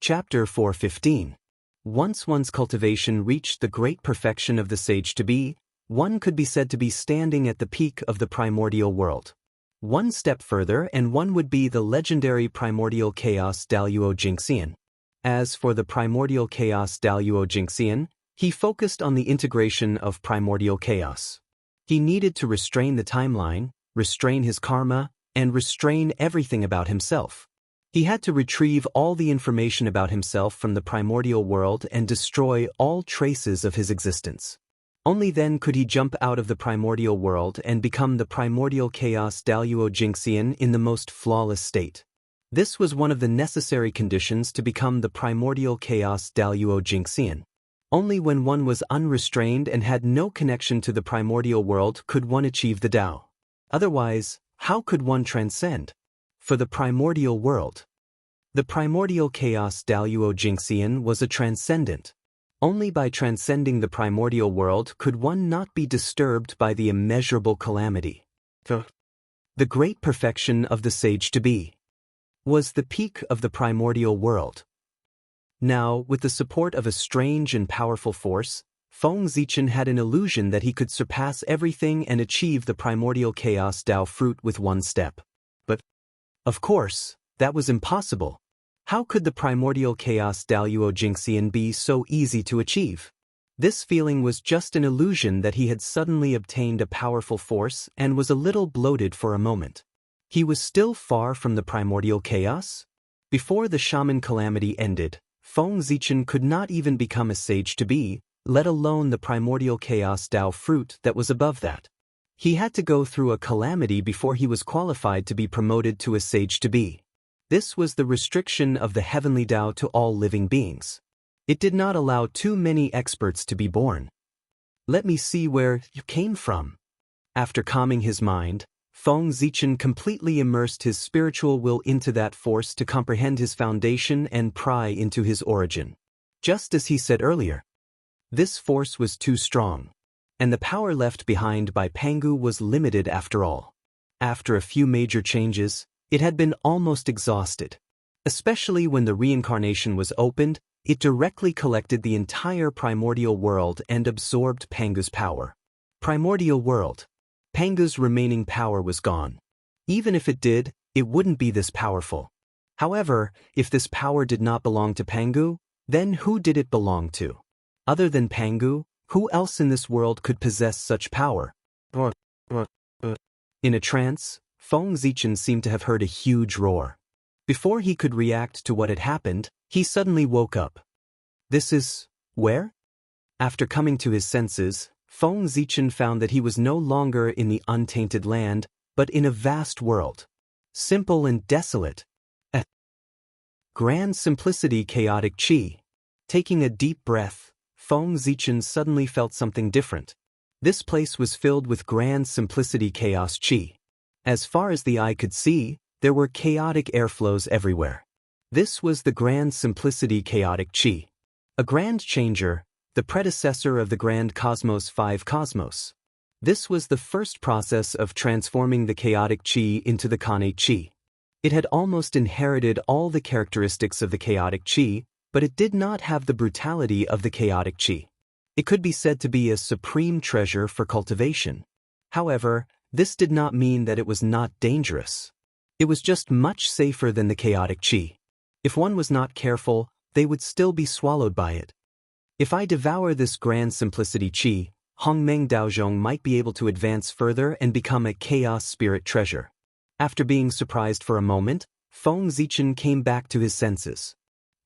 Chapter 4:15. Once one's cultivation reached the great perfection of the sage-to-be, one could be said to be standing at the peak of the primordial world. One step further and one would be the legendary primordial chaos Daluo Jingxian. As for the primordial chaos Daluo Jingxian, he focused on the integration of primordial chaos. He needed to restrain the timeline, restrain his karma, and restrain everything about himself. He had to retrieve all the information about himself from the primordial world and destroy all traces of his existence. Only then could he jump out of the primordial world and become the primordial chaos Daluo Jingxian in the most flawless state. This was one of the necessary conditions to become the primordial chaos Daluo Jingxian. Only when one was unrestrained and had no connection to the primordial world could one achieve the Tao. Otherwise, how could one transcend? For the primordial world. The primordial chaos Daluo Jingxian was a transcendent. Only by transcending the primordial world could one not be disturbed by the immeasurable calamity. The great perfection of the sage-to-be was the peak of the primordial world. Now, with the support of a strange and powerful force, Feng Zichen had an illusion that he could surpass everything and achieve the primordial chaos Tao fruit with one step. But, of course, that was impossible. How could the primordial chaos Daluo Jingxian be so easy to achieve? This feeling was just an illusion that he had suddenly obtained a powerful force and was a little bloated for a moment. He was still far from the primordial chaos? Before the shaman calamity ended, Feng Zichen could not even become a sage-to-be, let alone the primordial chaos Tao fruit that was above that. He had to go through a calamity before he was qualified to be promoted to a sage-to-be. This was the restriction of the heavenly Tao to all living beings. It did not allow too many experts to be born. Let me see where you came from. After calming his mind, Feng Zichen completely immersed his spiritual will into that force to comprehend his foundation and pry into his origin. Just as he said earlier, this force was too strong, and the power left behind by Pangu was limited after all. After a few major changes, it had been almost exhausted. Especially when the reincarnation was opened, it directly collected the entire primordial world and absorbed Pangu's power. Primordial world. Pangu's remaining power was gone. Even if it did, it wouldn't be this powerful. However, if this power did not belong to Pangu, then who did it belong to? Other than Pangu, who else in this world could possess such power? In a trance, Feng Zichen seemed to have heard a huge roar. Before he could react to what had happened, he suddenly woke up. This is... where? After coming to his senses, Feng Zichen found that he was no longer in the untainted land, but in a vast world. Simple and desolate. Grand simplicity chaotic chi. Taking a deep breath, Feng Zichen suddenly felt something different. This place was filled with grand simplicity chaos chi. As far as the eye could see, there were chaotic airflows everywhere. This was the grand simplicity chaotic chi. A grand changer, the predecessor of the grand cosmos 5 cosmos. This was the first process of transforming the chaotic chi into the Kane chi. It had almost inherited all the characteristics of the chaotic chi, but it did not have the brutality of the chaotic chi. It could be said to be a supreme treasure for cultivation. However, this did not mean that it was not dangerous. It was just much safer than the chaotic chi. If one was not careful, they would still be swallowed by it. If I devour this grand simplicity chi, Hongmeng Daozhong might be able to advance further and become a chaos spirit treasure. After being surprised for a moment, Feng Zichen came back to his senses.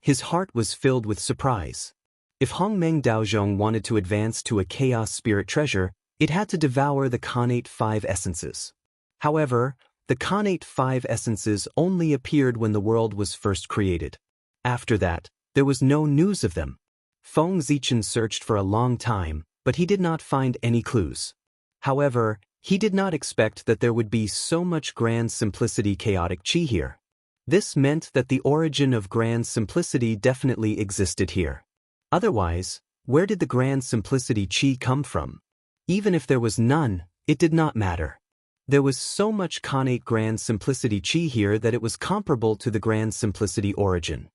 His heart was filled with surprise. If Hongmeng Daozhong wanted to advance to a chaos spirit treasure, it had to devour the Khanate 5 essences. However, the Khanate 5 essences only appeared when the world was first created. After that, there was no news of them. Feng Zichen searched for a long time, but he did not find any clues. However, he did not expect that there would be so much grand simplicity chaotic chi here. This meant that the origin of grand simplicity definitely existed here. Otherwise, where did the grand simplicity chi come from? Even if there was none, it did not matter. There was so much Khanate grand simplicity chi here that it was comparable to the grand simplicity origin.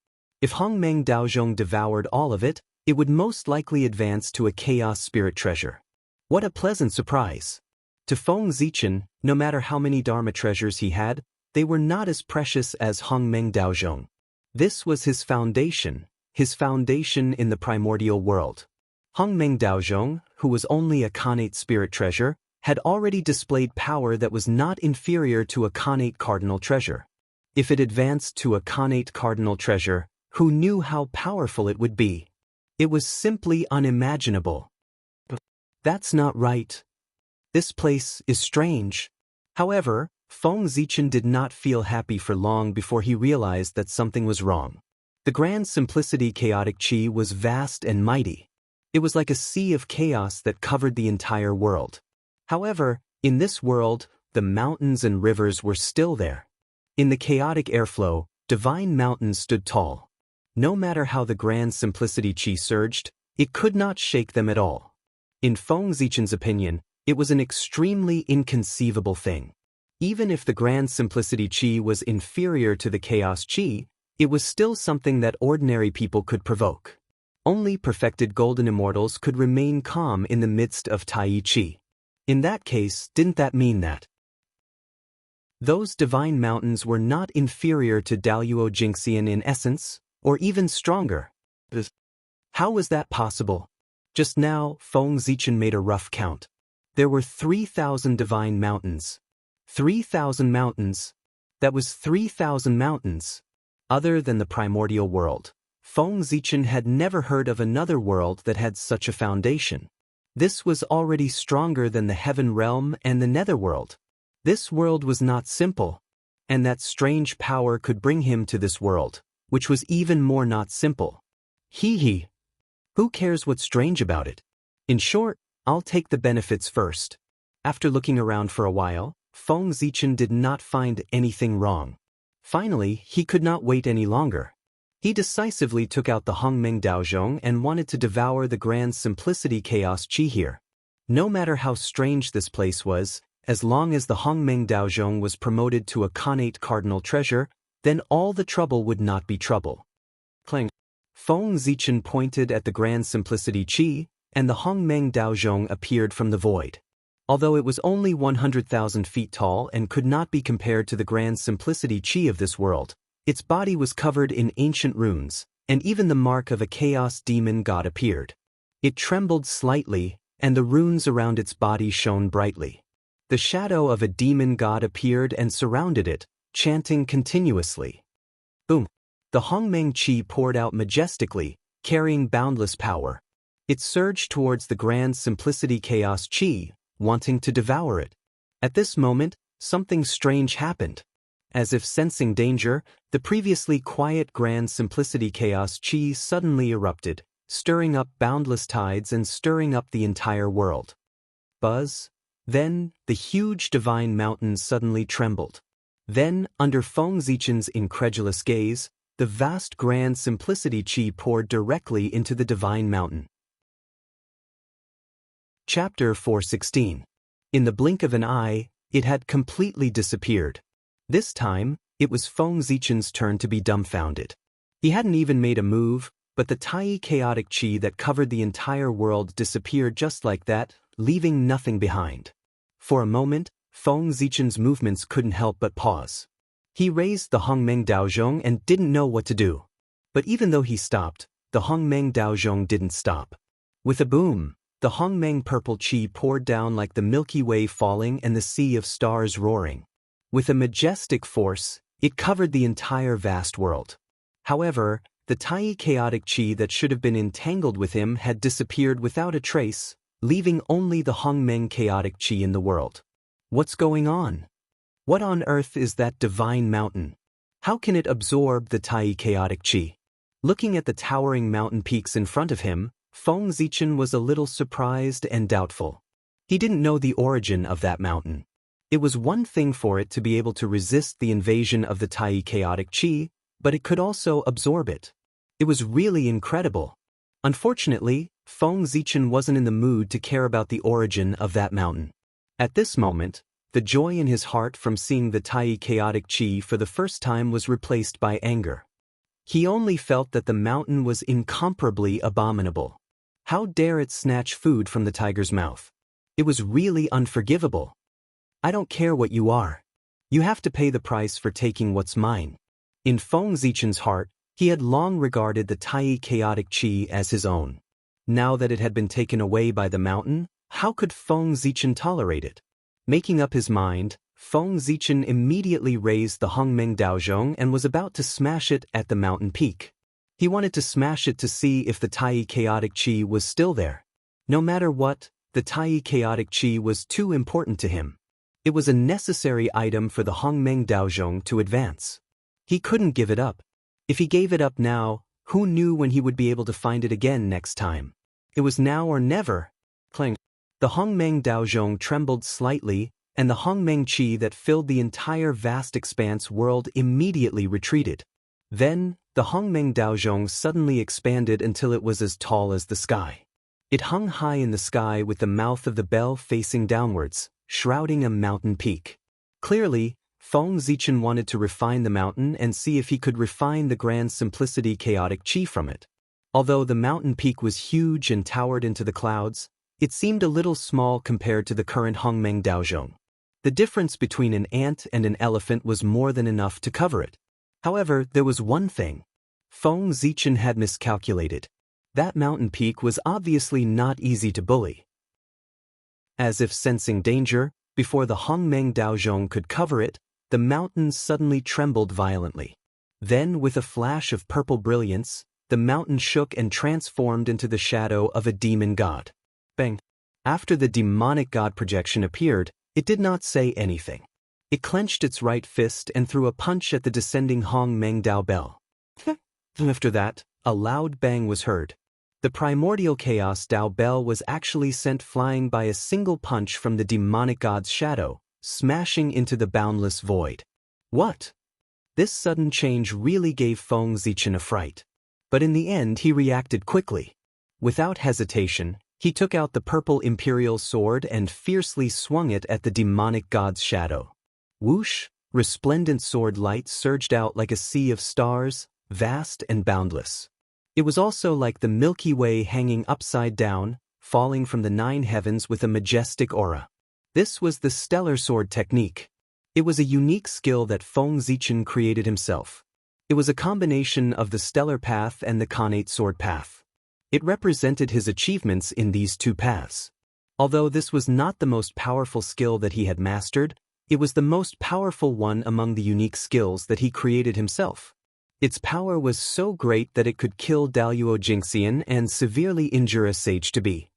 If Hongmeng Daozhong devoured all of it, it would most likely advance to a chaos spirit treasure. What a pleasant surprise! To Feng Zichen, no matter how many Dharma treasures he had, they were not as precious as Hongmeng Daozhong. This was his foundation in the primordial world. Hongmeng Daozhong, who was only a Khanate spirit treasure, had already displayed power that was not inferior to a Khanate cardinal treasure. If it advanced to a Khanate cardinal treasure, who knew how powerful it would be? It was simply unimaginable. That's not right. This place is strange. However, Feng Zichen did not feel happy for long before he realized that something was wrong. The grand simplicity chaotic chi was vast and mighty. It was like a sea of chaos that covered the entire world. However, in this world, the mountains and rivers were still there. In the chaotic airflow, divine mountains stood tall. No matter how the grand simplicity chi surged, it could not shake them at all. In Feng Zichen's opinion, it was an extremely inconceivable thing. Even if the grand simplicity chi was inferior to the chaos chi, it was still something that ordinary people could provoke. Only perfected golden immortals could remain calm in the midst of Tai Chi. In that case, didn't that mean that those divine mountains were not inferior to Daluo Jingxian in essence, or even stronger? How was that possible? Just now, Feng Zichen made a rough count. There were 3,000 divine mountains. 3,000 mountains. That was 3,000 mountains. Other than the primordial world, Feng Zichen had never heard of another world that had such a foundation. This was already stronger than the heaven realm and the netherworld. This world was not simple, and that strange power could bring him to this world, which was even more not simple. Hee. Who cares what's strange about it? In short, I'll take the benefits first. After looking around for a while, Feng Zichen did not find anything wrong. Finally, he could not wait any longer. He decisively took out the Hongmeng Daozhong and wanted to devour the grand simplicity chaos chi here. No matter how strange this place was, as long as the Hongmeng Daozhong was promoted to a Khanate cardinal treasure, then all the trouble would not be trouble. Clang. Feng Zichen pointed at the grand simplicity chi, and the Hongmeng Daozhong appeared from the void. Although it was only 100,000 feet tall and could not be compared to the grand simplicity chi of this world, its body was covered in ancient runes, and even the mark of a chaos demon god appeared. It trembled slightly, and the runes around its body shone brightly. The shadow of a demon god appeared and surrounded it, chanting continuously. Boom! The Hongmeng chi poured out majestically, carrying boundless power. It surged towards the grand simplicity chaos chi, wanting to devour it. At this moment, something strange happened. As if sensing danger, the previously quiet grand simplicity chaos chi suddenly erupted, stirring up boundless tides and stirring up the entire world. Buzz. Then, the huge divine mountain suddenly trembled. Then, under Feng Zichen's incredulous gaze, the vast grand simplicity chi poured directly into the divine mountain. Chapter 416. In the blink of an eye, it had completely disappeared. This time, it was Feng Zichen's turn to be dumbfounded. He hadn't even made a move, but the Tai chaotic chi that covered the entire world disappeared just like that, leaving nothing behind. For a moment, Feng Zichen's movements couldn't help but pause. He raised the Hongmeng Daozhong and didn't know what to do. But even though he stopped, the Hongmeng Daozhong didn't stop. With a boom, the Hongmeng purple chi poured down like the Milky Way falling and the sea of stars roaring. With a majestic force, it covered the entire vast world. However, the Tai chaotic chi that should have been entangled with him had disappeared without a trace, leaving only the Hongmeng chaotic chi in the world. What's going on? What on earth is that divine mountain? How can it absorb the Tai chaotic chi? Looking at the towering mountain peaks in front of him, Feng Zichen was a little surprised and doubtful. He didn't know the origin of that mountain. It was one thing for it to be able to resist the invasion of the Tai chaotic chi, but it could also absorb it. It was really incredible. Unfortunately, Feng Zichen wasn't in the mood to care about the origin of that mountain. At this moment, the joy in his heart from seeing the Tai chaotic chi for the first time was replaced by anger. He only felt that the mountain was incomparably abominable. How dare it snatch food from the tiger's mouth? It was really unforgivable. I don't care what you are. You have to pay the price for taking what's mine. In Feng Zichen's heart, he had long regarded the Tai chaotic chi as his own. Now that it had been taken away by the mountain, how could Feng Zichen tolerate it? Making up his mind, Feng Zichen immediately raised the Hongmeng Daozhong and was about to smash it at the mountain peak. He wanted to smash it to see if the Tai chaotic chi was still there. No matter what, the Tai chaotic chi was too important to him. It was a necessary item for the Hongmeng Daozhong to advance. He couldn't give it up. If he gave it up now, who knew when he would be able to find it again next time? It was now or never. Clang. The Hongmeng Daozhong trembled slightly, and the Hongmeng Qi that filled the entire vast expanse world immediately retreated. Then, the Hongmeng Daozhong suddenly expanded until it was as tall as the sky. It hung high in the sky with the mouth of the bell facing downwards, shrouding a mountain peak. Clearly, Feng Zichen wanted to refine the mountain and see if he could refine the grand simplicity chaotic chi from it. Although the mountain peak was huge and towered into the clouds, it seemed a little small compared to the current Hongmeng Daozhong. The difference between an ant and an elephant was more than enough to cover it. However, there was one thing. Feng Zichen had miscalculated. That mountain peak was obviously not easy to bully. As if sensing danger, before the Hongmeng Daozhong could cover it, the mountain suddenly trembled violently. Then, with a flash of purple brilliance, the mountain shook and transformed into the shadow of a demon god. Bang! After the demonic god projection appeared, it did not say anything. It clenched its right fist and threw a punch at the descending Hongmeng Dao bell. After that, a loud bang was heard. The primordial chaos Dao bell was actually sent flying by a single punch from the demonic god's shadow, smashing into the boundless void. What? This sudden change really gave Feng Zichen a fright. But in the end he reacted quickly. Without hesitation, he took out the purple imperial sword and fiercely swung it at the demonic god's shadow. Whoosh! Resplendent sword light surged out like a sea of stars, vast and boundless. It was also like the Milky Way hanging upside down, falling from the 9 heavens with a majestic aura. This was the stellar sword technique. It was a unique skill that Feng Zichen created himself. It was a combination of the stellar path and the connate sword path. It represented his achievements in these two paths. Although this was not the most powerful skill that he had mastered, it was the most powerful one among the unique skills that he created himself. Its power was so great that it could kill Daluo Jingxian and severely injure a sage-to-be.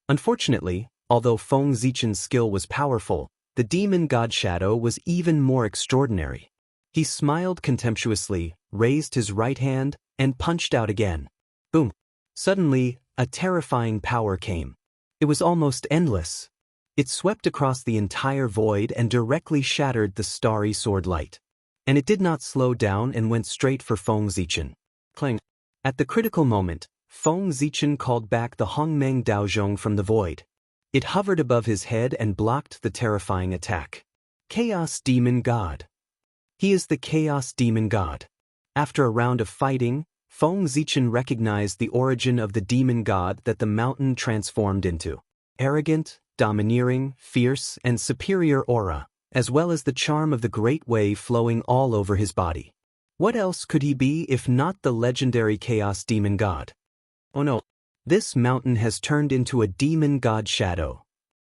Unfortunately, although Feng Zichen's skill was powerful, the demon god shadow was even more extraordinary. He smiled contemptuously, raised his right hand, and punched out again. Boom! Suddenly, a terrifying power came. It was almost endless. It swept across the entire void and directly shattered the starry sword light. And it did not slow down and went straight for Feng Zichen. Clang! At the critical moment, Feng Zichen called back the Hongmeng Daozhong from the void. It hovered above his head and blocked the terrifying attack. Chaos Demon God. He is the Chaos Demon God. After a round of fighting, Feng Zichen recognized the origin of the demon god that the mountain transformed into. Arrogant, domineering, fierce, and superior aura, as well as the charm of the great wave flowing all over his body. What else could he be if not the legendary Chaos Demon God? Oh no, this mountain has turned into a demon god shadow.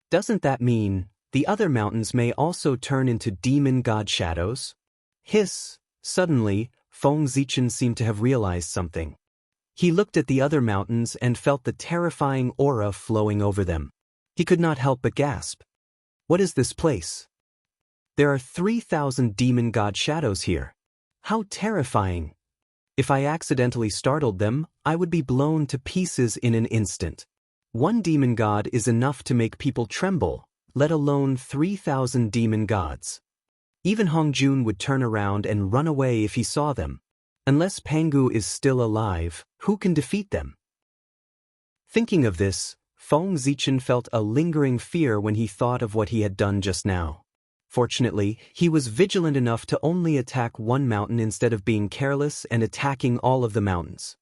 Doesn't that mean the other mountains may also turn into demon god shadows? Hiss! Suddenly, Feng Zichen seemed to have realized something. He looked at the other mountains and felt the terrifying aura flowing over them. He could not help but gasp. What is this place? There are 3,000 demon god shadows here. How terrifying! If I accidentally startled them, I would be blown to pieces in an instant. One demon god is enough to make people tremble, let alone 3,000 demon gods. Even Hongjun would turn around and run away if he saw them. Unless Pangu is still alive, who can defeat them? Thinking of this, Feng Zichen felt a lingering fear when he thought of what he had done just now. Fortunately, he was vigilant enough to only attack one mountain instead of being careless and attacking all of the mountains.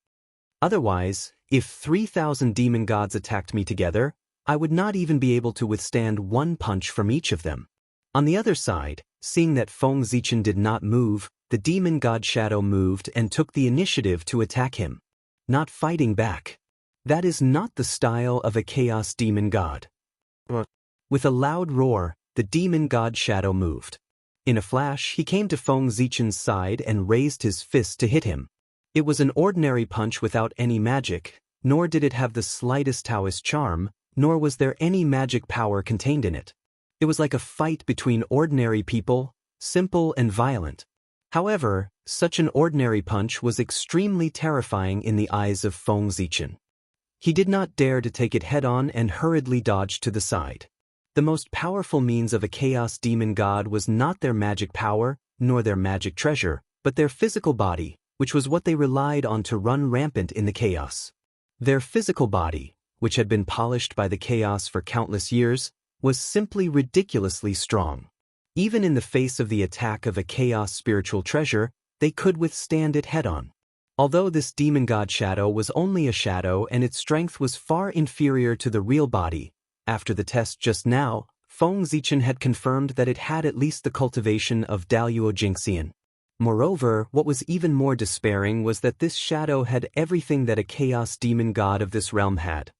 Otherwise, if 3,000 demon gods attacked me together, I would not even be able to withstand one punch from each of them. On the other side, seeing that Feng Zichen did not move, the demon god Shadow moved and took the initiative to attack him. Not fighting back. That is not the style of a chaos demon god. With a loud roar, the demon god Shadow moved. In a flash, he came to Feng Zichen's side and raised his fist to hit him. It was an ordinary punch without any magic, nor did it have the slightest Taoist charm, nor was there any magic power contained in it. It was like a fight between ordinary people, simple and violent. However, such an ordinary punch was extremely terrifying in the eyes of Feng Zichen. He did not dare to take it head-on and hurriedly dodged to the side. The most powerful means of a chaos demon god was not their magic power, nor their magic treasure, but their physical body, which was what they relied on to run rampant in the chaos. Their physical body, which had been polished by the chaos for countless years, was simply ridiculously strong. Even in the face of the attack of a chaos spiritual treasure, they could withstand it head-on. Although this demon god Shadow was only a shadow and its strength was far inferior to the real body, after the test just now, Feng Zichen had confirmed that it had at least the cultivation of Daluo Jingxian. Moreover, what was even more despairing was that this shadow had everything that a chaos demon god of this realm had.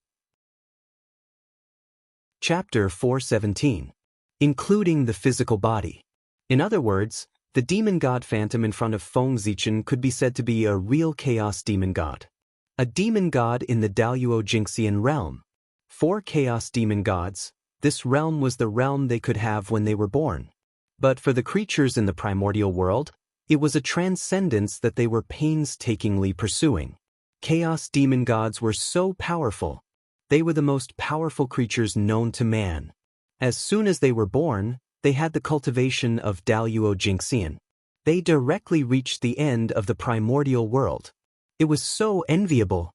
Chapter 417. Including the physical body. In other words, the demon god phantom in front of Feng Zichen could be said to be a real chaos demon god. A demon god in the Daluo Jingxian realm. For chaos demon gods, this realm was the realm they could have when they were born. But for the creatures in the primordial world, it was a transcendence that they were painstakingly pursuing. Chaos demon gods were so powerful. They were the most powerful creatures known to man. As soon as they were born, they had the cultivation of Daluo Jingxian. They directly reached the end of the primordial world. It was so enviable.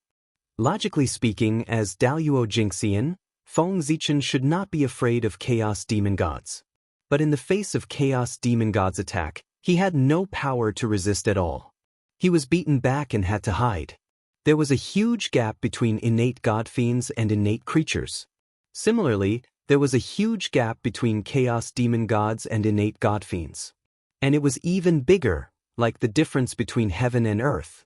Logically speaking, as Daluo Jingxian, Feng Zichen should not be afraid of chaos demon gods. But in the face of chaos demon gods' attack, he had no power to resist at all. He was beaten back and had to hide. There was a huge gap between innate god fiends and innate creatures. Similarly, there was a huge gap between chaos demon gods and innate god fiends. And it was even bigger, like the difference between heaven and earth.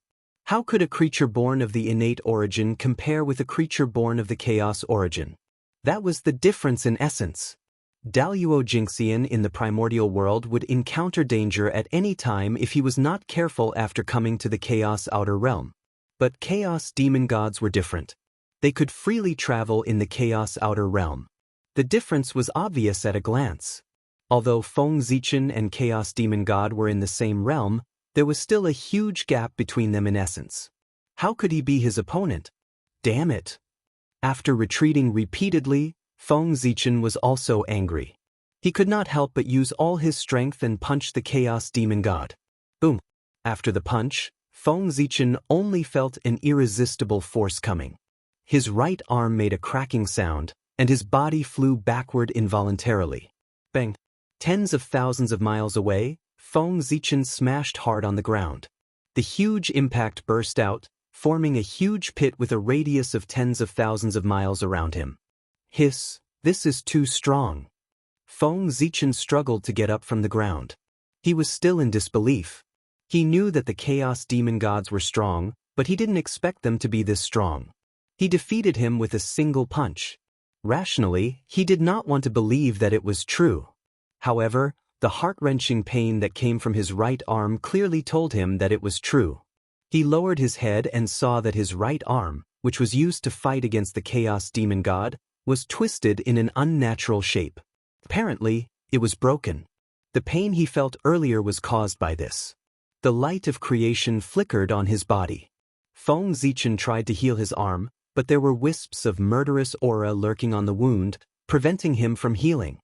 How could a creature born of the innate origin compare with a creature born of the chaos origin? That was the difference in essence. Daluo Jingxian in the primordial world would encounter danger at any time if he was not careful after coming to the chaos outer realm. But chaos demon gods were different. They could freely travel in the chaos outer realm. The difference was obvious at a glance. Although Feng Zichen and chaos demon god were in the same realm, there was still a huge gap between them in essence. How could he be his opponent? Damn it. After retreating repeatedly, Feng Zichen was also angry. He could not help but use all his strength and punch the chaos demon god. Boom. After the punch, Feng Zichen only felt an irresistible force coming. His right arm made a cracking sound, and his body flew backward involuntarily. Bang! Tens of thousands of miles away, Feng Zichen smashed hard on the ground. The huge impact burst out, forming a huge pit with a radius of tens of thousands of miles around him. Hiss, this is too strong. Feng Zichen struggled to get up from the ground. He was still in disbelief. He knew that the chaos demon gods were strong, but he didn't expect them to be this strong. He defeated him with a single punch. Rationally, he did not want to believe that it was true. However, the heart-wrenching pain that came from his right arm clearly told him that it was true. He lowered his head and saw that his right arm, which was used to fight against the chaos demon god, was twisted in an unnatural shape. Apparently, it was broken. The pain he felt earlier was caused by this. The light of creation flickered on his body. Feng Zichen tried to heal his arm, but there were wisps of murderous aura lurking on the wound, preventing him from healing.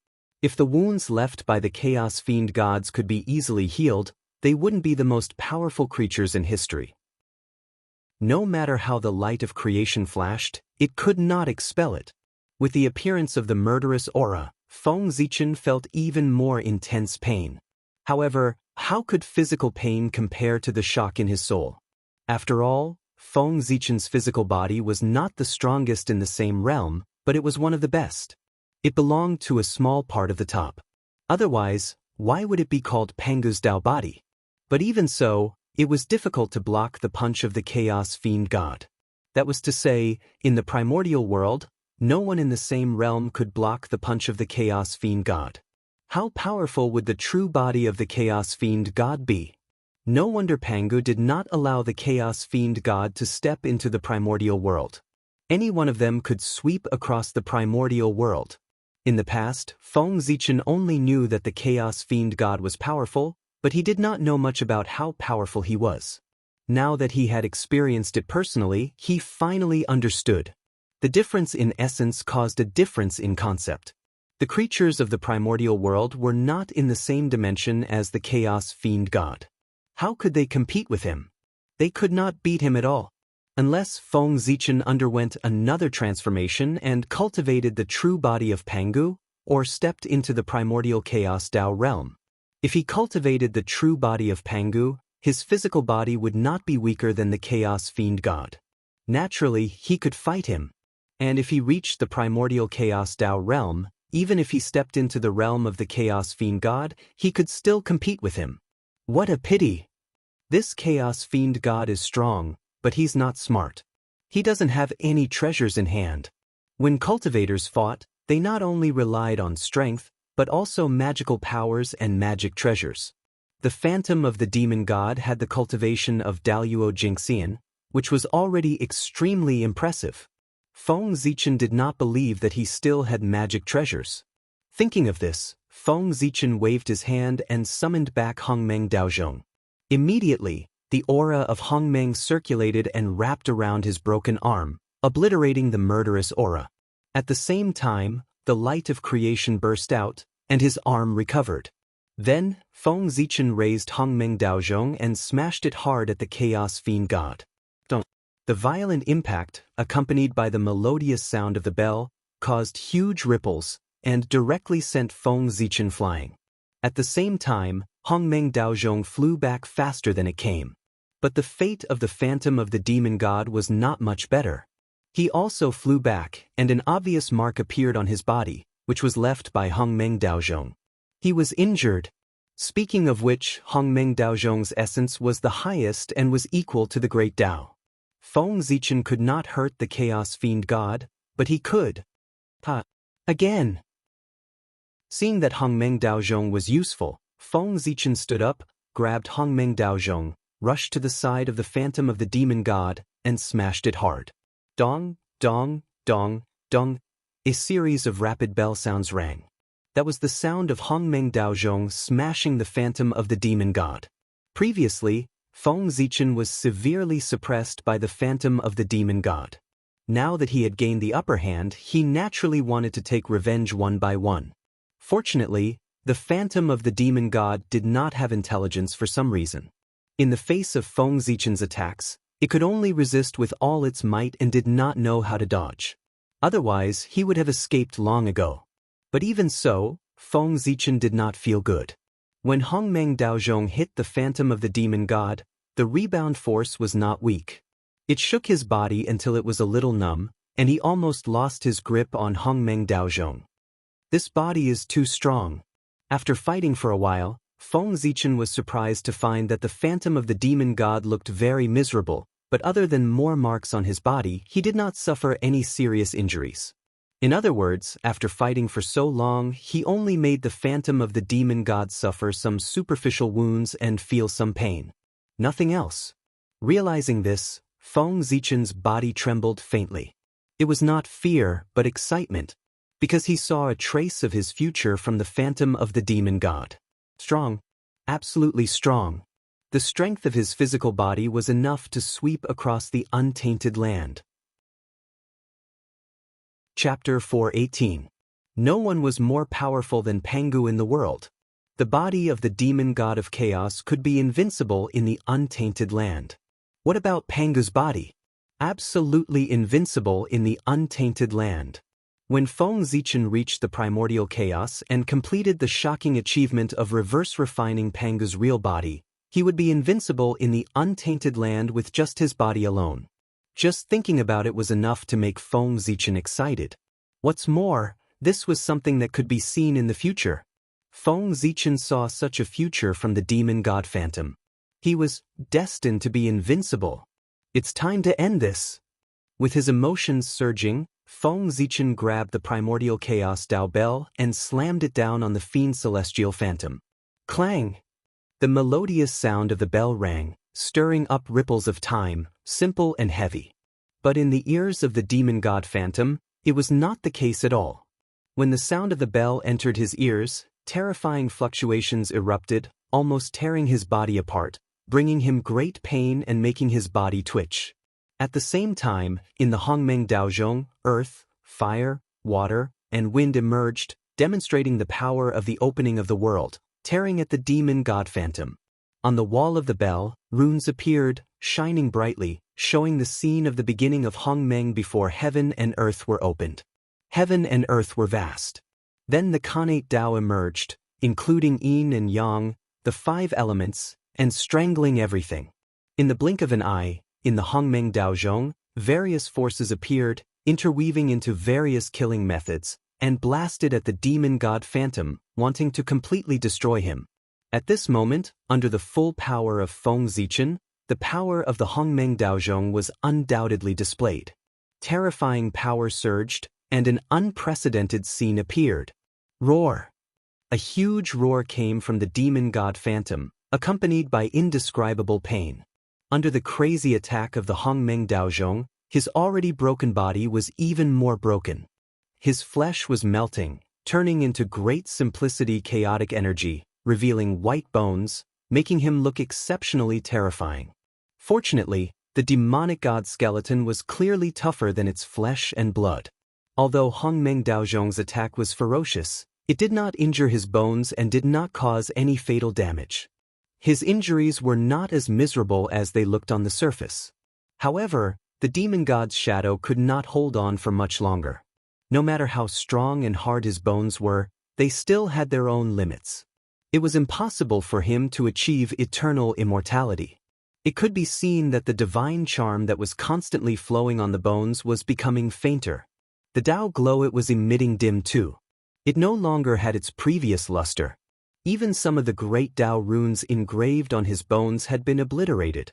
If the wounds left by the chaos fiend gods could be easily healed, they wouldn't be the most powerful creatures in history. No matter how the light of creation flashed, it could not expel it. With the appearance of the murderous aura, Feng Zichen felt even more intense pain. However, how could physical pain compare to the shock in his soul? After all, Feng Zichen's physical body was not the strongest in the same realm, but it was one of the best. It belonged to a small part of the top. Otherwise, why would it be called Pangu's Dao body? But even so, it was difficult to block the punch of the Chaos Fiend God. That was to say, in the primordial world, no one in the same realm could block the punch of the Chaos Fiend God. How powerful would the true body of the Chaos Fiend God be? No wonder Pangu did not allow the Chaos Fiend God to step into the primordial world. Any one of them could sweep across the primordial world. In the past, Feng Zichen only knew that the Chaos Fiend God was powerful, but he did not know much about how powerful he was. Now that he had experienced it personally, he finally understood. The difference in essence caused a difference in concept. The creatures of the primordial world were not in the same dimension as the Chaos Fiend God. How could they compete with him? They could not beat him at all. Unless Feng Zichen underwent another transformation and cultivated the true body of Pangu, or stepped into the primordial Chaos Dao realm. If he cultivated the true body of Pangu, his physical body would not be weaker than the Chaos Fiend God. Naturally, he could fight him. And if he reached the primordial Chaos Dao realm, even if he stepped into the realm of the Chaos Fiend God, he could still compete with him. What a pity! This Chaos Fiend God is strong, but he's not smart. He doesn't have any treasures in hand. When cultivators fought, they not only relied on strength, but also magical powers and magic treasures. The phantom of the demon god had the cultivation of Daluo Jingxian, which was already extremely impressive. Feng Zichen did not believe that he still had magic treasures. Thinking of this, Feng Zichen waved his hand and summoned back Hongmeng Daozhong. Immediately, the aura of Hongmeng circulated and wrapped around his broken arm, obliterating the murderous aura. At the same time, the light of creation burst out, and his arm recovered. Then, Feng Zichen raised Hongmeng Daozhong and smashed it hard at the Chaos Fiend God. The violent impact, accompanied by the melodious sound of the bell, caused huge ripples, and directly sent Feng Zichen flying. At the same time, Hongmeng Daozhong flew back faster than it came. But the fate of the phantom of the demon god was not much better. He also flew back, and an obvious mark appeared on his body, which was left by Hongmeng Daozhong. He was injured. Speaking of which, Hongmeng Daozhong's essence was the highest and was equal to the Great Tao. Feng Zichen could not hurt the Chaos Fiend God, but he could. Again! Seeing that Hongmeng Daozhong was useful, Feng Zichen stood up, grabbed Hongmeng Daozhong, rushed to the side of the phantom of the demon god, and smashed it hard. Dong, dong, dong, dong. A series of rapid bell sounds rang. That was the sound of Hongmeng Daozhong smashing the phantom of the demon god. Previously, Feng Zichen was severely suppressed by the phantom of the demon god. Now that he had gained the upper hand, he naturally wanted to take revenge one by one. Fortunately, the phantom of the demon god did not have intelligence for some reason. In the face of Feng Zichen's attacks, it could only resist with all its might and did not know how to dodge. Otherwise, he would have escaped long ago. But even so, Feng Zichen did not feel good. When Hongmeng Daozhong hit the phantom of the demon god, the rebound force was not weak. It shook his body until it was a little numb, and he almost lost his grip on Hongmeng Daozhong. This body is too strong. After fighting for a while, Feng Zichen was surprised to find that the phantom of the demon god looked very miserable, but other than more marks on his body, he did not suffer any serious injuries. In other words, after fighting for so long, he only made the phantom of the demon god suffer some superficial wounds and feel some pain. Nothing else. Realizing this, Feng Zichen's body trembled faintly. It was not fear, but excitement, because he saw a trace of his future from the phantom of the demon god. Strong. Absolutely strong. The strength of his physical body was enough to sweep across the untainted land. Chapter 418. No one was more powerful than Pangu in the world. The body of the demon god of chaos could be invincible in the untainted land. What about Pangu's body? Absolutely invincible in the untainted land. When Feng Zichen reached the primordial chaos and completed the shocking achievement of reverse refining Panga's real body, he would be invincible in the untainted land with just his body alone. Just thinking about it was enough to make Feng Zichen excited. What's more, this was something that could be seen in the future. Feng Zichen saw such a future from the demon god Phantom. He was destined to be invincible. It's time to end this. With his emotions surging, Feng Zichen grabbed the primordial chaos Dao bell and slammed it down on the fiend celestial phantom. Clang! The melodious sound of the bell rang, stirring up ripples of time, simple and heavy. But in the ears of the demon god Phantom, it was not the case at all. When the sound of the bell entered his ears, terrifying fluctuations erupted, almost tearing his body apart, bringing him great pain and making his body twitch. At the same time, in the Hongmeng Daozhong, earth, fire, water, and wind emerged, demonstrating the power of the opening of the world, tearing at the demon god Phantom. On the wall of the bell, runes appeared, shining brightly, showing the scene of the beginning of Hongmeng before heaven and earth were opened. Heaven and earth were vast. Then the Khanate Dao emerged, including yin and yang, the 5 elements, and strangling everything. In the blink of an eye, in the Hongmeng Daozhong, various forces appeared, interweaving into various killing methods, and blasted at the demon god Phantom, wanting to completely destroy him. At this moment, under the full power of Feng Zichen, the power of the Hongmeng Daozhong was undoubtedly displayed. Terrifying power surged, and an unprecedented scene appeared. Roar! A huge roar came from the demon god Phantom, accompanied by indescribable pain. Under the crazy attack of the Hongmeng Daozhong, his already broken body was even more broken. His flesh was melting, turning into great simplicity chaotic energy, revealing white bones, making him look exceptionally terrifying. Fortunately, the demonic god skeleton was clearly tougher than its flesh and blood. Although Hongmeng Daozhong's attack was ferocious, it did not injure his bones and did not cause any fatal damage. His injuries were not as miserable as they looked on the surface. However, the demon god's shadow could not hold on for much longer. No matter how strong and hard his bones were, they still had their own limits. It was impossible for him to achieve eternal immortality. It could be seen that the divine charm that was constantly flowing on the bones was becoming fainter. The Tao glow it was emitting dimmed too. It no longer had its previous luster. Even some of the great Tao runes engraved on his bones had been obliterated.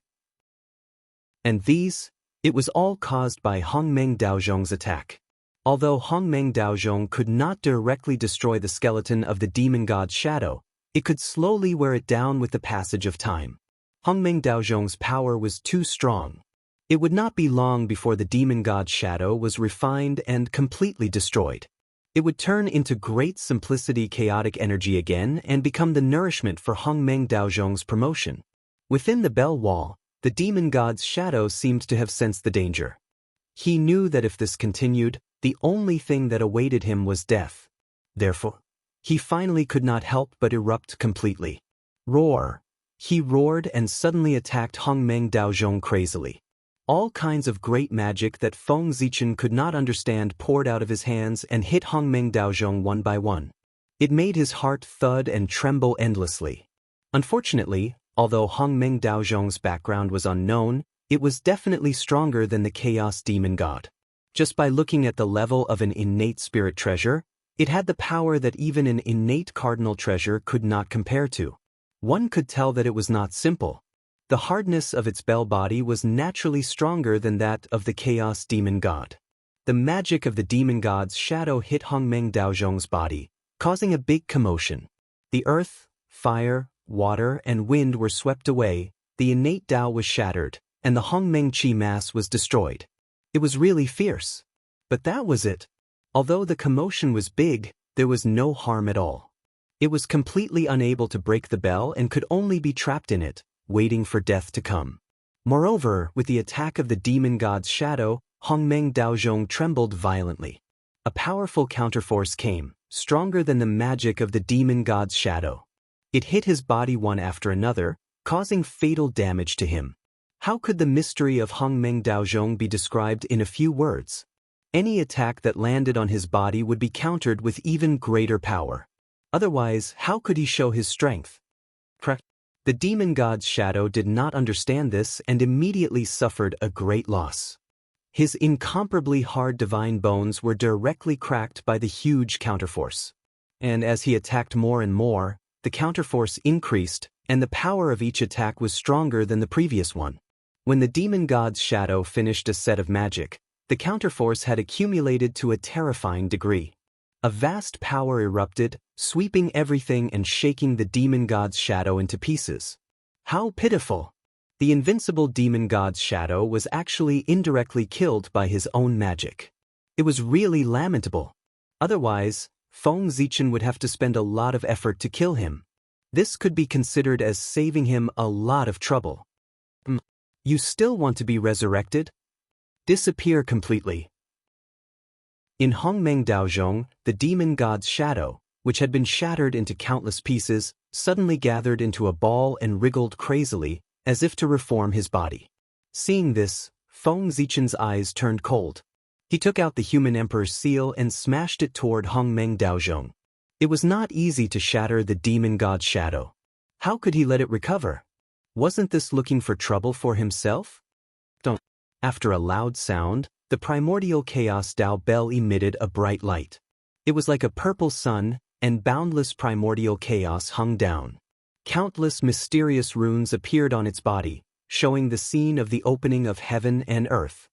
And it was all caused by Hongmeng Daozhong's attack. Although Hongmeng Daozhong could not directly destroy the skeleton of the demon god's shadow, it could slowly wear it down with the passage of time. Hongmeng Daozhong's power was too strong. It would not be long before the demon god's shadow was refined and completely destroyed. It would turn into great simplicity chaotic energy again and become the nourishment for Hongmeng Daozhong's promotion. Within the bell wall, the demon god's shadow seemed to have sensed the danger. He knew that if this continued, the only thing that awaited him was death. Therefore, he finally could not help but erupt completely. Roar! He roared and suddenly attacked Hongmeng Daozhong crazily. All kinds of great magic that Feng Zichen could not understand poured out of his hands and hit Hongmeng Daozhong one by one. It made his heart thud and tremble endlessly. Unfortunately, although Hongmeng Daozhong's background was unknown, it was definitely stronger than the Chaos Demon God. Just by looking at the level of an innate spirit treasure, it had the power that even an innate cardinal treasure could not compare to. One could tell that it was not simple. The hardness of its bell body was naturally stronger than that of the Chaos Demon God. The magic of the demon god's shadow hit Hongmeng Daozhong's body, causing a big commotion. The earth, fire, water, and wind were swept away, the innate Tao was shattered, and the Hongmeng Qi mass was destroyed. It was really fierce. But that was it. Although the commotion was big, there was no harm at all. It was completely unable to break the bell and could only be trapped in it, waiting for death to come. Moreover, with the attack of the demon god's shadow, Hongmeng Daozhong trembled violently. A powerful counterforce came, stronger than the magic of the demon god's shadow. It hit his body one after another, causing fatal damage to him. How could the mystery of Hongmeng Daozhong be described in a few words? Any attack that landed on his body would be countered with even greater power. Otherwise, how could he show his strength? The demon god's shadow did not understand this and immediately suffered a great loss. His incomparably hard divine bones were directly cracked by the huge counterforce. And as he attacked more and more, the counterforce increased, and the power of each attack was stronger than the previous one. When the demon god's shadow finished a set of magic, the counterforce had accumulated to a terrifying degree. A vast power erupted, sweeping everything and shaking the demon god's shadow into pieces. How pitiful! The invincible demon god's shadow was actually indirectly killed by his own magic. It was really lamentable. Otherwise, Feng Zichen would have to spend a lot of effort to kill him. This could be considered as saving him a lot of trouble. You still want to be resurrected? Disappear completely. In Hongmeng Daozhong, the demon god's shadow, which had been shattered into countless pieces, suddenly gathered into a ball and wriggled crazily, as if to reform his body. Seeing this, Feng Zichen's eyes turned cold. He took out the human emperor's seal and smashed it toward Hongmeng Daozhong. It was not easy to shatter the demon god's shadow. How could he let it recover? Wasn't this looking for trouble for himself? After a loud sound, the primordial chaos Dao bell emitted a bright light. It was like a purple sun, and boundless primordial chaos hung down. Countless mysterious runes appeared on its body, showing the scene of the opening of heaven and earth.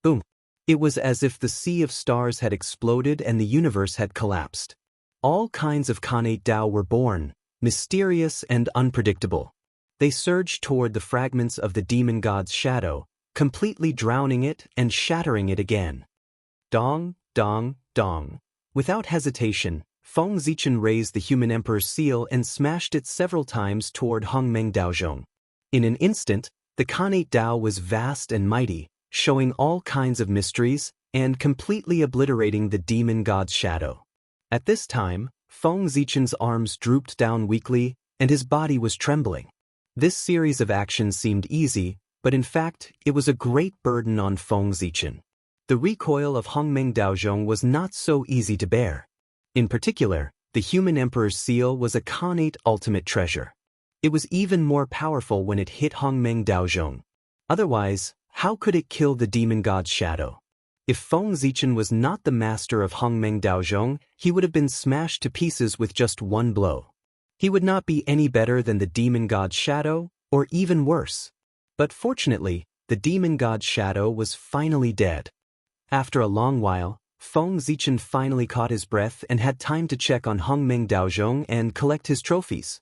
Boom! It was as if the sea of stars had exploded and the universe had collapsed. All kinds of Khanate Dao were born, mysterious and unpredictable. They surged toward the fragments of the demon god's shadow, completely drowning it and shattering it again. Dong, dong, dong. Without hesitation, Feng Zichen raised the human emperor's seal and smashed it several times toward Hongmeng Daozhong. In an instant, the Khanate Dao was vast and mighty, showing all kinds of mysteries, and completely obliterating the demon god's shadow. At this time, Feng Zichen's arms drooped down weakly, and his body was trembling. This series of actions seemed easy, but in fact, it was a great burden on Feng Zichen. The recoil of Hongmeng Daozhong was not so easy to bear. In particular, the human emperor's seal was a Khanate ultimate treasure. It was even more powerful when it hit Hongmeng Daozhong. Otherwise, how could it kill the demon god's shadow? If Feng Zichen was not the master of Hongmeng Daozhong, he would have been smashed to pieces with just one blow. He would not be any better than the demon god's shadow, or even worse. But fortunately, the demon god's shadow was finally dead. After a long while, Feng Zichen finally caught his breath and had time to check on Hongmeng Daozhong and collect his trophies.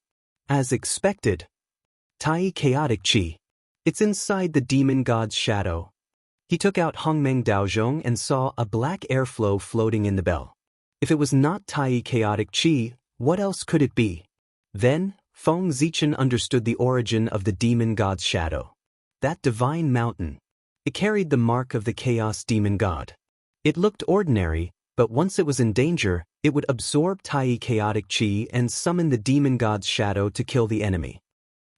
As expected, Tai Chaotic Chi. It's inside the demon god's shadow. He took out Hongmeng Daozhong and saw a black airflow floating in the bell. If it was not Tai Chaotic Chi, what else could it be? Then, Feng Zichen understood the origin of the demon god's shadow. That divine mountain. It carried the mark of the chaos demon god. It looked ordinary, but once it was in danger, it would absorb Tai Chaotic Chi and summon the demon god's shadow to kill the enemy.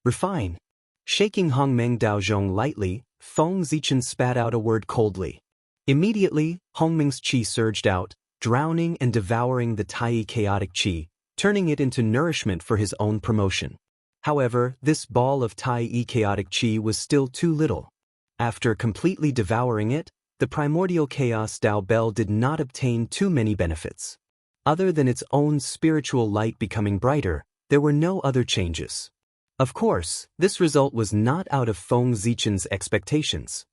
Refine. Shaking Hongmeng Daozhong lightly, Feng Zichen spat out a word coldly. Immediately, Hongmeng's chi surged out, drowning and devouring the Tai Chaotic Chi, turning it into nourishment for his own promotion. However, this ball of Tai Chaotic Chi was still too little. After completely devouring it, the primordial chaos Dao Bell did not obtain too many benefits. Other than its own spiritual light becoming brighter, there were no other changes. Of course, this result was not out of Feng Zichen's expectations.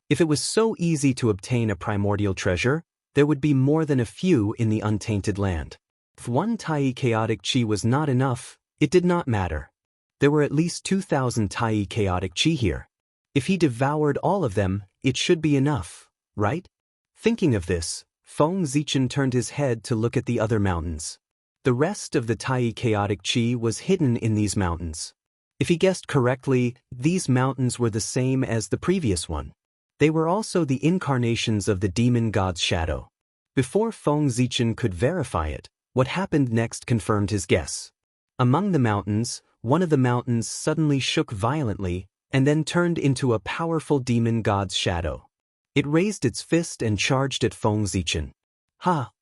If it was so easy to obtain a primordial treasure, there would be more than a few in the untainted land. If one Tai Chaotic Chi was not enough, it did not matter. There were at least 2,000 Tai Chaotic Chi here. If he devoured all of them, it should be enough, right? Thinking of this, Feng Zichen turned his head to look at the other mountains. The rest of the Tai Chaotic Chi was hidden in these mountains. If he guessed correctly, these mountains were the same as the previous one. They were also the incarnations of the demon god's shadow. Before Feng Zichen could verify it, what happened next confirmed his guess. Among the mountains, one of the mountains suddenly shook violently and then turned into a powerful demon god's shadow. It raised its fist and charged at Feng Zichen. Ha!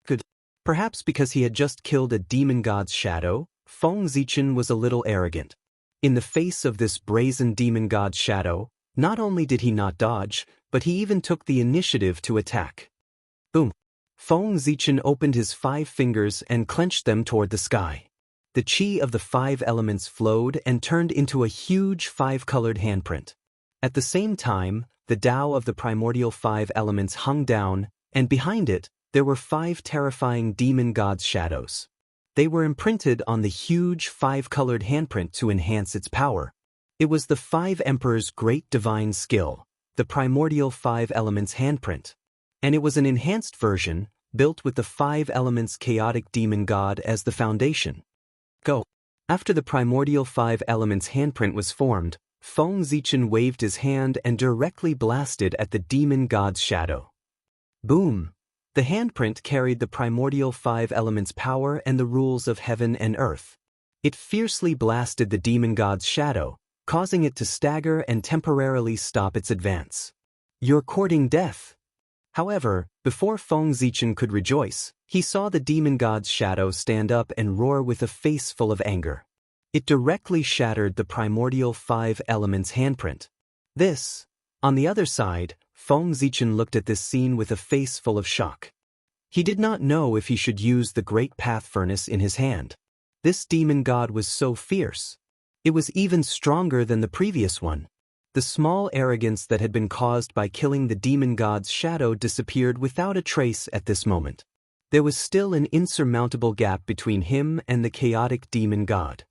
Good. Perhaps because he had just killed a demon god's shadow, Feng Zichen was a little arrogant. In the face of this brazen demon god's shadow, not only did he not dodge, but he even took the initiative to attack. Boom! Feng Zichen opened his 5 fingers and clenched them toward the sky. The chi of the 5 elements flowed and turned into a huge 5-colored handprint. At the same time, the Tao of the primordial 5 elements hung down, and behind it, there were 5 terrifying demon gods' shadows. They were imprinted on the huge 5-colored handprint to enhance its power. It was the 5 Emperors' great divine skill, the primordial 5 elements handprint. And it was an enhanced version, built with the 5 elements chaotic demon god as the foundation. Go. After the primordial 5 elements handprint was formed, Feng Zichen waved his hand and directly blasted at the demon god's shadow. Boom! The handprint carried the primordial 5 elements power and the rules of heaven and earth. It fiercely blasted the demon god's shadow, causing it to stagger and temporarily stop its advance. You're courting death. However, before Feng Zichen could rejoice, he saw the demon god's shadow stand up and roar with a face full of anger. It directly shattered the primordial 5 elements handprint. This, on the other side, Feng Zichen looked at this scene with a face full of shock. He did not know if he should use the great path furnace in his hand. This demon god was so fierce. It was even stronger than the previous one. The small arrogance that had been caused by killing the demon god's shadow disappeared without a trace at this moment. There was still an insurmountable gap between him and the chaotic demon god.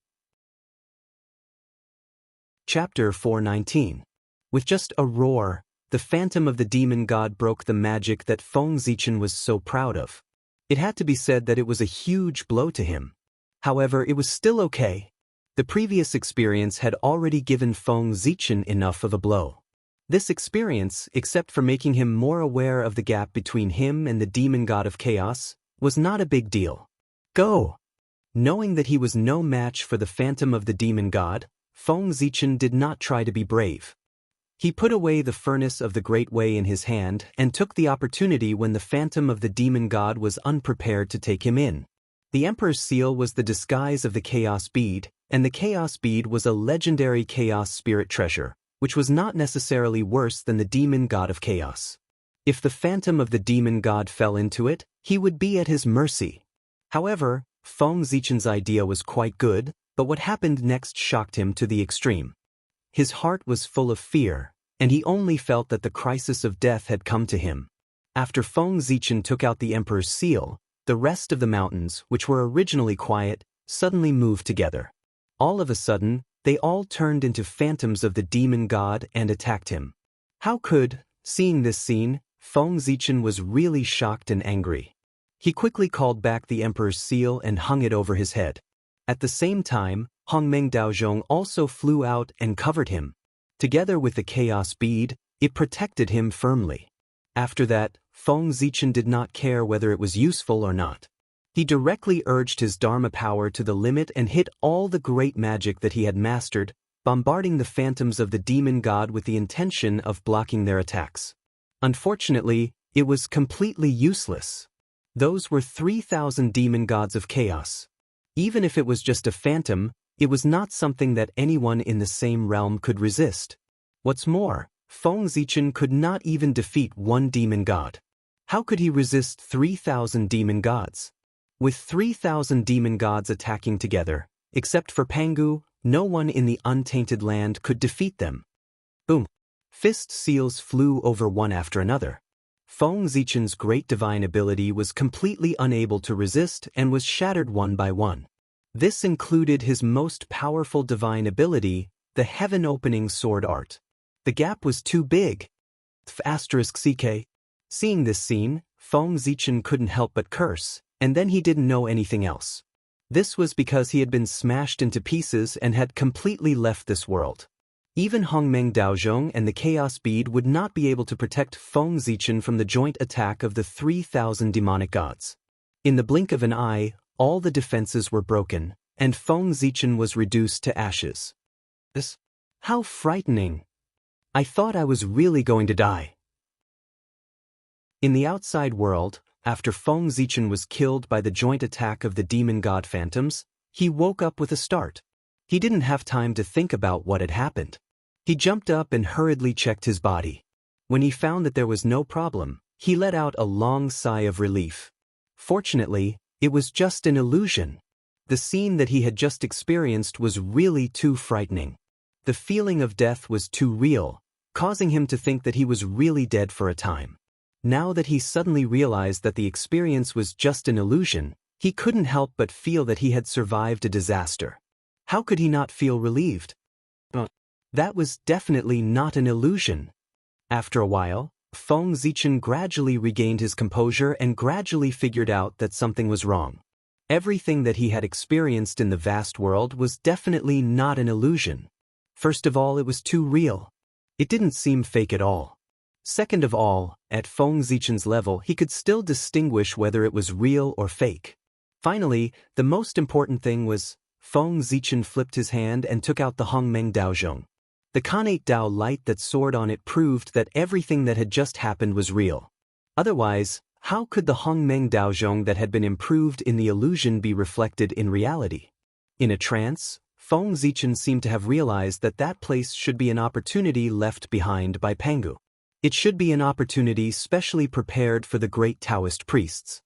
Chapter 419. With just a roar, the phantom of the demon god broke the magic that Feng Zichen was so proud of. It had to be said that it was a huge blow to him. However, it was still okay. The previous experience had already given Feng Zichen enough of a blow. This experience, except for making him more aware of the gap between him and the demon god of chaos, was not a big deal. Go! Knowing that he was no match for the phantom of the demon god, Feng Zichen did not try to be brave. He put away the furnace of the Great Way in his hand and took the opportunity when the phantom of the demon god was unprepared to take him in. The Emperor's seal was the disguise of the Chaos Bead, and the Chaos Bead was a legendary Chaos Spirit treasure, which was not necessarily worse than the demon god of chaos. If the phantom of the demon god fell into it, he would be at his mercy. However, Feng Zichen's idea was quite good, but what happened next shocked him to the extreme. His heart was full of fear, and he only felt that the crisis of death had come to him. After Feng Zichen took out the Emperor's seal, the rest of the mountains, which were originally quiet, suddenly moved together. All of a sudden, they all turned into phantoms of the demon god and attacked him. Seeing this scene, Feng Zichen was really shocked and angry. He quickly called back the Emperor's seal and hung it over his head. At the same time, Hongmeng Daozhong also flew out and covered him. Together with the Chaos Bead, it protected him firmly. After that, Feng Zichen did not care whether it was useful or not. He directly urged his Dharma power to the limit and hit all the great magic that he had mastered, bombarding the phantoms of the demon god with the intention of blocking their attacks. Unfortunately, it was completely useless. Those were 3,000 demon gods of chaos. Even if it was just a phantom, it was not something that anyone in the same realm could resist. What's more, Feng Zichen could not even defeat one demon god. How could he resist 3,000 demon gods? With 3,000 demon gods attacking together, except for Pangu, no one in the untainted land could defeat them. Boom! Fist seals flew over one after another. Feng Zichen's great divine ability was completely unable to resist and was shattered one by one. This included his most powerful divine ability, the heaven-opening sword art. The gap was too big. *CK. Seeing this scene, Feng Zichen couldn't help but curse, and then he didn't know anything else. This was because he had been smashed into pieces and had completely left this world. Even Hongmeng Daozhong and the Chaos Bead would not be able to protect Feng Zichen from the joint attack of the 3,000 demonic gods. In the blink of an eye, all the defenses were broken, and Feng Zichen was reduced to ashes. How frightening! I thought I was really going to die. In the outside world, after Feng Zichen was killed by the joint attack of the demon god phantoms, he woke up with a start. He didn't have time to think about what had happened. He jumped up and hurriedly checked his body. When he found that there was no problem, he let out a long sigh of relief. Fortunately, it was just an illusion. The scene that he had just experienced was really too frightening. The feeling of death was too real, causing him to think that he was really dead for a time. Now that he suddenly realized that the experience was just an illusion, he couldn't help but feel that he had survived a disaster. How could he not feel relieved? That was definitely not an illusion. After a while, Feng Zichen gradually regained his composure and gradually figured out that something was wrong. Everything that he had experienced in the vast world was definitely not an illusion. First of all, it was too real. It didn't seem fake at all. Second of all, at Feng Zichen's level, he could still distinguish whether it was real or fake. Finally, the most important thing was, Feng Zichen flipped his hand and took out the Hongmeng Daozhong. The Kanate Dao light that soared on it proved that everything that had just happened was real. Otherwise, how could the Hongmeng Daozhong that had been improved in the illusion be reflected in reality? In a trance, Feng Zichen seemed to have realized that that place should be an opportunity left behind by Pangu. It should be an opportunity specially prepared for the great Taoist priests.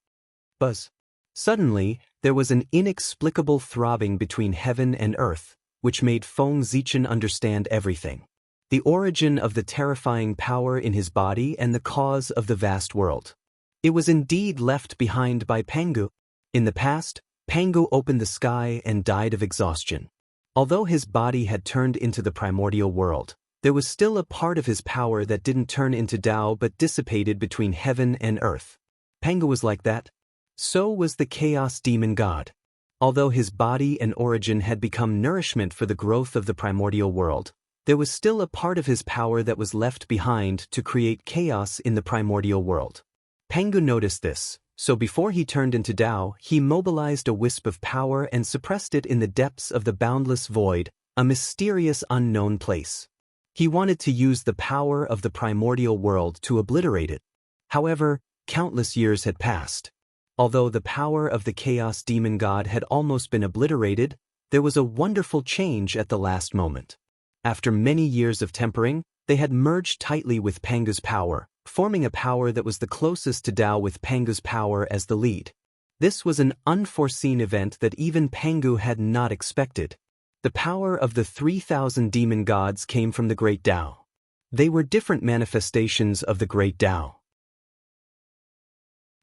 Buzz. Suddenly, there was an inexplicable throbbing between heaven and earth, which made Feng Zichen understand everything. The origin of the terrifying power in his body and the cause of the vast world. It was indeed left behind by Pangu. In the past, Pangu opened the sky and died of exhaustion. Although his body had turned into the primordial world, there was still a part of his power that didn't turn into Tao but dissipated between heaven and earth. Pangu was like that. So was the chaos demon god. Although his body and origin had become nourishment for the growth of the primordial world, there was still a part of his power that was left behind to create chaos in the primordial world. Pangu noticed this, so before he turned into Tao, he mobilized a wisp of power and suppressed it in the depths of the boundless void, a mysterious unknown place. He wanted to use the power of the primordial world to obliterate it. However, countless years had passed. Although the power of the chaos demon god had almost been obliterated, there was a wonderful change at the last moment. After many years of tempering, they had merged tightly with Pangu's power, forming a power that was the closest to Tao with Pangu's power as the lead. This was an unforeseen event that even Pangu had not expected. The power of the 3,000 demon gods came from the great Tao. They were different manifestations of the great Tao.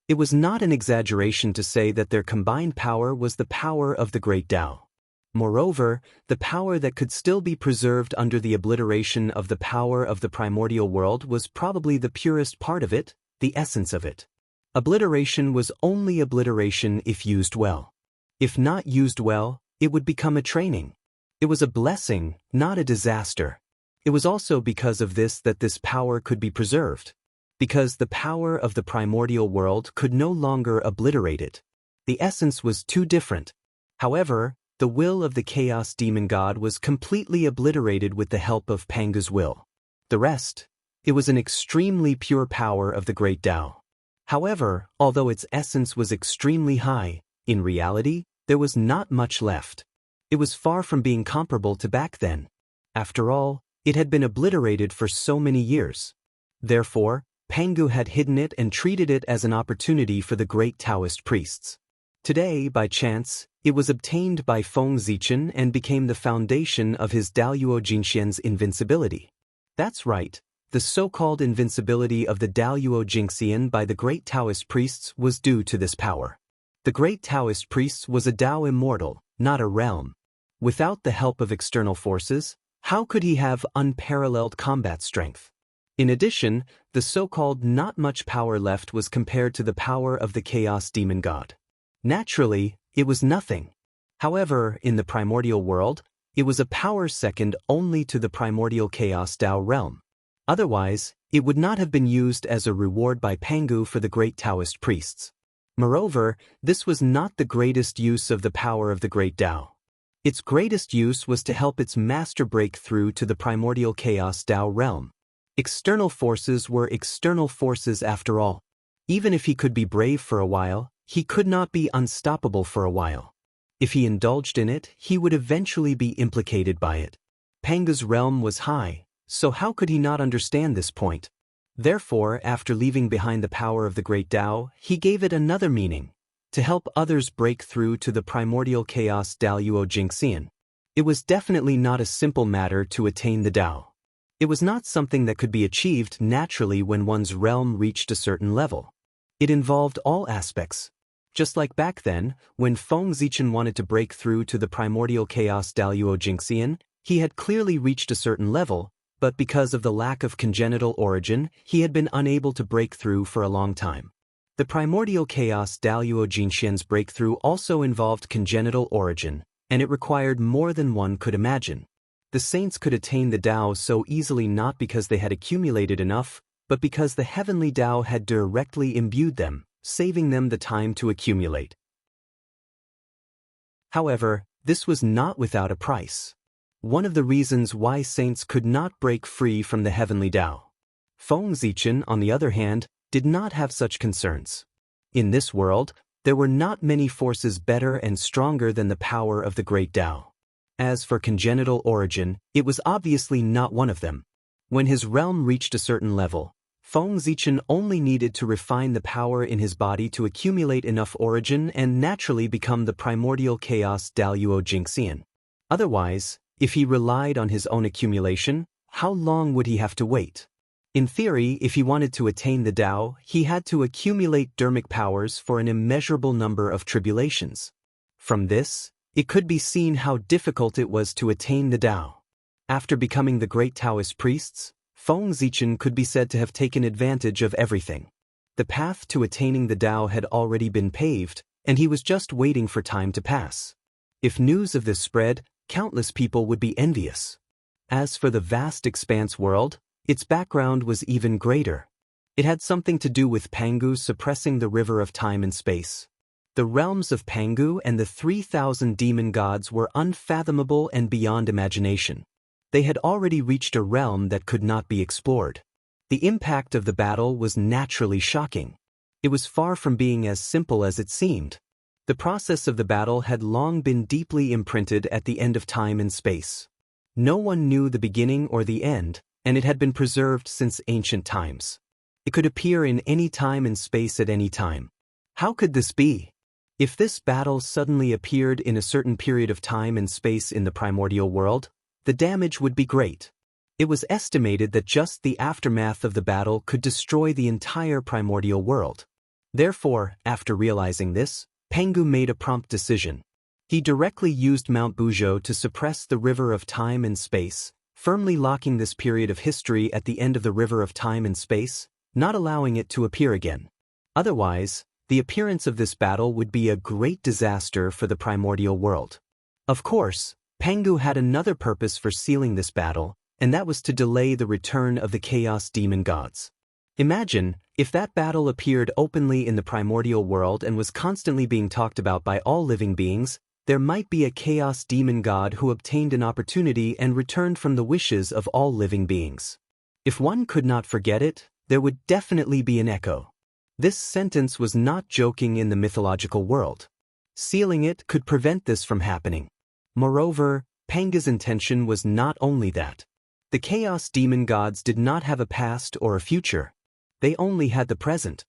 It was not an exaggeration to say that their combined power was the power of the great Tao. Moreover, the power that could still be preserved under the obliteration of the power of the primordial world was probably the purest part of it, the essence of it. Obliteration was only obliteration if used well. If not used well, it would become a training. It was a blessing, not a disaster. It was also because of this that this power could be preserved. Because the power of the primordial world could no longer obliterate it. The essence was too different. However, the will of the chaos demon god was completely obliterated with the help of Pangu's will. The rest, it was an extremely pure power of the great Tao. However, although its essence was extremely high, in reality, there was not much left. It was far from being comparable to back then. After all, it had been obliterated for so many years. Therefore, Pangu had hidden it and treated it as an opportunity for the great Taoist priests. Today, by chance, it was obtained by Feng Zichen and became the foundation of his Daoyuo Jingxian's invincibility. That's right, the so-called invincibility of the Daoyuo Jingxian by the great Taoist priests was due to this power. The great Taoist priests was a Tao immortal, not a realm. Without the help of external forces, how could he have unparalleled combat strength? In addition, the so-called not much power left was compared to the power of the chaos demon god. Naturally, it was nothing. However, in the primordial world, it was a power second only to the primordial chaos Tao realm. Otherwise, it would not have been used as a reward by Pangu for the great Taoist priests. Moreover, this was not the greatest use of the power of the great Tao. Its greatest use was to help its master break through to the primordial chaos Tao realm. External forces were external forces after all. Even if he could be brave for a while, he could not be unstoppable for a while. If he indulged in it, he would eventually be implicated by it. Pangu's realm was high, so how could he not understand this point? Therefore, after leaving behind the power of the great Tao, he gave it another meaning: to help others break through to the primordial chaos Daluo Jingxian. It was definitely not a simple matter to attain the Tao. It was not something that could be achieved naturally when one's realm reached a certain level. It involved all aspects. Just like back then, when Feng Zichen wanted to break through to the primordial chaos Daluo Jingxian, he had clearly reached a certain level, but because of the lack of congenital origin, he had been unable to break through for a long time. The primordial chaos Daluo Jingxian's breakthrough also involved congenital origin, and it required more than one could imagine. The saints could attain the Tao so easily not because they had accumulated enough, but because the heavenly Tao had directly imbued them, saving them the time to accumulate. However, this was not without a price. One of the reasons why saints could not break free from the heavenly Tao. Feng Zichen, on the other hand, did not have such concerns. In this world, there were not many forces better and stronger than the power of the great Tao. As for congenital origin, it was obviously not one of them. When his realm reached a certain level, Feng Zichen only needed to refine the power in his body to accumulate enough origin and naturally become the primordial chaos Daluo Jingxian. Otherwise, if he relied on his own accumulation, how long would he have to wait? In theory, if he wanted to attain the Tao, he had to accumulate dermic powers for an immeasurable number of tribulations. From this, it could be seen how difficult it was to attain the Tao. After becoming the great Taoist priests, Feng Zichen could be said to have taken advantage of everything. The path to attaining the Tao had already been paved, and he was just waiting for time to pass. If news of this spread, countless people would be envious. As for the vast expanse world, its background was even greater. It had something to do with Pangu suppressing the river of time and space. The realms of Pangu and the 3,000 demon gods were unfathomable and beyond imagination. They had already reached a realm that could not be explored. The impact of the battle was naturally shocking. It was far from being as simple as it seemed. The process of the battle had long been deeply imprinted at the end of time and space. No one knew the beginning or the end, and it had been preserved since ancient times. It could appear in any time and space at any time. How could this be? If this battle suddenly appeared in a certain period of time and space in the primordial world, the damage would be great. It was estimated that just the aftermath of the battle could destroy the entire primordial world. Therefore, after realizing this, Pangu made a prompt decision. He directly used Mount Buzhou to suppress the river of time and space, firmly locking this period of history at the end of the river of time and space, not allowing it to appear again. Otherwise, the appearance of this battle would be a great disaster for the primordial world. Of course, Pangu had another purpose for sealing this battle, and that was to delay the return of the Chaos Demon Gods. Imagine, if that battle appeared openly in the primordial world and was constantly being talked about by all living beings, there might be a Chaos Demon God who obtained an opportunity and returned from the wishes of all living beings. If one could not forget it, there would definitely be an echo. This sentence was not joking in the mythological world. Sealing it could prevent this from happening. Moreover, Pangu's intention was not only that. The Chaos Demon Gods did not have a past or a future. They only had the present.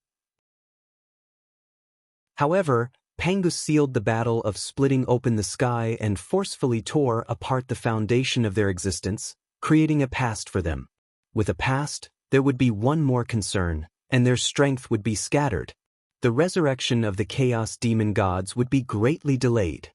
However, Pangu sealed the battle of splitting open the sky and forcefully tore apart the foundation of their existence, creating a past for them. With a past, there would be one more concern, and their strength would be scattered. The resurrection of the Chaos Demon Gods would be greatly delayed.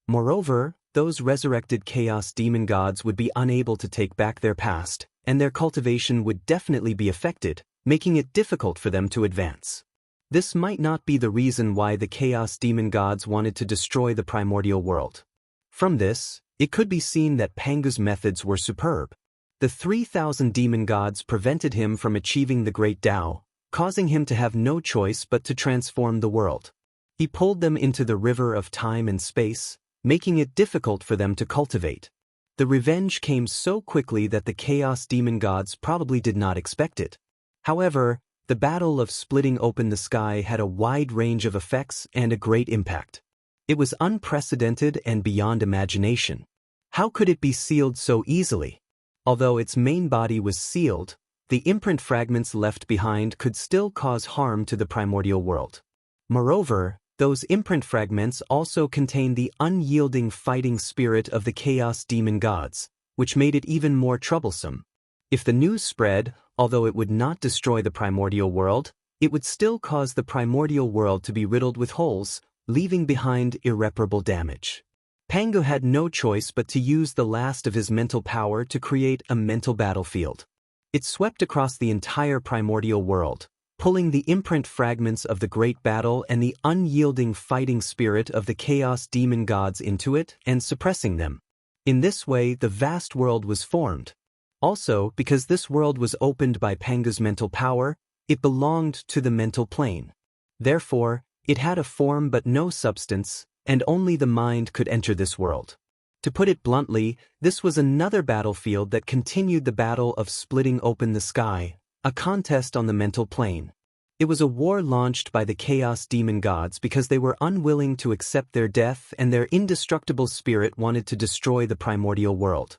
Moreover, those resurrected Chaos Demon Gods would be unable to take back their past, and their cultivation would definitely be affected, making it difficult for them to advance. This might not be the reason why the Chaos Demon Gods wanted to destroy the primordial world. From this, it could be seen that Pangu's methods were superb. The 3,000 demon gods prevented him from achieving the great Tao, causing him to have no choice but to transform the world. He pulled them into the river of time and space, making it difficult for them to cultivate. The revenge came so quickly that the Chaos Demon Gods probably did not expect it. However, The battle of splitting open the sky had a wide range of effects and a great impact. It was unprecedented and beyond imagination. How could it be sealed so easily? Although its main body was sealed, the imprint fragments left behind could still cause harm to the primordial world. Moreover, those imprint fragments also contain the unyielding fighting spirit of the chaos demon gods, which made it even more troublesome. If the news spread, although it would not destroy the primordial world, it would still cause the primordial world to be riddled with holes, leaving behind irreparable damage. Pangu had no choice but to use the last of his mental power to create a mental battlefield. It swept across the entire primordial world, pulling the imprint fragments of the great battle and the unyielding fighting spirit of the chaos demon gods into it and suppressing them. In this way, the vast world was formed. Also, because this world was opened by Pangu's mental power, it belonged to the mental plane. Therefore, it had a form but no substance, and only the mind could enter this world. To put it bluntly, this was another battlefield that continued the battle of splitting open the sky, a contest on the mental plane. It was a war launched by the chaos demon gods because they were unwilling to accept their death and their indestructible spirit wanted to destroy the primordial world.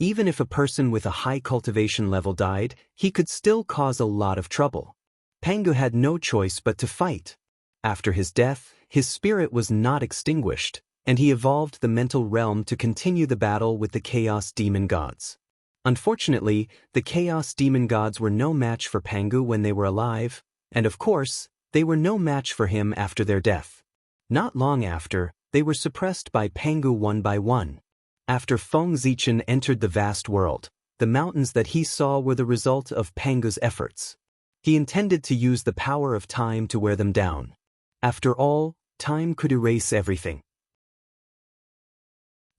Even if a person with a high cultivation level died, he could still cause a lot of trouble. Pangu had no choice but to fight. After his death, his spirit was not extinguished, and he evolved the mental realm to continue the battle with the chaos demon gods. Unfortunately, the chaos demon gods were no match for Pangu when they were alive, and of course, they were no match for him after their death. Not long after, they were suppressed by Pangu one by one. After Feng Zichen entered the vast world, the mountains that he saw were the result of Pangu's efforts. He intended to use the power of time to wear them down. After all, time could erase everything.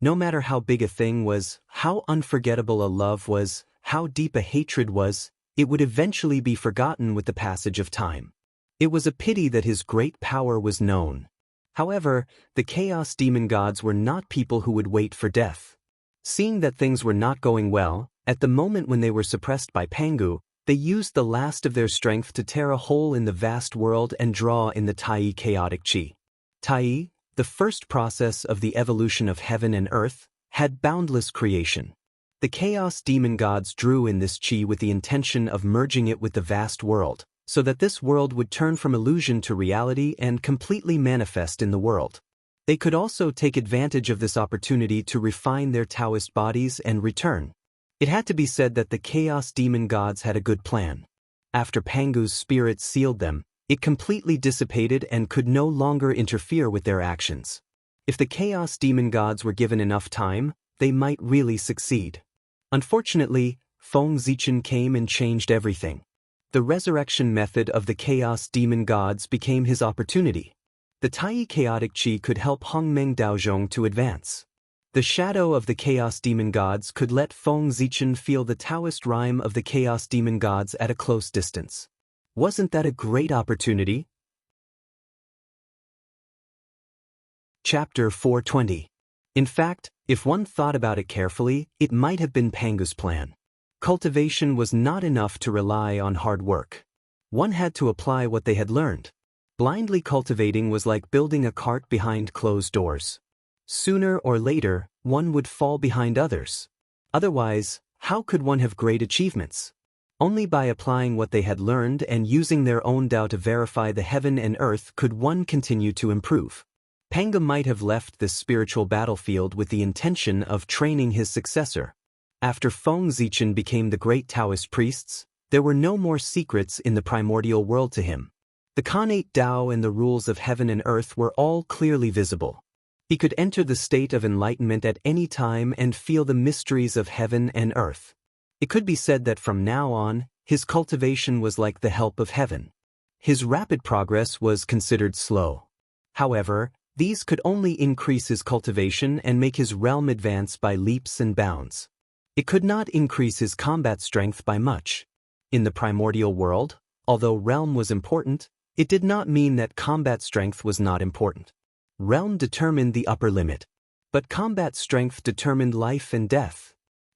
No matter how big a thing was, how unforgettable a love was, how deep a hatred was, it would eventually be forgotten with the passage of time. It was a pity that his great power was known. However, the chaos demon gods were not people who would wait for death. Seeing that things were not going well, at the moment when they were suppressed by Pangu, they used the last of their strength to tear a hole in the vast world and draw in the Tai chaotic chi. Tai, the first process of the evolution of heaven and earth, had boundless creation. The chaos demon gods drew in this chi with the intention of merging it with the vast world, so that this world would turn from illusion to reality and completely manifest in the world. They could also take advantage of this opportunity to refine their Taoist bodies and return. It had to be said that the chaos demon gods had a good plan. After Pangu's spirit sealed them, it completely dissipated and could no longer interfere with their actions. If the chaos demon gods were given enough time, they might really succeed. Unfortunately, Feng Zichen came and changed everything. The resurrection method of the chaos demon gods became his opportunity. The Tai chaotic chi could help Hongmeng Daozhong to advance. The shadow of the chaos demon gods could let Feng Zichen feel the Taoist rhyme of the chaos demon gods at a close distance. Wasn't that a great opportunity? Chapter 420. In fact, if one thought about it carefully, it might have been Pangu's plan. Cultivation was not enough to rely on hard work. One had to apply what they had learned. Blindly cultivating was like building a cart behind closed doors. Sooner or later, one would fall behind others. Otherwise, how could one have great achievements? Only by applying what they had learned and using their own Tao to verify the heaven and earth could one continue to improve. Pangu might have left this spiritual battlefield with the intention of training his successor. After Feng Zichen became the great Taoist priests, there were no more secrets in the primordial world to him. The connate Tao and the rules of heaven and earth were all clearly visible. He could enter the state of enlightenment at any time and feel the mysteries of heaven and earth. It could be said that from now on, his cultivation was like the help of heaven. His rapid progress was considered slow. However, these could only increase his cultivation and make his realm advance by leaps and bounds. It could not increase his combat strength by much. In the primordial world, although realm was important, it did not mean that combat strength was not important. Realm determined the upper limit, but combat strength determined life and death.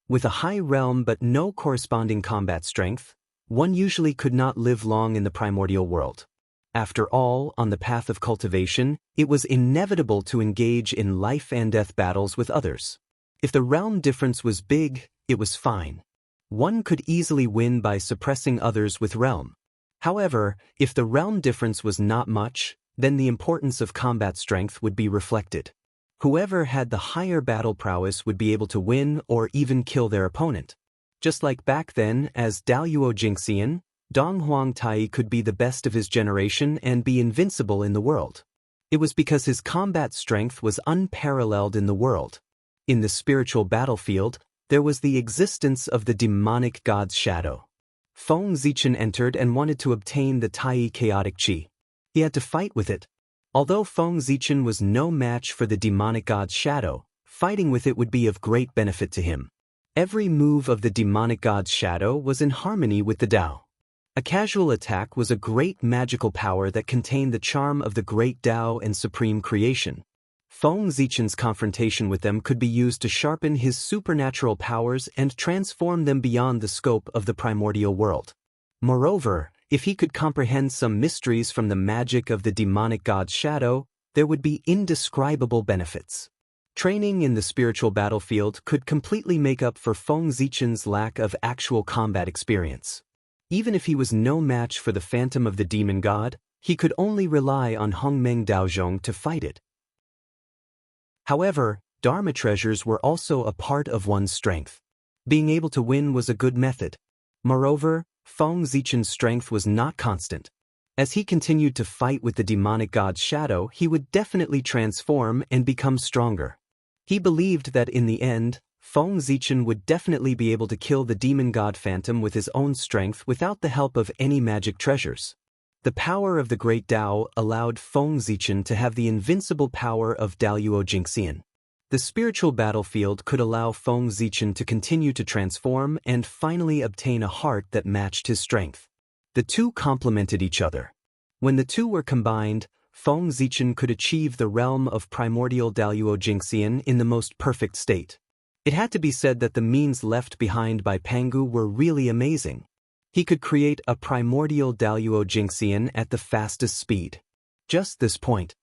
With a high realm but no corresponding combat strength, one usually could not live long in the primordial world. After all, on the path of cultivation, it was inevitable to engage in life and death battles with others. If the realm difference was big, it was fine. One could easily win by suppressing others with realm. However, if the realm difference was not much, then the importance of combat strength would be reflected. Whoever had the higher battle prowess would be able to win or even kill their opponent. Just like back then, as Daluo Jingxian, Dong Huang Tai could be the best of his generation and be invincible in the world. It was because his combat strength was unparalleled in the world. In the spiritual battlefield, there was the existence of the demonic god's shadow. Feng Zichen entered and wanted to obtain the Tai chaotic chi. He had to fight with it. Although Feng Zichen was no match for the demonic god's shadow, fighting with it would be of great benefit to him. Every move of the demonic god's shadow was in harmony with the Tao. A casual attack was a great magical power that contained the charm of the great Tao and supreme creation. Feng Zichen's confrontation with them could be used to sharpen his supernatural powers and transform them beyond the scope of the primordial world. Moreover, if he could comprehend some mysteries from the magic of the demonic god's shadow, there would be indescribable benefits. Training in the spiritual battlefield could completely make up for Feng Zichen's lack of actual combat experience. Even if he was no match for the phantom of the demon god, he could only rely on Hongmeng Daozhong to fight it. However, Dharma treasures were also a part of one's strength. Being able to win was a good method. Moreover, Feng Zichen's strength was not constant. As he continued to fight with the demonic god's shadow, he would definitely transform and become stronger. He believed that in the end, Feng Zichen would definitely be able to kill the demon god phantom with his own strength without the help of any magic treasures. The power of the great Tao allowed Feng Zichen to have the invincible power of Daluo Jingxian. The spiritual battlefield could allow Feng Zichen to continue to transform and finally obtain a heart that matched his strength. The two complemented each other. When the two were combined, Feng Zichen could achieve the realm of primordial Daluo Jingxian in the most perfect state. It had to be said that the means left behind by Pangu were really amazing. He could create a primordial Daluo Jingxian at the fastest speed. Just this point.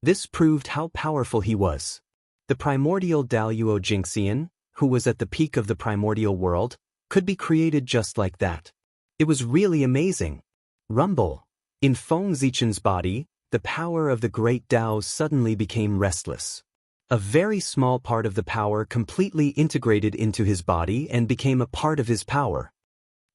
This proved how powerful he was. The primordial Daluo Jingxian, who was at the peak of the primordial world, could be created just like that. It was really amazing. Rumble. In Feng Zichen's body, the power of the great Tao suddenly became restless. A very small part of the power completely integrated into his body and became a part of his power.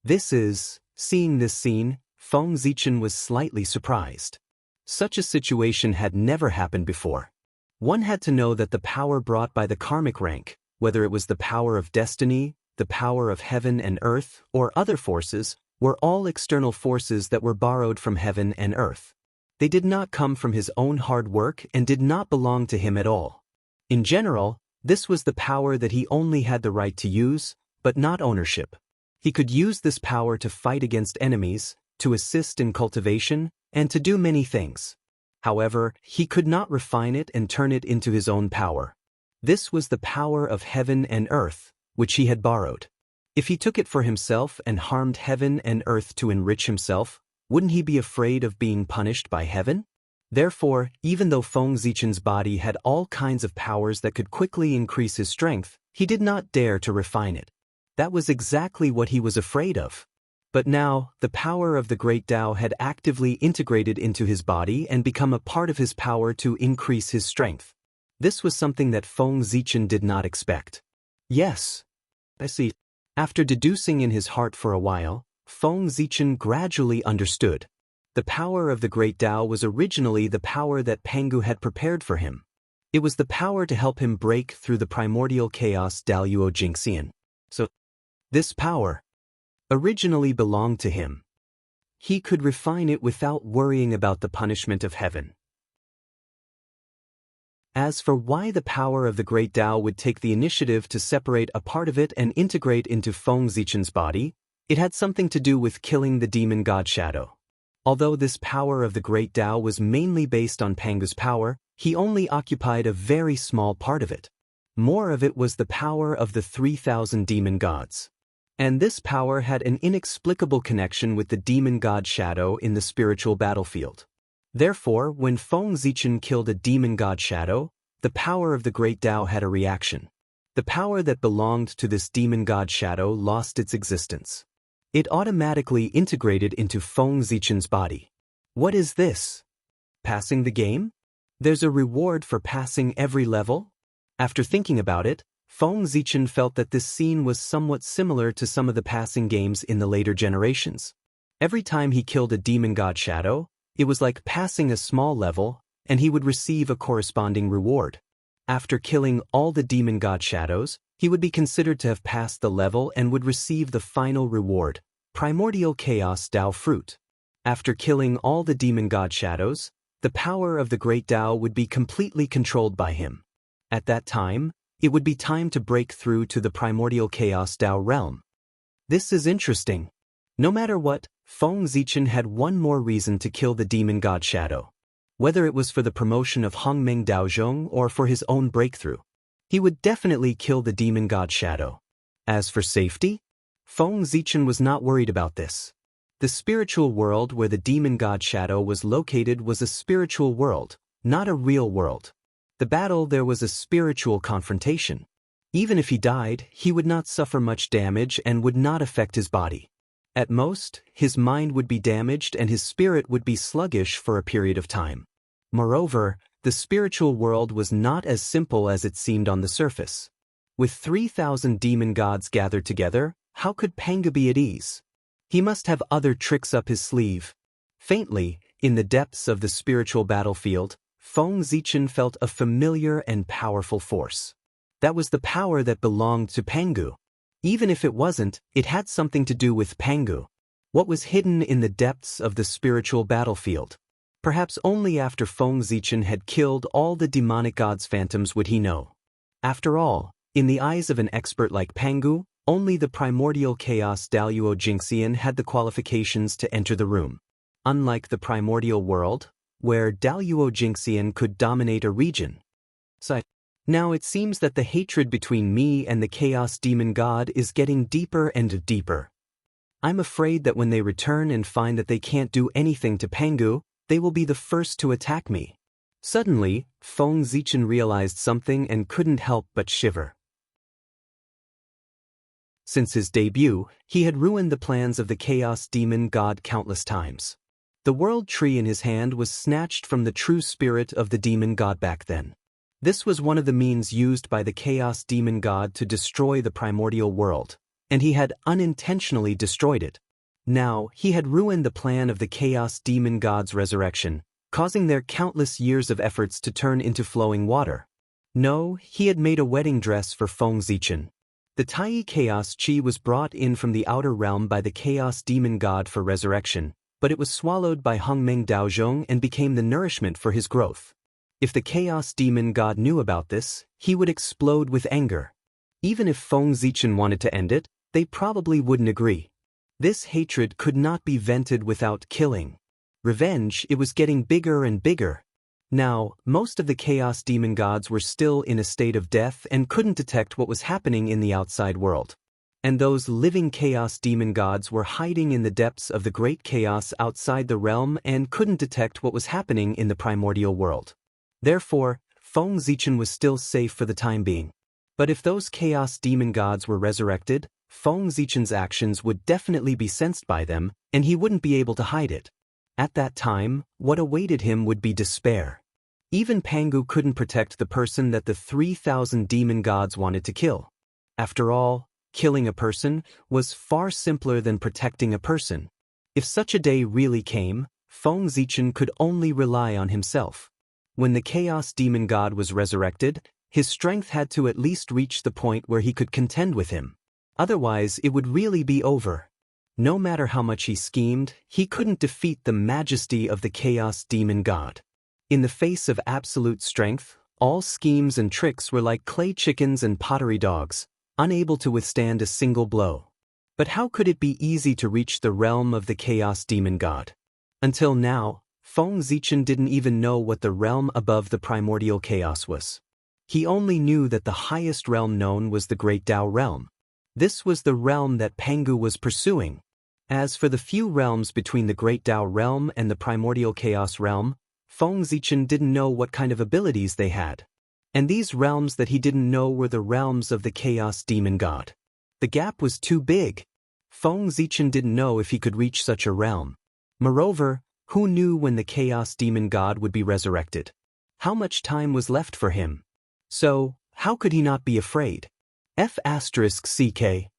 Seeing this scene, Feng Zichen was slightly surprised. Such a situation had never happened before. One had to know that the power brought by the karmic rank, whether it was the power of destiny, the power of heaven and earth, or other forces, were all external forces that were borrowed from heaven and earth. They did not come from his own hard work and did not belong to him at all. In general, this was the power that he only had the right to use, but not ownership. He could use this power to fight against enemies, to assist in cultivation, and to do many things. However, he could not refine it and turn it into his own power. This was the power of heaven and earth, which he had borrowed. If he took it for himself and harmed heaven and earth to enrich himself, wouldn't he be afraid of being punished by heaven? Therefore, even though Feng Zichen's body had all kinds of powers that could quickly increase his strength, he did not dare to refine it. That was exactly what he was afraid of. But now, the power of the great Tao had actively integrated into his body and become a part of his power to increase his strength. This was something that Feng Zichen did not expect. Yes, I see. After deducing in his heart for a while, Feng Zichen gradually understood. The power of the great Tao was originally the power that Pangu had prepared for him. It was the power to help him break through the primordial chaos Daluo Jingxian. So, this power originally belonged to him. He could refine it without worrying about the punishment of heaven. As for why the power of the great Tao would take the initiative to separate a part of it and integrate into Feng Zichen's body, it had something to do with killing the demon god Shadow. Although this power of the great Tao was mainly based on Pangu's power, he only occupied a very small part of it. More of it was the power of the 3,000 demon gods. And this power had an inexplicable connection with the demon god Shadow in the spiritual battlefield. Therefore, when Feng Zichen killed a demon god Shadow, the power of the great Tao had a reaction. The power that belonged to this demon god Shadow lost its existence. It automatically integrated into Feng Zichen's body. What is this? Passing the game? There's a reward for passing every level? After thinking about it, Feng Zichen felt that this scene was somewhat similar to some of the passing games in the later generations. Every time he killed a demon god Shadow, it was like passing a small level, and he would receive a corresponding reward. After killing all the demon god Shadows, he would be considered to have passed the level and would receive the final reward, Primordial Chaos Tao Fruit. After killing all the demon god Shadows, the power of the great Tao would be completely controlled by him. At that time, it would be time to break through to the Primordial Chaos Tao realm. This is interesting. No matter what, Feng Zichen had one more reason to kill the demon god Shadow. Whether it was for the promotion of Hongmeng Daozhong or for his own breakthrough, he would definitely kill the demon god Shadow. As for safety, Feng Zichen was not worried about this. The spiritual world where the demon god Shadow was located was a spiritual world, not a real world. The battle there was a spiritual confrontation. Even if he died, he would not suffer much damage and would not affect his body. At most, his mind would be damaged and his spirit would be sluggish for a period of time. Moreover, the spiritual world was not as simple as it seemed on the surface. With 3,000 demon gods gathered together, how could Pangu be at ease? He must have other tricks up his sleeve. Faintly, in the depths of the spiritual battlefield, Feng Zichen felt a familiar and powerful force. That was the power that belonged to Pangu. Even if it wasn't, it had something to do with Pangu. What was hidden in the depths of the spiritual battlefield? Perhaps only after Feng Zichen had killed all the demonic gods' phantoms would he know. After all, in the eyes of an expert like Pangu, only the primordial chaos Daluo Jingxian had the qualifications to enter the room. Unlike the primordial world, where Daluo Jingxian could dominate a region. Now it seems that the hatred between me and the Chaos Demon God is getting deeper and deeper. I'm afraid that when they return and find that they can't do anything to Pangu, they will be the first to attack me. Suddenly, Feng Zichen realized something and couldn't help but shiver. Since his debut, he had ruined the plans of the Chaos Demon God countless times. The world tree in his hand was snatched from the true spirit of the demon god back then. This was one of the means used by the Chaos Demon God to destroy the primordial world, and he had unintentionally destroyed it. Now, he had ruined the plan of the Chaos Demon God's resurrection, causing their countless years of efforts to turn into flowing water. No, he had made a wedding dress for Feng Zichen. The Tai Chaos Chi was brought in from the outer realm by the Chaos Demon God for resurrection, but it was swallowed by Hongmeng Daozhong and became the nourishment for his growth. If the Chaos Demon God knew about this, he would explode with anger. Even if Feng Zichen wanted to end it, they probably wouldn't agree. This hatred could not be vented without killing. Revenge, it was getting bigger and bigger. Now, most of the Chaos Demon Gods were still in a state of death and couldn't detect what was happening in the outside world. And those living Chaos Demon Gods were hiding in the depths of the great chaos outside the realm and couldn't detect what was happening in the primordial world. Therefore, Feng Zichen was still safe for the time being. But if those Chaos Demon Gods were resurrected, Feng Zichen's actions would definitely be sensed by them, and he wouldn't be able to hide it. At that time, what awaited him would be despair. Even Pangu couldn't protect the person that the 3,000 demon gods wanted to kill. After all, killing a person was far simpler than protecting a person. If such a day really came, Feng Zichen could only rely on himself. When the Chaos Demon God was resurrected, his strength had to at least reach the point where he could contend with him. Otherwise, it would really be over. No matter how much he schemed, he couldn't defeat the majesty of the Chaos Demon God. In the face of absolute strength, all schemes and tricks were like clay chickens and pottery dogs, unable to withstand a single blow. But how could it be easy to reach the realm of the Chaos Demon God? Until now, Feng Zichen didn't even know what the realm above the primordial chaos was. He only knew that the highest realm known was the Great Tao realm. This was the realm that Pangu was pursuing. As for the few realms between the Great Tao realm and the Primordial Chaos realm, Feng Zichen didn't know what kind of abilities they had. And these realms that he didn't know were the realms of the Chaos Demon God. The gap was too big. Feng Zichen didn't know if he could reach such a realm. Moreover, who knew when the Chaos Demon God would be resurrected? How much time was left for him? So, how could he not be afraid? F***CK.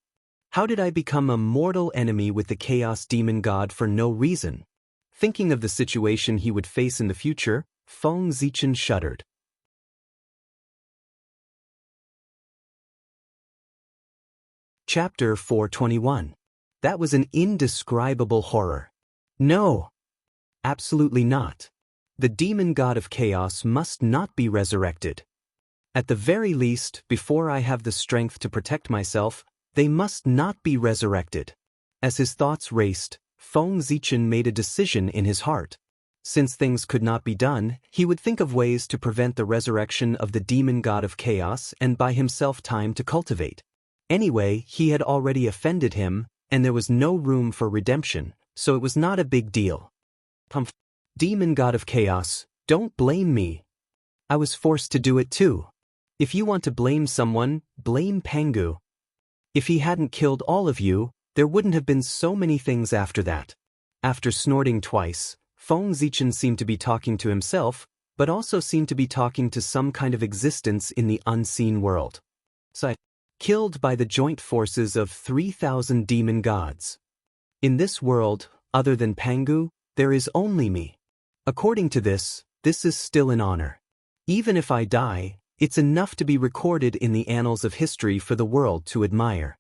How did I become a mortal enemy with the Chaos Demon God for no reason? Thinking of the situation he would face in the future, Feng Zichen shuddered. Chapter 421. That was an indescribable horror. No. Absolutely not. The demon god of chaos must not be resurrected. At the very least, before I have the strength to protect myself, they must not be resurrected. As his thoughts raced, Feng Zichen made a decision in his heart. Since things could not be done, he would think of ways to prevent the resurrection of the demon god of chaos and buy himself time to cultivate. Anyway, he had already offended him, and there was no room for redemption, so it was not a big deal. Demon god of chaos, don't blame me. I was forced to do it too. If you want to blame someone, blame Pangu. If he hadn't killed all of you, there wouldn't have been so many things after that. After snorting twice, Feng Zichen seemed to be talking to himself, but also seemed to be talking to some kind of existence in the unseen world. Killed by the joint forces of 3,000 demon gods. In this world, other than Pangu, there is only me. According to this is still an honor. Even if I die, it's enough to be recorded in the annals of history for the world to admire.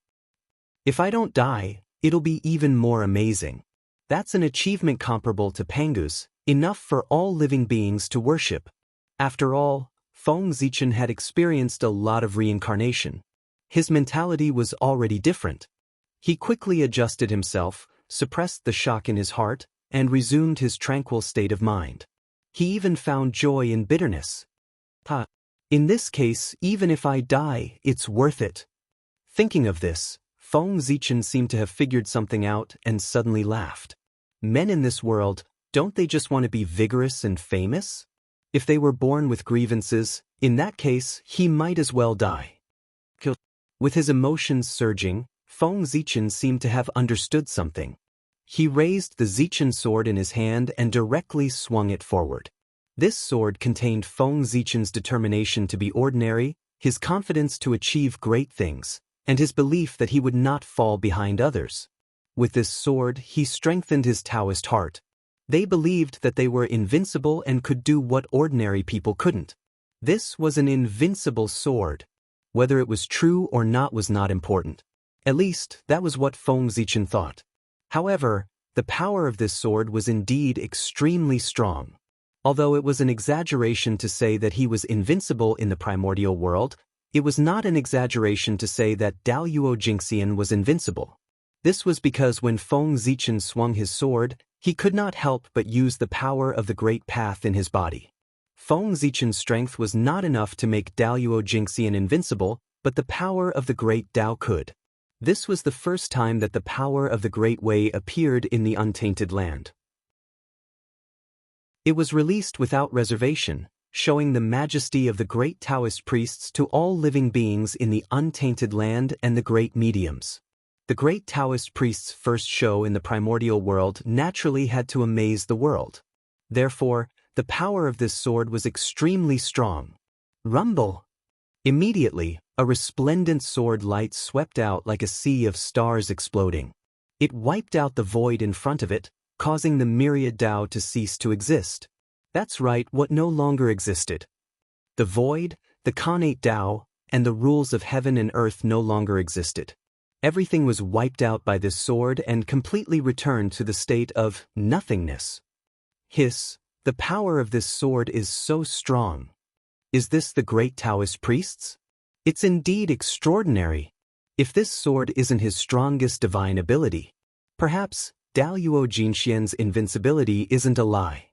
If I don't die, it'll be even more amazing. That's an achievement comparable to Pangu's, enough for all living beings to worship. After all, Feng Zichen had experienced a lot of reincarnation. His mentality was already different. He quickly adjusted himself, suppressed the shock in his heart, and resumed his tranquil state of mind. He even found joy in bitterness. In this case, even if I die, it's worth it. Thinking of this, Feng Zichen seemed to have figured something out and suddenly laughed. Men in this world, don't they just want to be vigorous and famous? If they were born with grievances, in that case, he might as well die. With his emotions surging, Feng Zichen seemed to have understood something. He raised the Zichen sword in his hand and directly swung it forward. This sword contained Feng Zichen's determination to be ordinary, his confidence to achieve great things, and his belief that he would not fall behind others. With this sword, he strengthened his Taoist heart. They believed that they were invincible and could do what ordinary people couldn't. This was an invincible sword. Whether it was true or not was not important. At least, that was what Feng Zichen thought. However, the power of this sword was indeed extremely strong. Although it was an exaggeration to say that he was invincible in the primordial world, it was not an exaggeration to say that Daluo Jingxian was invincible. This was because when Feng Zichen swung his sword, he could not help but use the power of the great path in his body. Feng Zichen's strength was not enough to make Daluo Jingxian invincible, but the power of the great Tao could. This was the first time that the power of the Great Way appeared in the untainted land. It was released without reservation, showing the majesty of the great Taoist priests to all living beings in the untainted land and the great mediums. The great Taoist priests' first show in the primordial world naturally had to amaze the world. Therefore, the power of this sword was extremely strong. Rumble! Immediately, a resplendent sword light swept out like a sea of stars exploding. It wiped out the void in front of it, causing the myriad Tao to cease to exist. That's right, what no longer existed. The void, the connate Tao, and the rules of heaven and earth no longer existed. Everything was wiped out by this sword and completely returned to the state of nothingness. Hiss, the power of this sword is so strong. Is this the great Taoist priests? It's indeed extraordinary. If this sword isn't his strongest divine ability, perhaps Daluo Jingxian's invincibility isn't a lie.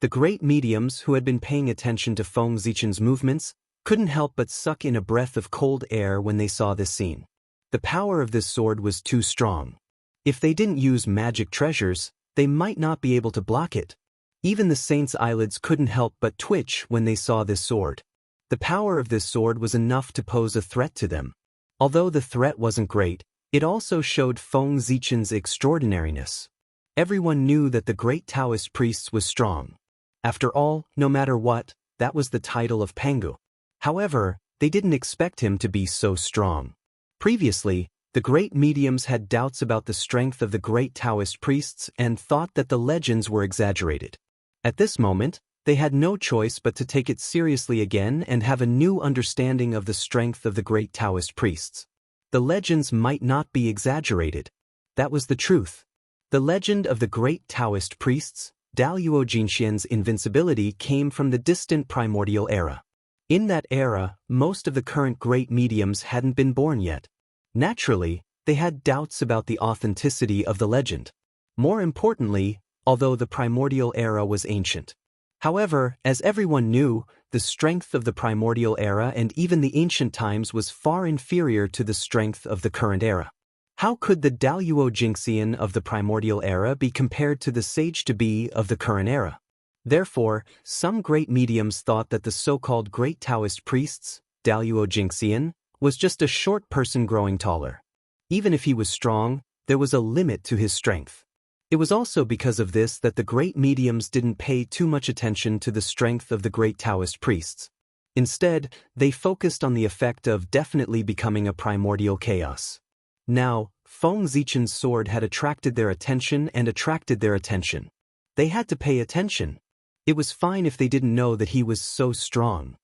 The great mediums who had been paying attention to Feng Zichen's movements couldn't help but suck in a breath of cold air when they saw this scene. The power of this sword was too strong. If they didn't use magic treasures, they might not be able to block it. Even the saints' eyelids couldn't help but twitch when they saw this sword. The power of this sword was enough to pose a threat to them. Although the threat wasn't great, it also showed Feng Zichen's extraordinariness. Everyone knew that the great Taoist priest was strong. After all, no matter what, that was the title of Pangu. However, they didn't expect him to be so strong. Previously, the great mediums had doubts about the strength of the great Taoist priests and thought that the legends were exaggerated. At this moment, they had no choice but to take it seriously again and have a new understanding of the strength of the great Taoist priests. The legends might not be exaggerated. That was the truth. The legend of the great Taoist priests, Daluo Jinxian's invincibility, came from the distant primordial era. In that era, most of the current great mediums hadn't been born yet. Naturally, they had doubts about the authenticity of the legend. More importantly, although the primordial era was ancient. However, as everyone knew, the strength of the primordial era and even the ancient times was far inferior to the strength of the current era. How could the Daluo Jinxian of the primordial era be compared to the sage-to-be of the current era? Therefore, some great mediums thought that the so-called great Taoist priests, Daluo Jinxian, was just a short person growing taller. Even if he was strong, there was a limit to his strength. It was also because of this that the great mediums didn't pay too much attention to the strength of the great Taoist priests. Instead, they focused on the effect of definitely becoming a primordial chaos. Now, Feng Zichen's sword had attracted their attention and attracted their attention. They had to pay attention. It was fine if they didn't know that he was so strong.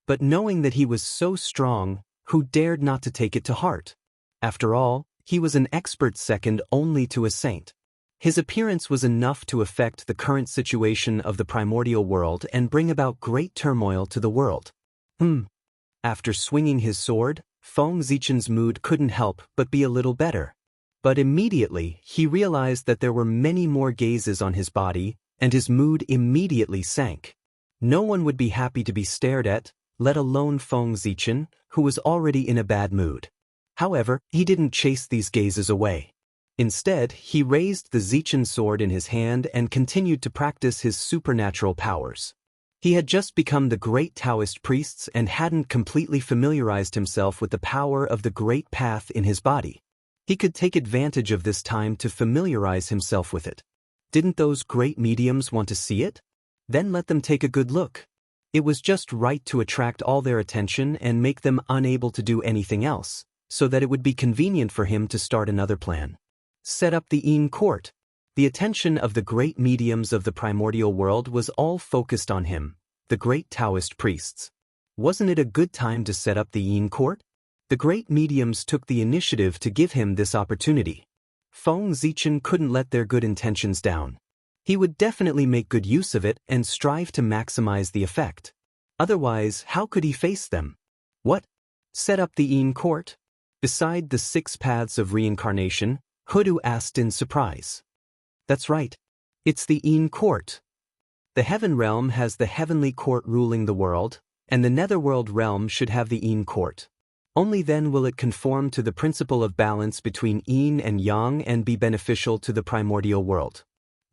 But knowing that he was so strong, who dared not to take it to heart? After all, he was an expert second only to a saint. His appearance was enough to affect the current situation of the primordial world and bring about great turmoil to the world. After swinging his sword, Feng Zichen's mood couldn't help but be a little better. But immediately, he realized that there were many more gazes on his body, and his mood immediately sank. No one would be happy to be stared at, let alone Feng Zichen, who was already in a bad mood. However, he didn't chase these gazes away. Instead, he raised the Zichen sword in his hand and continued to practice his supernatural powers. He had just become the great Taoist priests and hadn't completely familiarized himself with the power of the great path in his body. He could take advantage of this time to familiarize himself with it. Didn't those great mediums want to see it? Then let them take a good look. It was just right to attract all their attention and make them unable to do anything else, so that it would be convenient for him to start another plan. Set up the Yin court. The attention of the great mediums of the primordial world was all focused on him, the great Taoist priests. Wasn't it a good time to set up the Yin court? The great mediums took the initiative to give him this opportunity. Feng Zichen couldn't let their good intentions down. He would definitely make good use of it and strive to maximize the effect. Otherwise, how could he face them? What? Set up the Yin court? Beside the 6 paths of reincarnation, Hudu asked in surprise. That's right. It's the Yin court. The heaven realm has the heavenly court ruling the world, and the netherworld realm should have the Yin court. Only then will it conform to the principle of balance between yin and yang and be beneficial to the primordial world.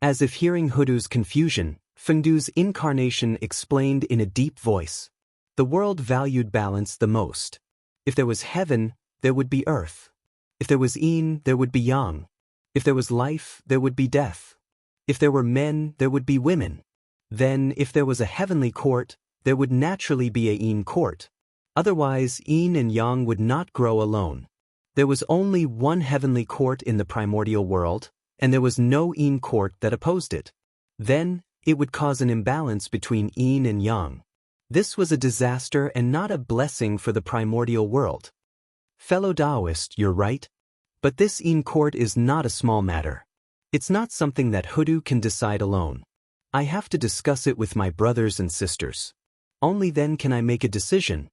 As if hearing Hudu's confusion, Fengdu's incarnation explained in a deep voice. The world valued balance the most. If there was heaven, there would be earth. If there was yin, there would be yang. If there was life, there would be death. If there were men, there would be women. Then, if there was a heavenly court, there would naturally be a yin court. Otherwise, yin and yang would not grow alone. There was only one heavenly court in the primordial world, and there was no yin court that opposed it. Then, it would cause an imbalance between yin and yang. This was a disaster and not a blessing for the primordial world. Fellow Taoist, you're right. But this yin court is not a small matter. It's not something that Hudu can decide alone. I have to discuss it with my brothers and sisters. Only then can I make a decision.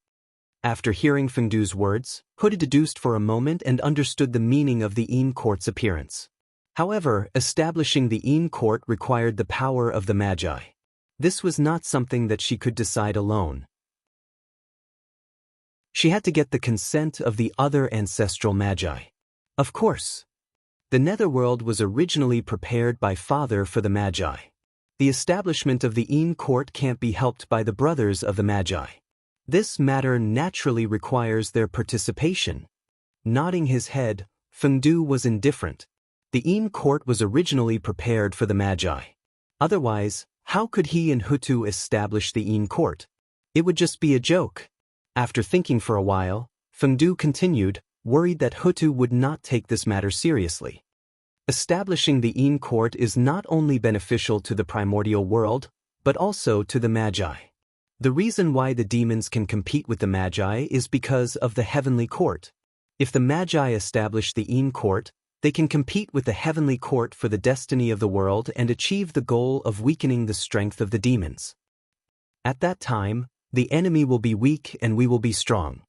After hearing Fengdu's words, Hudu deduced for a moment and understood the meaning of the Yin court's appearance. However, establishing the Yin court required the power of the Magi. This was not something that she could decide alone. She had to get the consent of the other ancestral magi. Of course. The netherworld was originally prepared by Father for the magi. The establishment of the Een court can't be helped by the brothers of the magi. This matter naturally requires their participation. Nodding his head, Fengdu was indifferent. The Een court was originally prepared for the magi. Otherwise, how could he and Hutu establish the Een court? It would just be a joke. After thinking for a while, Fengdu continued, worried that Hutu would not take this matter seriously. Establishing the Een court is not only beneficial to the primordial world, but also to the magi. The reason why the demons can compete with the magi is because of the heavenly court. If the magi establish the Een court, they can compete with the heavenly court for the destiny of the world and achieve the goal of weakening the strength of the demons. At that time, the enemy will be weak and we will be strong.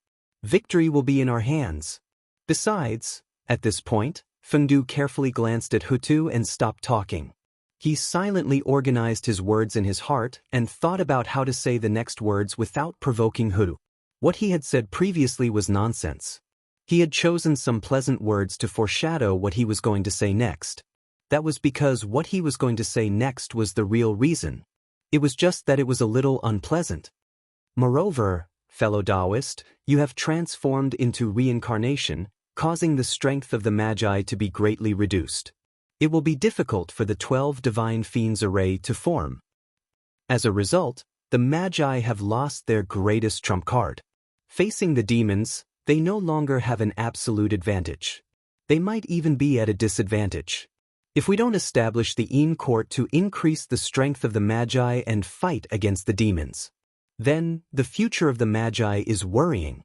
Victory will be in our hands. Besides, at this point, Fengdu carefully glanced at Hutu and stopped talking. He silently organized his words in his heart and thought about how to say the next words without provoking Hutu. What he had said previously was nonsense. He had chosen some pleasant words to foreshadow what he was going to say next. That was because what he was going to say next was the real reason. It was just that it was a little unpleasant. Moreover, fellow Taoist, you have transformed into reincarnation, causing the strength of the magi to be greatly reduced. It will be difficult for the 12 divine fiends array to form. As a result, the magi have lost their greatest trump card. Facing the demons, they no longer have an absolute advantage. They might even be at a disadvantage. If we don't establish the Een court to increase the strength of the magi and fight against the demons, then the future of the magi is worrying.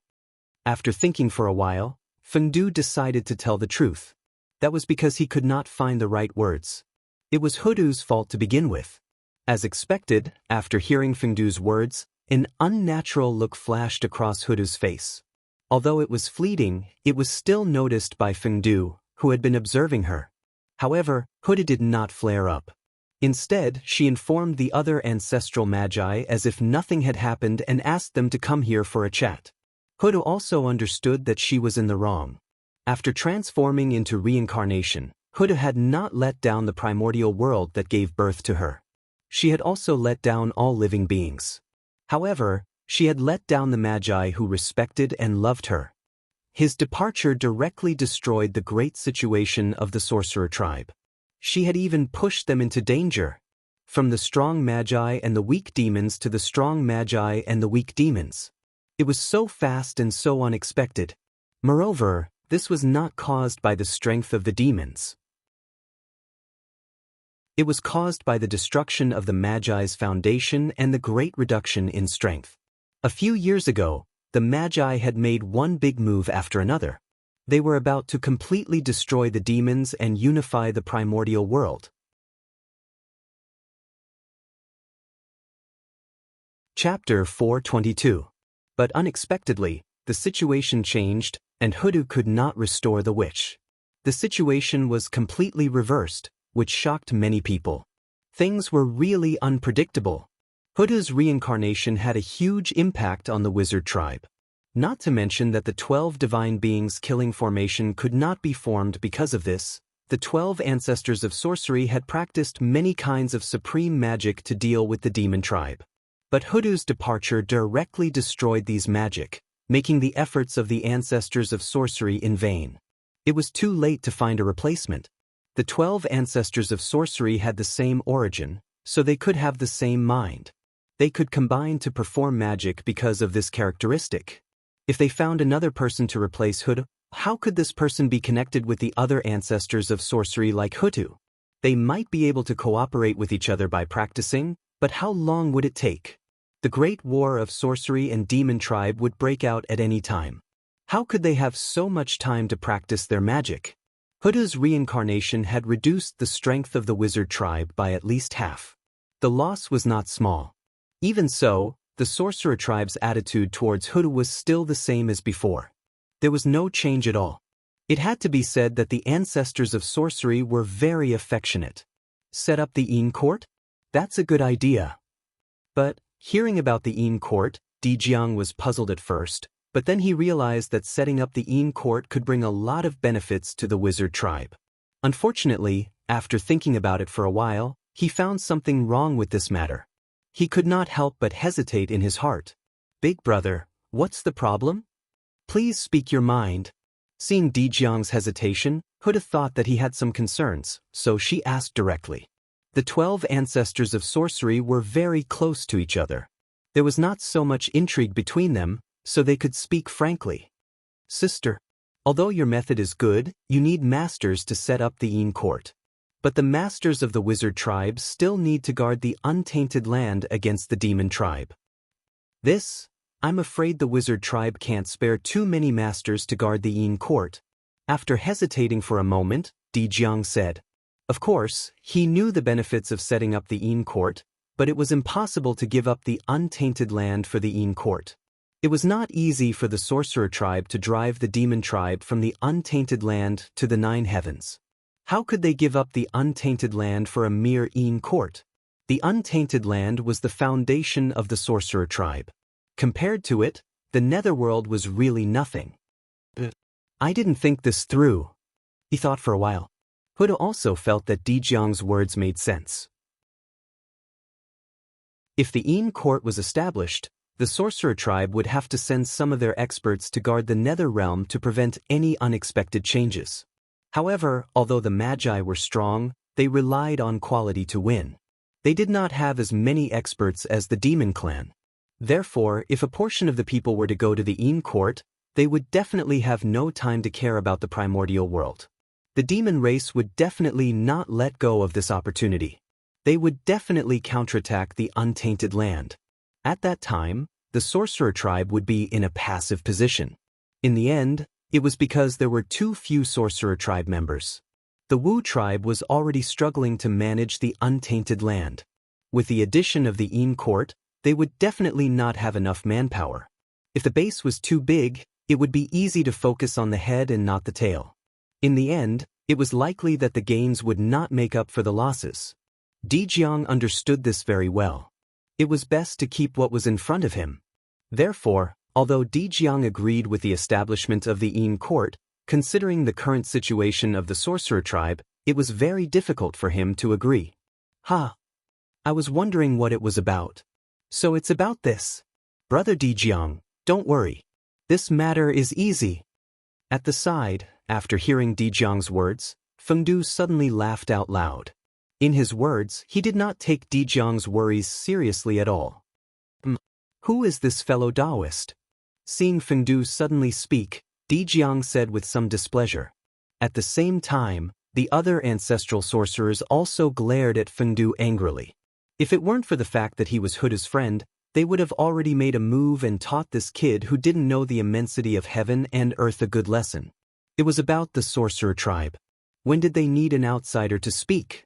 After thinking for a while, Fengdu decided to tell the truth. That was because he could not find the right words. It was Hutu's fault to begin with. As expected, after hearing Fengdu's words, an unnatural look flashed across Hutu's face. Although it was fleeting, it was still noticed by Fengdu, who had been observing her. However, Hutu did not flare up. Instead, she informed the other ancestral magi as if nothing had happened and asked them to come here for a chat. Hutu also understood that she was in the wrong. After transforming into reincarnation, Hutu had not let down the primordial world that gave birth to her. She had also let down all living beings. However, she had let down the magi who respected and loved her. His departure directly destroyed the great situation of the sorcerer tribe. She had even pushed them into danger. From the strong magi and the weak demons to the strong magi and the weak demons. It was so fast and so unexpected. Moreover, this was not caused by the strength of the demons. It was caused by the destruction of the Magi's foundation and the great reduction in strength. A few years ago, the Magi had made one big move after another. They were about to completely destroy the demons and unify the primordial world. Chapter 422. But unexpectedly, the situation changed, and Hutu could not restore the witch. The situation was completely reversed, which shocked many people. Things were really unpredictable. Hutu's reincarnation had a huge impact on the wizard tribe. Not to mention that the 12 divine beings killing formation could not be formed because of this. The 12 ancestors of sorcery had practiced many kinds of supreme magic to deal with the demon tribe. But Hutu's departure directly destroyed these magic, making the efforts of the ancestors of sorcery in vain. It was too late to find a replacement. The 12 ancestors of sorcery had the same origin, so they could have the same mind. They could combine to perform magic because of this characteristic. If they found another person to replace Hutu, how could this person be connected with the other ancestors of sorcery like Hutu? They might be able to cooperate with each other by practicing, but how long would it take? The great war of sorcery and demon tribe would break out at any time. How could they have so much time to practice their magic? Hutu's reincarnation had reduced the strength of the wizard tribe by at least half. The loss was not small. Even so, the sorcerer tribe's attitude towards Hutu was still the same as before. There was no change at all. It had to be said that the ancestors of sorcery were very affectionate. Set up the Een court? That's a good idea. But, hearing about the Een court, Di Jiang was puzzled at first. But then he realized that setting up the Een court could bring a lot of benefits to the wizard tribe. Unfortunately, after thinking about it for a while, he found something wrong with this matter. He could not help but hesitate in his heart. "Big brother, what's the problem? Please speak your mind." Seeing Dijiang's hesitation, Huda thought that he had some concerns, so she asked directly. The 12 ancestors of sorcery were very close to each other. There was not so much intrigue between them, so they could speak frankly. "Sister, although your method is good, you need masters to set up the Een court. But the masters of the wizard tribe still need to guard the untainted land against the demon tribe. I'm afraid the wizard tribe can't spare too many masters to guard the Een court." After hesitating for a moment, Dijiang said. Of course, he knew the benefits of setting up the Een court, but it was impossible to give up the untainted land for the Een court. It was not easy for the sorcerer tribe to drive the demon tribe from the untainted land to the 9 heavens. How could they give up the untainted land for a mere Een court? The untainted land was the foundation of the sorcerer tribe. Compared to it, the netherworld was really nothing. I didn't think this through, he thought for a while. Huda also felt that Dijiang's words made sense. If the Een court was established, the sorcerer tribe would have to send some of their experts to guard the nether realm to prevent any unexpected changes. However, although the magi were strong, they relied on quality to win. They did not have as many experts as the demon clan. Therefore, if a portion of the people were to go to the Een court, they would definitely have no time to care about the primordial world. The demon race would definitely not let go of this opportunity. They would definitely counterattack the untainted land. At that time, the sorcerer tribe would be in a passive position. In the end, it was because there were too few sorcerer tribe members. The Wu tribe was already struggling to manage the untainted land. With the addition of the Een court, they would definitely not have enough manpower. If the base was too big, it would be easy to focus on the head and not the tail. In the end, it was likely that the gains would not make up for the losses. Dijiang understood this very well. It was best to keep what was in front of him. Therefore, although Dijiang agreed with the establishment of the Een court, considering the current situation of the sorcerer tribe, it was very difficult for him to agree. I was wondering what it was about. So it's about this. Brother Dijiang, don't worry. This matter is easy. At the side, after hearing Dijiang's words, Fengdu suddenly laughed out loud. In his words, he did not take Dijiang's worries seriously at all. Who is this fellow Taoist? Seeing Fengdu suddenly speak, Dijiang said with some displeasure. At the same time, the other ancestral sorcerers also glared at Fengdu angrily. If it weren't for the fact that he was Huda's friend, they would have already made a move and taught this kid who didn't know the immensity of heaven and earth a good lesson. It was about the sorcerer tribe. When did they need an outsider to speak?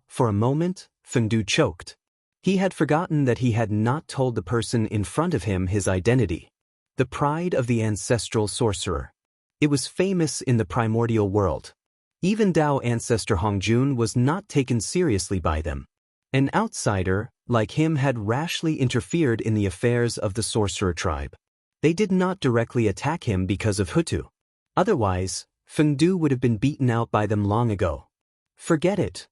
For a moment, Fengdu choked. He had forgotten that he had not told the person in front of him his identity. The pride of the ancestral sorcerer. It was famous in the primordial world. Even Dao ancestor Hongjun was not taken seriously by them. An outsider, like him, had rashly interfered in the affairs of the sorcerer tribe. They did not directly attack him because of Hutu. Otherwise, Fengdu would have been beaten out by them long ago. Forget it.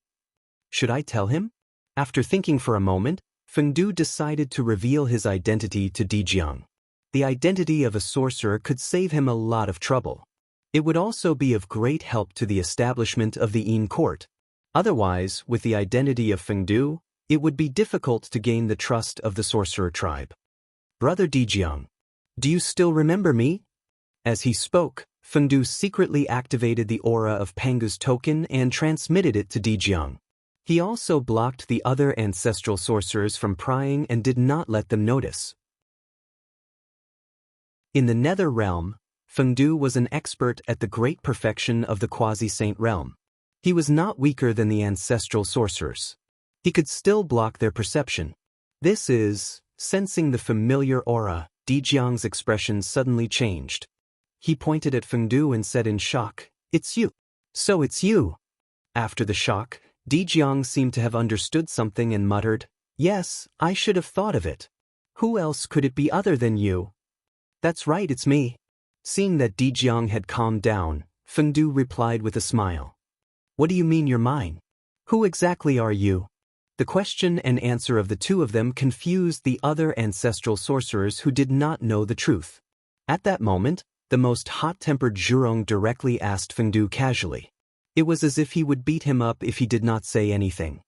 Should I tell him? After thinking for a moment, Fengdu decided to reveal his identity to Dijiang. The identity of a sorcerer could save him a lot of trouble. It would also be of great help to the establishment of the Een court. Otherwise, with the identity of Fengdu, it would be difficult to gain the trust of the sorcerer tribe. Brother Dijiang, do you still remember me? As he spoke, Fengdu secretly activated the aura of Pangu's token and transmitted it to Dijiang. He also blocked the other ancestral sorcerers from prying and did not let them notice. In the nether realm, Fengdu was an expert at the great perfection of the quasi-saint realm. He was not weaker than the ancestral sorcerers. He could still block their perception. Sensing the familiar aura, Dijiang's expression suddenly changed. He pointed at Fengdu and said in shock, "It's you." "So it's you." After the shock, Dijiang seemed to have understood something and muttered, "Yes, I should have thought of it. Who else could it be other than you?" That's right, it's me. Seeing that Di Jiang had calmed down, Fengdu replied with a smile. What do you mean you're mine? Who exactly are you? The question and answer of the two of them confused the other ancestral sorcerers who did not know the truth. At that moment, the most hot-tempered Zhurong directly asked Fengdu casually. It was as if he would beat him up if he did not say anything.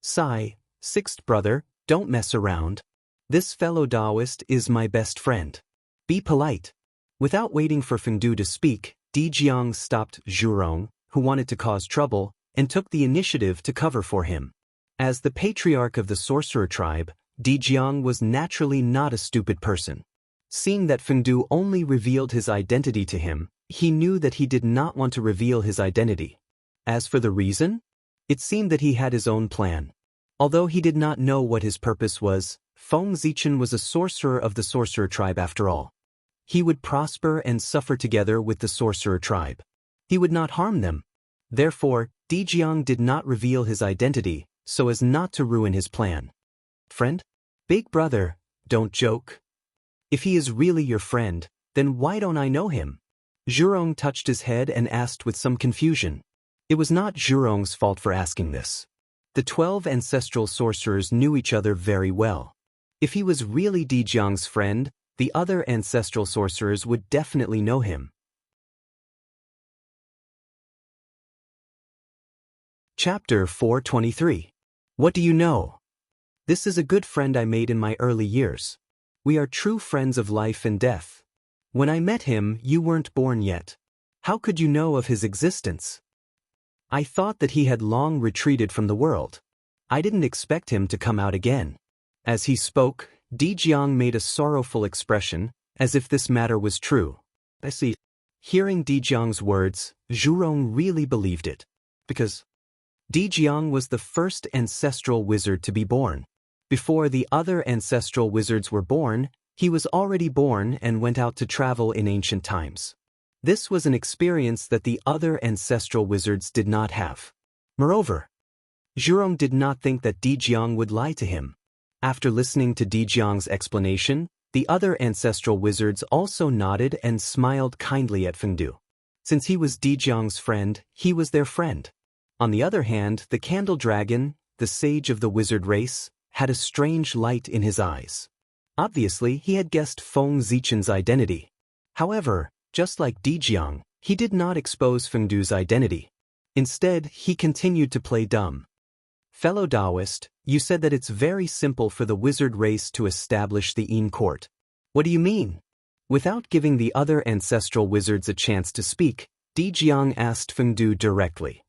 Sai, sixth brother, don't mess around. This fellow Taoist is my best friend. Be polite. Without waiting for Fengdu to speak, Di Jiang stopped Zhurong, who wanted to cause trouble, and took the initiative to cover for him. As the patriarch of the sorcerer tribe, Di Jiang was naturally not a stupid person. Seeing that Fengdu only revealed his identity to him, he knew that he did not want to reveal his identity. As for the reason, it seemed that he had his own plan. Although he did not know what his purpose was, Feng Zichen was a sorcerer of the sorcerer tribe after all. He would prosper and suffer together with the sorcerer tribe. He would not harm them. Therefore, Di Jiang did not reveal his identity, so as not to ruin his plan. Friend? Big brother, don't joke. If he is really your friend, then why don't I know him? Zhurong touched his head and asked with some confusion. It was not Zhurong's fault for asking this. The 12 ancestral sorcerers knew each other very well. If he was really Di Jiang's friend, the other ancestral sorcerers would definitely know him. Chapter 423. What do you know? This is a good friend I made in my early years. We are true friends of life and death. When I met him, you weren't born yet. How could you know of his existence? I thought that he had long retreated from the world. I didn't expect him to come out again. As he spoke, Di Jiang made a sorrowful expression, as if this matter was true. I see. Hearing Di Jiang's words, Zhurong really believed it. Because Di Jiang was the first ancestral wizard to be born. Before the other ancestral wizards were born, he was already born and went out to travel in ancient times. This was an experience that the other ancestral wizards did not have. Moreover, Zhurong did not think that Di Jiang would lie to him. After listening to Di Jiang's explanation, the other ancestral wizards also nodded and smiled kindly at Fengdu. Since he was Di Jiang's friend, he was their friend. On the other hand, the candle dragon, the sage of the wizard race, had a strange light in his eyes. Obviously, he had guessed Feng Zichen's identity. However, just like Di Jiang, he did not expose Fengdu's identity. Instead, he continued to play dumb. Fellow Taoist, you said that it's very simple for the wizard race to establish the Yin court. What do you mean? Without giving the other ancestral wizards a chance to speak, Di Jiang asked Fengdu directly.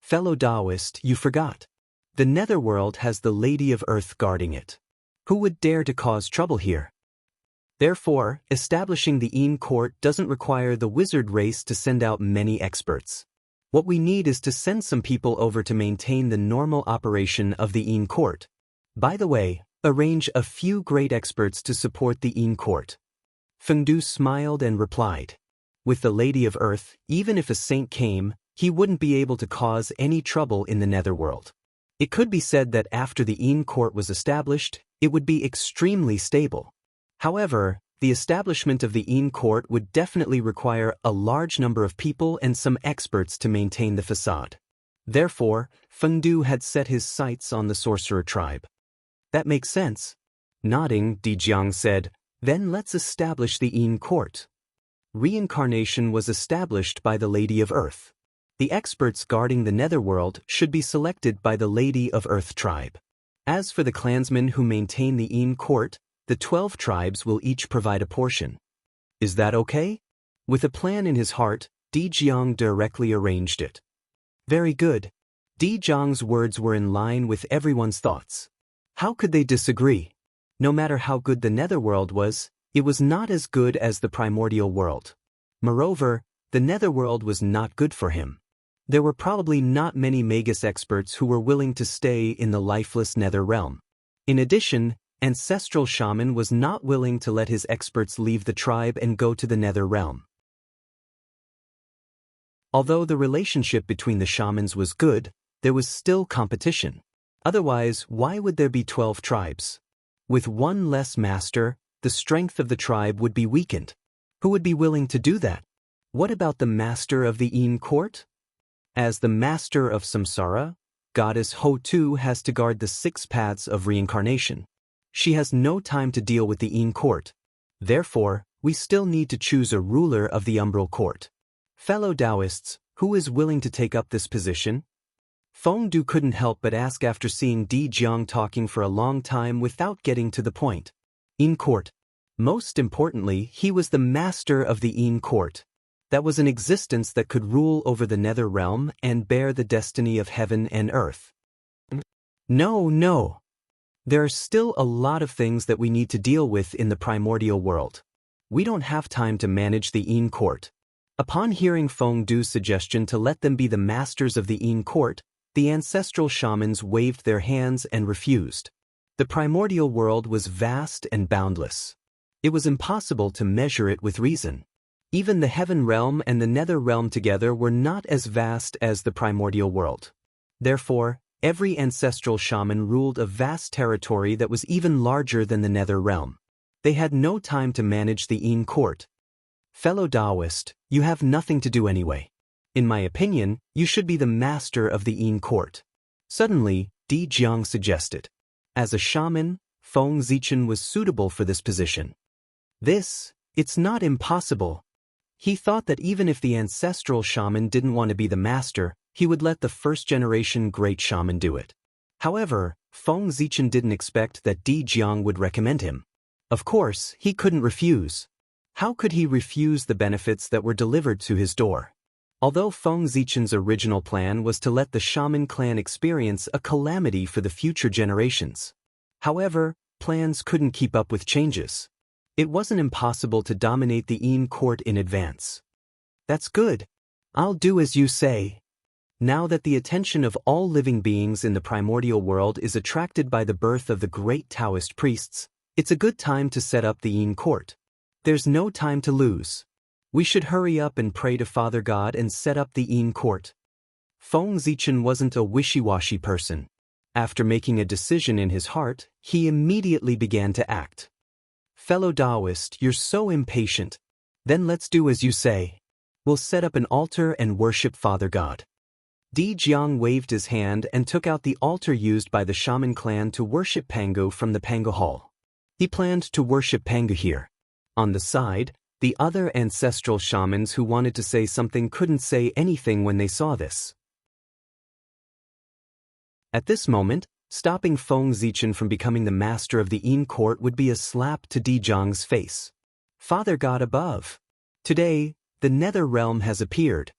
Fellow Taoist, you forgot. The netherworld has the Lady of Earth guarding it. Who would dare to cause trouble here? Therefore, establishing the Yin court doesn't require the wizard race to send out many experts. What we need is to send some people over to maintain the normal operation of the Yin court. By the way, arrange a few great experts to support the Yin court. Fengdu smiled and replied. With the Lady of Earth, even if a saint came, he wouldn't be able to cause any trouble in the netherworld. It could be said that after the Yin court was established, it would be extremely stable. However, the establishment of the Yin court would definitely require a large number of people and some experts to maintain the facade. Therefore, Fengdu had set his sights on the sorcerer tribe. That makes sense. Nodding, Di Jiang said, then let's establish the Yin court. Reincarnation was established by the Lady of Earth. The experts guarding the netherworld should be selected by the Lady of Earth tribe. As for the clansmen who maintain the Yin court, the 12 tribes will each provide a portion. Is that okay? With a plan in his heart, Di Jiang directly arranged it. Very good. Di Jiang's words were in line with everyone's thoughts. How could they disagree? No matter how good the netherworld was, it was not as good as the primordial world. Moreover, the netherworld was not good for him. There were probably not many Magus experts who were willing to stay in the lifeless nether realm. In addition, Ancestral Shaman was not willing to let his experts leave the tribe and go to the nether realm. Although the relationship between the shamans was good, there was still competition. Otherwise, why would there be 12 tribes? With one less master, the strength of the tribe would be weakened. Who would be willing to do that? What about the master of the Een court? As the master of samsara, Goddess Ho-Tu has to guard the 6 paths of reincarnation. She has no time to deal with the Een court. Therefore, we still need to choose a ruler of the umbral court. Fellow Taoists, who is willing to take up this position? Feng Du couldn't help but ask after seeing Di Jiang talking for a long time without getting to the point. Een court. Most importantly, he was the master of the Een court. That was an existence that could rule over the nether realm and bear the destiny of heaven and earth. No. There are still a lot of things that we need to deal with in the primordial world. We don't have time to manage the Een court. Upon hearing Feng Du's suggestion to let them be the masters of the Een court, the ancestral shamans waved their hands and refused. The primordial world was vast and boundless. It was impossible to measure it with reason. Even the heaven realm and the nether realm together were not as vast as the primordial world. Therefore, every ancestral shaman ruled a vast territory that was even larger than the nether realm. They had no time to manage the Een court. Fellow Taoist, you have nothing to do anyway. In my opinion, you should be the master of the Een court. Suddenly, Di Jiang suggested. As a shaman, Feng Zichen was suitable for this position. It's not impossible. He thought that even if the ancestral shaman didn't want to be the master, he would let the first-generation great shaman do it. However, Feng Zichen didn't expect that Di Jiang would recommend him. Of course, he couldn't refuse. How could he refuse the benefits that were delivered to his door? Although Feng Zichen's original plan was to let the shaman clan experience a calamity for the future generations. However, plans couldn't keep up with changes. It wasn't impossible to dominate the Een court in advance. That's good. I'll do as you say. Now that the attention of all living beings in the primordial world is attracted by the birth of the great Taoist priests, it's a good time to set up the Een court. There's no time to lose. We should hurry up and pray to Father God and set up the Een court. Feng Zichen wasn't a wishy-washy person. After making a decision in his heart, he immediately began to act. Fellow Taoist, you're so impatient. Then let's do as you say. We'll set up an altar and worship Father God. Di Jiang waved his hand and took out the altar used by the shaman clan to worship Pangu from the Pangu hall. He planned to worship Pangu here. On the side, the other ancestral shamans who wanted to say something couldn't say anything when they saw this. At this moment, stopping Feng Zichen from becoming the master of the Een court would be a slap to Di Jiang's face. Father God above. Today, the nether realm has appeared.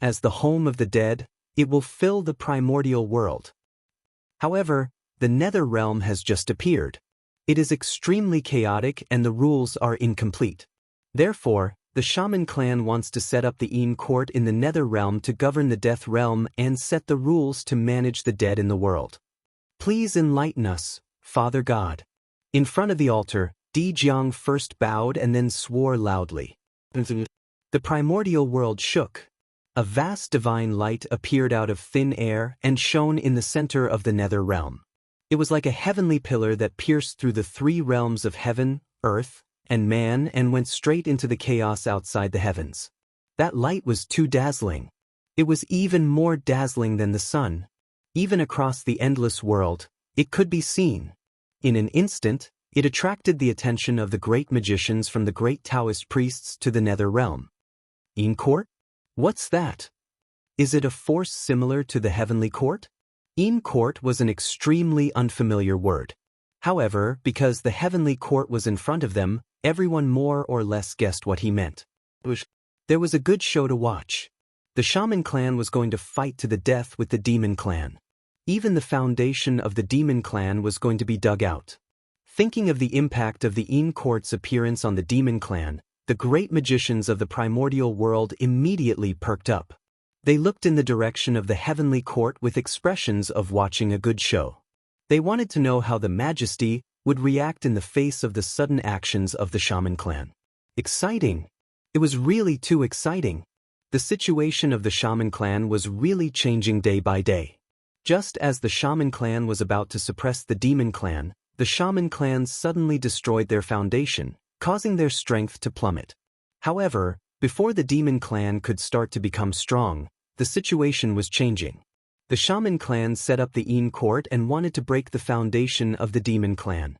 As the home of the dead, it will fill the primordial world. However, the nether realm has just appeared. It is extremely chaotic and the rules are incomplete. Therefore, the shaman clan wants to set up the Een court in the nether realm to govern the death realm and set the rules to manage the dead in the world. Please enlighten us, Father God. In front of the altar, Di Jiang first bowed and then swore loudly. The primordial world shook. A vast divine light appeared out of thin air and shone in the center of the nether realm. It was like a heavenly pillar that pierced through the 3 realms of heaven, earth, and man and went straight into the chaos outside the heavens. That light was too dazzling. It was even more dazzling than the sun. Even across the endless world, it could be seen. In an instant, it attracted the attention of the great magicians from the great Taoist priests to the nether realm. Een court? What's that? Is it a force similar to the heavenly court? Een court was an extremely unfamiliar word. However, because the heavenly court was in front of them, everyone more or less guessed what he meant. There was a good show to watch. The shaman clan was going to fight to the death with the demon clan. Even the foundation of the demon clan was going to be dug out. Thinking of the impact of the Een court's appearance on the demon clan, the great magicians of the primordial world immediately perked up. They looked in the direction of the heavenly court with expressions of watching a good show. They wanted to know how the majesty would react in the face of the sudden actions of the shaman clan. Exciting! It was really too exciting. The situation of the shaman clan was really changing day by day. Just as the shaman clan was about to suppress the demon clan, the shaman clans suddenly destroyed their foundation, causing their strength to plummet. However, before the demon clan could start to become strong, the situation was changing. The shaman clan set up the Een court and wanted to break the foundation of the demon clan.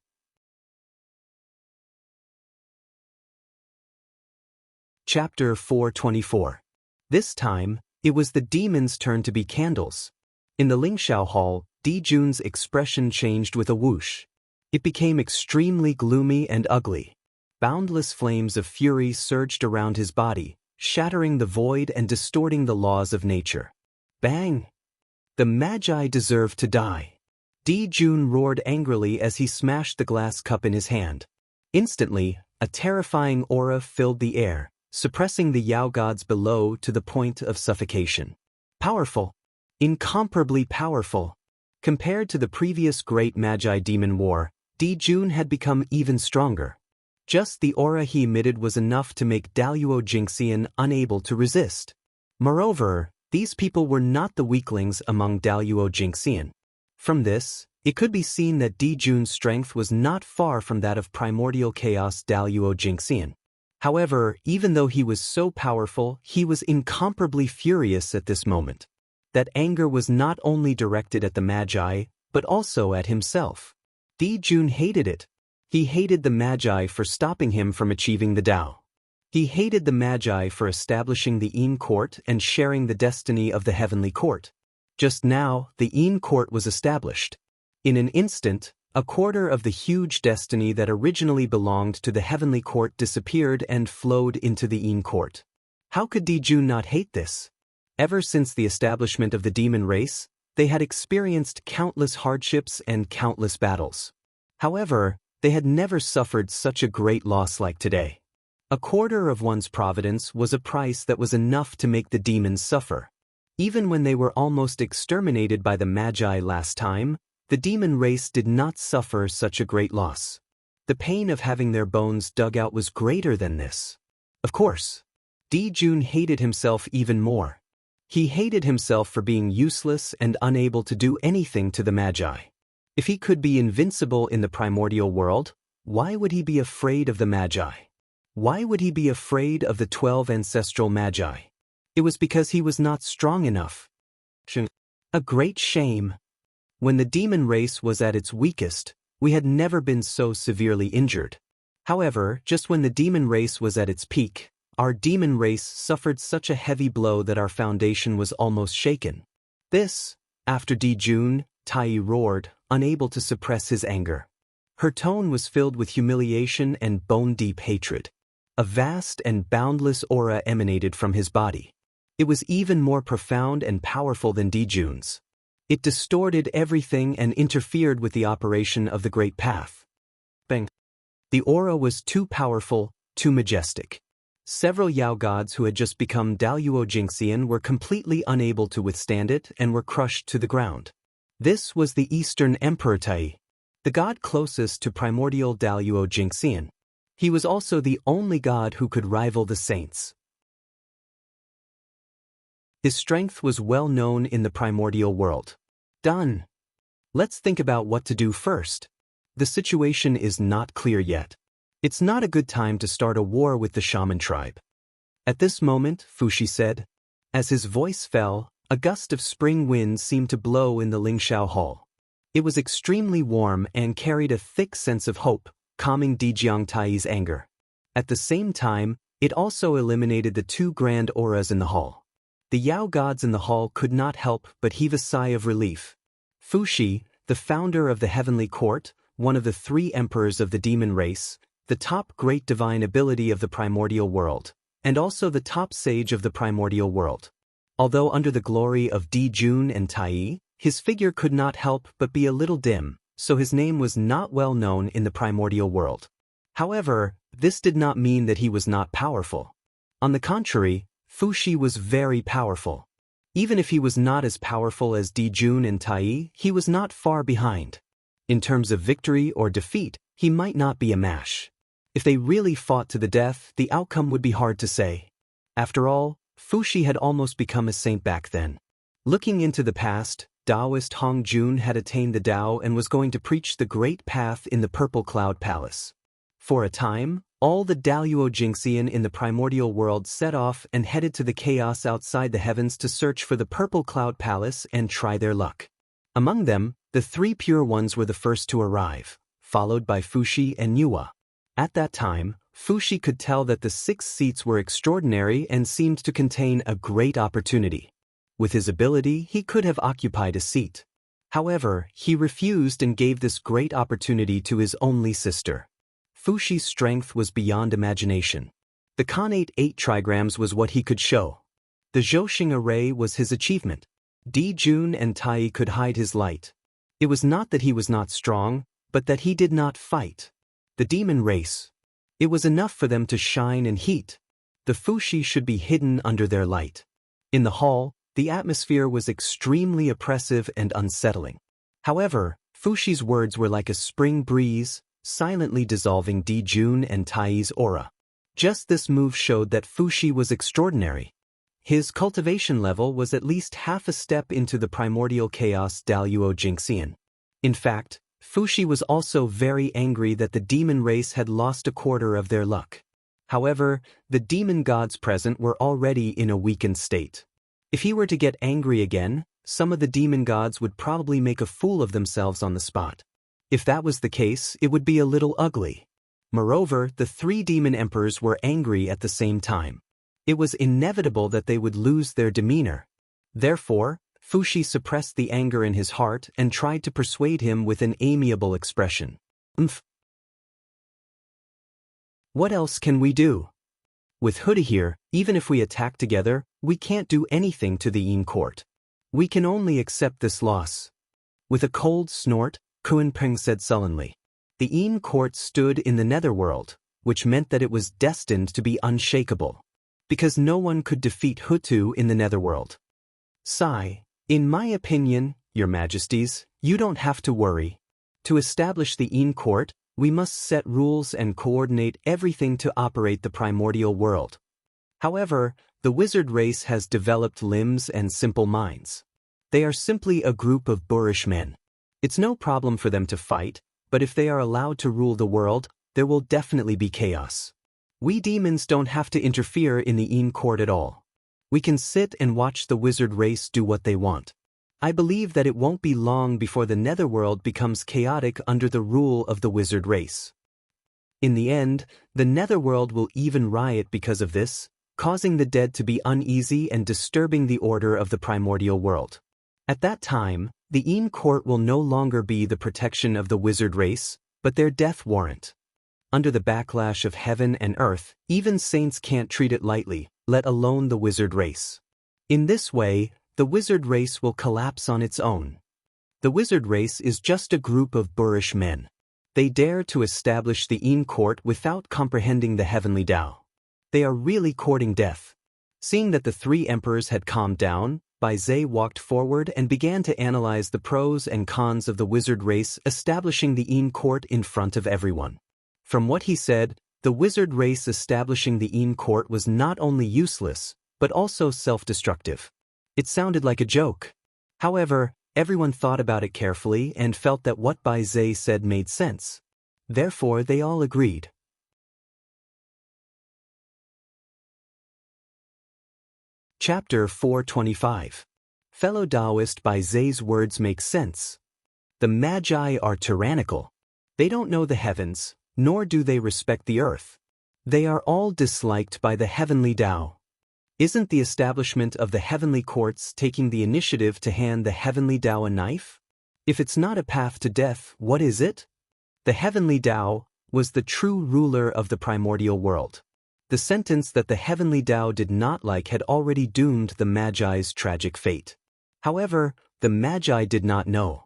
Chapter 424. This time, it was the demons' turn to be candles. In the Lingxiao Hall, Dijun's expression changed with a whoosh. It became extremely gloomy and ugly. Boundless flames of fury surged around his body, shattering the void and distorting the laws of nature. Bang! The Magi deserve to die. Dijun roared angrily as he smashed the glass cup in his hand. Instantly, a terrifying aura filled the air, suppressing the Yao gods below to the point of suffocation. Powerful. Incomparably powerful. Compared to the previous great Magi demon war, Dijun had become even stronger. Just the aura he emitted was enough to make Daluo Jingxian unable to resist. Moreover, these people were not the weaklings among Daluo Jingxian. From this, it could be seen that Dijun's strength was not far from that of primordial chaos Daluo Jingxian. However, even though he was so powerful, he was incomparably furious at this moment. That anger was not only directed at the Magi, but also at himself. Dijun hated it. He hated the Magi for stopping him from achieving the Tao. He hated the Magi for establishing the Een court and sharing the destiny of the heavenly court. Just now, the Een court was established. In an instant, a quarter of the huge destiny that originally belonged to the heavenly court disappeared and flowed into the Een court. How could Dijun not hate this? Ever since the establishment of the demon race, they had experienced countless hardships and countless battles. However, they had never suffered such a great loss like today. A quarter of one's providence was a price that was enough to make the demons suffer. Even when they were almost exterminated by the Magi last time, the demon race did not suffer such a great loss. The pain of having their bones dug out was greater than this. Of course, Dijun hated himself even more. He hated himself for being useless and unable to do anything to the Magi. If he could be invincible in the primordial world, why would he be afraid of the Magi? Why would he be afraid of the 12 ancestral Magi? It was because he was not strong enough. A great shame. When the demon race was at its weakest, we had never been so severely injured. However, just when the demon race was at its peak, our demon race suffered such a heavy blow that our foundation was almost shaken. This, after Dijun, Tai roared, unable to suppress his anger. Her tone was filled with humiliation and bone-deep hatred. A vast and boundless aura emanated from his body. It was even more profound and powerful than Dijun's. It distorted everything and interfered with the operation of the Great Path. Bang! The aura was too powerful, too majestic. Several Yao gods who had just become Daluo Jingxian were completely unable to withstand it and were crushed to the ground. This was the Eastern Emperor Tai, the god closest to primordial Daluo Jingxian. He was also the only god who could rival the saints. His strength was well known in the primordial world. Done. Let's think about what to do first. The situation is not clear yet. It's not a good time to start a war with the shaman tribe. At this moment, Fushi said. As his voice fell, a gust of spring wind seemed to blow in the Lingxiao Hall. It was extremely warm and carried a thick sense of hope, calming Dijiang Tai's anger. At the same time, it also eliminated the two grand auras in the hall. The Yao gods in the hall could not help but heave a sigh of relief. Fushi, the founder of the heavenly court, one of the 3 emperors of the demon race, the top great divine ability of the primordial world, and also the top sage of the primordial world. Although under the glory of Dijun and Tai, his figure could not help but be a little dim, so his name was not well known in the primordial world. However, this did not mean that he was not powerful. On the contrary, Fushi was very powerful. Even if he was not as powerful as Dijun and Tai, he was not far behind. In terms of victory or defeat, he might not be a match. If they really fought to the death, the outcome would be hard to say. After all, Fushi had almost become a saint back then. Looking into the past, Taoist Hong Jun had attained the Tao and was going to preach the Great Path in the Purple Cloud Palace. For a time, all the Daluo Jingxian in the primordial world set off and headed to the chaos outside the heavens to search for the Purple Cloud Palace and try their luck. Among them, the three pure ones were the first to arrive, followed by Fuxi and Yua. At that time, Fuxi could tell that the 6 seats were extraordinary and seemed to contain a great opportunity. With his ability, he could have occupied a seat. However, he refused and gave this great opportunity to his only sister. Fuxi's strength was beyond imagination. The Khanate 8 trigrams was what he could show. The Zhouxing array was his achievement. Di Jun and Tai could hide his light. It was not that he was not strong, but that he did not fight. The demon race. It was enough for them to shine and heat. The Fuxi should be hidden under their light. In the hall, the atmosphere was extremely oppressive and unsettling. However, Fuxi's words were like a spring breeze, silently dissolving Di Jun and Tai's aura. Just this move showed that Fuxi was extraordinary. His cultivation level was at least half a step into the primordial chaos Daluo Jingxian. In fact, Fuxi was also very angry that the demon race had lost a quarter of their luck. However, the demon gods present were already in a weakened state. If he were to get angry again, some of the demon gods would probably make a fool of themselves on the spot. If that was the case, it would be a little ugly. Moreover, the 3 demon emperors were angry at the same time. It was inevitable that they would lose their demeanor. Therefore, Fuxi suppressed the anger in his heart and tried to persuade him with an amiable expression. What else can we do? With Huda here, even if we attack together, we can't do anything to the Yin court. We can only accept this loss. With a cold snort, Kunpeng said sullenly. The Yin court stood in the netherworld, which meant that it was destined to be unshakable. Because no one could defeat Hutu in the netherworld. Sai, in my opinion, your majesties, you don't have to worry. To establish the Yin court, we must set rules and coordinate everything to operate the primordial world. However, the wizard race has developed limbs and simple minds. They are simply a group of boorish men. It's no problem for them to fight, but if they are allowed to rule the world, there will definitely be chaos. We demons don't have to interfere in the Yin court at all. We can sit and watch the wizard race do what they want. I believe that it won't be long before the netherworld becomes chaotic under the rule of the wizard race. In the end, the netherworld will even riot because of this, causing the dead to be uneasy and disturbing the order of the primordial world. At that time, the Yin court will no longer be the protection of the wizard race, but their death warrant. Under the backlash of heaven and earth, even saints can't treat it lightly, let alone the wizard race. In this way, the wizard race will collapse on its own. The wizard race is just a group of boorish men. They dare to establish the Yin court without comprehending the heavenly Tao. They are really courting death. Seeing that the 3 emperors had calmed down, Bai Zhe walked forward and began to analyze the pros and cons of the wizard race establishing the Yin court in front of everyone. From what he said, the wizard race establishing the Yin court was not only useless, but also self-destructive. It sounded like a joke. However, everyone thought about it carefully and felt that what Bai Zhe said made sense. Therefore, they all agreed. Chapter 425. Fellow Taoist Bai Zhe's words make sense. The Magi are tyrannical. They don't know the heavens, nor do they respect the earth. They are all disliked by the heavenly Tao. Isn't the establishment of the heavenly courts taking the initiative to hand the heavenly Tao a knife? If it's not a path to death, what is it? The heavenly Tao was the true ruler of the primordial world. The sentence that the heavenly Tao did not like had already doomed the Magi's tragic fate. However, the Magi did not know.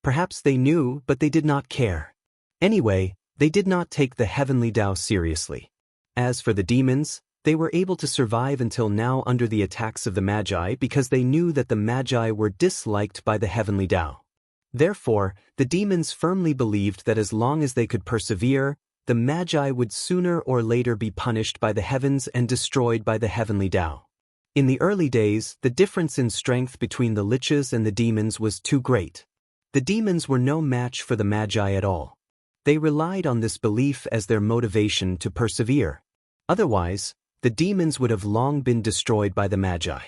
Perhaps they knew, but they did not care. Anyway, they did not take the heavenly Tao seriously. As for the demons, they were able to survive until now under the attacks of the Magi because they knew that the Magi were disliked by the heavenly Tao. Therefore, the demons firmly believed that as long as they could persevere, the Magi would sooner or later be punished by the heavens and destroyed by the heavenly Tao. In the early days, the difference in strength between the liches and the demons was too great. The demons were no match for the magi at all. They relied on this belief as their motivation to persevere. Otherwise, the demons would have long been destroyed by the magi.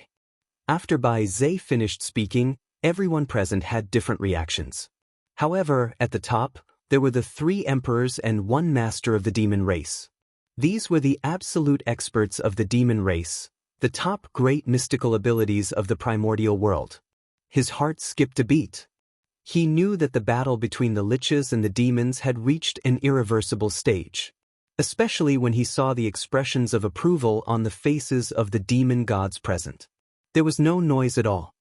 After Bai Zhe finished speaking, everyone present had different reactions. However, at the top, there were the 3 emperors and 1 master of the demon race. These were the absolute experts of the demon race, the top great mystical abilities of the primordial world. His heart skipped a beat. He knew that the battle between the liches and the demons had reached an irreversible stage, especially when he saw the expressions of approval on the faces of the demon gods present. There was no noise at all.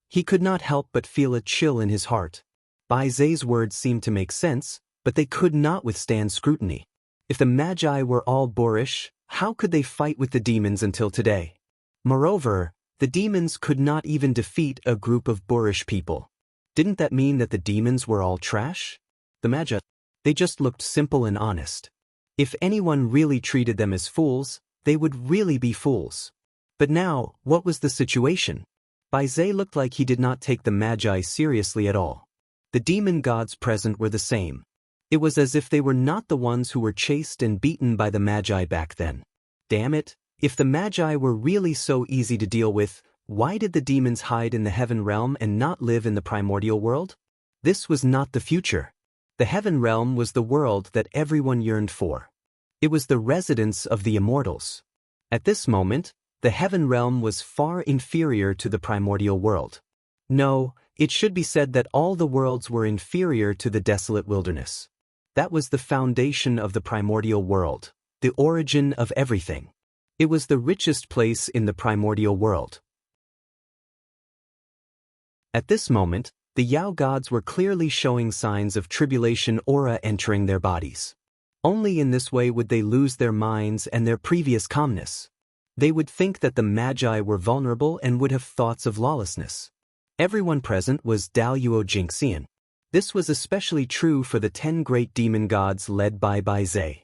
He could not help but feel a chill in his heart. Bai Zhe's words seemed to make sense, but they could not withstand scrutiny. If the magi were all boorish, how could they fight with the demons until today? Moreover, the demons could not even defeat a group of boorish people. Didn't that mean that the demons were all trash? The magi, they just looked simple and honest. If anyone really treated them as fools, they would really be fools. But now, what was the situation? Bai Zhe looked like he did not take the magi seriously at all. The demon gods present were the same. It was as if they were not the ones who were chased and beaten by the magi back then. Damn it, if the magi were really so easy to deal with, why did the demons hide in the heaven realm and not live in the primordial world? This was not the future. The heaven realm was the world that everyone yearned for. It was the residence of the immortals. At this moment, the heaven realm was far inferior to the primordial world. No, it should be said that all the worlds were inferior to the desolate wilderness. That was the foundation of the primordial world, the origin of everything. It was the richest place in the primordial world. At this moment, the Yao gods were clearly showing signs of tribulation aura entering their bodies. Only in this way would they lose their minds and their previous calmness. They would think that the magi were vulnerable and would have thoughts of lawlessness. Everyone present was Daluo Jingxian. This was especially true for the 10 great demon gods led by Bai Zhe.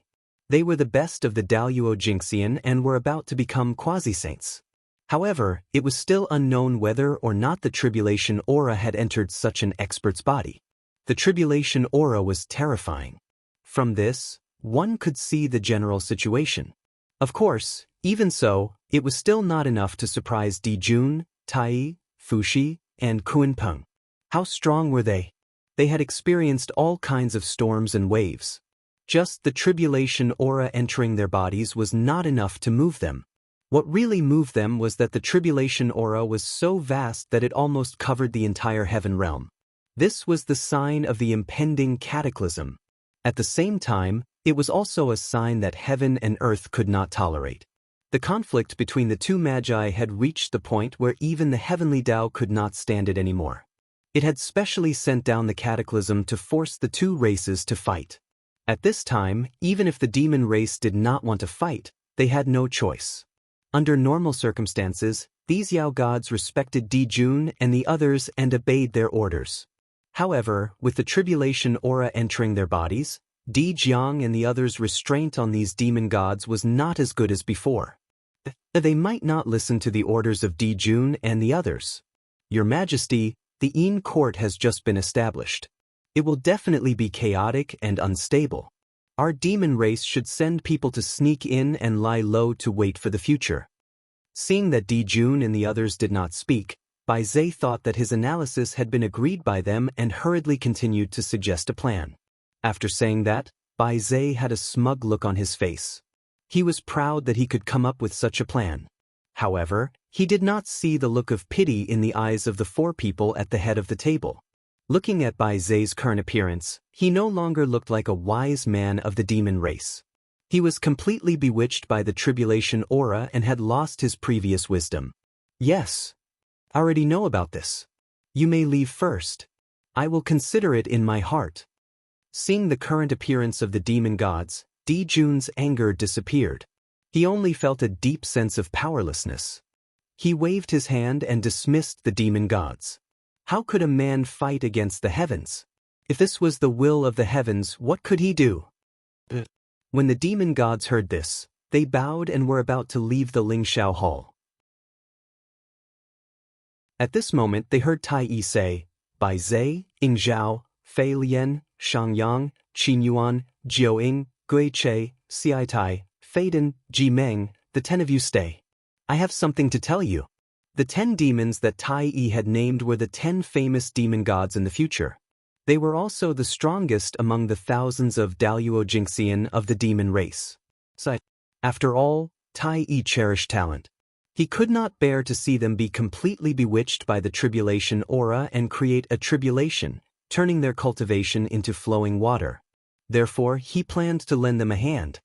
They were the best of the Daluo Jingxian and were about to become quasi-saints. However, it was still unknown whether or not the tribulation aura had entered such an expert's body. The tribulation aura was terrifying. From this, one could see the general situation. Of course, even so, it was still not enough to surprise Dijun, Tai, Fuxi, and Kunpeng. How strong were they? They had experienced all kinds of storms and waves. Just the tribulation aura entering their bodies was not enough to move them. What really moved them was that the tribulation aura was so vast that it almost covered the entire heaven realm. This was the sign of the impending cataclysm. At the same time, it was also a sign that heaven and earth could not tolerate. The conflict between the 2 magi had reached the point where even the heavenly Tao could not stand it anymore. It had specially sent down the cataclysm to force the 2 races to fight. At this time, even if the demon race did not want to fight, they had no choice. Under normal circumstances, these Yao gods respected Dijun and the others and obeyed their orders. However, with the tribulation aura entering their bodies, Di Jiang and the others' restraint on these demon gods was not as good as before. They might not listen to the orders of Dijun and the others. Your Majesty, the Yin court has just been established. It will definitely be chaotic and unstable. Our demon race should send people to sneak in and lie low to wait for the future. Seeing that Dijun and the others did not speak, Bai Zhe thought that his analysis had been agreed by them and hurriedly continued to suggest a plan. After saying that, Bai Zhe had a smug look on his face. He was proud that he could come up with such a plan. However, he did not see the look of pity in the eyes of the 4 people at the head of the table. Looking at Bai Zhe's current appearance, he no longer looked like a wise man of the demon race. He was completely bewitched by the tribulation aura and had lost his previous wisdom. Yes. I already know about this. You may leave first. I will consider it in my heart. Seeing the current appearance of the demon gods, Dijun's anger disappeared. He only felt a deep sense of powerlessness. He waved his hand and dismissed the demon gods. How could a man fight against the heavens? If this was the will of the heavens, what could he do? When the demon gods heard this, they bowed and were about to leave the Lingshao hall. At this moment they heard Tai Yi say, Bai Zai, Ing Zhao, Fei Lian, Shang Yang, Qin Yuan, Jiao Ying, Gui Che, Xiai Tai, Fei Dan, Ji Meng, the 10 of you stay. I have something to tell you. The 10 demons that Tai Yi had named were the 10 famous demon gods in the future. They were also the strongest among the thousands of Daluo Jingxian of the demon race. After all, Tai Yi cherished talent. He could not bear to see them be completely bewitched by the tribulation aura and create a tribulation, turning their cultivation into flowing water. Therefore, he planned to lend them a hand.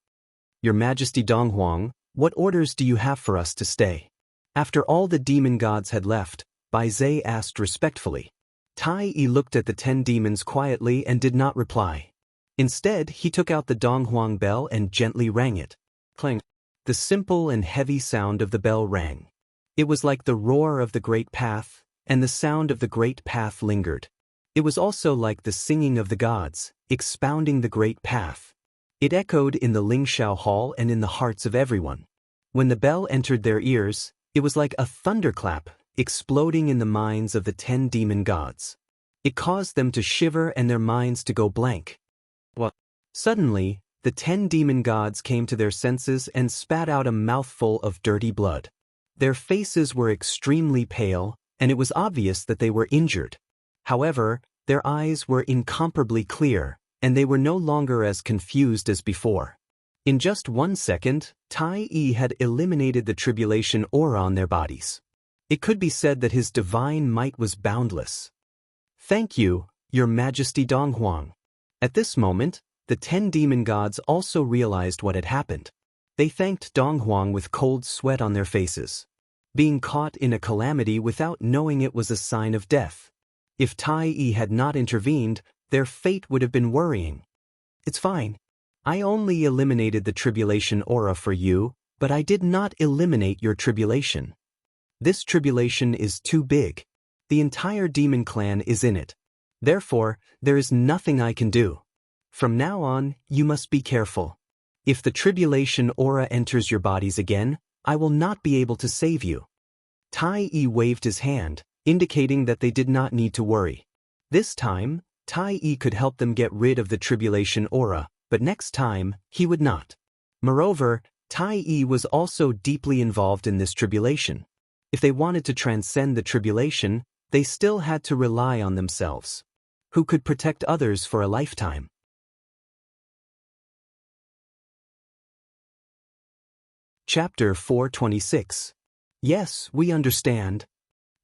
Your Majesty Donghuang, what orders do you have for us to stay? After all the demon gods had left, Bai Zai asked respectfully. Tai Yi looked at the 10 demons quietly and did not reply. Instead, he took out the Donghuang bell and gently rang it. Clang. The simple and heavy sound of the bell rang. It was like the roar of the great path, and the sound of the great path lingered. It was also like the singing of the gods, expounding the great path. It echoed in the Lingxiao Hall and in the hearts of everyone. When the bell entered their ears, it was like a thunderclap, exploding in the minds of the 10 demon gods. It caused them to shiver and their minds to go blank. Suddenly, the 10 demon gods came to their senses and spat out a mouthful of dirty blood. Their faces were extremely pale, and it was obvious that they were injured. However, their eyes were incomparably clear, and they were no longer as confused as before. In just 1 second, Tai Yi had eliminated the tribulation aura on their bodies. It could be said that his divine might was boundless. Thank you, Your Majesty Donghuang. At this moment, the 10 demon gods also realized what had happened. They thanked Donghuang with cold sweat on their faces. Being caught in a calamity without knowing it was a sign of death. If Tai Yi had not intervened, their fate would have been worrying. It's fine. I only eliminated the tribulation aura for you, but I did not eliminate your tribulation. This tribulation is too big. The entire demon clan is in it. Therefore, there is nothing I can do. From now on, you must be careful. If the tribulation aura enters your bodies again, I will not be able to save you. Tai Yi waved his hand, indicating that they did not need to worry. This time, Tai Yi could help them get rid of the tribulation aura, but next time, he would not. Moreover, Tai Yi was also deeply involved in this tribulation. If they wanted to transcend the tribulation, they still had to rely on themselves. Who could protect others for a lifetime? Chapter 426. Yes, we understand.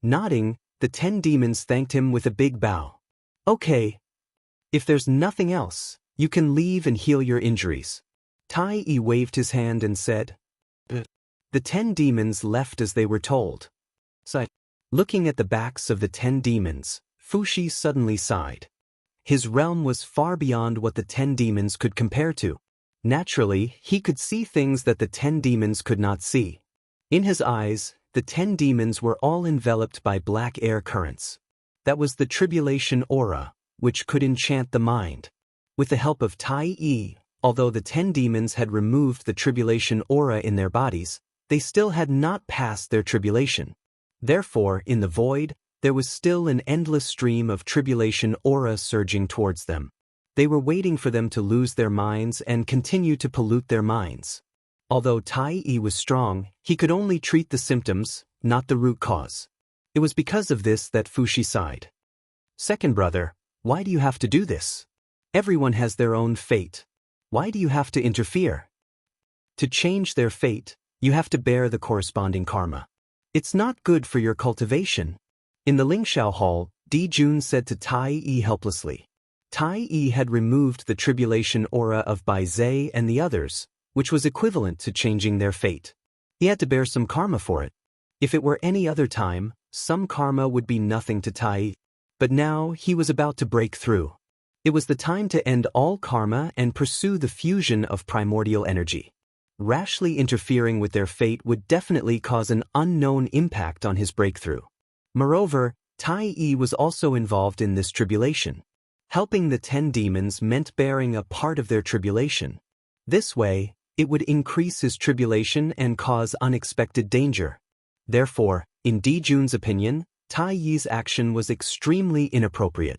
Nodding, the 10 demons thanked him with a big bow. Okay. If there's nothing else, you can leave and heal your injuries. Tai Yi waved his hand and said. The 10 demons left as they were told. Looking at the backs of the 10 demons, Fushi suddenly sighed. His realm was far beyond what the 10 demons could compare to. Naturally, he could see things that the 10 demons could not see. In his eyes, the 10 demons were all enveloped by black air currents. That was the tribulation aura, which could enchant the mind. With the help of Tai Yi, although the 10 demons had removed the tribulation aura in their bodies, they still had not passed their tribulation. Therefore, in the void, there was still an endless stream of tribulation aura surging towards them. They were waiting for them to lose their minds and continue to pollute their minds. Although Tai Yi was strong, he could only treat the symptoms, not the root cause. It was because of this that Fushi sighed. Second brother, why do you have to do this? Everyone has their own fate. Why do you have to interfere? To change their fate, you have to bear the corresponding karma. It's not good for your cultivation. In the Lingxiao Hall, Di Jun said to Tai Yi helplessly. Tai Yi had removed the tribulation aura of Bai Zai and the others, which was equivalent to changing their fate. He had to bear some karma for it. If it were any other time, some karma would be nothing to Tai Yi. But now he was about to break through. It was the time to end all karma and pursue the fusion of primordial energy. Rashly interfering with their fate would definitely cause an unknown impact on his breakthrough. Moreover, Tai Yi was also involved in this tribulation. Helping the 10 demons meant bearing a part of their tribulation. This way, it would increase his tribulation and cause unexpected danger. Therefore, in Di Jun's opinion, Tai Yi's action was extremely inappropriate.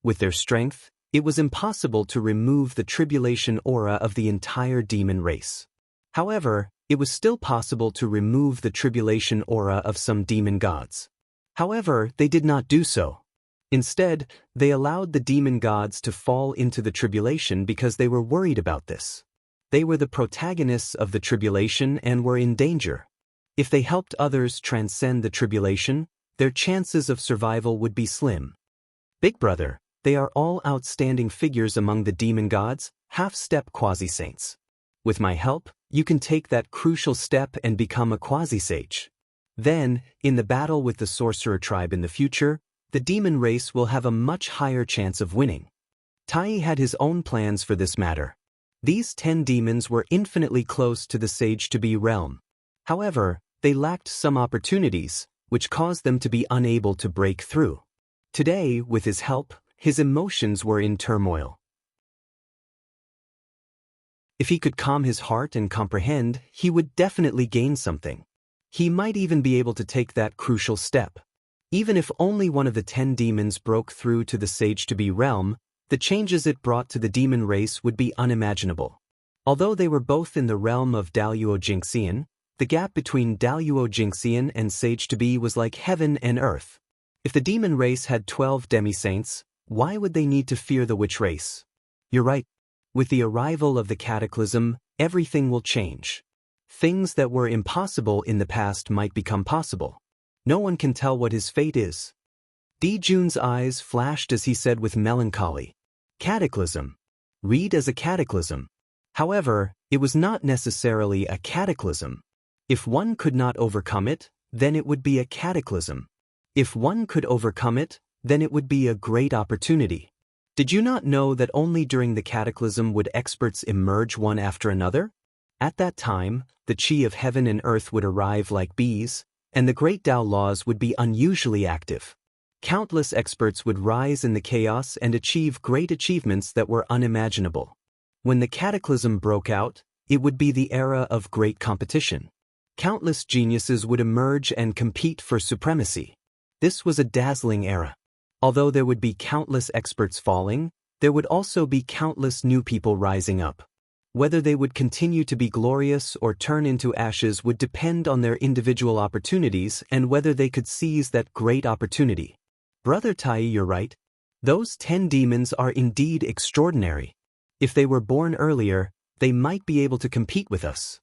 With their strength, it was impossible to remove the tribulation aura of the entire demon race. However, it was still possible to remove the tribulation aura of some demon gods. However, they did not do so. Instead, they allowed the demon gods to fall into the tribulation because they were worried about this. They were the protagonists of the tribulation and were in danger. If they helped others transcend the tribulation, their chances of survival would be slim. Big Brother, they are all outstanding figures among the demon gods, half-step quasi-saints. With my help, you can take that crucial step and become a quasi-sage. Then, in the battle with the sorcerer tribe in the future, the demon race will have a much higher chance of winning. Tai had his own plans for this matter. These 10 demons were infinitely close to the sage-to-be realm. However, they lacked some opportunities, which caused them to be unable to break through. Today, with his help, his emotions were in turmoil. If he could calm his heart and comprehend, he would definitely gain something. He might even be able to take that crucial step. Even if only one of the 10 demons broke through to the sage-to-be realm, the changes it brought to the demon race would be unimaginable. Although they were both in the realm of Daluo Jingxian, the gap between Daluo Jingxian and sage-to-be was like heaven and earth. If the demon race had 12 demi-saints, why would they need to fear the witch race? You're right. With the arrival of the cataclysm, everything will change. Things that were impossible in the past might become possible. No one can tell what his fate is. Di Jun's eyes flashed as he said with melancholy, "Cataclysm. Read as a cataclysm." However, it was not necessarily a cataclysm. If one could not overcome it, then it would be a cataclysm. If one could overcome it, then it would be a great opportunity. Did you not know that only during the cataclysm would experts emerge one after another? At that time, the chi of heaven and earth would arrive like bees, and the great Tao laws would be unusually active. Countless experts would rise in the chaos and achieve great achievements that were unimaginable. When the cataclysm broke out, it would be the era of great competition. Countless geniuses would emerge and compete for supremacy. This was a dazzling era. Although there would be countless experts falling, there would also be countless new people rising up. Whether they would continue to be glorious or turn into ashes would depend on their individual opportunities and whether they could seize that great opportunity. Brother Tai, you're right. Those 10 demons are indeed extraordinary. If they were born earlier, they might be able to compete with us.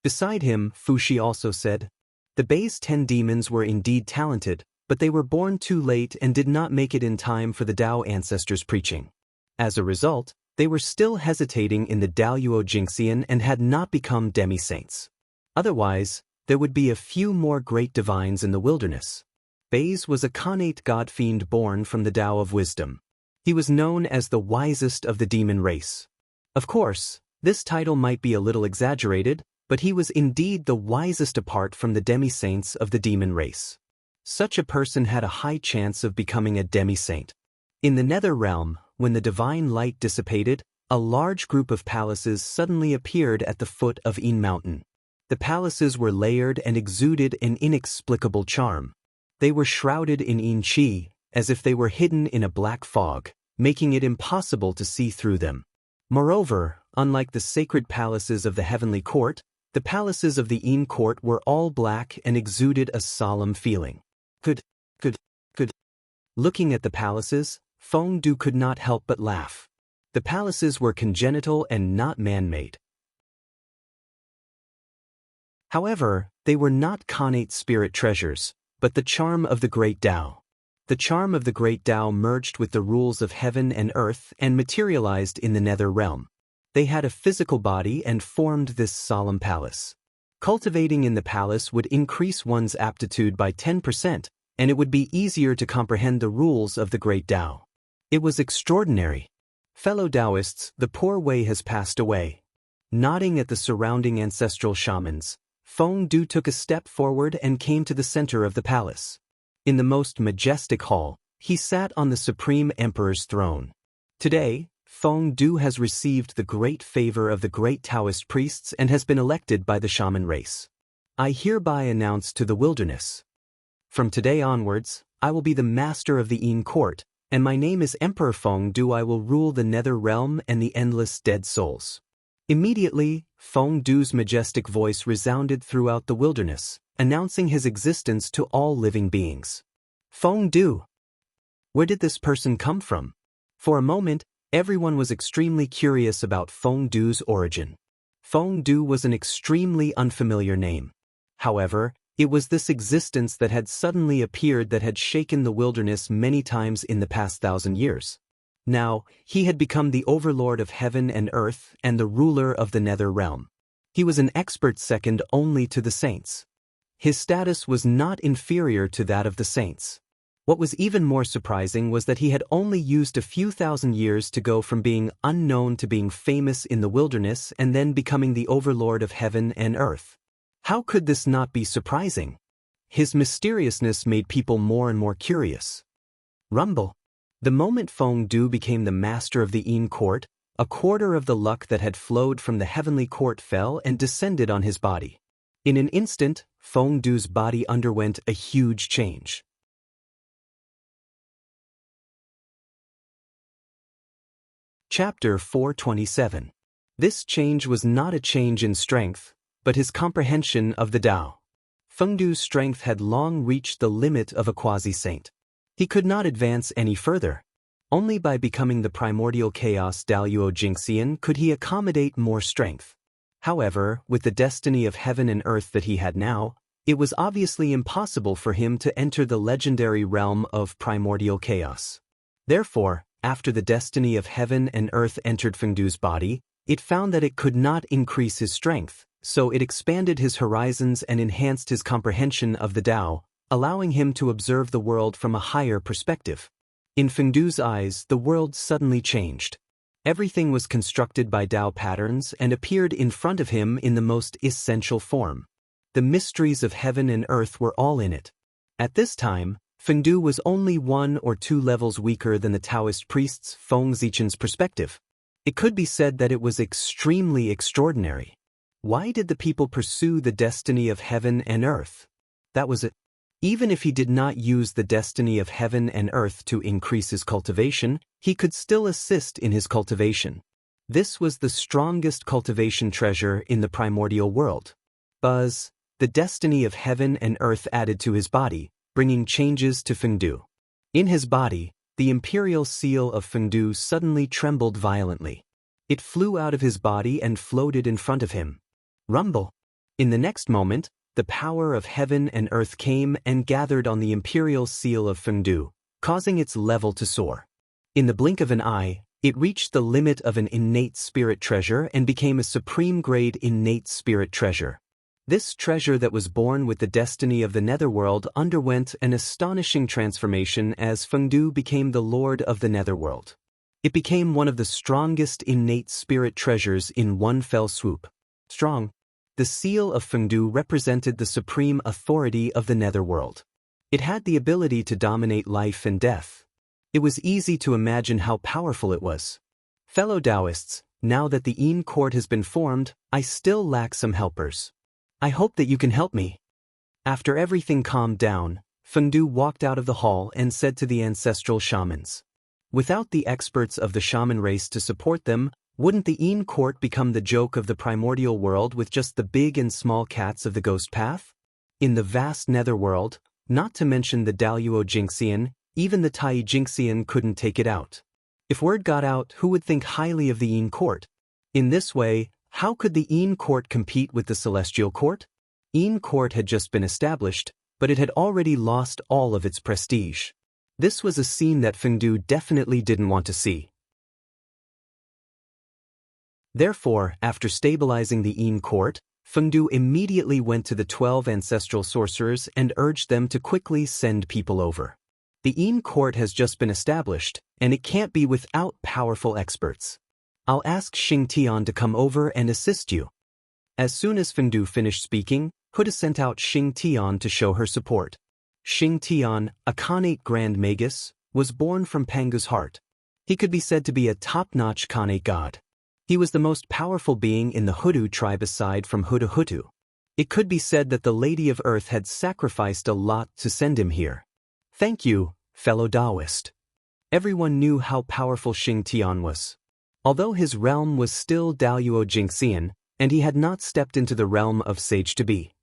Beside him, Fushi also said, the base 10 demons were indeed talented, but they were born too late and did not make it in time for the Tao ancestors' preaching. As a result, they were still hesitating in the Daluo Jingxian and had not become demi-saints. Otherwise, there would be a few more great divines in the wilderness. Baze was a connate god-fiend born from the Tao of wisdom. He was known as the wisest of the demon race. Of course, this title might be a little exaggerated, but he was indeed the wisest apart from the demi-saints of the demon race. Such a person had a high chance of becoming a demi-saint. In the nether realm, when the divine light dissipated, a large group of palaces suddenly appeared at the foot of Yin Mountain. The palaces were layered and exuded an inexplicable charm. They were shrouded in Yin Qi, as if they were hidden in a black fog, making it impossible to see through them. Moreover, unlike the sacred palaces of the heavenly court, the palaces of the Yin court were all black and exuded a solemn feeling. Could. Looking at the palaces, Feng Du could not help but laugh. The palaces were congenital and not man-made. However, they were not connate spirit treasures, but the charm of the great Tao. The charm of the great Tao merged with the rules of heaven and earth and materialized in the nether realm. They had a physical body and formed this solemn palace. Cultivating in the palace would increase one's aptitude by 10%, and it would be easier to comprehend the rules of the great Tao. It was extraordinary. Fellow Taoists, the poor way has passed away. Nodding at the surrounding ancestral shamans, Feng Du took a step forward and came to the center of the palace. In the most majestic hall, he sat on the Supreme Emperor's throne. Today, Feng Du has received the great favor of the great Taoist priests and has been elected by the shaman race. I hereby announce to the wilderness. From today onwards, I will be the master of the Yin court, and my name is Emperor Feng Du. I will rule the nether realm and the endless dead souls." Immediately, Feng Du's majestic voice resounded throughout the wilderness, announcing his existence to all living beings. Feng Du! Where did this person come from? For a moment, everyone was extremely curious about Feng Du's origin. Feng Du was an extremely unfamiliar name. However, it was this existence that had suddenly appeared that had shaken the wilderness many times in the past 1,000 years. Now, he had become the overlord of heaven and earth and the ruler of the nether realm. He was an expert second only to the saints. His status was not inferior to that of the saints. What was even more surprising was that he had only used a few thousand years to go from being unknown to being famous in the wilderness and then becoming the overlord of heaven and earth. How could this not be surprising? His mysteriousness made people more and more curious. Rumble. The moment Feng Du became the master of the Yin court, a quarter of the luck that had flowed from the heavenly court fell and descended on his body. In an instant, Feng Du's body underwent a huge change. Chapter 427. This change was not a change in strength, but his comprehension of the Tao. Feng Du's strength had long reached the limit of a quasi-saint. He could not advance any further. Only by becoming the primordial chaos Daluo Jingxian could he accommodate more strength. However, with the destiny of heaven and earth that he had now, it was obviously impossible for him to enter the legendary realm of primordial chaos. Therefore, after the destiny of heaven and earth entered Feng Du's body, it found that it could not increase his strength, so it expanded his horizons and enhanced his comprehension of the Tao, allowing him to observe the world from a higher perspective. In Feng Du's eyes, the world suddenly changed. Everything was constructed by Tao patterns and appeared in front of him in the most essential form. The mysteries of heaven and earth were all in it. At this time, Feng Du was only 1 or 2 levels weaker than the Taoist priest's Feng Zichen's perspective. It could be said that it was extremely extraordinary. Why did the people pursue the destiny of heaven and earth? That was it. Even if he did not use the destiny of heaven and earth to increase his cultivation, he could still assist in his cultivation. This was the strongest cultivation treasure in the primordial world. Buzz, the destiny of heaven and earth added to his body, bringing changes to Feng Du. In his body, the imperial seal of Feng Du suddenly trembled violently. It flew out of his body and floated in front of him. Rumble. In the next moment, the power of heaven and earth came and gathered on the imperial seal of Feng Du, causing its level to soar. In the blink of an eye, it reached the limit of an innate spirit treasure and became a supreme-grade innate spirit treasure. This treasure that was born with the destiny of the netherworld underwent an astonishing transformation as Feng Du became the lord of the netherworld. It became one of the strongest innate spirit treasures in one fell swoop. Strong. The seal of Feng Du represented the supreme authority of the netherworld. It had the ability to dominate life and death. It was easy to imagine how powerful it was. Fellow Taoists, now that the Yin court has been formed, I still lack some helpers. I hope that you can help me. After everything calmed down, Feng Du walked out of the hall and said to the ancestral shamans. Without the experts of the shaman race to support them, wouldn't the Yin court become the joke of the primordial world with just the big and small cats of the ghost path? In the vast netherworld, not to mention the Daluo Jingxian, even the Tai Jingxian couldn't take it out. If word got out, who would think highly of the Yin court? In this way, how could the Yin court compete with the celestial court? Yin court had just been established, but it had already lost all of its prestige. This was a scene that Feng Du definitely didn't want to see. Therefore, after stabilizing the Yin court, Feng Du immediately went to the 12 ancestral sorcerers and urged them to quickly send people over. The Yin court has just been established, and it can't be without powerful experts. I'll ask Xing Tian to come over and assist you. As soon as Feng Du finished speaking, Huda sent out Xing Tian to show her support. Xing Tian, a Khanate Grand Magus, was born from Pangu's heart. He could be said to be a top-notch Khanate god. He was the most powerful being in the Hutu tribe aside from Huda Hutu. It could be said that the Lady of Earth had sacrificed a lot to send him here. Thank you, fellow Taoist. Everyone knew how powerful Xing Tian was. Although his realm was still Daoyuo Jingxian, and he had not stepped into the realm of Sage to be.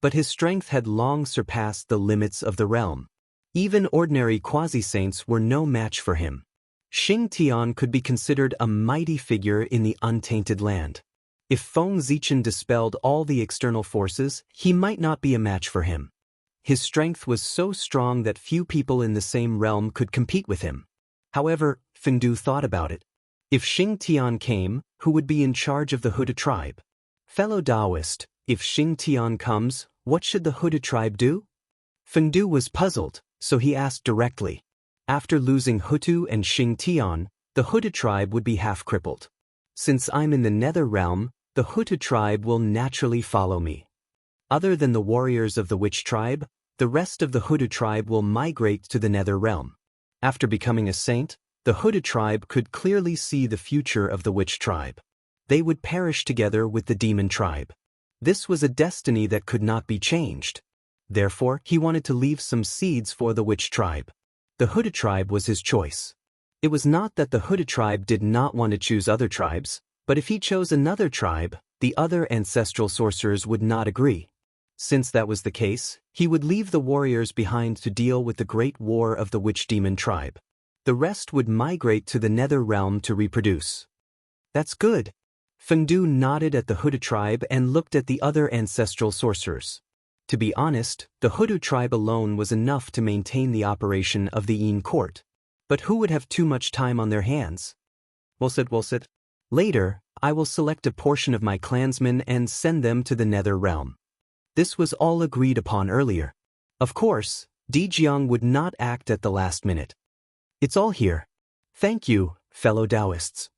But his strength had long surpassed the limits of the realm. Even ordinary quasi-saints were no match for him. Xing Tian could be considered a mighty figure in the untainted land. If Feng Zichen dispelled all the external forces, he might not be a match for him. His strength was so strong that few people in the same realm could compete with him. However, Fengdu thought about it. If Xing Tian came, who would be in charge of the Huda tribe? Fellow Taoist, if Xing Tian comes, what should the Huda tribe do? Fengdu was puzzled, so he asked directly. After losing Hutu and Xing Tian, the Huda tribe would be half-crippled. Since I'm in the Nether realm, the Huta tribe will naturally follow me. Other than the warriors of the Witch tribe, the rest of the Huda tribe will migrate to the Nether realm. After becoming a saint, the Huda tribe could clearly see the future of the Witch tribe. They would perish together with the Demon tribe. This was a destiny that could not be changed. Therefore, he wanted to leave some seeds for the Witch tribe. The Huda tribe was his choice. It was not that the Huda tribe did not want to choose other tribes, but if he chose another tribe, the other ancestral sorcerers would not agree. Since that was the case, he would leave the warriors behind to deal with the great war of the Witch-Demon tribe. The rest would migrate to the Nether realm to reproduce. That's good. Fengdu nodded at the Huda tribe and looked at the other ancestral sorcerers. To be honest, the Huda tribe alone was enough to maintain the operation of the Yin court. But who would have too much time on their hands? Well said. Later, I will select a portion of my clansmen and send them to the Nether realm. This was all agreed upon earlier. Of course, Di Jiang would not act at the last minute. It's all here. Thank you, fellow Taoists.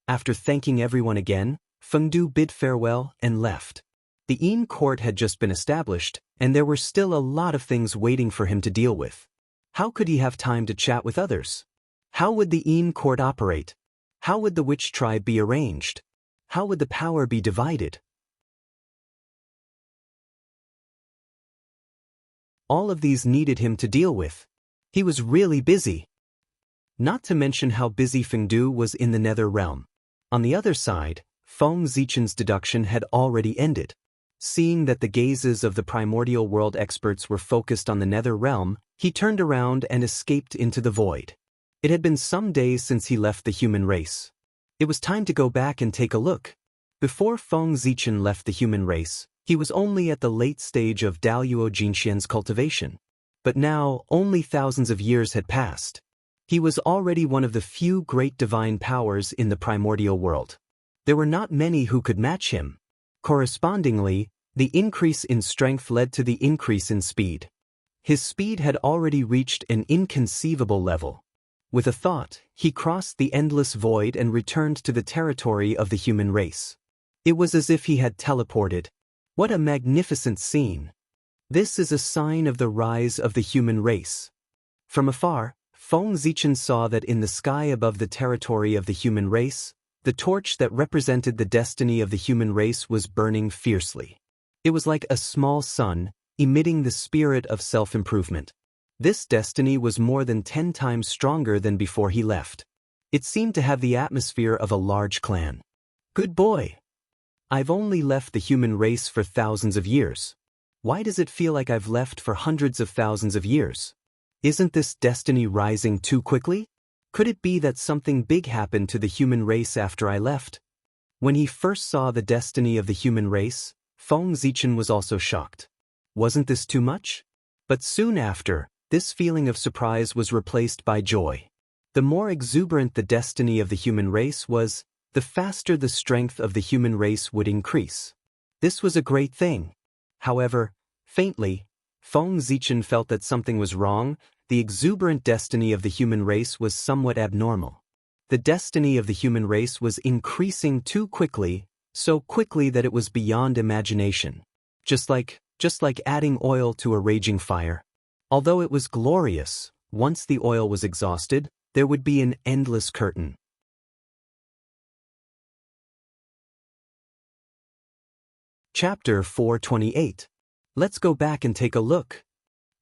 After thanking everyone again, Fengdu bid farewell and left. The Yin court had just been established, and there were still a lot of things waiting for him to deal with. How could he have time to chat with others? How would the Yin court operate? How would the Witch tribe be arranged? How would the power be divided? All of these needed him to deal with. He was really busy. Not to mention how busy Fengdu was in the Nether realm. On the other side, Feng Zichen's deduction had already ended. Seeing that the gazes of the primordial world experts were focused on the Nether realm, he turned around and escaped into the void. It had been some days since he left the human race. It was time to go back and take a look. Before Feng Zichen left the human race, he was only at the late stage of Daoyuo Jingxian's cultivation. But now, only thousands of years had passed. He was already one of the few great divine powers in the primordial world. There were not many who could match him. Correspondingly, the increase in strength led to the increase in speed. His speed had already reached an inconceivable level. With a thought, he crossed the endless void and returned to the territory of the human race. It was as if he had teleported. What a magnificent scene! This is a sign of the rise of the human race. From afar, Feng Zichen saw that in the sky above the territory of the human race, the torch that represented the destiny of the human race was burning fiercely. It was like a small sun, emitting the spirit of self-improvement. This destiny was more than 10 times stronger than before he left. It seemed to have the atmosphere of a large clan. Good boy! I've only left the human race for thousands of years. Why does it feel like I've left for hundreds of thousands of years? Isn't this destiny rising too quickly? Could it be that something big happened to the human race after I left? When he first saw the destiny of the human race, Feng Zichen was also shocked. Wasn't this too much? But soon after, this feeling of surprise was replaced by joy. The more exuberant the destiny of the human race was, the faster the strength of the human race would increase. This was a great thing. However, faintly, Feng Zichen felt that something was wrong. The exuberant destiny of the human race was somewhat abnormal. The destiny of the human race was increasing too quickly, so quickly that it was beyond imagination. Just like adding oil to a raging fire. Although it was glorious, once the oil was exhausted, there would be an endless curtain. Chapter 428. Let's go back and take a look.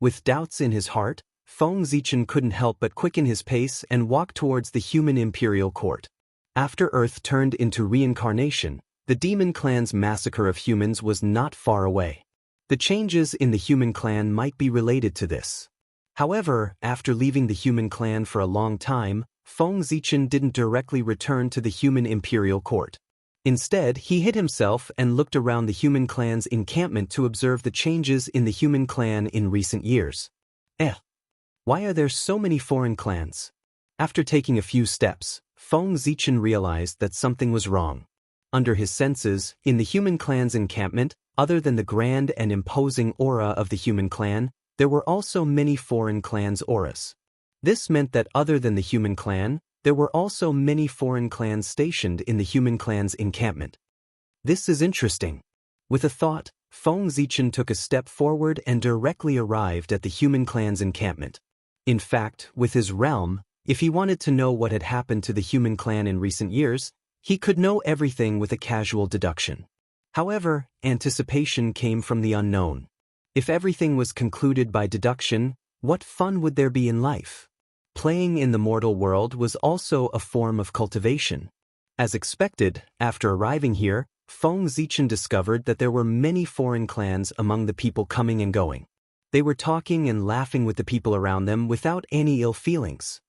With doubts in his heart, Feng Zichen couldn't help but quicken his pace and walk towards the human imperial court. After Earth turned into reincarnation, the demon clan's massacre of humans was not far away. The changes in the human clan might be related to this. However, after leaving the human clan for a long time, Feng Zichen didn't directly return to the human imperial court. Instead, he hid himself and looked around the human clan's encampment to observe the changes in the human clan in recent years. Why are there so many foreign clans? After taking a few steps, Feng Zichen realized that something was wrong. Under his senses, in the human clan's encampment, other than the grand and imposing aura of the human clan, there were also many foreign clans' auras. This meant that other than the human clan, there were also many foreign clans stationed in the human clan's encampment. This is interesting. With a thought, Feng Zichen took a step forward and directly arrived at the human clan's encampment. In fact, with his realm, if he wanted to know what had happened to the human clan in recent years, he could know everything with a casual deduction. However, anticipation came from the unknown. If everything was concluded by deduction, what fun would there be in life? Playing in the mortal world was also a form of cultivation. As expected, after arriving here, Feng Zichen discovered that there were many foreign clans among the people coming and going. They were talking and laughing with the people around them without any ill feelings.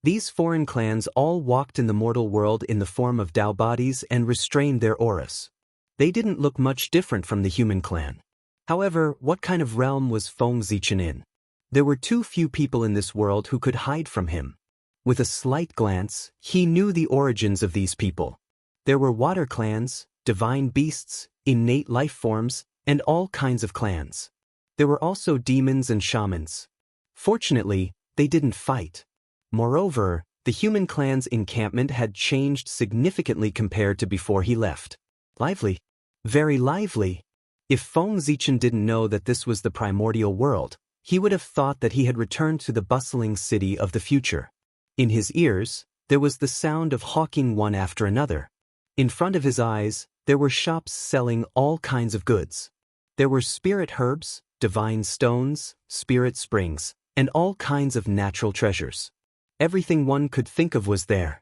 These foreign clans all walked in the mortal world in the form of Dao bodies and restrained their auras. They didn't look much different from the human clan. However, what kind of realm was Feng Zichen in? There were too few people in this world who could hide from him. With a slight glance, he knew the origins of these people. There were water clans, divine beasts, innate life forms, and all kinds of clans. There were also demons and shamans. Fortunately, they didn't fight. Moreover, the human clan's encampment had changed significantly compared to before he left. Lively. Very lively. If Feng Zichen didn't know that this was the primordial world, he would have thought that he had returned to the bustling city of the future. In his ears, there was the sound of hawking one after another. In front of his eyes, there were shops selling all kinds of goods. There were spirit herbs, divine stones, spirit springs, and all kinds of natural treasures. Everything one could think of was there.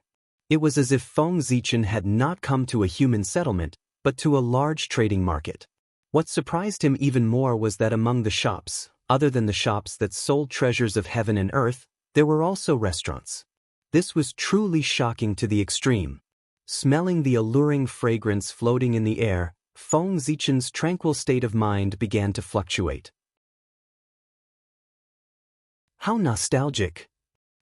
It was as if Feng Zichen had not come to a human settlement, but to a large trading market. What surprised him even more was that among the shops, other than the shops that sold treasures of heaven and earth, there were also restaurants. This was truly shocking to the extreme. Smelling the alluring fragrance floating in the air, Feng Zichen's tranquil state of mind began to fluctuate. How nostalgic!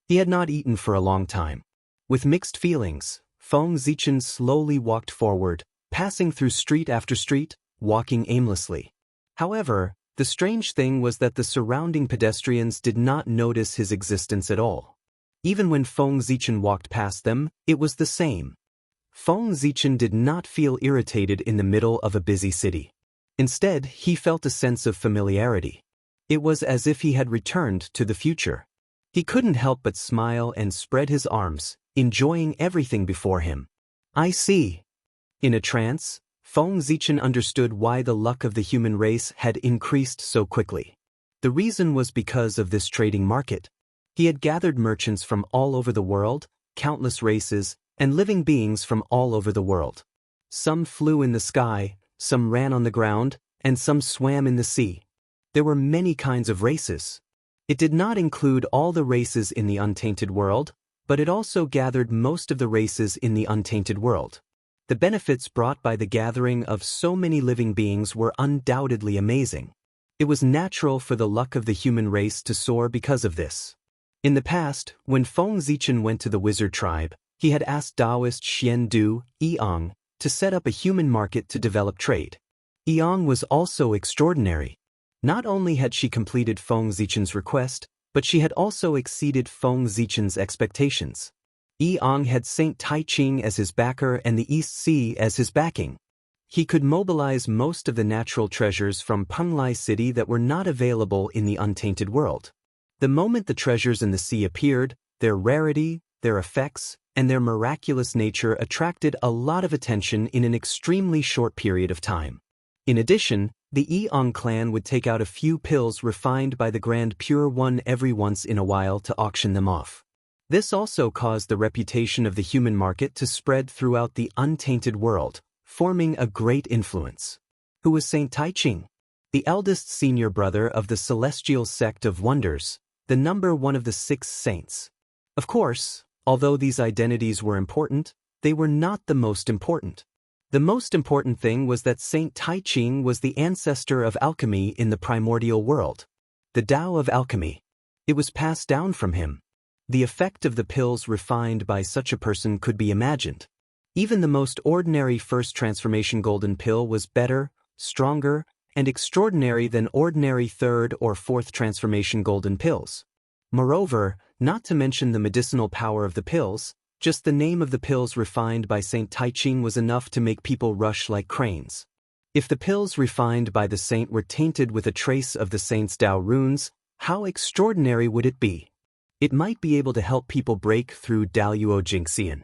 He had not eaten for a long time. With mixed feelings, Feng Zichen slowly walked forward, passing through street after street, walking aimlessly. However, the strange thing was that the surrounding pedestrians did not notice his existence at all. Even when Feng Zichen walked past them, it was the same. Feng Zichen did not feel irritated in the middle of a busy city. Instead, he felt a sense of familiarity. It was as if he had returned to the future. He couldn't help but smile and spread his arms, enjoying everything before him. I see. In a trance, Feng Zichen understood why the luck of the human race had increased so quickly. The reason was because of this trading market. He had gathered merchants from all over the world, countless races, and living beings from all over the world. Some flew in the sky, some ran on the ground, and some swam in the sea. There were many kinds of races. It did not include all the races in the untainted world, but it also gathered most of the races in the untainted world. The benefits brought by the gathering of so many living beings were undoubtedly amazing. It was natural for the luck of the human race to soar because of this. In the past, when Feng Zichen went to the wizard tribe, he had asked Taoist Xian Du, Yiang, to set up a human market to develop trade. Yiang was also extraordinary. Not only had she completed Feng Zichen's request, but she had also exceeded Feng Zichen's expectations. Yiang had Saint Taiching as his backer and the East Sea as his backing. He could mobilize most of the natural treasures from Penglai City that were not available in the untainted world. The moment the treasures in the sea appeared, their rarity, their effects, and their miraculous nature attracted a lot of attention in an extremely short period of time. In addition, the Eong clan would take out a few pills refined by the Grand Pure One every once in a while to auction them off. This also caused the reputation of the human market to spread throughout the untainted world, forming a great influence. Who was Saint Taiching? The eldest senior brother of the celestial sect of wonders, the number one of the 6 saints. Of course, although these identities were important, they were not the most important. The most important thing was that Saint Taiching was the ancestor of alchemy in the primordial world. The Tao of alchemy. It was passed down from him. The effect of the pills refined by such a person could be imagined. Even the most ordinary first transformation golden pill was better, stronger, and extraordinary than ordinary third or fourth transformation golden pills. Moreover, not to mention the medicinal power of the pills, just the name of the pills refined by Saint Taiching was enough to make people rush like cranes. If the pills refined by the saint were tainted with a trace of the saint's Tao runes, how extraordinary would it be? It might be able to help people break through Daluo Jingxian.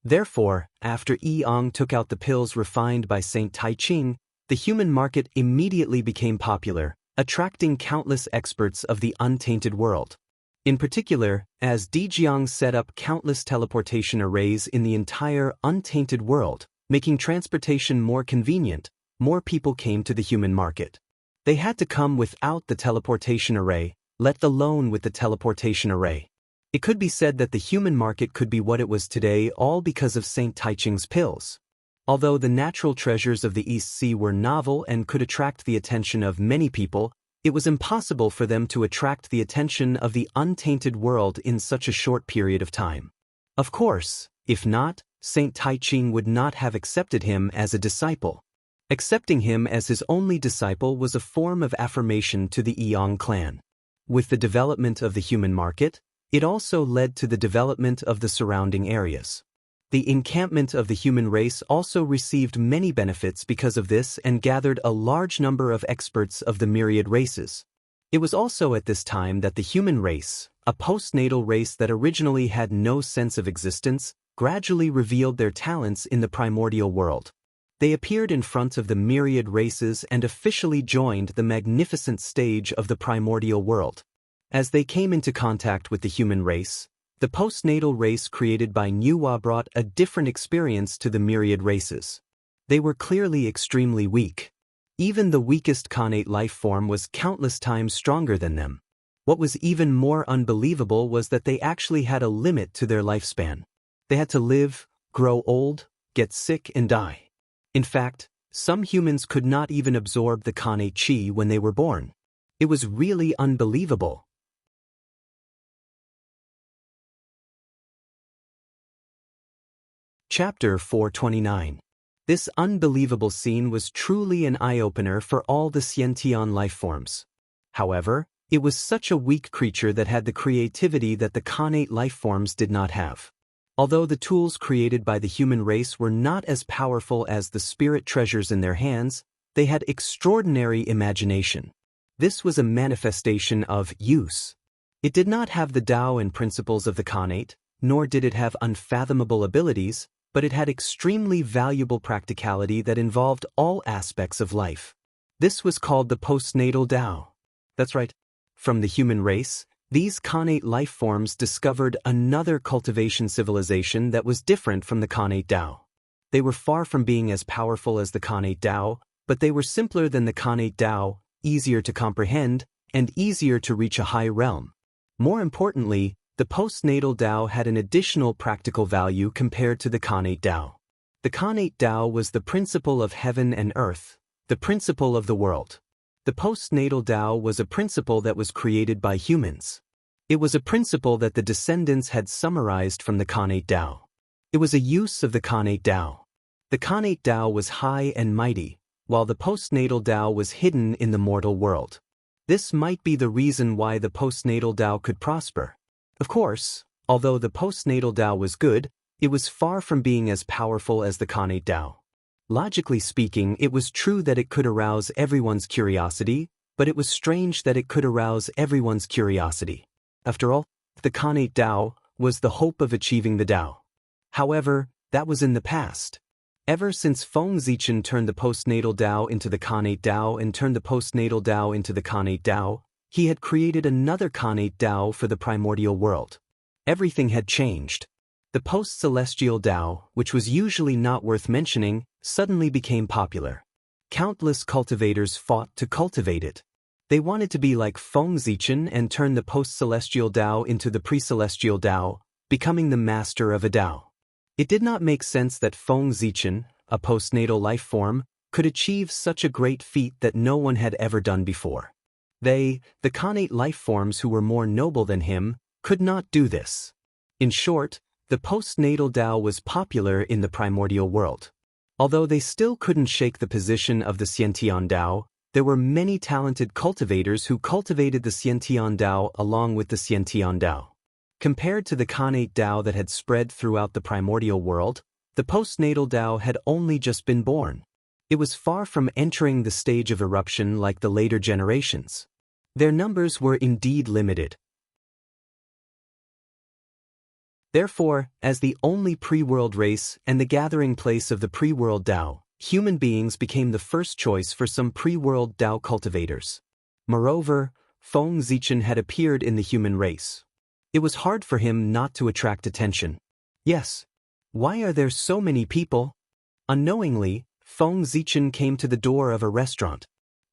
Therefore, after Eong took out the pills refined by Saint Taiching, the human market immediately became popular, attracting countless experts of the untainted world. In particular, as Dijiang set up countless teleportation arrays in the entire untainted world, making transportation more convenient, more people came to the human market. They had to come without the teleportation array, let alone with the teleportation array. It could be said that the human market could be what it was today all because of Saint Taiching's pills. Although the natural treasures of the East Sea were novel and could attract the attention of many people, it was impossible for them to attract the attention of the untainted world in such a short period of time. Of course, if not, Saint Taiching would not have accepted him as a disciple. Accepting him as his only disciple was a form of affirmation to the Eong clan. With the development of the human market, it also led to the development of the surrounding areas. The encampment of the human race also received many benefits because of this and gathered a large number of experts of the myriad races. It was also at this time that the human race, a postnatal race that originally had no sense of existence, gradually revealed their talents in the primordial world. They appeared in front of the myriad races and officially joined the magnificent stage of the primordial world. As they came into contact with the human race, the postnatal race created by Nuwa brought a different experience to the myriad races. They were clearly extremely weak. Even the weakest connate life form was countless times stronger than them. What was even more unbelievable was that they actually had a limit to their lifespan. They had to live, grow old, get sick and die. In fact, some humans could not even absorb the connate chi when they were born. It was really unbelievable. Chapter 429. This unbelievable scene was truly an eye-opener for all the Xiantian lifeforms. However, it was such a weak creature that had the creativity that the connate lifeforms did not have. Although the tools created by the human race were not as powerful as the spirit treasures in their hands, they had extraordinary imagination. This was a manifestation of use. It did not have the Tao and principles of the connate, nor did it have unfathomable abilities, but it had extremely valuable practicality that involved all aspects of life. This was called the postnatal Tao. That's right. From the human race, these connate life forms discovered another cultivation civilization that was different from the connate Tao. They were far from being as powerful as the connate Tao, but they were simpler than the connate Tao, easier to comprehend, and easier to reach a high realm. More importantly, the postnatal Tao had an additional practical value compared to the connate Tao. The connate Tao was the principle of heaven and earth, the principle of the world. The postnatal Tao was a principle that was created by humans. It was a principle that the descendants had summarized from the connate Tao. It was a use of the connate Tao. The connate Tao was high and mighty, while the postnatal Tao was hidden in the mortal world. This might be the reason why the postnatal Tao could prosper. Of course, although the postnatal Tao was good, it was far from being as powerful as the connate Tao. Logically speaking, it was true that it could arouse everyone's curiosity, but it was strange that it could arouse everyone's curiosity. After all, the connate Tao was the hope of achieving the Tao. However, that was in the past. Ever since Feng Zichen turned the postnatal Dao into the Khanate Dao and turned the postnatal Dao into the Khanate Dao, he had created another Khanate Dao for the primordial world. Everything had changed. The post-celestial Dao, which was usually not worth mentioning, suddenly became popular. Countless cultivators fought to cultivate it. They wanted to be like Feng Zichen and turn the post-celestial Dao into the pre-celestial Dao, becoming the master of a Dao. It did not make sense that Feng Zichen, a postnatal life form, could achieve such a great feat that no one had ever done before. They, the Khanate life forms who were more noble than him, could not do this. In short, the postnatal Dao was popular in the primordial world. Although they still couldn't shake the position of the Xiantian Dao, there were many talented cultivators who cultivated the Xiantian Dao along with the Xiantian Dao. Compared to the Khanate Dao that had spread throughout the primordial world, the postnatal Dao had only just been born. It was far from entering the stage of eruption like the later generations. Their numbers were indeed limited. Therefore, as the only pre-world race and the gathering place of the pre-world Dao, human beings became the first choice for some pre-world Dao cultivators. Moreover, Feng Zichen had appeared in the human race. It was hard for him not to attract attention. Yes. Why are there so many people? Unknowingly, Feng Zichen came to the door of a restaurant.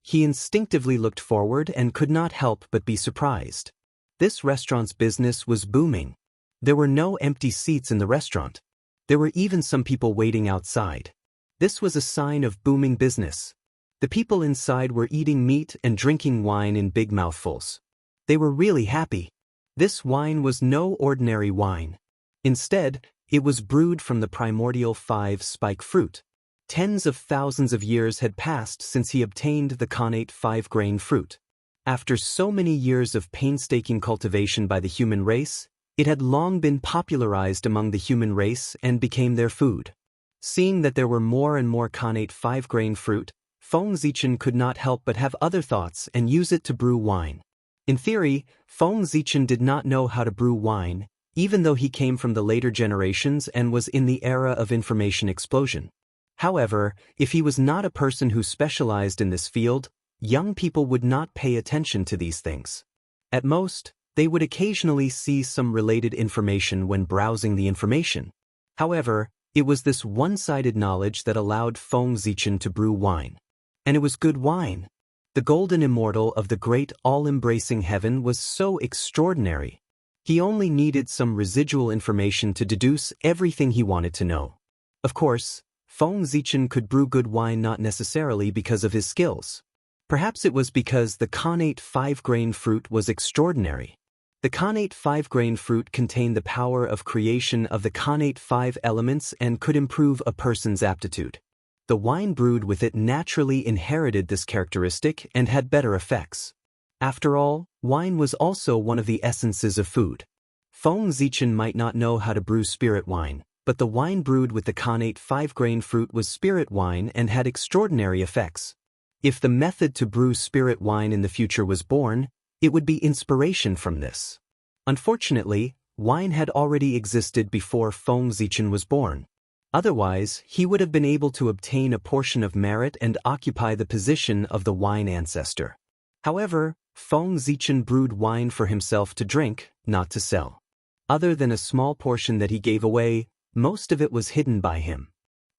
He instinctively looked forward and could not help but be surprised. This restaurant's business was booming. There were no empty seats in the restaurant. There were even some people waiting outside. This was a sign of booming business. The people inside were eating meat and drinking wine in big mouthfuls. They were really happy. This wine was no ordinary wine. Instead, it was brewed from the primordial 5-spike fruit. Tens of thousands of years had passed since he obtained the Khanate 5-grain fruit. After so many years of painstaking cultivation by the human race, it had long been popularized among the human race and became their food. Seeing that there were more and more Khanate 5-grain fruit, Feng Zichen could not help but have other thoughts and use it to brew wine. In theory, Feng Zichen did not know how to brew wine, even though he came from the later generations and was in the era of information explosion. However, if he was not a person who specialized in this field, young people would not pay attention to these things. At most, they would occasionally see some related information when browsing the information. However, it was this one-sided knowledge that allowed Feng Zichen to brew wine. And it was good wine. The golden immortal of the great all-embracing heaven was so extraordinary. He only needed some residual information to deduce everything he wanted to know. Of course, Feng Zichen could brew good wine not necessarily because of his skills. Perhaps it was because the Khanate 5-grain fruit was extraordinary. The Khanate 5-grain fruit contained the power of creation of the Khanate 5 elements and could improve a person's aptitude. The wine brewed with it naturally inherited this characteristic and had better effects. After all, wine was also one of the essences of food. Feng Zichen might not know how to brew spirit wine, but the wine brewed with the Khanate 5-grain fruit was spirit wine and had extraordinary effects. If the method to brew spirit wine in the future was born, it would be inspiration from this. Unfortunately, wine had already existed before Feng Zichen was born. Otherwise, he would have been able to obtain a portion of merit and occupy the position of the wine ancestor. However, Feng Zichen brewed wine for himself to drink, not to sell. Other than a small portion that he gave away, most of it was hidden by him.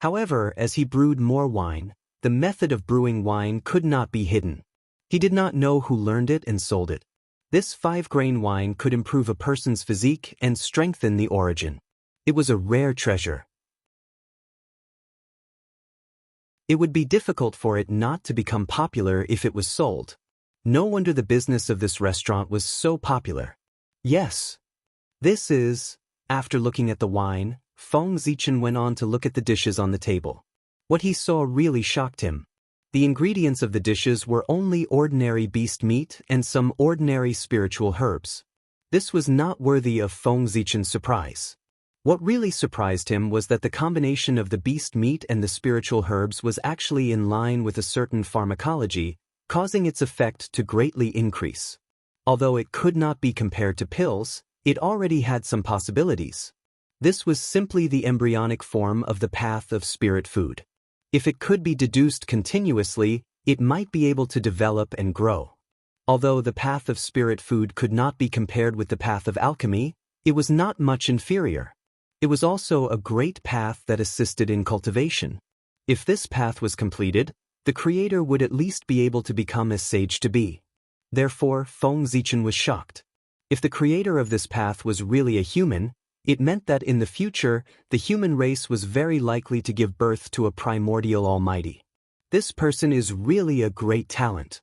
However, as he brewed more wine, the method of brewing wine could not be hidden. He did not know who learned it and sold it. This 5-grain wine could improve a person's physique and strengthen the origin. It was a rare treasure. It would be difficult for it not to become popular if it was sold. No wonder the business of this restaurant was so popular. Yes. This is, after looking at the wine, Feng Zichen went on to look at the dishes on the table. What he saw really shocked him. The ingredients of the dishes were only ordinary beast meat and some ordinary spiritual herbs. This was not worthy of Feng Zichen's surprise. What really surprised him was that the combination of the beast meat and the spiritual herbs was actually in line with a certain pharmacology, causing its effect to greatly increase. Although it could not be compared to pills, it already had some possibilities. This was simply the embryonic form of the path of spirit food. If it could be deduced continuously, it might be able to develop and grow. Although the path of spirit food could not be compared with the path of alchemy, it was not much inferior. It was also a great path that assisted in cultivation. If this path was completed, the creator would at least be able to become as sage to be. Therefore, Feng Zichen was shocked. If the creator of this path was really a human, it meant that in the future, the human race was very likely to give birth to a primordial almighty. This person is really a great talent.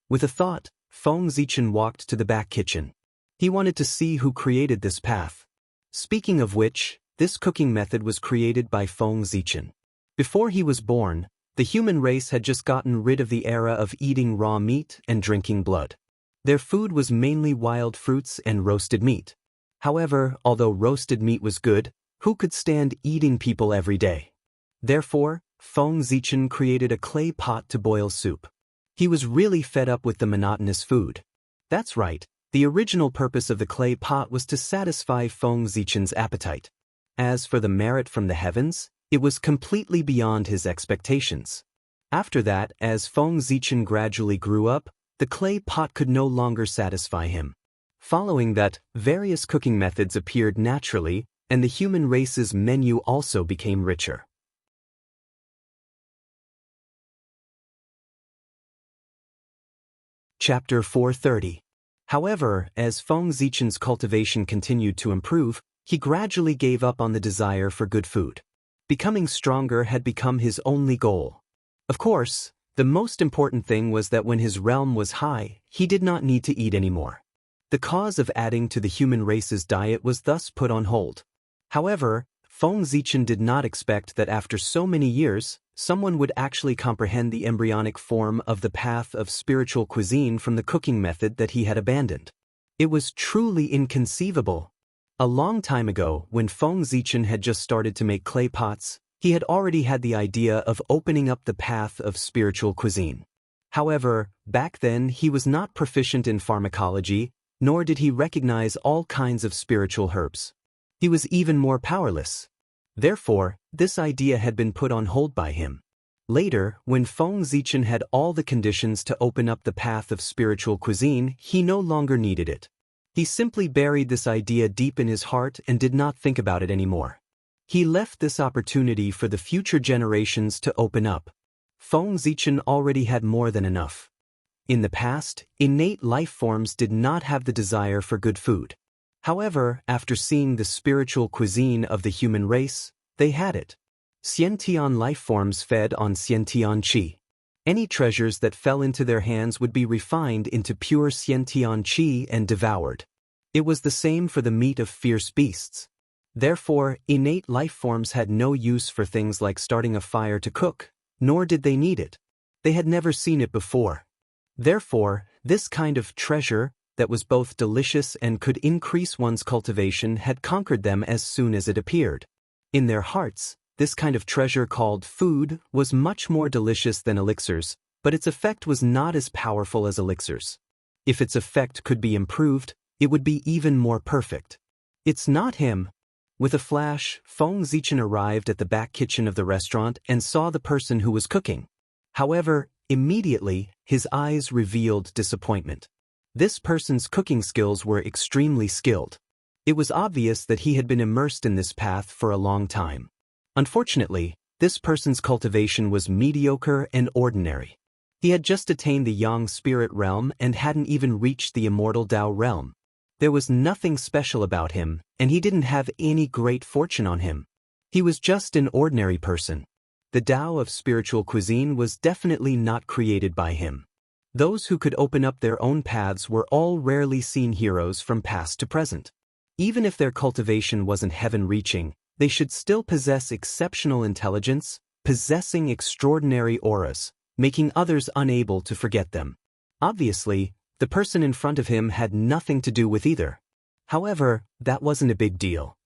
With a thought, Feng Zichen walked to the back kitchen. He wanted to see who created this path. Speaking of which, this cooking method was created by Feng Zichen. Before he was born, the human race had just gotten rid of the era of eating raw meat and drinking blood. Their food was mainly wild fruits and roasted meat. However, although roasted meat was good, who could stand eating people every day? Therefore, Feng Zichen created a clay pot to boil soup. He was really fed up with the monotonous food. That's right, the original purpose of the clay pot was to satisfy Feng Zichen's appetite. As for the merit from the heavens, it was completely beyond his expectations. After that, as Feng Zichen gradually grew up, the clay pot could no longer satisfy him. Following that, various cooking methods appeared naturally, and the human race's menu also became richer. Chapter 430. However, as Feng Zichen's cultivation continued to improve, he gradually gave up on the desire for good food. Becoming stronger had become his only goal. Of course, the most important thing was that when his realm was high, he did not need to eat anymore. The cause of adding to the human race's diet was thus put on hold. However, Feng Zichen did not expect that after so many years, someone would actually comprehend the embryonic form of the path of spiritual cuisine from the cooking method that he had abandoned. It was truly inconceivable. A long time ago, when Feng Zichen had just started to make clay pots, he had already had the idea of opening up the path of spiritual cuisine. However, back then he was not proficient in pharmacology, nor did he recognize all kinds of spiritual herbs. He was even more powerless. Therefore, this idea had been put on hold by him. Later, when Feng Zichen had all the conditions to open up the path of spiritual cuisine, he no longer needed it. He simply buried this idea deep in his heart and did not think about it anymore. He left this opportunity for the future generations to open up. Feng Zichen already had more than enough. In the past, innate life forms did not have the desire for good food. However, after seeing the spiritual cuisine of the human race, they had it. Xiantian life forms fed on Xiantian qi. Any treasures that fell into their hands would be refined into pure Xiantian qi and devoured. It was the same for the meat of fierce beasts. Therefore, innate life forms had no use for things like starting a fire to cook, nor did they need it. They had never seen it before. Therefore, this kind of treasure, that was both delicious and could increase one's cultivation, had conquered them as soon as it appeared. In their hearts, this kind of treasure called food was much more delicious than elixirs, but its effect was not as powerful as elixirs. If its effect could be improved, it would be even more perfect. It's not him. With a flash, Feng Zichen arrived at the back kitchen of the restaurant and saw the person who was cooking. However, immediately, his eyes revealed disappointment. This person's cooking skills were extremely skilled. It was obvious that he had been immersed in this path for a long time. Unfortunately, this person's cultivation was mediocre and ordinary. He had just attained the Yang spirit realm and hadn't even reached the immortal Tao realm. There was nothing special about him, and he didn't have any great fortune on him. He was just an ordinary person. The Tao of spiritual cuisine was definitely not created by him. Those who could open up their own paths were all rarely seen heroes from past to present. Even if their cultivation wasn't heaven-reaching, they should still possess exceptional intelligence, possessing extraordinary auras, making others unable to forget them. Obviously, the person in front of him had nothing to do with either. However, that wasn't a big deal.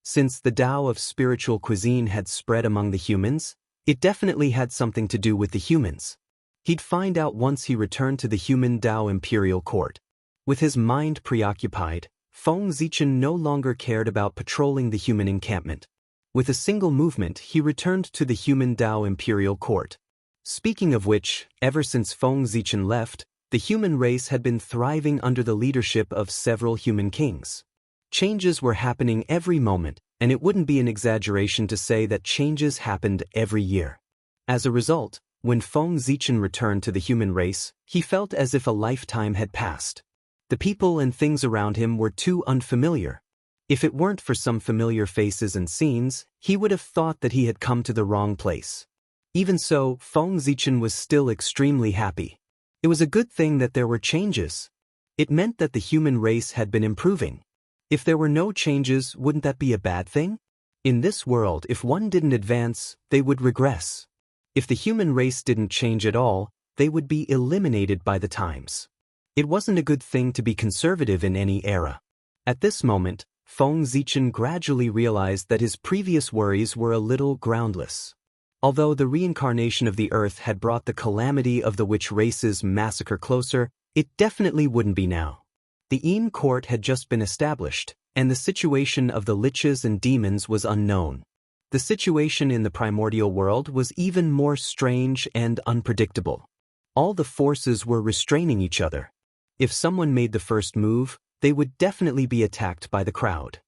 Since the Tao of spiritual cuisine had spread among the humans, it definitely had something to do with the humans. He'd find out once he returned to the human Tao imperial court. With his mind preoccupied, Feng Zichen no longer cared about patrolling the human encampment. With a single movement, he returned to the human Dao imperial court. Speaking of which, ever since Feng Zichen left, the human race had been thriving under the leadership of several human kings. Changes were happening every moment, and it wouldn't be an exaggeration to say that changes happened every year. As a result, when Feng Zichen returned to the human race, he felt as if a lifetime had passed. The people and things around him were too unfamiliar. If it weren't for some familiar faces and scenes, he would have thought that he had come to the wrong place. Even so, Feng Zichen was still extremely happy. It was a good thing that there were changes. It meant that the human race had been improving. If there were no changes, wouldn't that be a bad thing? In this world, if one didn't advance, they would regress. If the human race didn't change at all, they would be eliminated by the times. It wasn't a good thing to be conservative in any era. At this moment, Feng Zichen gradually realized that his previous worries were a little groundless. Although the reincarnation of the Earth had brought the calamity of the witch race's massacre closer, it definitely wouldn't be now. The Yin court had just been established, and the situation of the liches and demons was unknown. The situation in the primordial world was even more strange and unpredictable. All the forces were restraining each other. If someone made the first move, they would definitely be attacked by the crowd.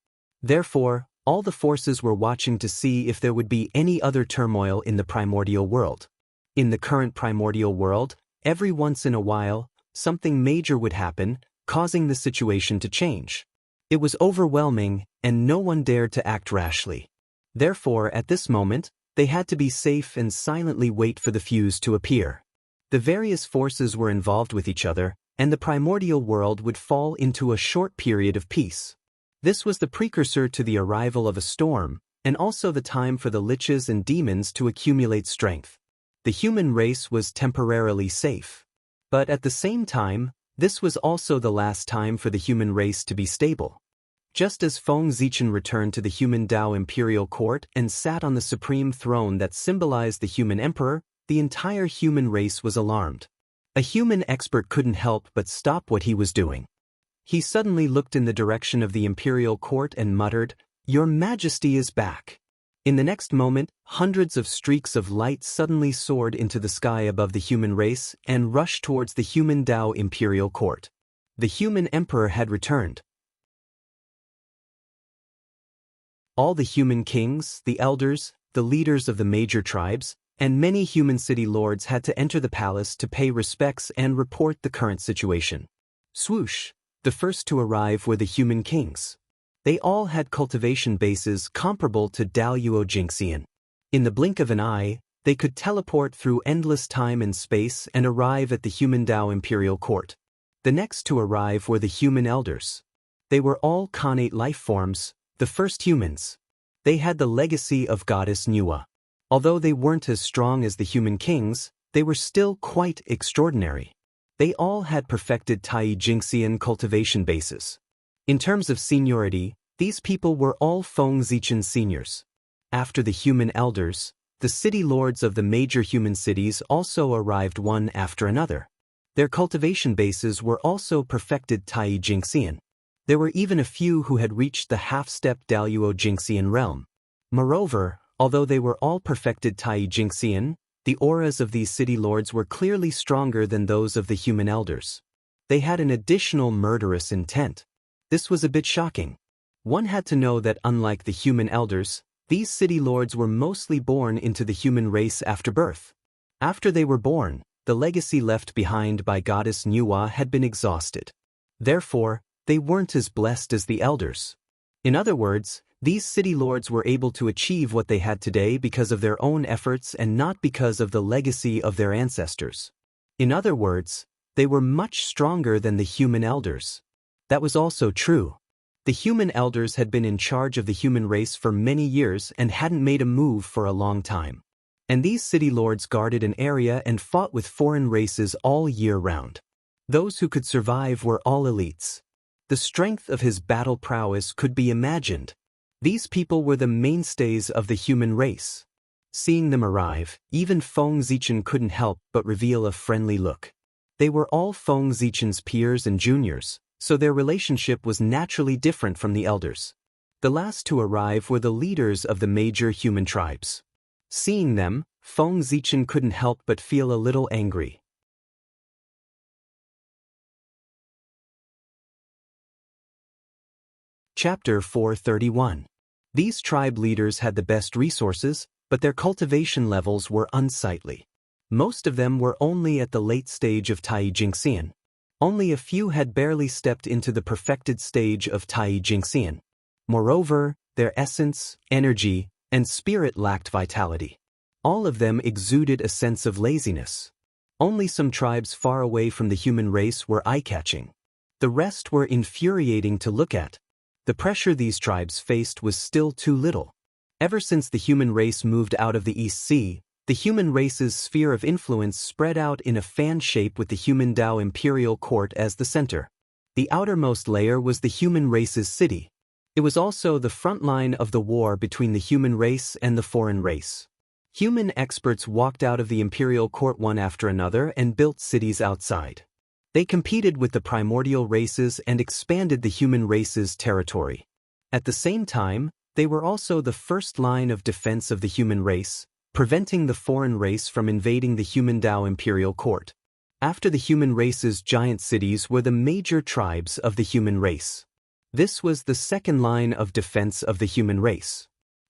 Therefore, all the forces were watching to see if there would be any other turmoil in the primordial world. In the current primordial world, every once in a while, something major would happen, causing the situation to change. It was overwhelming, and no one dared to act rashly. Therefore, at this moment, they had to be safe and silently wait for the fuse to appear. The various forces were involved with each other, and the primordial world would fall into a short period of peace. This was the precursor to the arrival of a storm, and also the time for the liches and demons to accumulate strength. The human race was temporarily safe. But at the same time, this was also the last time for the human race to be stable. Just as Feng Zichen returned to the human Dao imperial court and sat on the supreme throne that symbolized the human emperor, the entire human race was alarmed. A human expert couldn't help but stop what he was doing. He suddenly looked in the direction of the imperial court and muttered, "Your Majesty is back." In the next moment, hundreds of streaks of light suddenly soared into the sky above the human race and rushed towards the human Dao imperial court. The human emperor had returned. All the human kings, the elders, the leaders of the major tribes, and many human city lords had to enter the palace to pay respects and report the current situation. Swoosh! The first to arrive were the human kings. They all had cultivation bases comparable to Daluo Jingxian. In the blink of an eye, they could teleport through endless time and space and arrive at the human Dao imperial court. The next to arrive were the human elders. They were all connate life forms, the first humans. They had the legacy of goddess Nuwa. Although they weren't as strong as the human kings, they were still quite extraordinary. They all had perfected Tai Jingxian cultivation bases. In terms of seniority, these people were all Feng Zichen seniors. After the human elders, the city lords of the major human cities also arrived one after another. Their cultivation bases were also perfected Tai Jingxian. There were even a few who had reached the half-step Daluo Jingxian realm. Moreover, although they were all perfected Tai Jingxian, the auras of these city lords were clearly stronger than those of the human elders. They had an additional murderous intent. This was a bit shocking. One had to know that unlike the human elders, these city lords were mostly born into the human race after birth. After they were born, the legacy left behind by goddess Nuwa had been exhausted. Therefore, they weren't as blessed as the elders. In other words, these city lords were able to achieve what they had today because of their own efforts and not because of the legacy of their ancestors. In other words, they were much stronger than the human elders. That was also true. The human elders had been in charge of the human race for many years and hadn't made a move for a long time. And these city lords guarded an area and fought with foreign races all year round. Those who could survive were all elites. The strength of his battle prowess could be imagined. These people were the mainstays of the human race. Seeing them arrive, even Feng Zichen couldn't help but reveal a friendly look. They were all Feng Zichen's peers and juniors, so their relationship was naturally different from the elders. The last to arrive were the leaders of the major human tribes. Seeing them, Feng Zichen couldn't help but feel a little angry. Chapter 431. These tribe leaders had the best resources, but their cultivation levels were unsightly. Most of them were only at the late stage of Tai Jingxian. Only a few had barely stepped into the perfected stage of Tai Jingxian. Moreover, their essence, energy, and spirit lacked vitality. All of them exuded a sense of laziness. Only some tribes far away from the human race were eye-catching. The rest were infuriating to look at. The pressure these tribes faced was still too little. Ever since the human race moved out of the East Sea, the human race's sphere of influence spread out in a fan shape with the human Dao imperial court as the center. The outermost layer was the human race's city. It was also the front line of the war between the human race and the foreign race. Human experts walked out of the imperial court one after another and built cities outside. They competed with the primordial races and expanded the human race's territory. At the same time, they were also the first line of defense of the human race, preventing the foreign race from invading the human Dao imperial court. After the human race's giant cities were the major tribes of the human race. This was the second line of defense of the human race.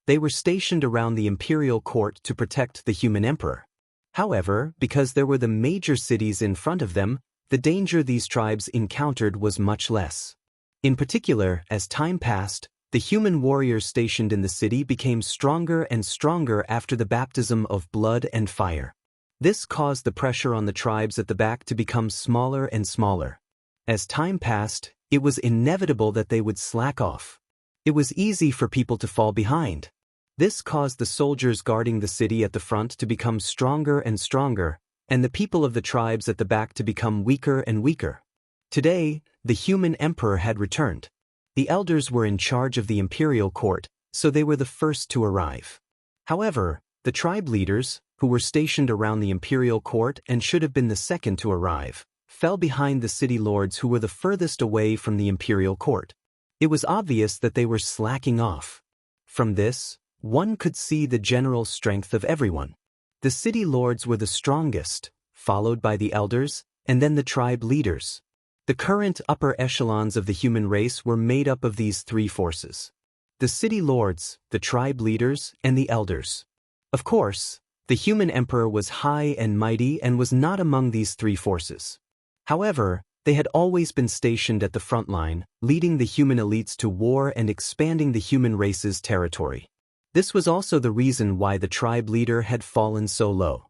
They were stationed around the imperial court to protect the human emperor. However, because there were the major cities in front of them, the danger these tribes encountered was much less. In particular, as time passed, the human warriors stationed in the city became stronger and stronger after the baptism of blood and fire. This caused the pressure on the tribes at the back to become smaller and smaller. As time passed, it was inevitable that they would slack off. It was easy for people to fall behind. This caused the soldiers guarding the city at the front to become stronger and stronger, and the people of the tribes at the back to become weaker and weaker. Today, the human emperor had returned. The elders were in charge of the imperial court, so they were the first to arrive. However, the tribe leaders, who were stationed around the imperial court and should have been the second to arrive, fell behind the city lords who were the furthest away from the imperial court. It was obvious that they were slacking off. From this, one could see the general strength of everyone. The city lords were the strongest, followed by the elders, and then the tribe leaders. The current upper echelons of the human race were made up of these three forces: the city lords, the tribe leaders, and the elders. Of course, the human emperor was high and mighty and was not among these three forces. However, they had always been stationed at the front line, leading the human elites to war and expanding the human race's territory. This was also the reason why the tribe leader had fallen so low.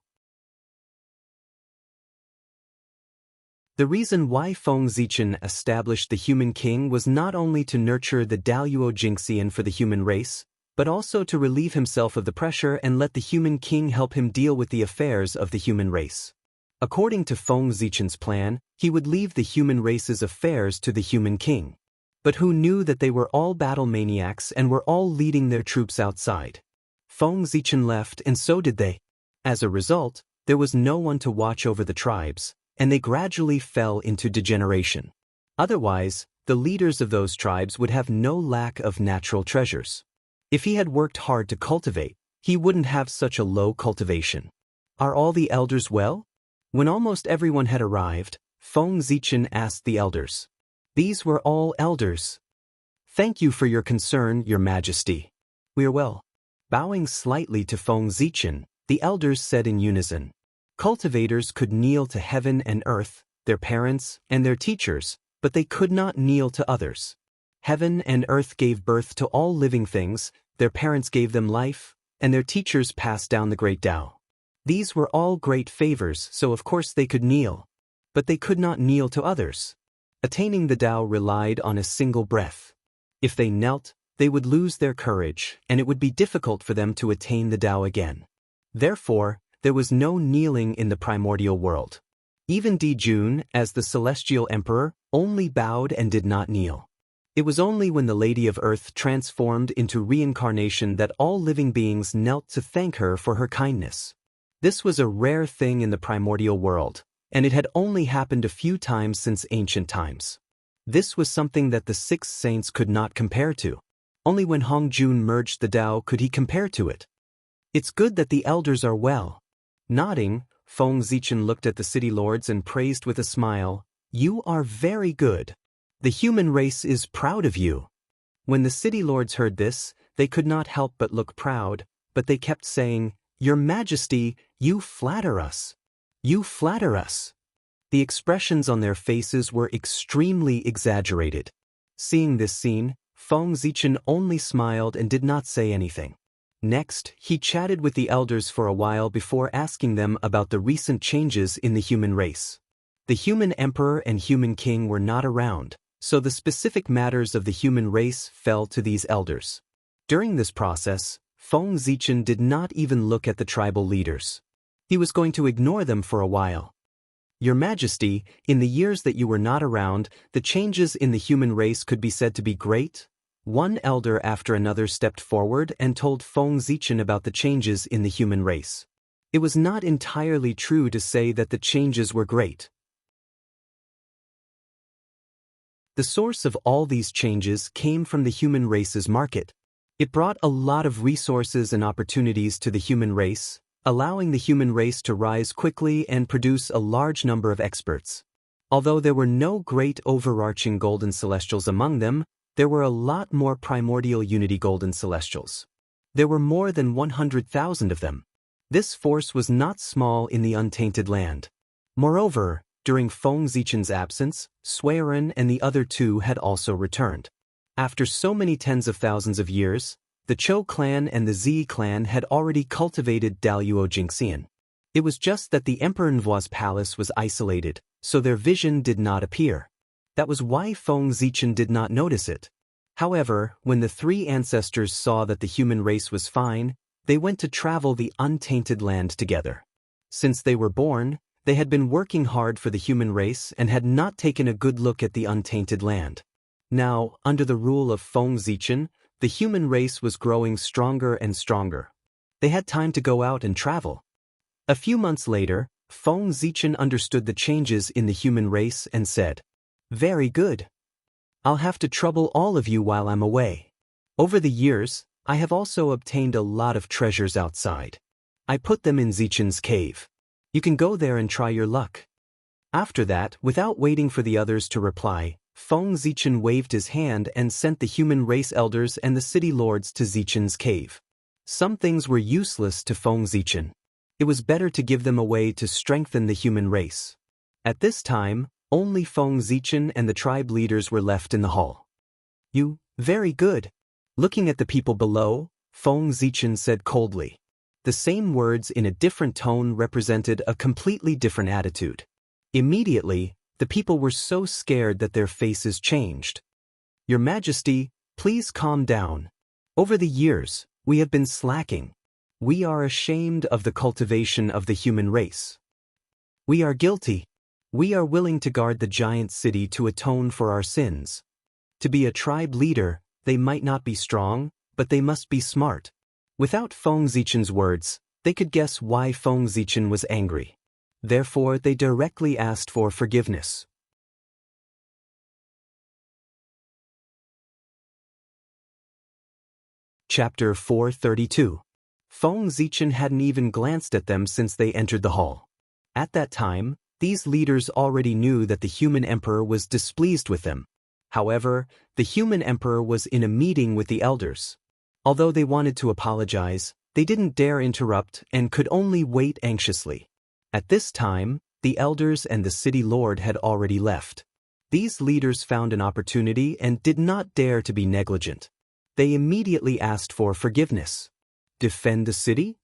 The reason why Feng Zichen established the human king was not only to nurture the Daluo Jingxian for the human race, but also to relieve himself of the pressure and let the human king help him deal with the affairs of the human race. According to Feng Zichen's plan, he would leave the human race's affairs to the human king. But who knew that they were all battle maniacs and were all leading their troops outside? Feng Zichen left and so did they. As a result, there was no one to watch over the tribes, and they gradually fell into degeneration. Otherwise, the leaders of those tribes would have no lack of natural treasures. If he had worked hard to cultivate, he wouldn't have such a low cultivation. Are all the elders well? When almost everyone had arrived, Feng Zichen asked the elders. These were all elders. Thank you for your concern, Your Majesty. We are well. Bowing slightly to Feng Zichen, the elders said in unison. Cultivators could kneel to heaven and earth, their parents, and their teachers, but they could not kneel to others. Heaven and earth gave birth to all living things, their parents gave them life, and their teachers passed down the great Tao. These were all great favors, so of course they could kneel. But they could not kneel to others. Attaining the Tao relied on a single breath. If they knelt, they would lose their courage, and it would be difficult for them to attain the Tao again. Therefore, there was no kneeling in the primordial world. Even Dijun, as the celestial emperor, only bowed and did not kneel. It was only when the Lady of Earth transformed into reincarnation that all living beings knelt to thank her for her kindness. This was a rare thing in the primordial world, and it had only happened a few times since ancient times. This was something that the six saints could not compare to. Only when Hongjun merged the Tao could he compare to it. It's good that the elders are well. Nodding, Feng Zichen looked at the city lords and praised with a smile, "You are very good. The human race is proud of you." When the city lords heard this, they could not help but look proud, but they kept saying, "Your Majesty, you flatter us. You flatter us." The expressions on their faces were extremely exaggerated. Seeing this scene, Feng Zichen only smiled and did not say anything. Next, he chatted with the elders for a while before asking them about the recent changes in the human race. The human emperor and human king were not around, so the specific matters of the human race fell to these elders. During this process, Feng Zichen did not even look at the tribal leaders. He was going to ignore them for a while. "Your Majesty, in the years that you were not around, the changes in the human race could be said to be great?" One elder after another stepped forward and told Feng Zichen about the changes in the human race. It was not entirely true to say that the changes were great. The source of all these changes came from the human race's market. It brought a lot of resources and opportunities to the human race, allowing the human race to rise quickly and produce a large number of experts. Although there were no great overarching golden celestials among them, there were a lot more primordial unity golden celestials. There were more than 100,000 of them. This force was not small in the untainted land. Moreover, during Feng Zichen's absence, Suiren and the other two had also returned. After so many tens of thousands of years, the Chou clan and the Zi clan had already cultivated Daluo Jingxian. It was just that the Emperor Nvuo's palace was isolated, so their vision did not appear. That was why Feng Zichen did not notice it. However, when the three ancestors saw that the human race was fine, they went to travel the untainted land together. Since they were born, they had been working hard for the human race and had not taken a good look at the untainted land. Now, under the rule of Feng Zichen, the human race was growing stronger and stronger. They had time to go out and travel. A few months later, Feng Zichen understood the changes in the human race and said, "Very good. I'll have to trouble all of you while I'm away. Over the years, I have also obtained a lot of treasures outside. I put them in Zichen's cave. You can go there and try your luck." After that, without waiting for the others to reply, Feng Zichen waved his hand and sent the human race elders and the city lords to Zichen's cave. Some things were useless to Feng Zichen. It was better to give them away to strengthen the human race. At this time, only Feng Zichen and the tribe leaders were left in the hall. "You, very good." Looking at the people below, Feng Zichen said coldly. The same words in a different tone represented a completely different attitude. Immediately, the people were so scared that their faces changed. "Your Majesty, please calm down. Over the years, we have been slacking. We are ashamed of the cultivation of the human race. We are guilty. We are willing to guard the giant city to atone for our sins. To be a tribe leader, they might not be strong, but they must be smart." Without Feng Zichen's words, they could guess why Feng Zichen was angry. Therefore, they directly asked for forgiveness. Chapter 432. Feng Zichen hadn't even glanced at them since they entered the hall. At that time, these leaders already knew that the human emperor was displeased with them. However, the human emperor was in a meeting with the elders. Although they wanted to apologize, they didn't dare interrupt and could only wait anxiously. At this time, the elders and the city lord had already left. These leaders found an opportunity and did not dare to be negligent. They immediately asked for forgiveness. "Defend the city?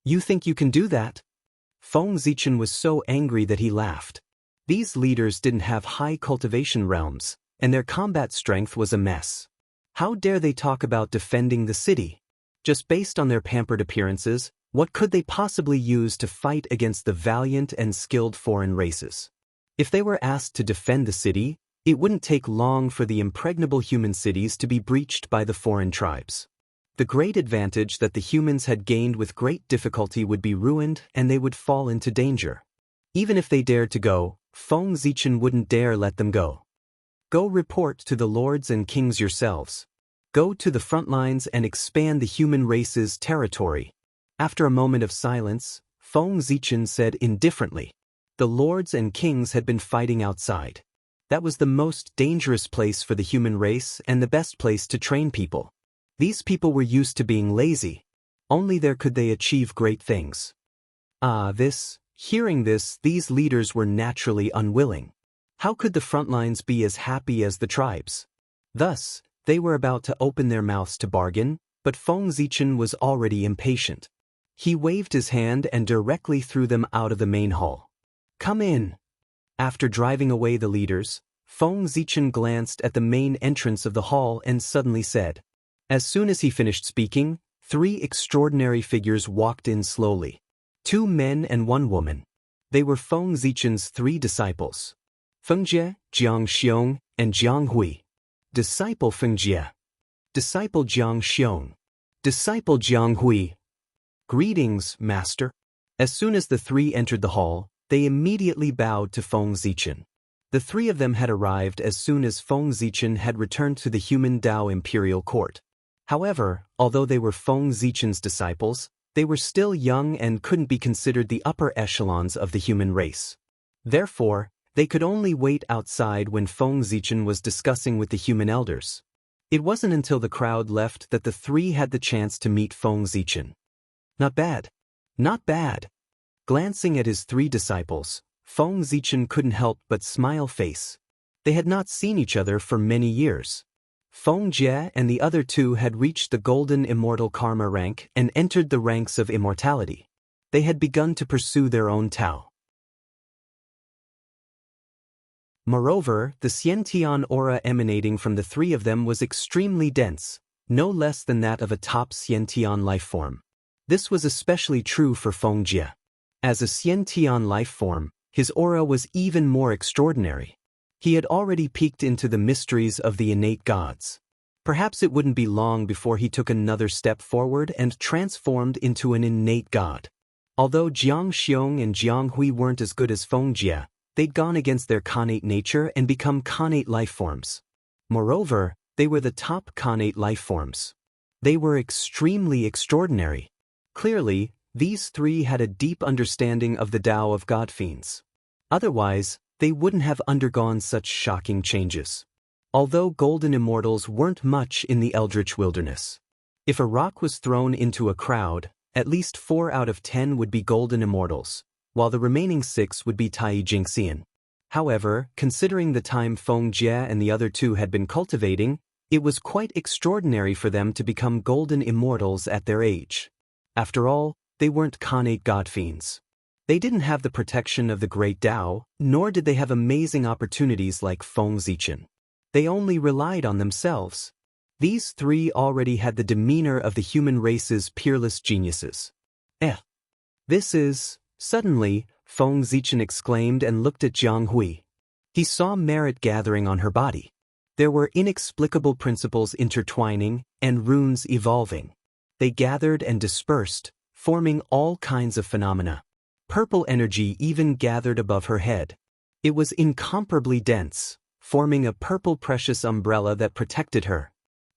You think you can do that?" Feng Zichen was so angry that he laughed. These leaders didn't have high cultivation realms, and their combat strength was a mess. How dare they talk about defending the city? Just based on their pampered appearances, what could they possibly use to fight against the valiant and skilled foreign races? If they were asked to defend the city, it wouldn't take long for the impregnable human cities to be breached by the foreign tribes. The great advantage that the humans had gained with great difficulty would be ruined and they would fall into danger. Even if they dared to go, Feng Zichen wouldn't dare let them go. Go report to the lords and kings yourselves. Go to the front lines and expand the human race's territory. After a moment of silence, Feng Zichen said indifferently, the lords and kings had been fighting outside. That was the most dangerous place for the human race and the best place to train people. These people were used to being lazy. Only there could they achieve great things. Hearing this, these leaders were naturally unwilling. How could the front lines be as happy as the tribes? Thus, they were about to open their mouths to bargain, but Feng Zichen was already impatient. He waved his hand and directly threw them out of the main hall. Come in. After driving away the leaders, Feng Zichen glanced at the main entrance of the hall and suddenly said. As soon as he finished speaking, 3 extraordinary figures walked in slowly. 2 men and 1 woman. They were Feng Zichen's 3 disciples. Feng Jie, Jiang Xiong, and Jiang Hui. Disciple Feng Jie. Disciple Jiang Xiong. Disciple Jiang Hui. Greetings, Master. As soon as the 3 entered the hall, they immediately bowed to Feng Zichen. The 3 of them had arrived as soon as Feng Zichen had returned to the human Dao imperial court. However, although they were Feng Zichen's disciples, they were still young and couldn't be considered the upper echelons of the human race. Therefore, they could only wait outside when Feng Zichen was discussing with the human elders. It wasn't until the crowd left that the 3 had the chance to meet Feng Zichen. Not bad. Not bad. Glancing at his 3 disciples, Feng Zichen couldn't help but smile face. They had not seen each other for many years. Feng Jie and the other 2 had reached the golden immortal karma rank and entered the ranks of immortality. They had begun to pursue their own Tao. Moreover, the Xiantian aura emanating from the 3 of them was extremely dense, no less than that of a top Xiantian life form. This was especially true for Feng Jie. As a Xiantian life form, his aura was even more extraordinary. He had already peeked into the mysteries of the innate gods. Perhaps it wouldn't be long before he took another step forward and transformed into an innate god. Although Jiang Xiong and Jiang Hui weren't as good as Feng Jie, they'd gone against their connate nature and become connate life forms. Moreover, they were the top connate life forms. They were extremely extraordinary. Clearly, these 3 had a deep understanding of the Tao of God fiends. Otherwise, they wouldn't have undergone such shocking changes. Although golden immortals weren't much in the eldritch wilderness. If a rock was thrown into a crowd, at least 4 out of 10 would be golden immortals, while the remaining 6 would be Tai Jingxian. However, considering the time Feng Jie and the other 2 had been cultivating, it was quite extraordinary for them to become golden immortals at their age. After all, they weren't connate god fiends. They didn't have the protection of the great Tao, nor did they have amazing opportunities like Feng Zichen. They only relied on themselves. These 3 already had the demeanor of the human race's peerless geniuses. This is... Suddenly, Feng Zichen exclaimed and looked at Jiang Hui. He saw merit gathering on her body. There were inexplicable principles intertwining and runes evolving. They gathered and dispersed, forming all kinds of phenomena. Purple energy even gathered above her head. It was incomparably dense, forming a purple precious umbrella that protected her.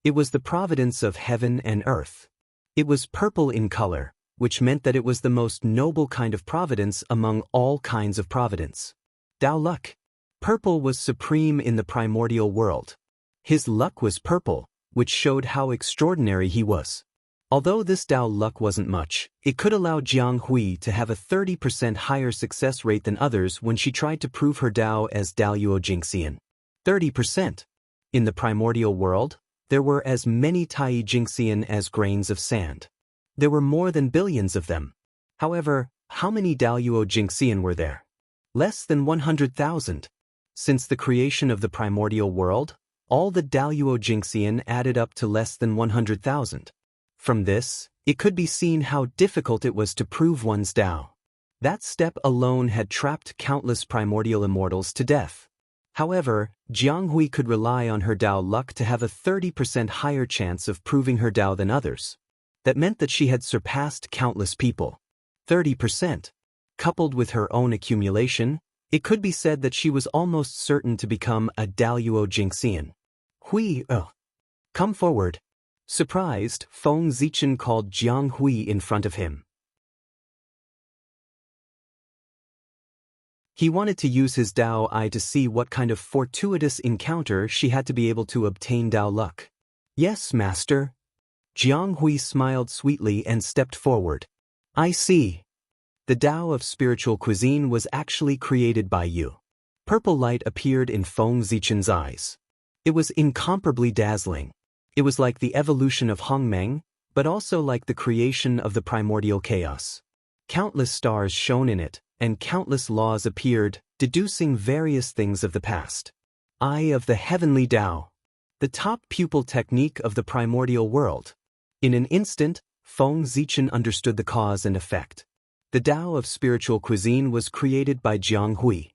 It was the providence of heaven and earth. It was purple in color, which meant that it was the most noble kind of providence among all kinds of providence. Tao luck. Purple was supreme in the primordial world. His luck was purple, which showed how extraordinary he was. Although this Tao luck wasn't much, it could allow Jiang Hui to have a 30% higher success rate than others when she tried to prove her Tao as Daluo Jingxian. 30%. In the primordial world, there were as many Tai Jingxian as grains of sand. There were more than billions of them. However, how many Daluo Jingxian were there? Less than 100,000. Since the creation of the primordial world, all the Daluo Jingxian added up to less than 100,000. From this, it could be seen how difficult it was to prove one's Tao. That step alone had trapped countless primordial immortals to death. However, Jiang Hui could rely on her Tao luck to have a 30% higher chance of proving her Tao than others. That meant that she had surpassed countless people. 30%. Coupled with her own accumulation, It could be said that she was almost certain to become a Daluo Jinxian. Hui, come forward. Surprised, Feng Zichen called Jiang Hui in front of him. He wanted to use his Dao Eye to see what kind of fortuitous encounter she had to be able to obtain Dao luck. Yes, master. Jiang Hui smiled sweetly and stepped forward. I see. The Tao of spiritual cuisine was actually created by you. Purple light appeared in Feng Zichen's eyes. It was incomparably dazzling. It was like the evolution of Hongmeng, but also like the creation of the primordial chaos. Countless stars shone in it, and countless laws appeared, deducing various things of the past. Eye of the heavenly Tao. The top pupil technique of the primordial world. In an instant, Feng Zichen understood the cause and effect. The Tao of spiritual cuisine was created by Jiang Hui.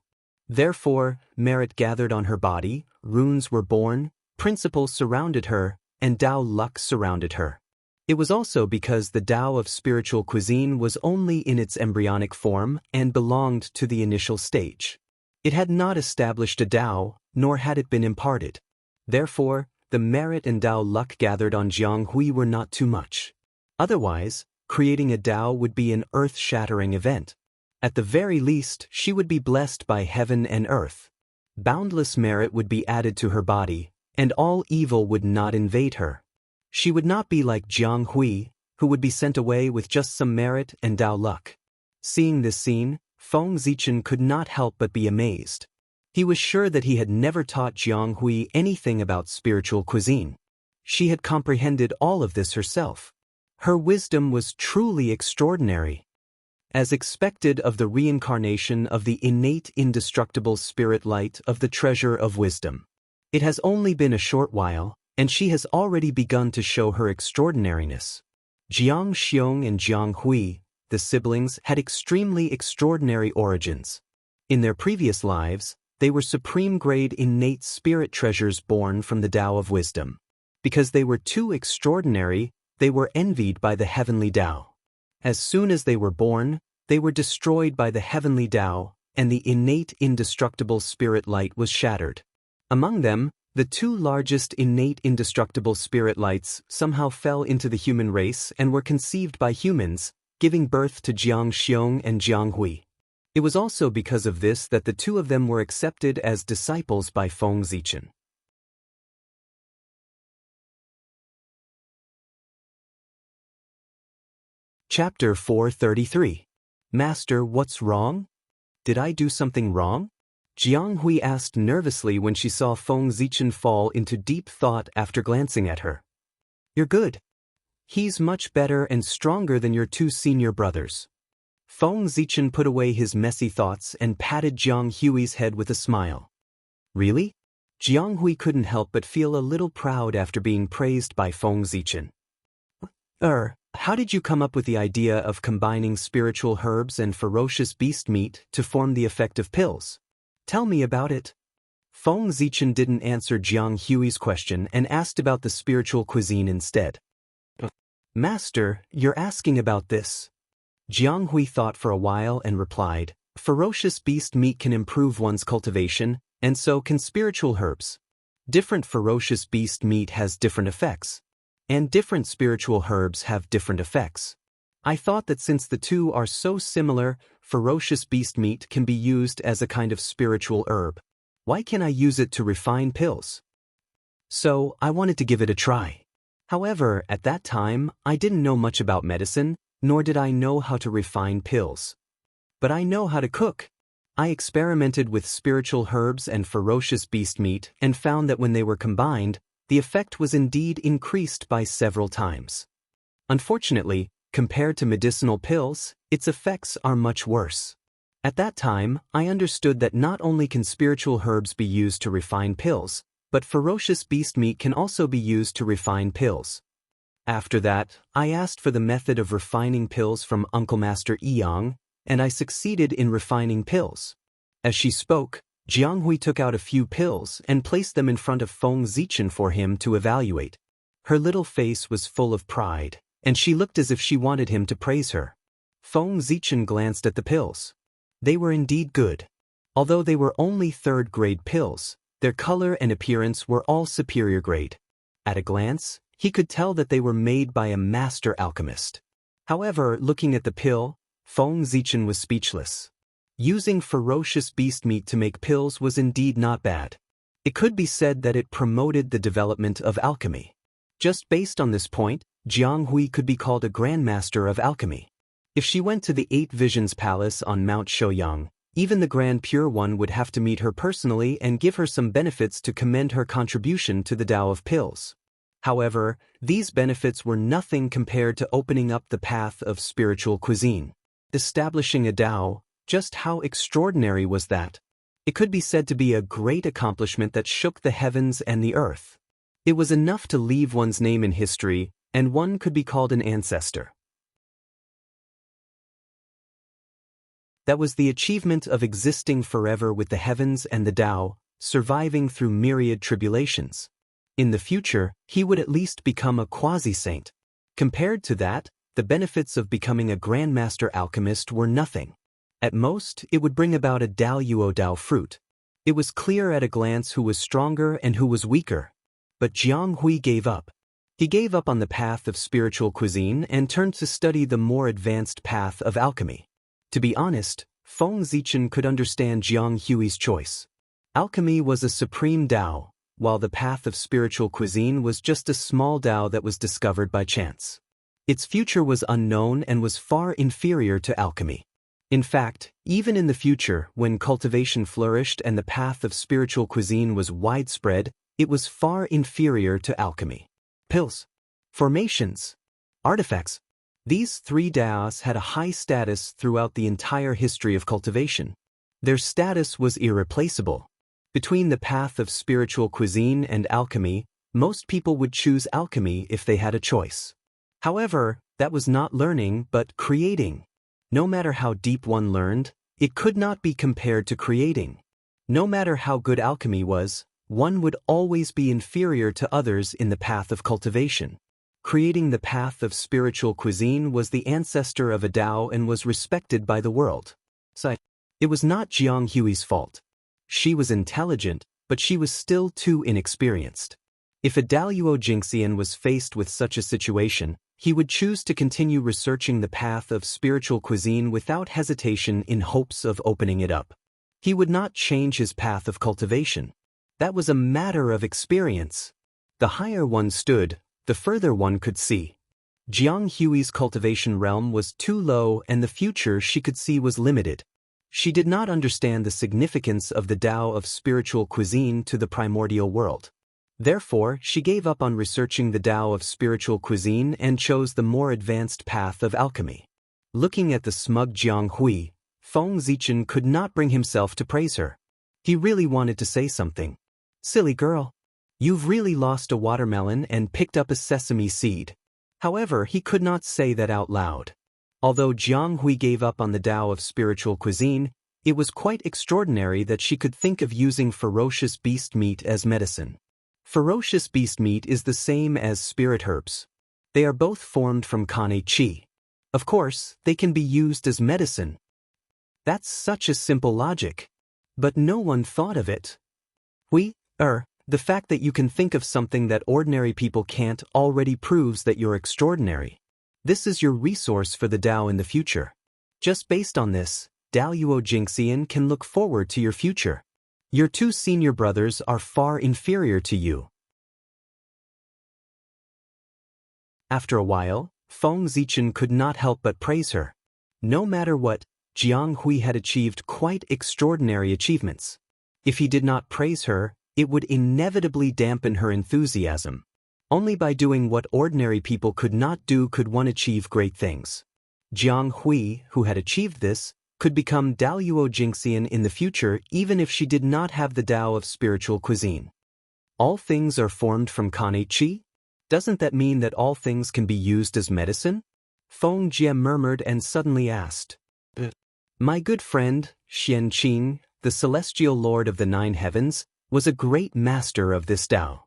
Therefore, merit gathered on her body, runes were born, principles surrounded her, and Tao luck surrounded her. It was also because the Tao of spiritual cuisine was only in its embryonic form and belonged to the initial stage. It had not established a Tao, nor had it been imparted. Therefore, the merit and Tao luck gathered on Jiang Hui were not too much. Otherwise, creating a Tao would be an earth-shattering event. At the very least, she would be blessed by heaven and earth. Boundless merit would be added to her body, and all evil would not invade her. She would not be like Jiang Hui, who would be sent away with just some merit and Tao luck. Seeing this scene, Feng Zichen could not help but be amazed. He was sure that he had never taught Jiang Hui anything about spiritual cuisine. She had comprehended all of this herself. Her wisdom was truly extraordinary. As expected of the reincarnation of the innate indestructible spirit light of the treasure of wisdom. It has only been a short while, and she has already begun to show her extraordinariness. Jiang Xiong and Jiang Hui, the siblings, had extremely extraordinary origins. In their previous lives, they were supreme-grade innate spirit treasures born from the Tao of wisdom. Because they were too extraordinary, they were envied by the heavenly Tao. As soon as they were born, they were destroyed by the heavenly Tao, and the innate indestructible spirit light was shattered. Among them, the two largest innate indestructible spirit lights somehow fell into the human race and were conceived by humans, giving birth to Jiang Xiong and Jiang Hui. It was also because of this that the two of them were accepted as disciples by Feng Zichen. Chapter 433. Master, what's wrong? Did I do something wrong? Jiang Hui asked nervously when she saw Feng Zichen fall into deep thought after glancing at her. You're good. He's much better and stronger than your two senior brothers. Feng Zichen put away his messy thoughts and patted Jiang Hui's head with a smile. Really? Jiang Hui couldn't help but feel a little proud after being praised by Feng Zichen. How did you come up with the idea of combining spiritual herbs and ferocious beast meat to form the effect of pills? Tell me about it. Feng Zichen didn't answer Jiang Hui's question and asked about the spiritual cuisine instead. Master, you're asking about this. Jiang Hui thought for a while and replied, ferocious beast meat can improve one's cultivation, and so can spiritual herbs. Different ferocious beast meat has different effects. And different spiritual herbs have different effects. I thought that since the two are so similar, ferocious beast meat can be used as a kind of spiritual herb. Why can't I use it to refine pills? So, I wanted to give it a try. However, at that time, I didn't know much about medicine, nor did I know how to refine pills. But I know how to cook. I experimented with spiritual herbs and ferocious beast meat and found that when they were combined, the effect was indeed increased by several times. Unfortunately, compared to medicinal pills, its effects are much worse. At that time, I understood that not only can spiritual herbs be used to refine pills, but ferocious beast meat can also be used to refine pills. After that, I asked for the method of refining pills from Uncle Master Yang, and I succeeded in refining pills. As she spoke, Jiang Hui took out a few pills and placed them in front of Feng Zichen for him to evaluate. Her little face was full of pride, and she looked as if she wanted him to praise her. Feng Zichen glanced at the pills. They were indeed good. Although they were only third-grade pills, their color and appearance were all superior grade. At a glance, he could tell that they were made by a master alchemist. However, looking at the pill, Feng Zichen was speechless. Using ferocious beast meat to make pills was indeed not bad. It could be said that it promoted the development of alchemy. Just based on this point, Jiang Hui could be called a grandmaster of alchemy. If she went to the Eight Visions Palace on Mount Shouyang, even the Grand Pure One would have to meet her personally and give her some benefits to commend her contribution to the Tao of Pills. However, these benefits were nothing compared to opening up the path of spiritual cuisine. Establishing a Tao, just how extraordinary was that? It could be said to be a great accomplishment that shook the heavens and the earth. It was enough to leave one's name in history, and one could be called an ancestor. That was the achievement of existing forever with the heavens and the Tao, surviving through myriad tribulations. In the future, he would at least become a quasi-saint. Compared to that, the benefits of becoming a grandmaster alchemist were nothing. At most, it would bring about a Daoyuo Dao fruit. It was clear at a glance who was stronger and who was weaker. But Jiang Hui gave up. He gave up on the path of spiritual cuisine and turned to study the more advanced path of alchemy. To be honest, Feng Zichen could understand Jiang Hui's choice. Alchemy was a supreme Dao, while the path of spiritual cuisine was just a small Dao that was discovered by chance. Its future was unknown and was far inferior to alchemy. In fact, even in the future, when cultivation flourished and the path of spiritual cuisine was widespread, it was far inferior to alchemy. Pills, formations, artifacts. These three Daos had a high status throughout the entire history of cultivation. Their status was irreplaceable. Between the path of spiritual cuisine and alchemy, most people would choose alchemy if they had a choice. However, that was not learning but creating. No matter how deep one learned, it could not be compared to creating. No matter how good alchemy was, one would always be inferior to others in the path of cultivation. Creating the path of spiritual cuisine was the ancestor of a Dao and was respected by the world. It was not Jiang Hui's fault. She was intelligent, but she was still too inexperienced. If a Daoyuo Jingxian was faced with such a situation, he would choose to continue researching the path of spiritual cuisine without hesitation in hopes of opening it up. He would not change his path of cultivation. That was a matter of experience. The higher one stood, the further one could see. Jiang Hui's cultivation realm was too low and the future she could see was limited. She did not understand the significance of the Tao of spiritual cuisine to the primordial world. Therefore, she gave up on researching the Tao of spiritual cuisine and chose the more advanced path of alchemy. Looking at the smug Jiang Hui, Feng Zichen could not bring himself to praise her. He really wanted to say something. "Silly girl. You've really lost a watermelon and picked up a sesame seed." However, he could not say that out loud. Although Jiang Hui gave up on the Tao of spiritual cuisine, it was quite extraordinary that she could think of using ferocious beast meat as medicine. Ferocious beast meat is the same as spirit herbs. They are both formed from Kane Qi. Of course, they can be used as medicine. That's such a simple logic. But no one thought of it. The fact that you can think of something that ordinary people can't already proves that you're extraordinary. This is your resource for the Tao in the future. Just based on this, Daoyuo Jingxian can look forward to your future. Your two senior brothers are far inferior to you. After a while, Feng Zichen could not help but praise her. No matter what, Jiang Hui had achieved quite extraordinary achievements. If he did not praise her, it would inevitably dampen her enthusiasm. Only by doing what ordinary people could not do could one achieve great things. Jiang Hui, who had achieved this, could become Daoyuo Jingxian in the future even if she did not have the Tao of spiritual cuisine. All things are formed from Kane Qi? Doesn't that mean that all things can be used as medicine? Feng Jie murmured and suddenly asked. My good friend, Xian Qing, the celestial lord of the 9 heavens, was a great master of this Tao.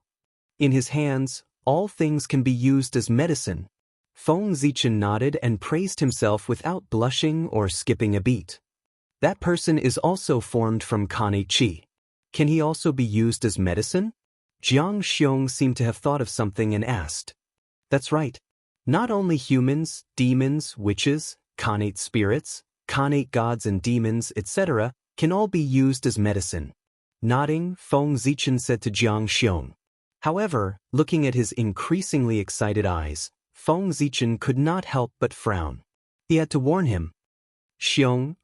In his hands, all things can be used as medicine. Feng Zichen nodded and praised himself without blushing or skipping a beat. That person is also formed from Kane Qi. Can he also be used as medicine? Jiang Xiong seemed to have thought of something and asked. That's right. Not only humans, demons, witches, Khanate spirits, Khanate gods and demons, etc., can all be used as medicine. Nodding, Feng Zichen said to Jiang Xiong. However, looking at his increasingly excited eyes, Feng Zichen could not help but frown. He had to warn him. Xiong,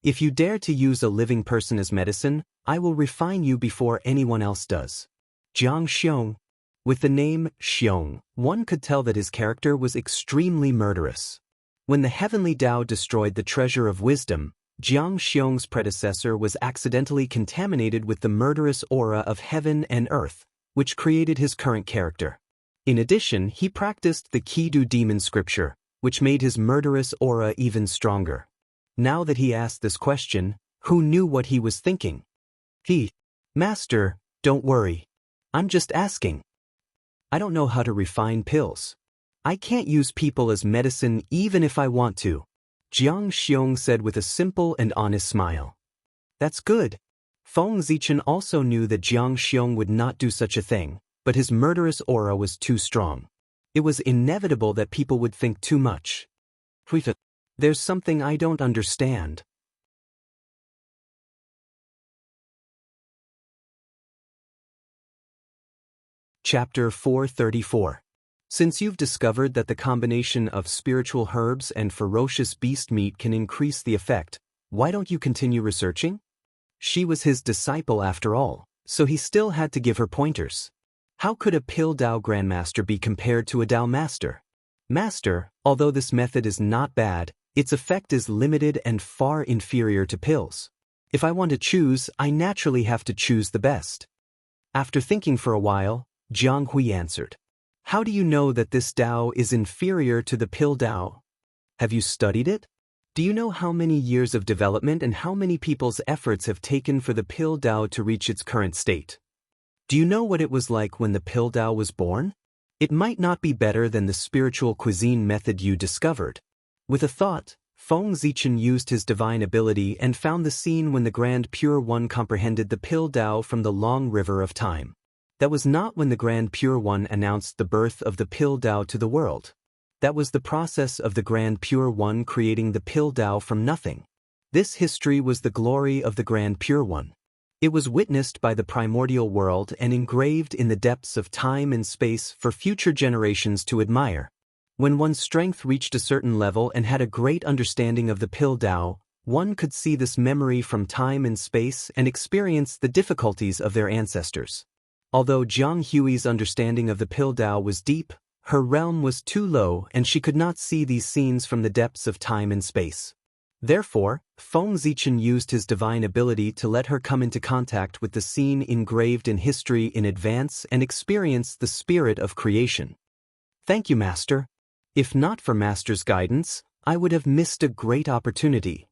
if you dare to use a living person as medicine, I will refine you before anyone else does. Jiang Xiong. With the name Xiong, one could tell that his character was extremely murderous. When the heavenly Tao destroyed the treasure of wisdom, Jiang Xiong's predecessor was accidentally contaminated with the murderous aura of heaven and earth, which created his current character. In addition, he practiced the Qidu demon scripture, which made his murderous aura even stronger. Now that he asked this question, who knew what he was thinking? Master, don't worry. I'm just asking. I don't know how to refine pills. I can't use people as medicine even if I want to, Jiang Xiong said with a simple and honest smile. That's good. Feng Zichen also knew that Jiang Xiong would not do such a thing, but his murderous aura was too strong. It was inevitable that people would think too much. There's something I don't understand. Chapter 434. Since you've discovered that the combination of spiritual herbs and ferocious beast meat can increase the effect, why don't you continue researching? She was his disciple after all, so he still had to give her pointers. How could a pill Dao Grandmaster be compared to a Dao Master? Master, although this method is not bad, its effect is limited and far inferior to pills. If I want to choose, I naturally have to choose the best. After thinking for a while, Jiang Hui answered. How do you know that this Dao is inferior to the pill Dao? Have you studied it? Do you know how many years of development and how many people's efforts have taken for the pill Dao to reach its current state? Do you know what it was like when the pill Dao was born? It might not be better than the spiritual cuisine method you discovered. With a thought, Feng Zichen used his divine ability and found the scene when the Grand Pure One comprehended the pill Dao from the long river of time. That was not when the Grand Pure One announced the birth of the pill Dao to the world. That was the process of the Grand Pure One creating the pill Dao from nothing. This history was the glory of the Grand Pure One. It was witnessed by the primordial world and engraved in the depths of time and space for future generations to admire. When one's strength reached a certain level and had a great understanding of the pill Dao, one could see this memory from time and space and experience the difficulties of their ancestors. Although Jiang Hui's understanding of the pill Dao was deep, her realm was too low and she could not see these scenes from the depths of time and space. Therefore, Feng Zichen used his divine ability to let her come into contact with the scene engraved in history in advance and experience the spirit of creation. Thank you, Master. If not for Master's guidance, I would have missed a great opportunity.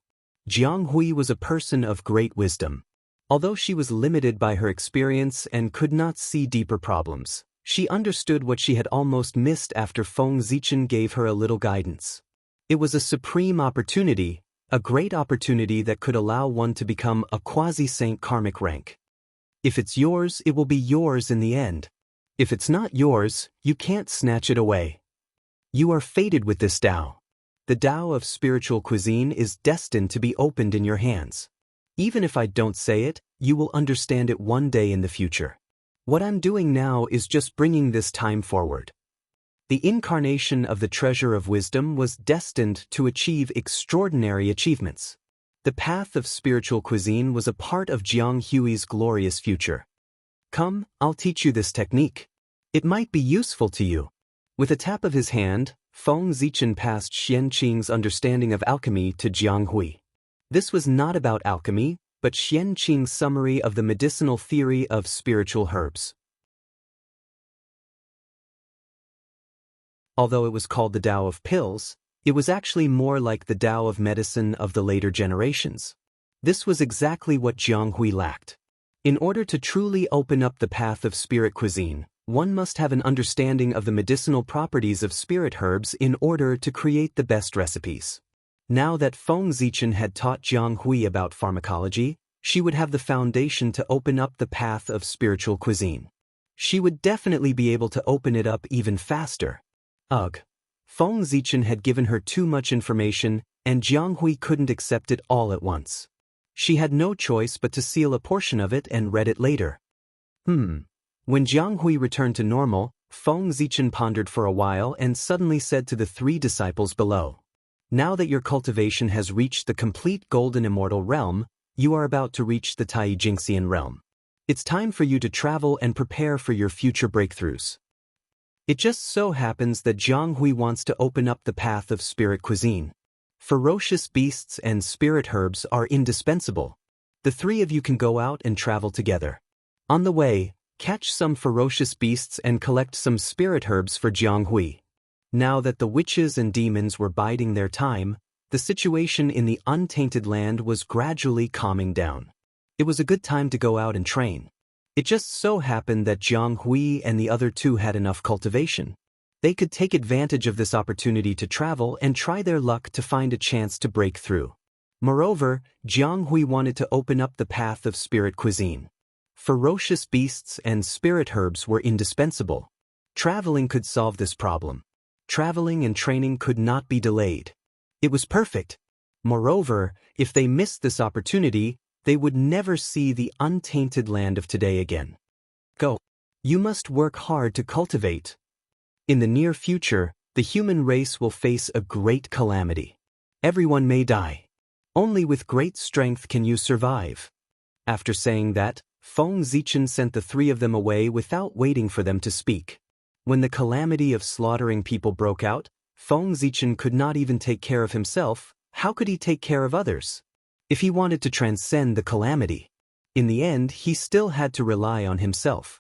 Jiang Hui was a person of great wisdom. Although she was limited by her experience and could not see deeper problems, she understood what she had almost missed after Feng Zichen gave her a little guidance. It was a supreme opportunity, a great opportunity that could allow one to become a quasi-saint karmic rank. If it's yours, it will be yours in the end. If it's not yours, you can't snatch it away. You are fated with this Tao. The Tao of spiritual cuisine is destined to be opened in your hands. Even if I don't say it, you will understand it one day in the future. What I'm doing now is just bringing this time forward. The incarnation of the treasure of wisdom was destined to achieve extraordinary achievements. The path of spiritual cuisine was a part of Jiang Hui's glorious future. Come, I'll teach you this technique. It might be useful to you. With a tap of his hand, Feng Zichen passed Xianqing's understanding of alchemy to Jiang Hui. This was not about alchemy, but Xianqing's summary of the medicinal theory of spiritual herbs. Although it was called the Tao of pills, it was actually more like the Tao of medicine of the later generations. This was exactly what Jiang Hui lacked. In order to truly open up the path of spirit cuisine, one must have an understanding of the medicinal properties of spirit herbs in order to create the best recipes. Now that Feng Zichen had taught Jiang Hui about pharmacology, she would have the foundation to open up the path of spiritual cuisine. She would definitely be able to open it up even faster. Ugh. Feng Zichen had given her too much information, and Jiang Hui couldn't accept it all at once. She had no choice but to seal a portion of it and read it later. When Jiang Hui returned to normal, Feng Zichen pondered for a while and suddenly said to the 3 disciples below, "Now that your cultivation has reached the complete golden immortal realm, you are about to reach the Tai Jingxian realm. It's time for you to travel and prepare for your future breakthroughs." It just so happens that Jiang Hui wants to open up the path of spirit cuisine. Ferocious beasts and spirit herbs are indispensable. The 3 of you can go out and travel together. On the way, catch some ferocious beasts and collect some spirit herbs for Jiang Hui. Now that the witches and demons were biding their time, the situation in the untainted land was gradually calming down. It was a good time to go out and train. It just so happened that Jiang Hui and the other 2 had enough cultivation. They could take advantage of this opportunity to travel and try their luck to find a chance to break through. Moreover, Jiang Hui wanted to open up the path of spirit cuisine. Ferocious beasts and spirit herbs were indispensable. Traveling could solve this problem. Traveling and training could not be delayed. It was perfect. Moreover, if they missed this opportunity, they would never see the untainted land of today again. Go. You must work hard to cultivate. In the near future, the human race will face a great calamity. Everyone may die. Only with great strength can you survive. After saying that, Feng Zichen sent the 3 of them away without waiting for them to speak. When the calamity of slaughtering people broke out, Feng Zichen could not even take care of himself. How could he take care of others? If he wanted to transcend the calamity, in the end he still had to rely on himself.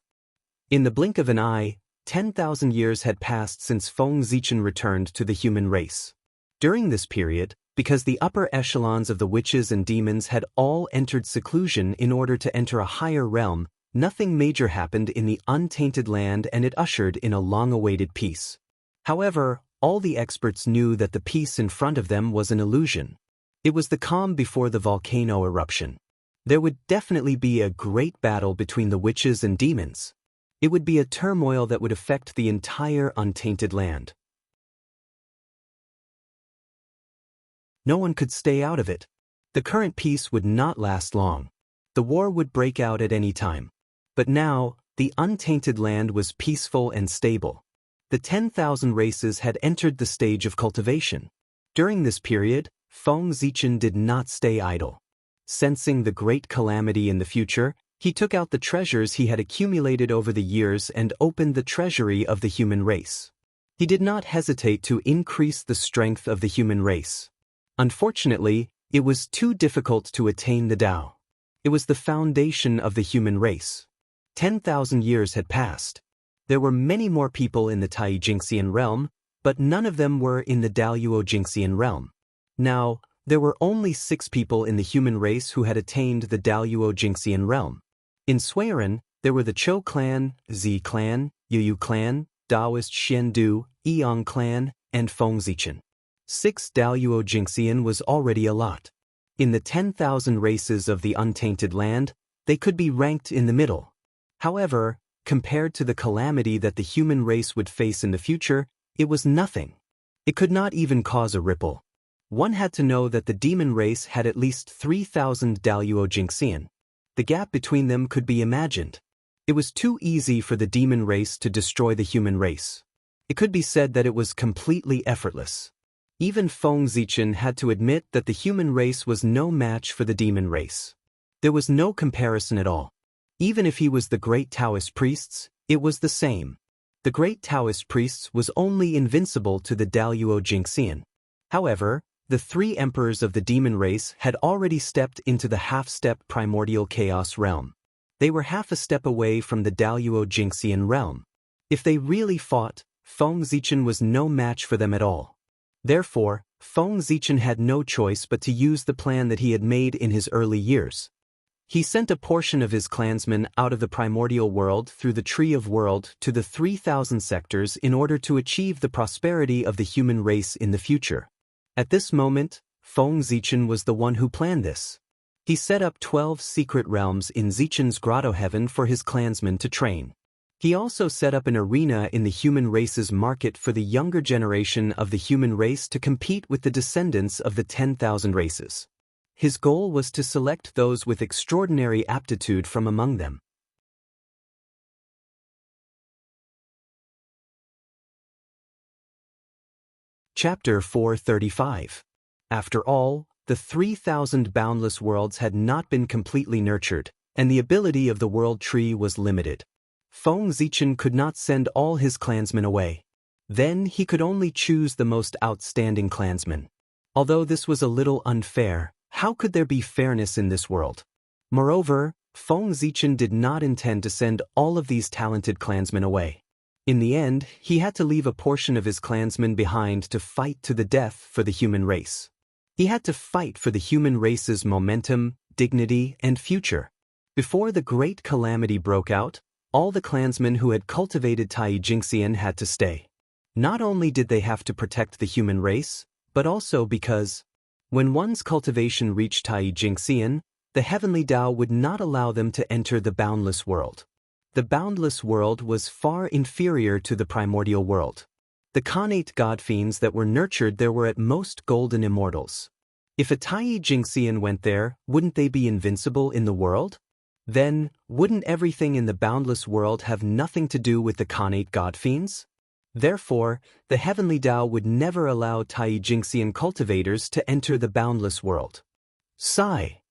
In the blink of an eye, 10,000 years had passed since Feng Zichen returned to the human race. During this period, because the upper echelons of the witches and demons had all entered seclusion in order to enter a higher realm, nothing major happened in the untainted land and it ushered in a long-awaited peace. However, all the experts knew that the peace in front of them was an illusion. It was the calm before the volcano eruption. There would definitely be a great battle between the witches and demons. It would be a turmoil that would affect the entire untainted land. No one could stay out of it. The current peace would not last long. The war would break out at any time. But now, the untainted land was peaceful and stable. The 10,000 races had entered the stage of cultivation. During this period, Feng Zichen did not stay idle. Sensing the great calamity in the future, he took out the treasures he had accumulated over the years and opened the treasury of the human race. He did not hesitate to increase the strength of the human race. Unfortunately, it was too difficult to attain the Tao. It was the foundation of the human race. 10,000 years had passed. There were many more people in the Tai Jingxian realm, but none of them were in the Daluo Jingxian realm. Now, there were only 6 people in the human race who had attained the Daluo Jingxian realm. In Suiren, there were the Chou clan, Zi clan, Yu clan, Daoist Xiandu, Yiyang clan, and Feng Zichen. 6 Daluo Jingxian was already a lot. In the 10,000 races of the untainted land, they could be ranked in the middle. However, compared to the calamity that the human race would face in the future, it was nothing. It could not even cause a ripple. One had to know that the demon race had at least 3,000 Daluo Jingxian. The gap between them could be imagined. It was too easy for the demon race to destroy the human race. It could be said that it was completely effortless. Even Feng Zichen had to admit that the human race was no match for the demon race. There was no comparison at all. Even if he was the great Taoist priests, it was the same. The great Taoist priests was only invincible to the Daluo Jingxian. However, the 3 emperors of the demon race had already stepped into the half-step primordial chaos realm. They were half a step away from the Daluo Jingxian realm. If they really fought, Feng Zichen was no match for them at all. Therefore, Feng Zichen had no choice but to use the plan that he had made in his early years. He sent a portion of his clansmen out of the primordial world through the Tree of World to the 3,000 sectors in order to achieve the prosperity of the human race in the future. At this moment, Feng Zichen was the one who planned this. He set up 12 secret realms in Zichen's grotto heaven for his clansmen to train. He also set up an arena in the human race's market for the younger generation of the human race to compete with the descendants of the 10,000 races. His goal was to select those with extraordinary aptitude from among them. Chapter 435. After all, the 3,000 boundless worlds had not been completely nurtured, and the ability of the world tree was limited. Feng Zichen could not send all his clansmen away. Then he could only choose the most outstanding clansmen. Although this was a little unfair, how could there be fairness in this world? Moreover, Feng Zichen did not intend to send all of these talented clansmen away. In the end, he had to leave a portion of his clansmen behind to fight to the death for the human race. He had to fight for the human race's momentum, dignity, and future. Before the great calamity broke out, all the clansmen who had cultivated Tai Jingxian had to stay. Not only did they have to protect the human race, but also because, when one's cultivation reached Tai Jingxian, the heavenly Tao would not allow them to enter the boundless world. The boundless world was far inferior to the primordial world. The connate god fiends that were nurtured there were at most golden immortals. If a Tai Jingxian went there, wouldn't they be invincible in the world? Then, wouldn't everything in the boundless world have nothing to do with the connate god fiends? Therefore, the heavenly Tao would never allow Tai Jingxian cultivators to enter the boundless world. Sigh.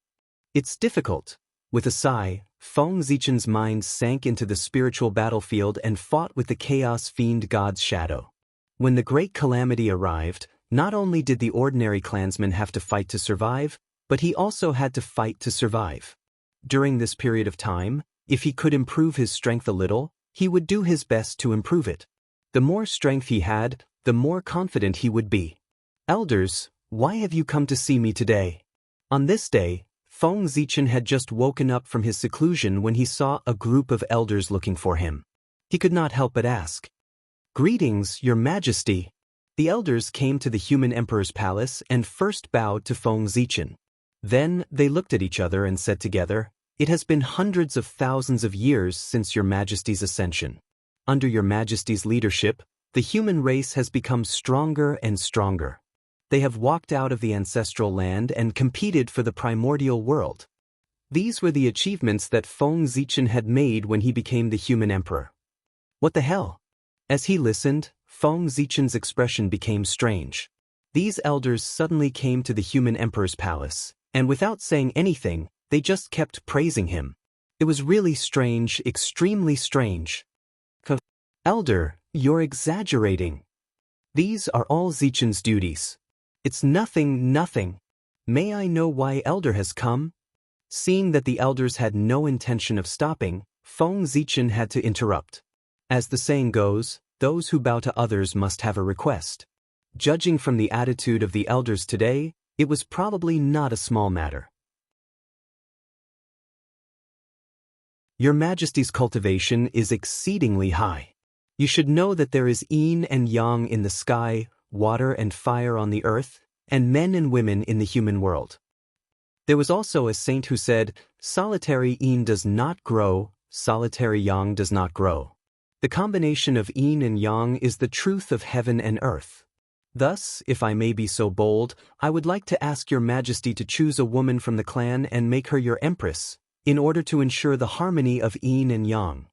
It's difficult. With a sigh, Feng Zichen's mind sank into the spiritual battlefield and fought with the chaos fiend god's shadow. When the great calamity arrived, not only did the ordinary clansman have to fight to survive, but he also had to fight to survive. During this period of time, if he could improve his strength a little, he would do his best to improve it. The more strength he had, the more confident he would be. Elders, why have you come to see me today? On this day, Feng Zichen had just woken up from his seclusion when he saw a group of elders looking for him. He could not help but ask, "Greetings, Your Majesty." The elders came to the human emperor's palace and first bowed to Feng Zichen. Then they looked at each other and said together, "It has been hundreds of thousands of years since Your Majesty's ascension. Under Your Majesty's leadership, the human race has become stronger and stronger. They have walked out of the ancestral land and competed for the primordial world." These were the achievements that Feng Zichen had made when he became the human emperor. What the hell? As he listened, Feng Zichen's expression became strange. These elders suddenly came to the human emperor's palace, and without saying anything, they just kept praising him. It was really strange, extremely strange. "Elder, you're exaggerating. These are all Zichen's duties. It's nothing. May I know why Elder has come?" Seeing that the elders had no intention of stopping, Feng Zichen had to interrupt. As the saying goes, those who bow to others must have a request. Judging from the attitude of the elders today, it was probably not a small matter. Your Majesty's cultivation is exceedingly high. You should know that there is yin and yang in the sky, water and fire on the earth, and men and women in the human world. There was also a saint who said, "Solitary yin does not grow, solitary yang does not grow." The combination of yin and yang is the truth of heaven and earth. Thus, if I may be so bold, I would like to ask Your Majesty to choose a woman from the clan and make her your empress, in order to ensure the harmony of yin and yang.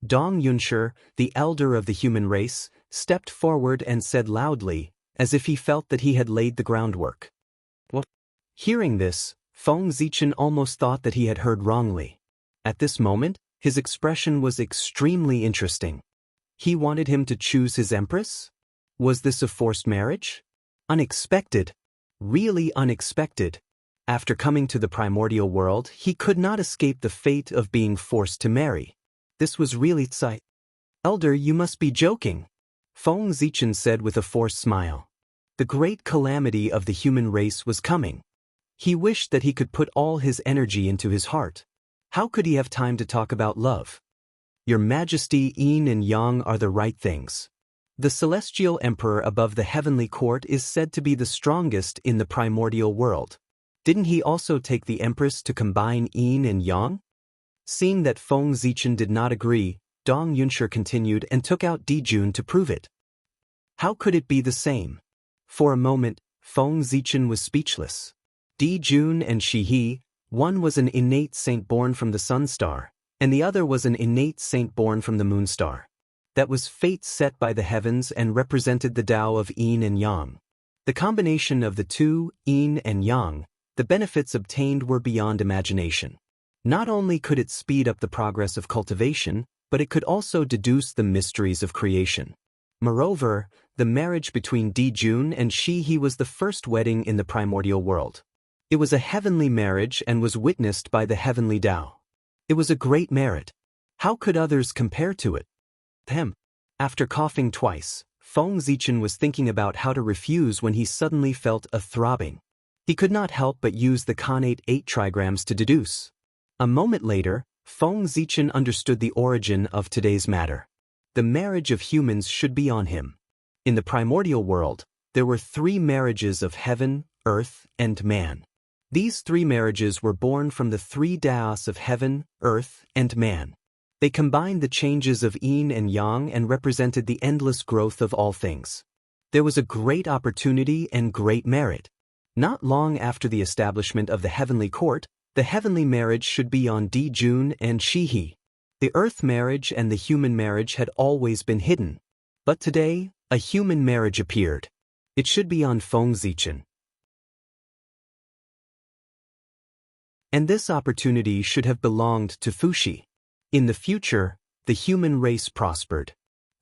Dong Yunshi, the elder of the human race, stepped forward and said loudly, as if he felt that he had laid the groundwork. What? Hearing this, Feng Zichen almost thought that he had heard wrongly. At this moment, his expression was extremely interesting. He wanted him to choose his empress? Was this a forced marriage? Unexpected. Really unexpected. After coming to the primordial world, he could not escape the fate of being forced to marry. This was really sight. "Elder, you must be joking," Feng Zichen said with a forced smile. The great calamity of the human race was coming. He wished that he could put all his energy into his heart. How could he have time to talk about love? "Your Majesty, yin and yang are the right things. The celestial emperor above the heavenly court is said to be the strongest in the primordial world. Didn't he also take the empress to combine yin and yang? Seeing that Feng Zichen did not agree, Dong Yunshi continued and took out Di Jun to prove it. How could it be the same? For a moment, Feng Zichen was speechless. Di Jun and Shi He, one was an innate saint born from the sun star, and the other was an innate saint born from the moon star. That was fate set by the heavens and represented the Tao of yin and yang. The combination of the two, yin and yang, the benefits obtained were beyond imagination. Not only could it speed up the progress of cultivation, but it could also deduce the mysteries of creation. Moreover, the marriage between Di Jun and Shi He was the first wedding in the primordial world. It was a heavenly marriage and was witnessed by the heavenly Tao. It was a great merit. How could others compare to it? After coughing twice, Feng Zichen was thinking about how to refuse when he suddenly felt a throbbing. He could not help but use the connate 8 trigrams to deduce. A moment later, Feng Zichen understood the origin of today's matter. The marriage of humans should be on him. In the primordial world, there were 3 marriages of heaven, earth, and man. These 3 marriages were born from the 3 Taos of heaven, earth, and man. They combined the changes of yin and yang and represented the endless growth of all things. There was a great opportunity and great merit. Not long after the establishment of the heavenly court, the heavenly marriage should be on Di Jun and Shi He. The earth marriage and the human marriage had always been hidden. But today, a human marriage appeared. It should be on Feng Zichen. And this opportunity should have belonged to Fuxi. In the future, the human race prospered.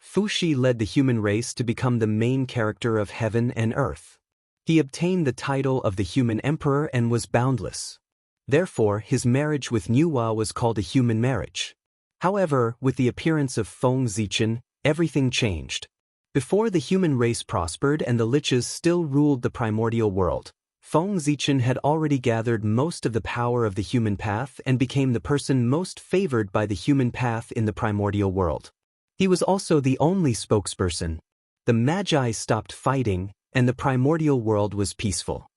Fuxi led the human race to become the main character of heaven and earth. He obtained the title of the human emperor and was boundless. Therefore, his marriage with Nuwa was called a human marriage. However, with the appearance of Feng Zichen, everything changed. Before the human race prospered and the liches still ruled the primordial world, Feng Zichen had already gathered most of the power of the human path and became the person most favored by the human path in the primordial world. He was also the only spokesperson. The Magi stopped fighting, and the primordial world was peaceful.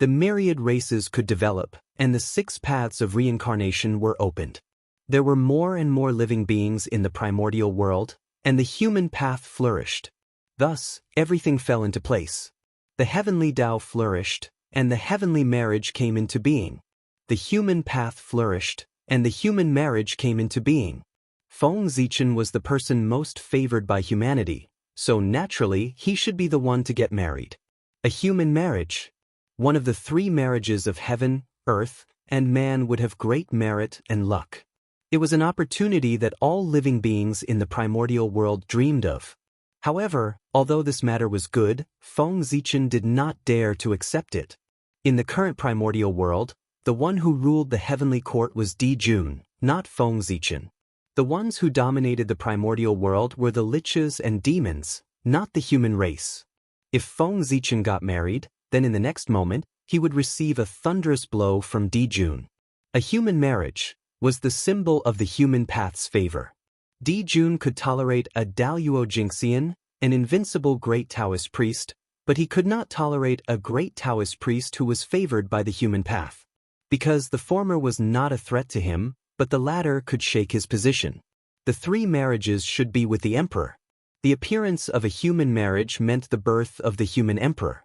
The myriad races could develop, and the 6 paths of reincarnation were opened. There were more and more living beings in the primordial world, and the human path flourished. Thus, everything fell into place. The heavenly Tao flourished, and the heavenly marriage came into being. The human path flourished, and the human marriage came into being. Feng Zichen was the person most favored by humanity, so naturally he should be the one to get married. A human marriage. One of the 3 marriages of heaven, earth, and man would have great merit and luck. It was an opportunity that all living beings in the primordial world dreamed of. However, although this matter was good, Feng Zichen did not dare to accept it. In the current primordial world, the one who ruled the heavenly court was Di Jun, not Feng Zichen. The ones who dominated the primordial world were the liches and demons, not the human race. If Feng Zichen got married, then in the next moment, he would receive a thunderous blow from Di Jun. A human marriage was the symbol of the human path's favor. Di Jun could tolerate a Daluo Jingxian, an invincible great Taoist priest, but he could not tolerate a great Taoist priest who was favored by the human path. Because the former was not a threat to him, but the latter could shake his position. The 3 marriages should be with the emperor. The appearance of a human marriage meant the birth of the human emperor.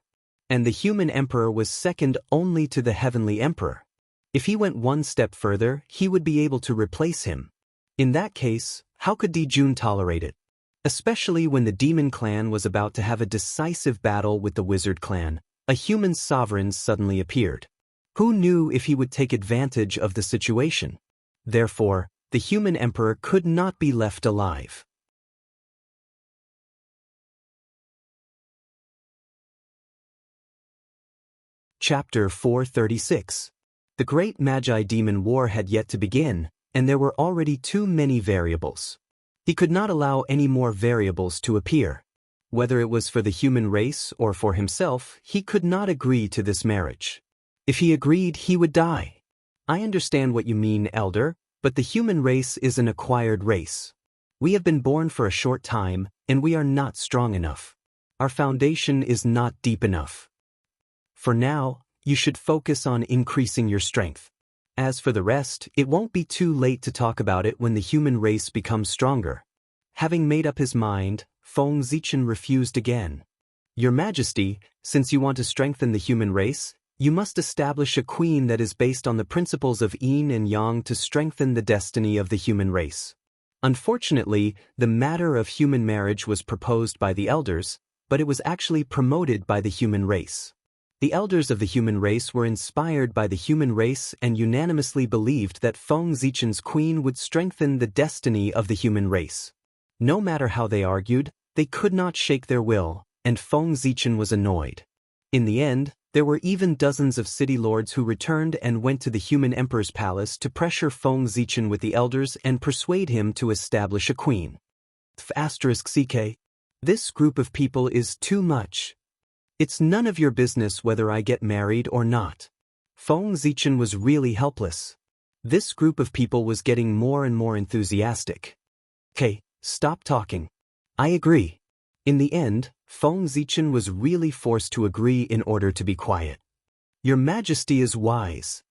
And the human emperor was second only to the heavenly emperor. If he went one step further, he would be able to replace him. In that case, how could Di Jun tolerate it? Especially when the demon clan was about to have a decisive battle with the wizard clan, a human sovereign suddenly appeared. Who knew if he would take advantage of the situation? Therefore, the human emperor could not be left alive. Chapter 436. The great Magi demon war had yet to begin, and there were already too many variables. He could not allow any more variables to appear. Whether it was for the human race or for himself, he could not agree to this marriage. If he agreed, he would die. I understand what you mean, Elder, but the human race is an acquired race. We have been born for a short time, and we are not strong enough. Our foundation is not deep enough. For now, you should focus on increasing your strength. As for the rest, it won't be too late to talk about it when the human race becomes stronger. Having made up his mind, Feng Zichen refused again. Your Majesty, since you want to strengthen the human race, you must establish a queen that is based on the principles of yin and yang to strengthen the destiny of the human race. Unfortunately, the matter of human marriage was proposed by the elders, but it was actually promoted by the human race. The elders of the human race were inspired by the human race and unanimously believed that Feng Zichen's queen would strengthen the destiny of the human race. No matter how they argued, they could not shake their will, and Feng Zichen was annoyed. In the end, there were even dozens of city lords who returned and went to the human emperor's palace to pressure Feng Zichen with the elders and persuade him to establish a queen. *CK. This group of people is too much. It's none of your business whether I get married or not. Feng Zichen was really helpless. This group of people was getting more and more enthusiastic. Okay, stop talking. I agree. In the end, Feng Zichen was really forced to agree in order to be quiet. Your Majesty is wise.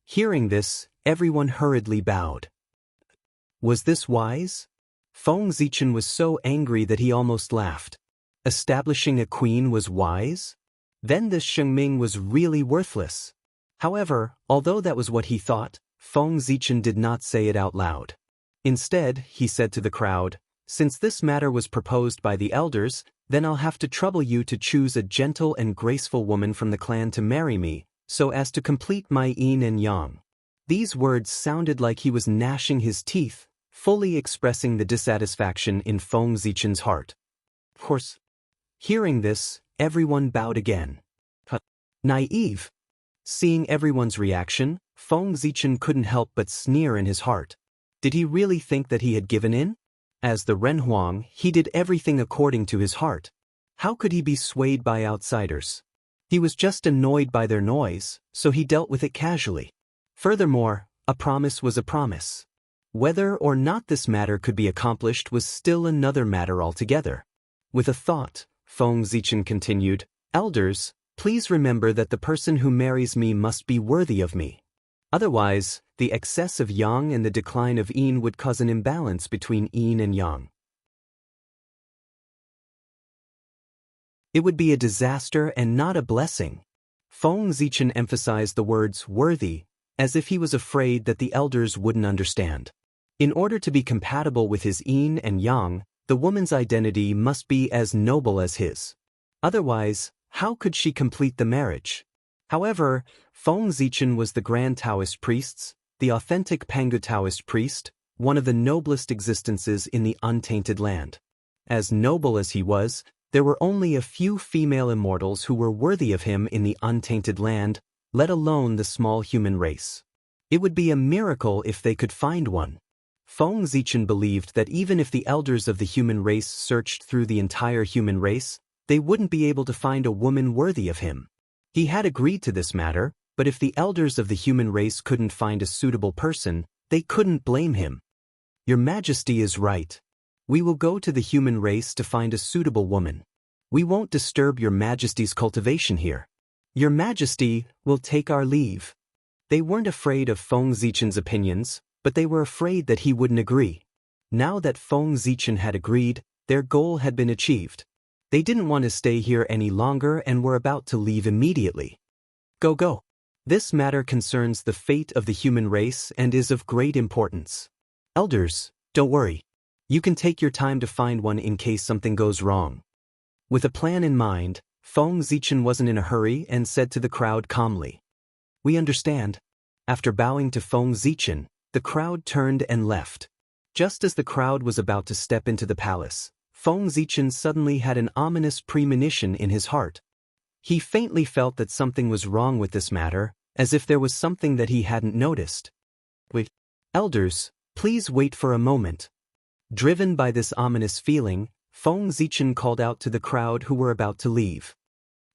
Hearing this, everyone hurriedly bowed. Was this wise? Feng Zichen was so angry that he almost laughed. Establishing a queen was wise? Then this Shengming was really worthless. However, although that was what he thought, Feng Zichen did not say it out loud. Instead, he said to the crowd, "Since this matter was proposed by the elders, then I'll have to trouble you to choose a gentle and graceful woman from the clan to marry me, so as to complete my yin and yang." These words sounded like he was gnashing his teeth, fully expressing the dissatisfaction in Feng Zichen's heart. Of course, hearing this, everyone bowed again. Naive. Seeing everyone's reaction, Feng Zichen couldn't help but sneer in his heart. Did he really think that he had given in? As the Renhuang, he did everything according to his heart. How could he be swayed by outsiders? He was just annoyed by their noise, so he dealt with it casually. Furthermore, a promise was a promise. Whether or not this matter could be accomplished was still another matter altogether. With a thought, Feng Zichen continued, "Elders, please remember that the person who marries me must be worthy of me. Otherwise, the excess of yang and the decline of yin would cause an imbalance between yin and yang. It would be a disaster and not a blessing." Feng Zichen emphasized the words worthy, as if he was afraid that the elders wouldn't understand. In order to be compatible with his yin and yang, the woman's identity must be as noble as his. Otherwise, how could she complete the marriage? However, Feng Zichen was the Grand Taoist priests, the authentic Pangu Taoist priest, one of the noblest existences in the untainted land. As noble as he was, there were only a few female immortals who were worthy of him in the untainted land, let alone the small human race. It would be a miracle if they could find one. Feng Zichen believed that even if the elders of the human race searched through the entire human race, they wouldn't be able to find a woman worthy of him. He had agreed to this matter, but if the elders of the human race couldn't find a suitable person, they couldn't blame him. Your Majesty is right. We will go to the human race to find a suitable woman. We won't disturb Your Majesty's cultivation here. Your Majesty will take our leave. They weren't afraid of Feng Zichen's opinions, but they were afraid that he wouldn't agree. Now that Feng Zichen had agreed, their goal had been achieved. They didn't want to stay here any longer and were about to leave immediately. Go. This matter concerns the fate of the human race and is of great importance. Elders, don't worry. You can take your time to find one in case something goes wrong. With a plan in mind, Feng Zichen wasn't in a hurry and said to the crowd calmly, "We understand." After bowing to Feng Zichen, the crowd turned and left. Just as the crowd was about to step into the palace, Feng Zichen suddenly had an ominous premonition in his heart. He faintly felt that something was wrong with this matter, as if there was something that he hadn't noticed. "Wait, elders, please wait for a moment." Driven by this ominous feeling, Feng Zichen called out to the crowd who were about to leave.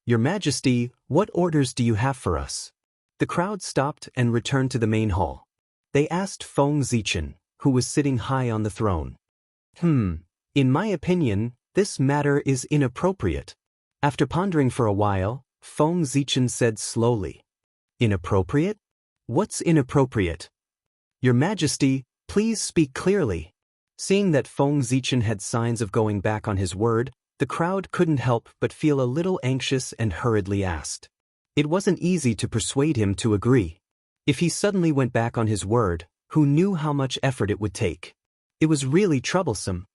"Your Majesty, what orders do you have for us?" The crowd stopped and returned to the main hall. They asked Feng Zichen, who was sitting high on the throne. In my opinion, this matter is inappropriate. After pondering for a while, Feng Zichen said slowly. Inappropriate? What's inappropriate? Your Majesty, please speak clearly. Seeing that Feng Zichen had signs of going back on his word, the crowd couldn't help but feel a little anxious and hurriedly asked. It wasn't easy to persuade him to agree. If he suddenly went back on his word, who knew how much effort it would take? It was really troublesome.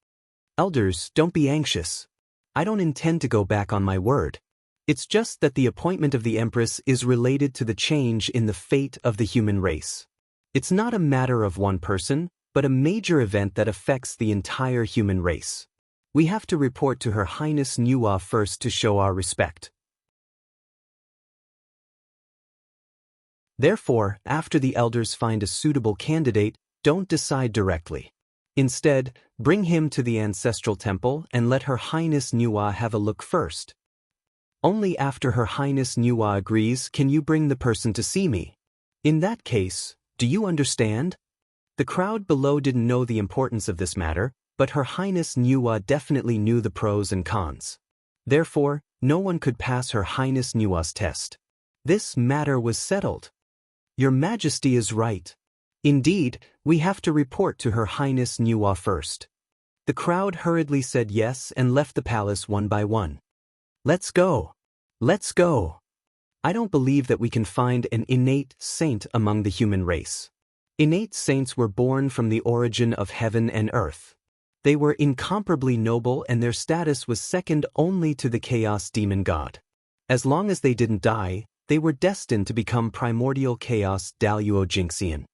Elders, don't be anxious. I don't intend to go back on my word. It's just that the appointment of the Empress is related to the change in the fate of the human race. It's not a matter of one person, but a major event that affects the entire human race. We have to report to Her Highness Nuwa first to show our respect. Therefore, after the elders find a suitable candidate, don't decide directly. Instead, bring him to the ancestral temple and let Her Highness Nuwa have a look first. Only after Her Highness Nuwa agrees can you bring the person to see me. In that case, do you understand? The crowd below didn't know the importance of this matter, but Her Highness Nuwa definitely knew the pros and cons. Therefore, no one could pass Her Highness Nuwa's test. This matter was settled. Your Majesty is right. Indeed, we have to report to Her Highness Nuwa first. The crowd hurriedly said yes and left the palace one by one. Let's go. Let's go. I don't believe that we can find an innate saint among the human race. Innate saints were born from the origin of heaven and earth. They were incomparably noble and their status was second only to the chaos demon god. As long as they didn't die, they were destined to become primordial chaos Daluo Jinxian.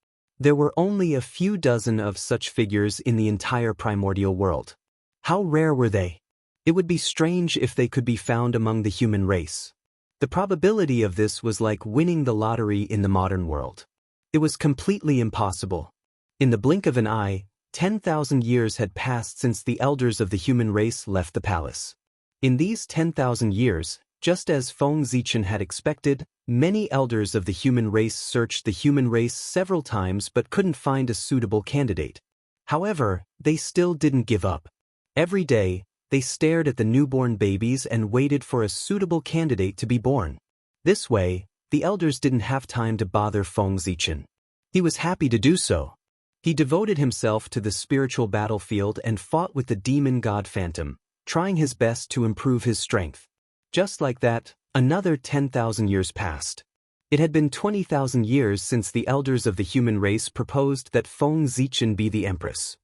There were only a few dozen of such figures in the entire primordial world. How rare were they? It would be strange if they could be found among the human race. The probability of this was like winning the lottery in the modern world. It was completely impossible. In the blink of an eye, 10,000 years had passed since the elders of the human race left the palace. In these 10,000 years, just as Feng Zichen had expected, many elders of the human race searched the human race several times but couldn't find a suitable candidate. However, they still didn't give up. Every day, they stared at the newborn babies and waited for a suitable candidate to be born. This way, the elders didn't have time to bother Feng Zichen. He was happy to do so. He devoted himself to the spiritual battlefield and fought with the demon god Phantom, trying his best to improve his strength. Just like that, another 10,000 years passed. It had been 20,000 years since the elders of the human race proposed that Feng Zichen be the empress.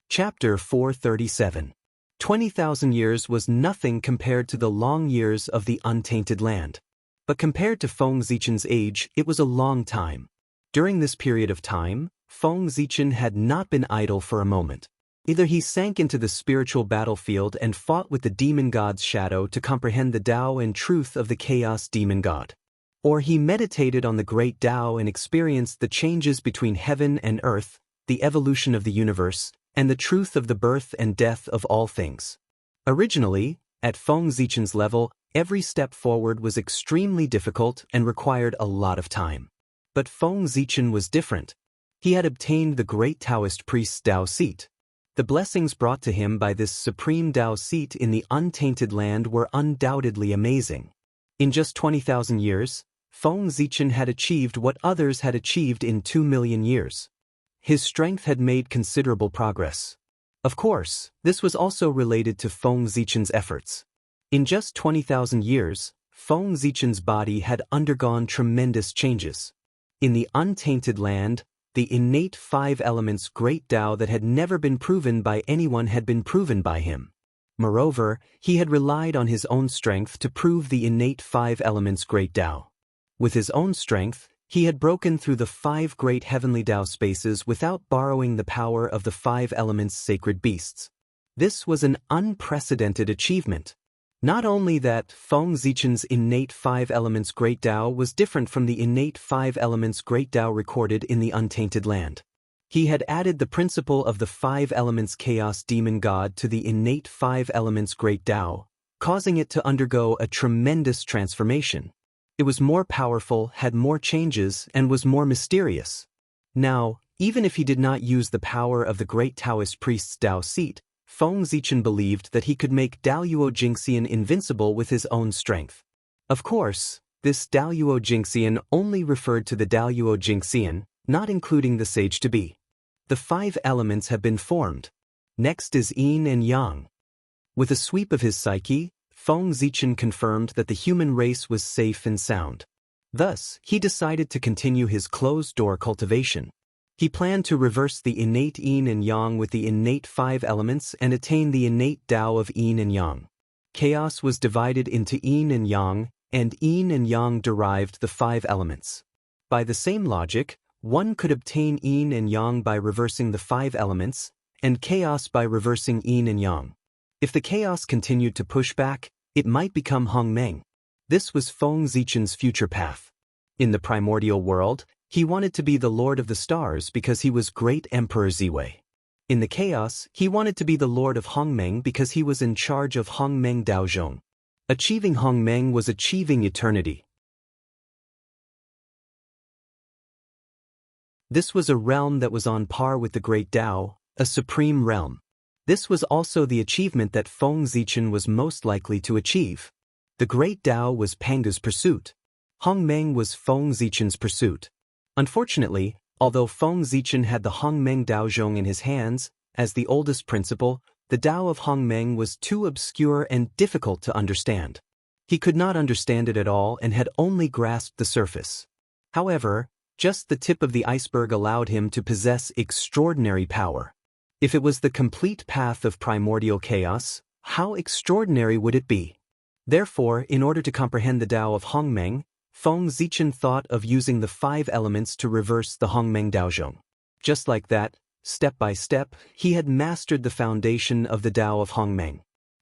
Chapter 437. 20,000 years was nothing compared to the long years of the untainted land. But compared to Feng Zichen's age, it was a long time. During this period of time, Feng Zichen had not been idle for a moment. Either he sank into the spiritual battlefield and fought with the demon god's shadow to comprehend the Tao and truth of the chaos demon god, or he meditated on the great Tao and experienced the changes between heaven and earth, the evolution of the universe, and the truth of the birth and death of all things. Originally, at Feng Zichen's level, every step forward was extremely difficult and required a lot of time. But Feng Zichen was different. He had obtained the great Taoist priest's Tao seat. The blessings brought to him by this supreme Tao seat in the untainted land were undoubtedly amazing. In just 20,000 years, Feng Zichen had achieved what others had achieved in 2 million years. His strength had made considerable progress. Of course, this was also related to Feng Zichen's efforts. In just 20,000 years, Feng Zichen's body had undergone tremendous changes. In the untainted land, the innate 5 elements great Tao that had never been proven by anyone had been proven by him. Moreover, he had relied on his own strength to prove the innate 5 elements great Tao. With his own strength, he had broken through the 5 great heavenly Tao spaces without borrowing the power of the 5 elements sacred beasts. This was an unprecedented achievement. Not only that, Feng Zichen's innate 5 elements great Tao was different from the innate 5 elements great Tao recorded in the untainted land. He had added the principle of the 5 elements chaos demon god to the innate 5 elements great Tao, causing it to undergo a tremendous transformation. It was more powerful, had more changes, and was more mysterious. Now, even if he did not use the power of the great Taoist priest's Dao seat, Feng Zichen believed that he could make Daoyuo Jingxian invincible with his own strength. Of course, this Daoyuo Jingxian only referred to the Daoyuo Jingxian, not including the sage-to-be. The 5 elements have been formed. Next is yin and yang. With a sweep of his psyche, Feng Zichen confirmed that the human race was safe and sound. Thus, he decided to continue his closed-door cultivation. He planned to reverse the innate yin and yang with the innate 5 elements and attain the innate Tao of yin and yang. Chaos was divided into yin and yang derived the 5 elements. By the same logic, one could obtain yin and yang by reversing the 5 elements, and chaos by reversing yin and yang. If the chaos continued to push back, it might become Hongmeng. This was Feng Zichen's future path. In the primordial world, he wanted to be the Lord of the Stars because he was Great Emperor Ziwei. In the chaos, he wanted to be the Lord of Hongmeng because he was in charge of Hongmeng Daozhong. Achieving Hongmeng was achieving eternity. This was a realm that was on par with the Great Tao, a supreme realm. This was also the achievement that Feng Zichen was most likely to achieve. The Great Tao was Panga's pursuit. Hongmeng was Feng Zichen's pursuit. Unfortunately, although Feng Zichen had the Hongmeng Daozhong in his hands, as the oldest principle, the Tao of Hongmeng was too obscure and difficult to understand. He could not understand it at all and had only grasped the surface. However, just the tip of the iceberg allowed him to possess extraordinary power. If it was the complete path of primordial chaos, how extraordinary would it be? Therefore, in order to comprehend the Tao of Hongmeng, Feng Zichen thought of using the 5 elements to reverse the Hongmeng Daozhong. Just like that, step by step, he had mastered the foundation of the Tao of Hongmeng.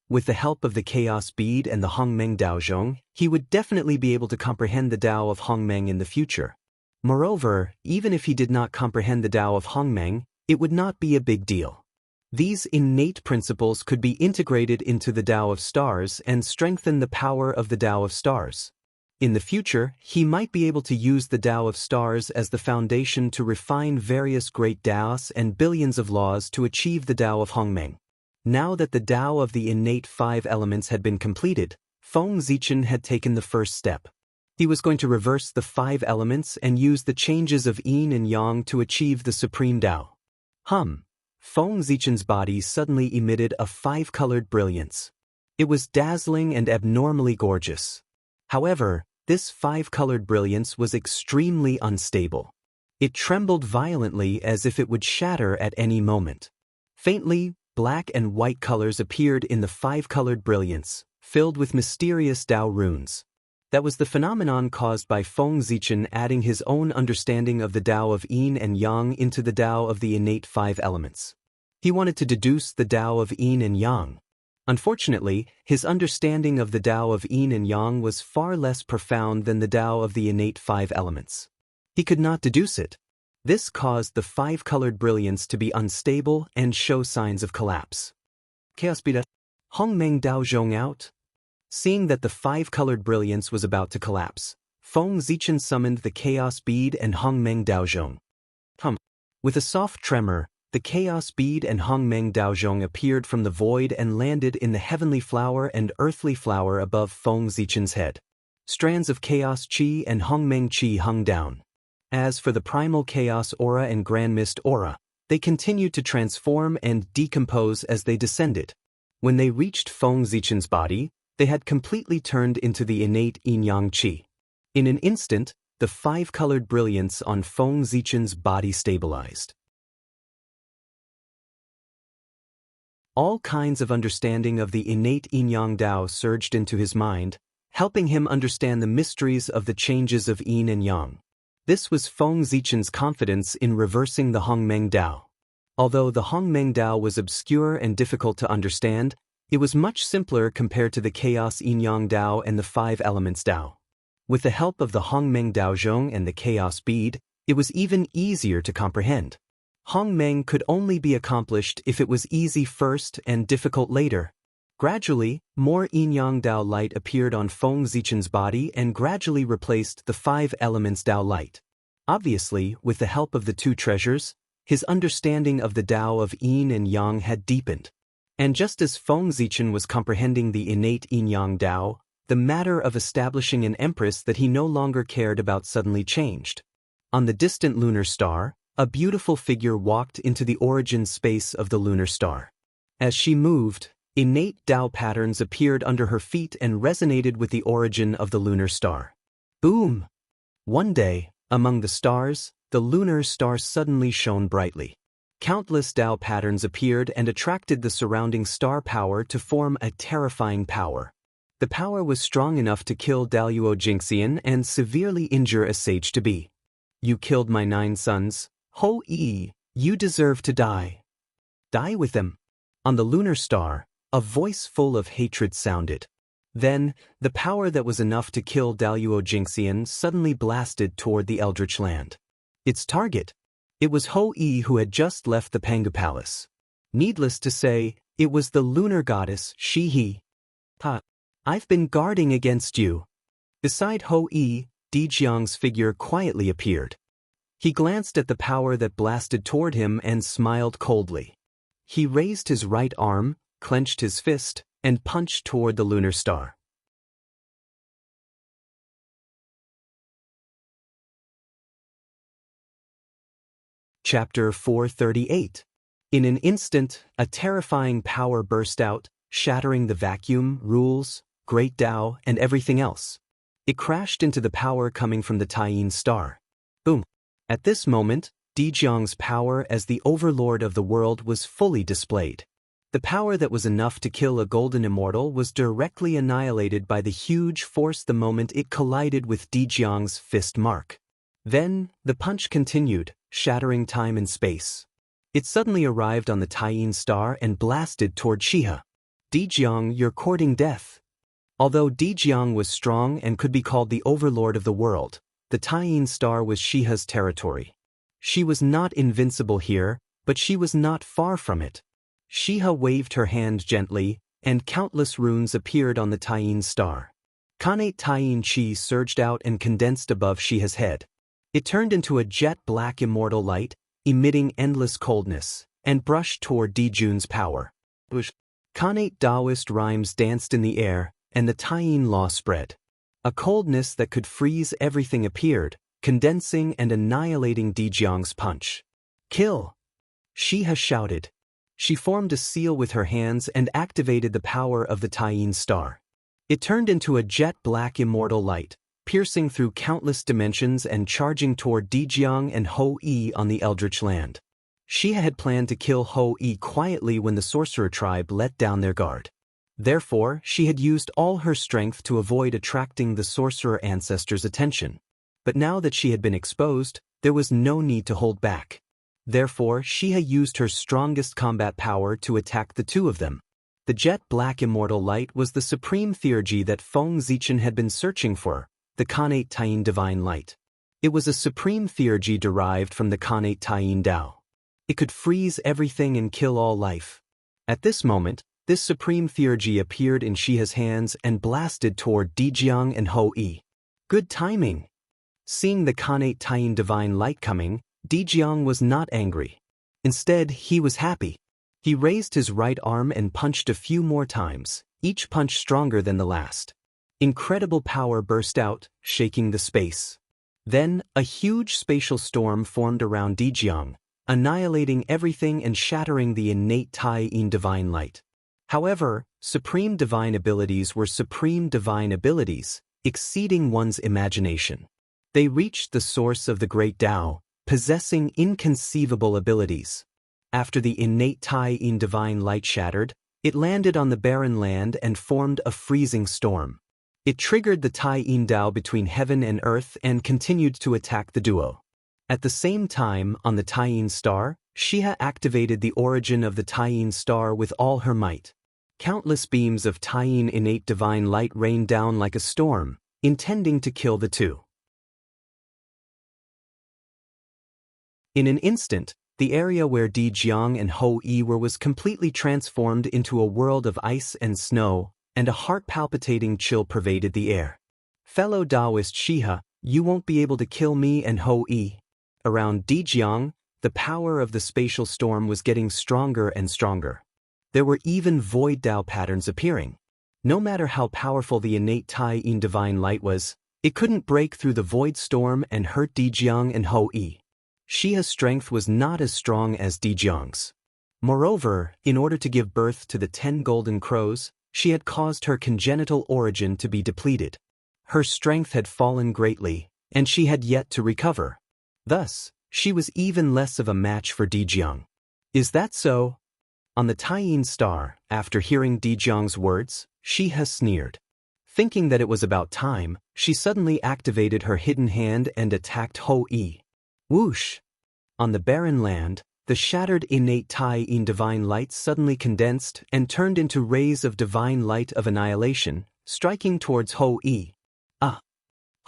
With the help of the Chaos Bead and the Hongmeng Daozhong, he would definitely be able to comprehend the Tao of Hongmeng in the future. Moreover, even if he did not comprehend the Tao of Hongmeng, it would not be a big deal. These innate principles could be integrated into the Tao of Stars and strengthen the power of the Tao of Stars. In the future, he might be able to use the Tao of Stars as the foundation to refine various great Taos and billions of laws to achieve the Tao of Hongmeng. Now that the Tao of the innate 5 elements had been completed, Feng Zichen had taken the first step. He was going to reverse the 5 elements and use the changes of yin and yang to achieve the supreme Tao. Feng Zichen's body suddenly emitted a 5-colored brilliance. It was dazzling and abnormally gorgeous. However, this 5-colored brilliance was extremely unstable. It trembled violently as if it would shatter at any moment. Faintly, black and white colors appeared in the 5-colored brilliance, filled with mysterious Tao runes. That was the phenomenon caused by Feng Zichen adding his own understanding of the Tao of yin and yang into the Tao of the innate 5 elements. He wanted to deduce the Tao of yin and yang. Unfortunately, his understanding of the Tao of yin and yang was far less profound than the Tao of the innate 5 elements. He could not deduce it. This caused the 5-colored brilliance to be unstable and show signs of collapse. Chaos Bead. Hongmeng Daozhong out. Seeing that the 5-colored brilliance was about to collapse, Feng Zichen summoned the Chaos Bead and Hongmeng Daozhong. With a soft tremor, the Chaos Bead and Hongmeng Daozhong appeared from the void and landed in the heavenly flower and earthly flower above Feng Zichen's head. Strands of Chaos Qi and Hongmeng Qi hung down. As for the Primal Chaos Aura and Grand Mist Aura, they continued to transform and decompose as they descended. When they reached Feng Zichen's body, they had completely turned into the innate yin-yang qi. In an instant, the 5-colored brilliance on Feng Zichen's body stabilized. All kinds of understanding of the innate yin-yang Tao surged into his mind, helping him understand the mysteries of the changes of yin and yang. This was Feng Zichen's confidence in reversing the Hongmeng Tao. Although the Hongmeng Tao was obscure and difficult to understand, it was much simpler compared to the Chaos Yin-Yang Tao and the 5 Elements Tao. With the help of the Hongmeng Daozhong and the Chaos Bead, it was even easier to comprehend. Hongmeng could only be accomplished if it was easy first and difficult later. Gradually, more yin-yang Dao light appeared on Feng Zichen's body and gradually replaced the 5 elements Dao light. Obviously, with the help of the 2 treasures, his understanding of the Dao of yin and yang had deepened. And just as Feng Zichen was comprehending the innate yin-yang Dao, the matter of establishing an empress that he no longer cared about suddenly changed. On the distant lunar star, a beautiful figure walked into the origin space of the lunar star. As she moved, innate Dao patterns appeared under her feet and resonated with the origin of the lunar star. Boom! One day, among the stars, the lunar star suddenly shone brightly. Countless Dao patterns appeared and attracted the surrounding star power to form a terrifying power. The power was strong enough to kill Daluo Jingxian and severely injure a sage-to-be. You killed my 9 sons, Ho-Yi, you deserve to die. Die with them. On the lunar star, a voice full of hatred sounded. Then, the power that was enough to kill Daluo Jingxian suddenly blasted toward the Eldritch Land. Its target? It was Ho-Yi who had just left the Pangu Palace. Needless to say, it was the lunar goddess Shi-He. I've been guarding against you. Beside Ho-Yi, Dijiang's figure quietly appeared. He glanced at the power that blasted toward him and smiled coldly. He raised his right arm, clenched his fist, and punched toward the lunar star. Chapter 438. In an instant, a terrifying power burst out, shattering the vacuum, rules, great Dao, and everything else. It crashed into the power coming from the Taiyin star. Boom! At this moment, Dijiang's power as the overlord of the world was fully displayed. The power that was enough to kill a golden immortal was directly annihilated by the huge force the moment it collided with Dijiang's fist mark. Then, the punch continued, shattering time and space. It suddenly arrived on the Taiyin star and blasted toward Shiha. Dijiang, you're courting death. Although Dijiang was strong and could be called the overlord of the world, the Taiyin star was Shiha's territory. She was not invincible here, but she was not far from it. Shiha waved her hand gently, and countless runes appeared on the Taiyin star. Kanate Taiyin Chi surged out and condensed above Shiha's head. It turned into a jet-black immortal light, emitting endless coldness, and brushed toward Dijun's power. Kanate Taoist rhymes danced in the air, and the Taiyin law spread. A coldness that could freeze everything appeared, condensing and annihilating Dijiang's punch. Kill! Shiha shouted. She formed a seal with her hands and activated the power of the Taiyin star. It turned into a jet-black immortal light, piercing through countless dimensions and charging toward Dijiang and Ho-Yi on the Eldritch Land. Shiha had planned to kill Ho-Yi quietly when the sorcerer tribe let down their guard. Therefore, she had used all her strength to avoid attracting the sorcerer ancestors' attention. But now that she had been exposed, there was no need to hold back. Therefore, Shiha used her strongest combat power to attack the 2 of them. The jet-black immortal light was the supreme theurgy that Feng Zichen had been searching for, the Kanate Taiyin divine light. It was a supreme theurgy derived from the Kanate Taiyin Dao. It could freeze everything and kill all life. At this moment, this supreme theurgy appeared in Shiha's hands and blasted toward Dijiang and Ho-Yi. Good timing. Seeing the Kanate Taiyin divine light coming, Dijiang was not angry. Instead, he was happy. He raised his right arm and punched a few more times, each punch stronger than the last. Incredible power burst out, shaking the space. Then, a huge spatial storm formed around Dijiang, annihilating everything and shattering the innate Taiyin divine light. However, supreme divine abilities were supreme divine abilities, exceeding one's imagination. They reached the source of the great Tao, possessing inconceivable abilities. After the innate Taiyin divine light shattered, it landed on the barren land and formed a freezing storm. It triggered the Taiyin Dao between heaven and earth and continued to attack the duo. At the same time, on the Taiyin star, Shiha activated the origin of the Taiyin star with all her might. Countless beams of Taiyin innate divine light rained down like a storm, intending to kill the 2. In an instant, The area where Di Jiang and Ho Yi were was completely transformed into a world of ice and snow, and a heart-palpitating chill pervaded the air. Fellow Taoist Shiha, you won't be able to kill me and Ho Yi. Around Di Jiang, the power of the spatial storm was getting stronger and stronger. There were even void Dao patterns appearing. No matter how powerful the innate Tai Yin divine light was, it couldn't break through the void storm and hurt Di Jiang and Ho Yi. Shiha's strength was not as strong as Di Jiang's. Moreover, in order to give birth to the 10 golden crows, she had caused her congenital origin to be depleted. Her strength had fallen greatly, and she had yet to recover. Thus, she was even less of a match for Di Jiang. Is that so? On the Taiyin star, after hearing Di Jiang's words, Shiha sneered. Thinking that it was about time, she suddenly activated her hidden hand and attacked Ho Yi. Whoosh! On the barren land, the shattered innate Tai-Yin divine light suddenly condensed and turned into rays of divine light of annihilation, striking towards Ho Yi.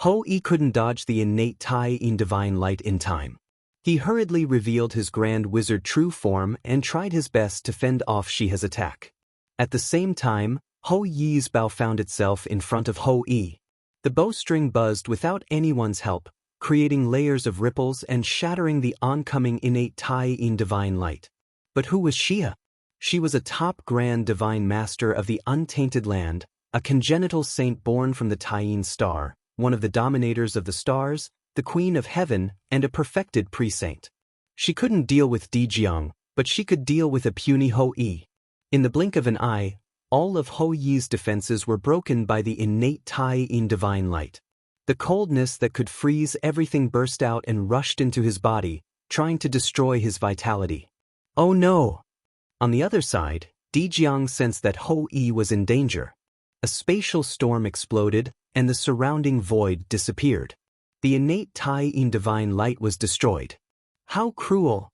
Ho Yi couldn't dodge the innate Tai-Yin divine light in time. He hurriedly revealed his grand wizard true form and tried his best to fend off Shiha's attack. At the same time, Ho Yi's bow found itself in front of Ho Yi. The bowstring buzzed without anyone's help, creating layers of ripples and shattering the oncoming innate Tai-Yin divine light. But who was Shiha? She was a top grand divine master of the untainted land, a congenital saint born from the Tai-Yin star, one of the dominators of the stars, the queen of heaven, and a perfected pre-saint. She couldn't deal with Di Jiang, but she could deal with a puny Ho Yi. In the blink of an eye, all of Ho Yi's defenses were broken by the innate Tai-Yin divine light. The coldness that could freeze everything burst out and rushed into his body, trying to destroy his vitality. Oh no! On the other side, Di Jiang sensed that Ho Yi was in danger. A spatial storm exploded, and the surrounding void disappeared. The innate Tai-Yin divine light was destroyed. How cruel!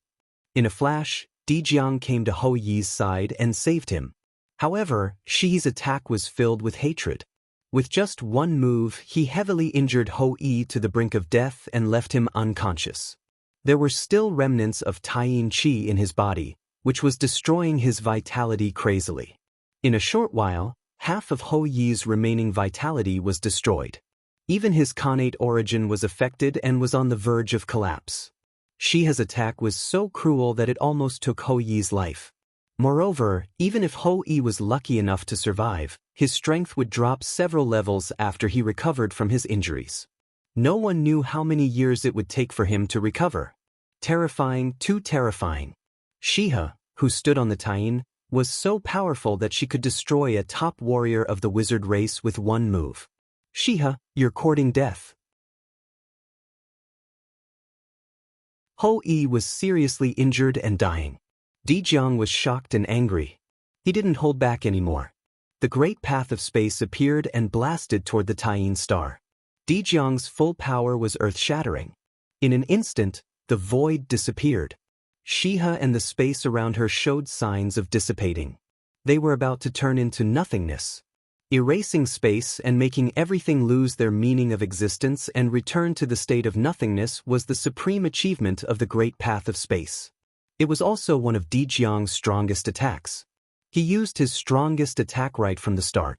In a flash, Di Jiang came to Ho Yi's side and saved him. However, Shi's attack was filled with hatred. With just one move, he heavily injured Ho Yi to the brink of death and left him unconscious. There were still remnants of Tai-Yin Qi in his body, which was destroying his vitality crazily. In a short while, half of Ho Yi's remaining vitality was destroyed. Even his connate origin was affected and was on the verge of collapse. Shiha's attack was so cruel that it almost took Ho Yi's life. Moreover, even if Ho Yi was lucky enough to survive, his strength would drop several levels after he recovered from his injuries. No one knew how many years it would take for him to recover. Terrifying, too terrifying. Shiha, who stood on the Tai-Yin, was so powerful that she could destroy a top warrior of the wizard race with one move. Shiha, you're courting death. Ho Yi was seriously injured and dying. Di Jiang was shocked and angry. He didn't hold back anymore. The great path of space appeared and blasted toward the Tai-Yin star. Di Jiang's full power was earth-shattering. In an instant, the void disappeared. Shiha and the space around her showed signs of dissipating. They were about to turn into nothingness. Erasing space and making everything lose their meaning of existence and return to the state of nothingness was the supreme achievement of the great path of space. It was also one of Di Jiang's strongest attacks. He used his strongest attack right from the start.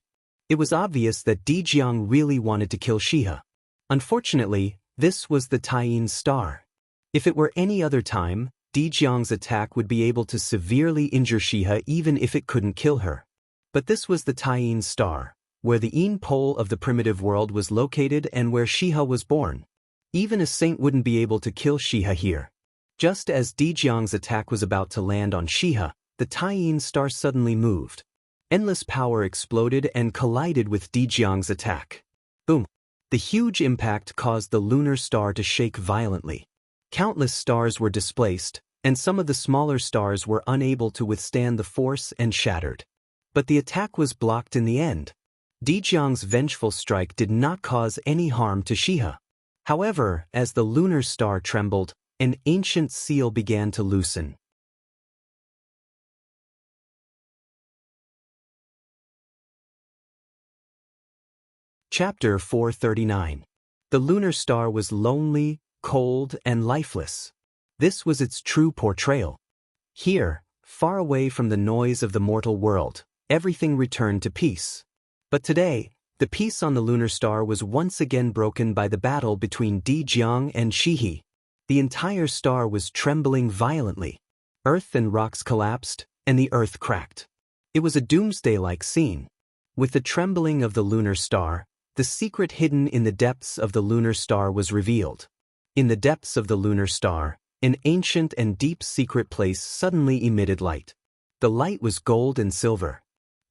It was obvious that Di Jiang really wanted to kill Shiha. Unfortunately, this was the Tai-Yin star. If it were any other time, Di Jiang's attack would be able to severely injure Shiha even if it couldn't kill her. But this was the Tai-Yin star, where the Yin pole of the primitive world was located and where Shiha was born. Even a saint wouldn't be able to kill Shiha here. Just as Di Jiang's attack was about to land on Shiha, the Tai-Yin star suddenly moved. Endless power exploded and collided with Di Jiang's attack. Boom! The huge impact caused the lunar star to shake violently. Countless stars were displaced, and some of the smaller stars were unable to withstand the force and shattered. But the attack was blocked in the end. Di Jiang's vengeful strike did not cause any harm to Shiha. However, as the lunar star trembled, an ancient seal began to loosen. Chapter 439. The lunar star was lonely, cold, and lifeless. This was its true portrayal. Here, far away from the noise of the mortal world, everything returned to peace. But today, the peace on the lunar star was once again broken by the battle between Di Jiang and Shihe. The entire star was trembling violently. Earth and rocks collapsed, and the earth cracked. It was a doomsday-like scene. With the trembling of the lunar star, the secret hidden in the depths of the lunar star was revealed. In the depths of the lunar star, an ancient and deep secret place suddenly emitted light. The light was gold and silver.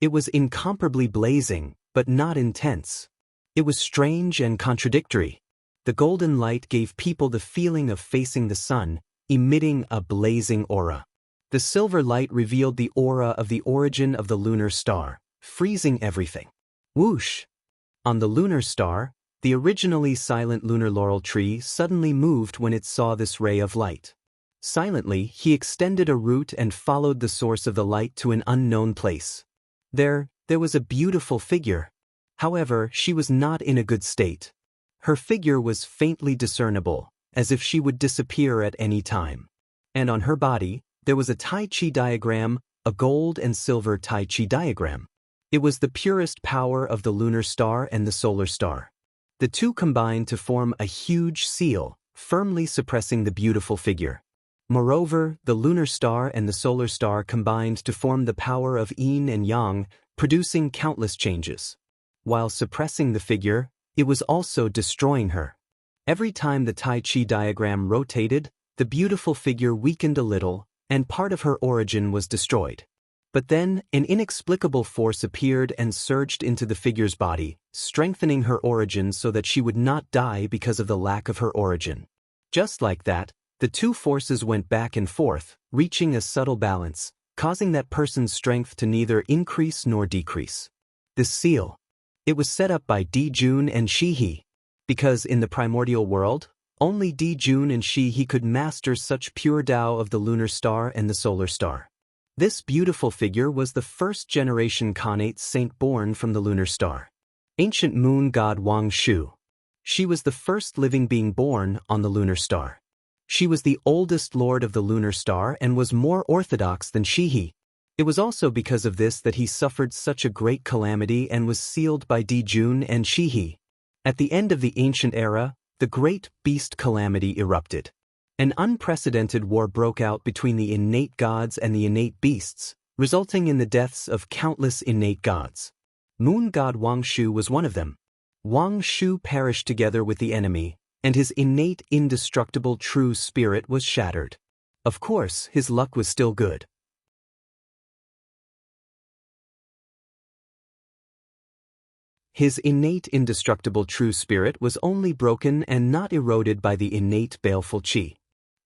It was incomparably blazing, but not intense. It was strange and contradictory. The golden light gave people the feeling of facing the sun, emitting a blazing aura. The silver light revealed the aura of the origin of the lunar star, freezing everything. Whoosh! On the lunar star, the originally silent lunar laurel tree suddenly moved when it saw this ray of light. Silently, he extended a root and followed the source of the light to an unknown place. There was a beautiful figure. However, she was not in a good state. Her figure was faintly discernible, as if she would disappear at any time. And on her body, there was a Tai Chi diagram, a gold and silver Tai Chi diagram. It was the purest power of the lunar star and the solar star. The two combined to form a huge seal, firmly suppressing the beautiful figure. Moreover, the lunar star and the solar star combined to form the power of yin and yang, producing countless changes. While suppressing the figure, it was also destroying her. Every time the Tai Chi diagram rotated, the beautiful figure weakened a little, and part of her origin was destroyed. But then, an inexplicable force appeared and surged into the figure's body, strengthening her origin so that she would not die because of the lack of her origin. Just like that, the two forces went back and forth, reaching a subtle balance, causing that person's strength to neither increase nor decrease. This seal. It was set up by Di Jun and Shihe. Because in the primordial world, only Di Jun and Shihe could master such pure Tao of the lunar star and the solar star. This beautiful figure was the first-generation Khanate saint born from the lunar star. Ancient moon god Wang Shu. She was the first living being born on the lunar star. She was the oldest lord of the lunar star and was more orthodox than Shihe. It was also because of this that he suffered such a great calamity and was sealed by Di Jun and Shihe. At the end of the ancient era, the great beast calamity erupted. An unprecedented war broke out between the innate gods and the innate beasts, resulting in the deaths of countless innate gods. Moon god Wang Shu was one of them. Wang Shu perished together with the enemy, and his innate indestructible true spirit was shattered. Of course, his luck was still good. His innate indestructible true spirit was only broken and not eroded by the innate baleful qi.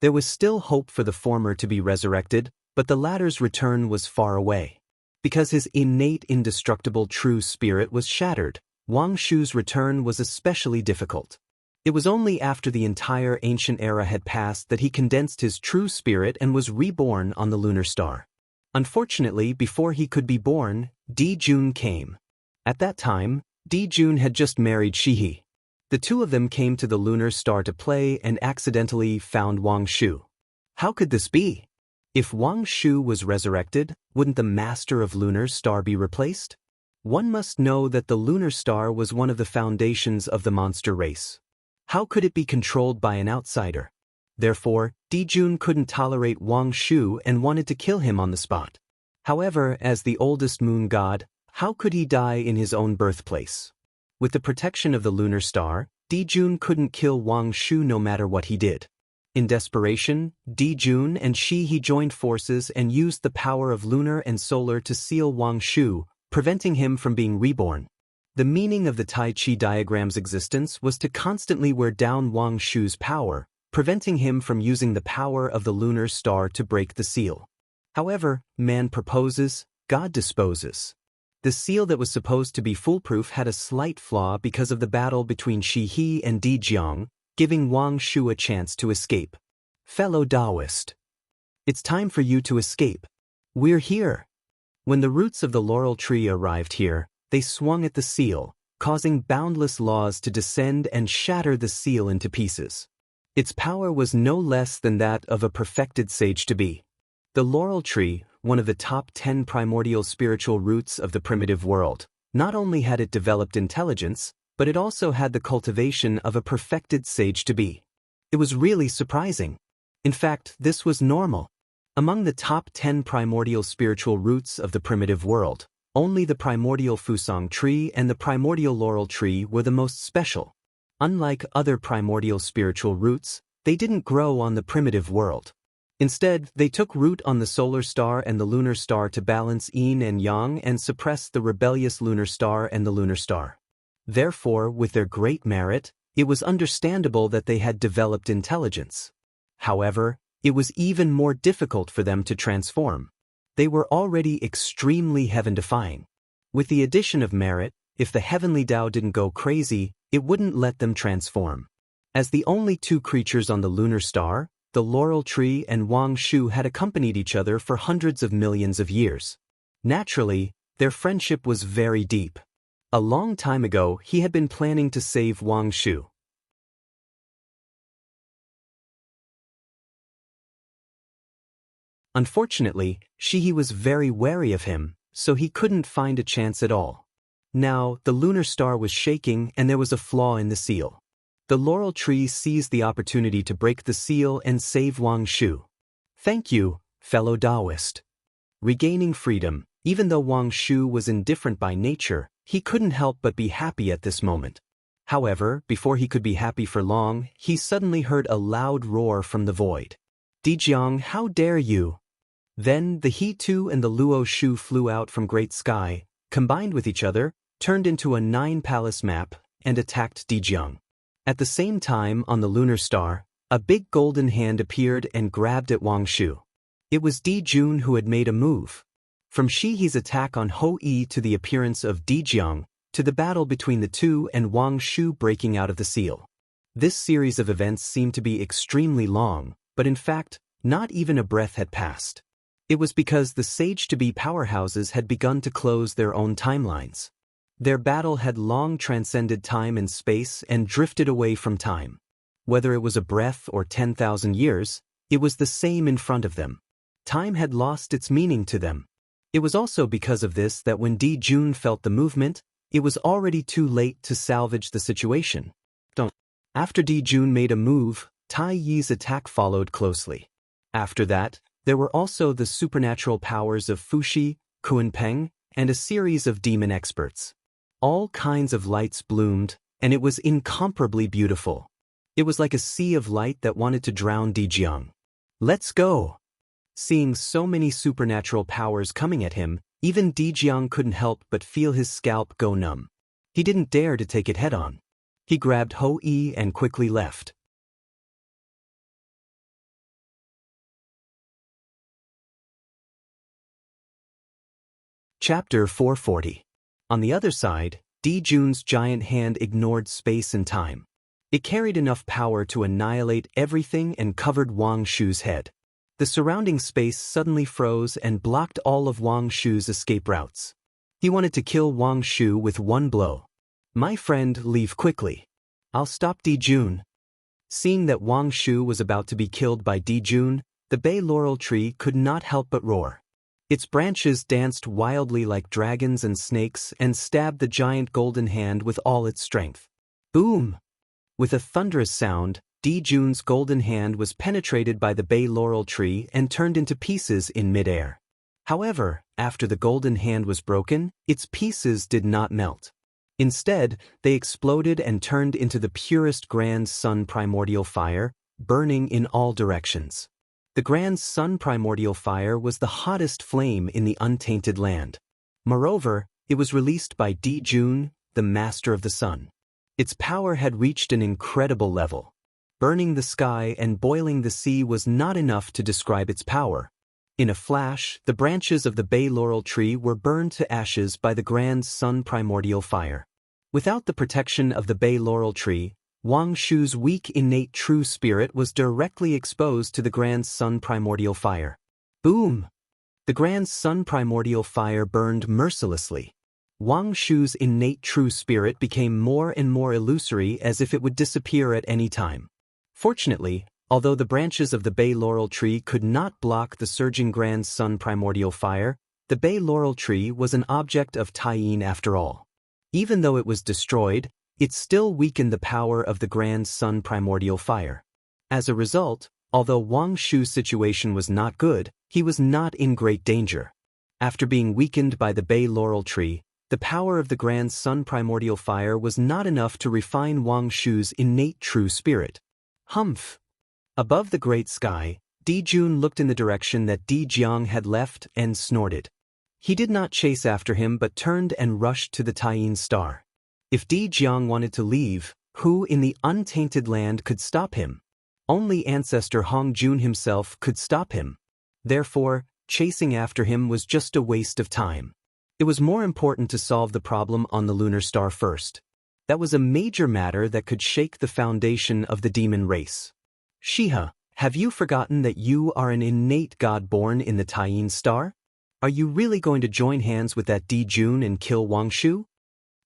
There was still hope for the former to be resurrected, but the latter's return was far away. Because his innate indestructible true spirit was shattered, Wang Shu's return was especially difficult. It was only after the entire ancient era had passed that he condensed his true spirit and was reborn on the lunar star. Unfortunately, before he could be born, Di Jun came. At that time, Di Jun had just married Shihe. The two of them came to the lunar star to play and accidentally found Wang Shu. How could this be? If Wang Shu was resurrected, wouldn't the master of lunar star be replaced? One must know that the lunar star was one of the foundations of the monster race. How could it be controlled by an outsider? Therefore, Di Jun couldn't tolerate Wang Shu and wanted to kill him on the spot. However, as the oldest moon god, how could he die in his own birthplace? With the protection of the lunar star, Di Jun couldn't kill Wang Shu no matter what he did. In desperation, Di Jun and Shihe joined forces and used the power of lunar and solar to seal Wang Shu, preventing him from being reborn. The meaning of the Tai Chi diagram's existence was to constantly wear down Wang Shu's power, preventing him from using the power of the lunar star to break the seal. However, man proposes, God disposes. The seal that was supposed to be foolproof had a slight flaw because of the battle between Shihe and Di Jiang, giving Wang Shu a chance to escape. Fellow Taoist, it's time for you to escape. We're here. When the roots of the laurel tree arrived here, they swung at the seal, causing boundless laws to descend and shatter the seal into pieces. Its power was no less than that of a perfected sage-to-be. The laurel tree, one of the top 10 primordial spiritual roots of the primitive world, not only had it developed intelligence, but it also had the cultivation of a perfected sage-to-be. It was really surprising. In fact, this was normal. Among the top 10 primordial spiritual roots of the primitive world, only the primordial fusang tree and the primordial laurel tree were the most special. Unlike other primordial spiritual roots, they didn't grow on the primitive world. Instead, they took root on the solar star and the lunar star to balance yin and yang and suppress the rebellious lunar star and the lunar star. Therefore, with their great merit, it was understandable that they had developed intelligence. However, it was even more difficult for them to transform. They were already extremely heaven-defying. With the addition of merit, if the heavenly Tao didn't go crazy, it wouldn't let them transform. As the only two creatures on the lunar star, the laurel tree and Wang Shu had accompanied each other for hundreds of millions of years. Naturally, their friendship was very deep. A long time ago, he had been planning to save Wang Shu. Unfortunately, Shihi was very wary of him, so he couldn't find a chance at all. Now, the lunar star was shaking and there was a flaw in the seal. The laurel tree seized the opportunity to break the seal and save Wang Shu. Thank you, fellow Taoist. Regaining freedom, even though Wang Shu was indifferent by nature, he couldn't help but be happy at this moment. However, before he could be happy for long, he suddenly heard a loud roar from the void. Dijiang, how dare you! Then the He Tu and the Luo Shu flew out from great sky, combined with each other, turned into a 9-palace map, and attacked Dijiang. At the same time, on the lunar star, a big golden hand appeared and grabbed at Wang Shu. It was Di Jun who had made a move. From Shihi's attack on Ho Yi to the appearance of Dijiang, to the battle between the two and Wang Shu breaking out of the seal. This series of events seemed to be extremely long, but in fact, not even a breath had passed. It was because the sage-to-be powerhouses had begun to close their own timelines. Their battle had long transcended time and space and drifted away from time. Whether it was a breath or 10,000 years, it was the same in front of them. Time had lost its meaning to them. It was also because of this that when Di Jun felt the movement, it was already too late to salvage the situation. After Di Jun made a move, Tai Yi's attack followed closely. After that, there were also the supernatural powers of Fuxi, Kunpeng, and a series of demon experts. All kinds of lights bloomed, and it was incomparably beautiful. It was like a sea of light that wanted to drown Dijiang. Let's go! Seeing so many supernatural powers coming at him, even Dijiang couldn't help but feel his scalp go numb. He didn't dare to take it head-on. He grabbed Ho Yi and quickly left. Chapter 440. On the other side, Di Jun's giant hand ignored space and time. It carried enough power to annihilate everything and covered Wang Shu's head. The surrounding space suddenly froze and blocked all of Wang Shu's escape routes. He wanted to kill Wang Shu with one blow. My friend, leave quickly. I'll stop Di Jun. Seeing that Wang Shu was about to be killed by Di Jun, the bay laurel tree could not help but roar. Its branches danced wildly like dragons and snakes and stabbed the giant golden hand with all its strength. Boom! With a thunderous sound, Di Jun's golden hand was penetrated by the bay laurel tree and turned into pieces in midair. However, after the golden hand was broken, its pieces did not melt. Instead, they exploded and turned into the purest grand sun primordial fire, burning in all directions. The grand sun primordial fire was the hottest flame in the untainted land. Moreover, it was released by Di Jun, the master of the sun. Its power had reached an incredible level. Burning the sky and boiling the sea was not enough to describe its power. In a flash, the branches of the bay laurel tree were burned to ashes by the grand sun primordial fire. Without the protection of the bay laurel tree, Wang Shu's weak innate true spirit was directly exposed to the grand sun primordial fire. Boom! The grand sun primordial fire burned mercilessly. Wang Shu's innate true spirit became more and more illusory as if it would disappear at any time. Fortunately, although the branches of the bay laurel tree could not block the surging grand sun primordial fire, the bay laurel tree was an object of Taiyin after all. Even though it was destroyed, it still weakened the power of the grand sun primordial fire. As a result, although Wang Shu's situation was not good, he was not in great danger. After being weakened by the bay laurel tree, the power of the grand sun primordial fire was not enough to refine Wang Shu's innate true spirit. Humph! Above the great sky, Di Jun looked in the direction that Di Jiang had left and snorted. He did not chase after him but turned and rushed to the Taiyin star. If Di Jiang wanted to leave, who in the untainted land could stop him? Only ancestor Hong Jun himself could stop him. Therefore, chasing after him was just a waste of time. It was more important to solve the problem on the lunar star first. That was a major matter that could shake the foundation of the demon race. Shiha, have you forgotten that you are an innate god born in the Taiyin star? Are you really going to join hands with that Di Jun and kill Wang Shu?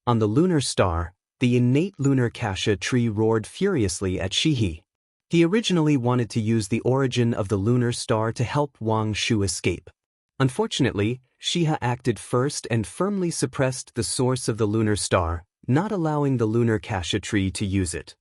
On the lunar star, the innate lunar kasha tree roared furiously at Shihi. He originally wanted to use the origin of the lunar star to help Wang Shu escape. Unfortunately, Shiha acted first and firmly suppressed the source of the lunar star, not allowing the lunar kasha tree to use it.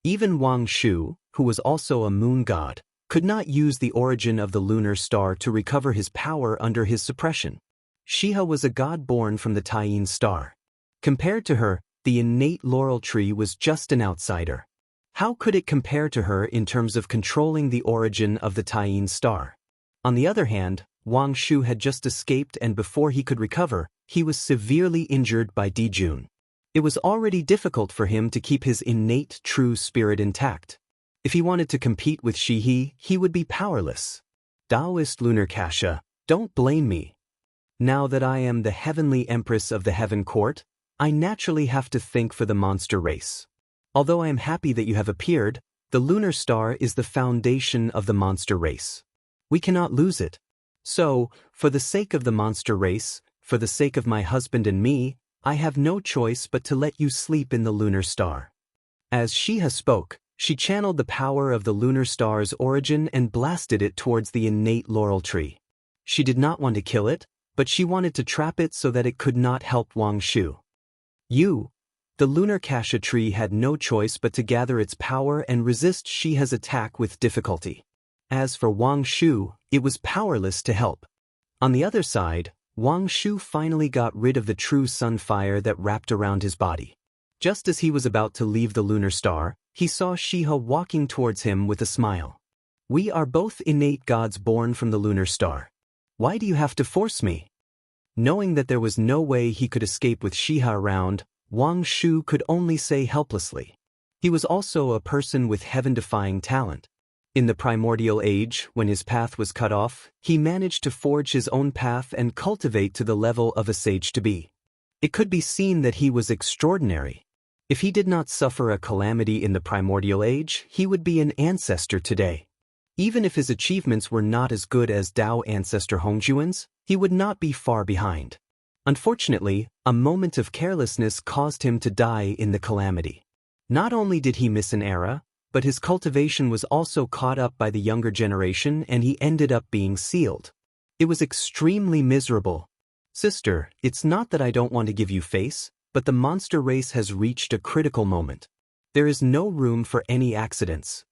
Even Wang Shu, who was also a moon god, could not use the origin of the lunar star to recover his power under his suppression. Shiha was a god born from the Taiyin star. Compared to her, the innate laurel tree was just an outsider. How could it compare to her in terms of controlling the origin of the Taiyin star? On the other hand, Wang Shu had just escaped, and before he could recover, he was severely injured by Di Jun. It was already difficult for him to keep his innate true spirit intact. If he wanted to compete with Shihi, he would be powerless. Taoist lunar kasha, don't blame me. Now that I am the heavenly empress of the heaven court, I naturally have to think for the monster race. Although I am happy that you have appeared, the lunar star is the foundation of the monster race. We cannot lose it. So, for the sake of the monster race, for the sake of my husband and me, I have no choice but to let you sleep in the lunar star. As Shiha spoke, she channeled the power of the lunar star's origin and blasted it towards the innate laurel tree. She did not want to kill it, but she wanted to trap it so that it could not help Wang Shu. The lunar kasha tree had no choice but to gather its power and resist Shiha's attack with difficulty. As for Wang Shu, it was powerless to help. On the other side, Wang Shu finally got rid of the true sun fire that wrapped around his body. Just as he was about to leave the lunar star, he saw Shiha walking towards him with a smile. We are both innate gods born from the lunar star. Why do you have to force me? Knowing that there was no way he could escape with Shiha around, Wang Shu could only say helplessly. He was also a person with heaven-defying talent. In the primordial age, when his path was cut off, he managed to forge his own path and cultivate to the level of a sage-to-be. It could be seen that he was extraordinary. If he did not suffer a calamity in the primordial age, he would be an ancestor today. Even if his achievements were not as good as Tao ancestor Hongjuan's, he would not be far behind. Unfortunately, a moment of carelessness caused him to die in the calamity. Not only did he miss an era, but his cultivation was also caught up by the younger generation and he ended up being sealed. It was extremely miserable. Sister, it's not that I don't want to give you face, but the monster race has reached a critical moment. There is no room for any accidents.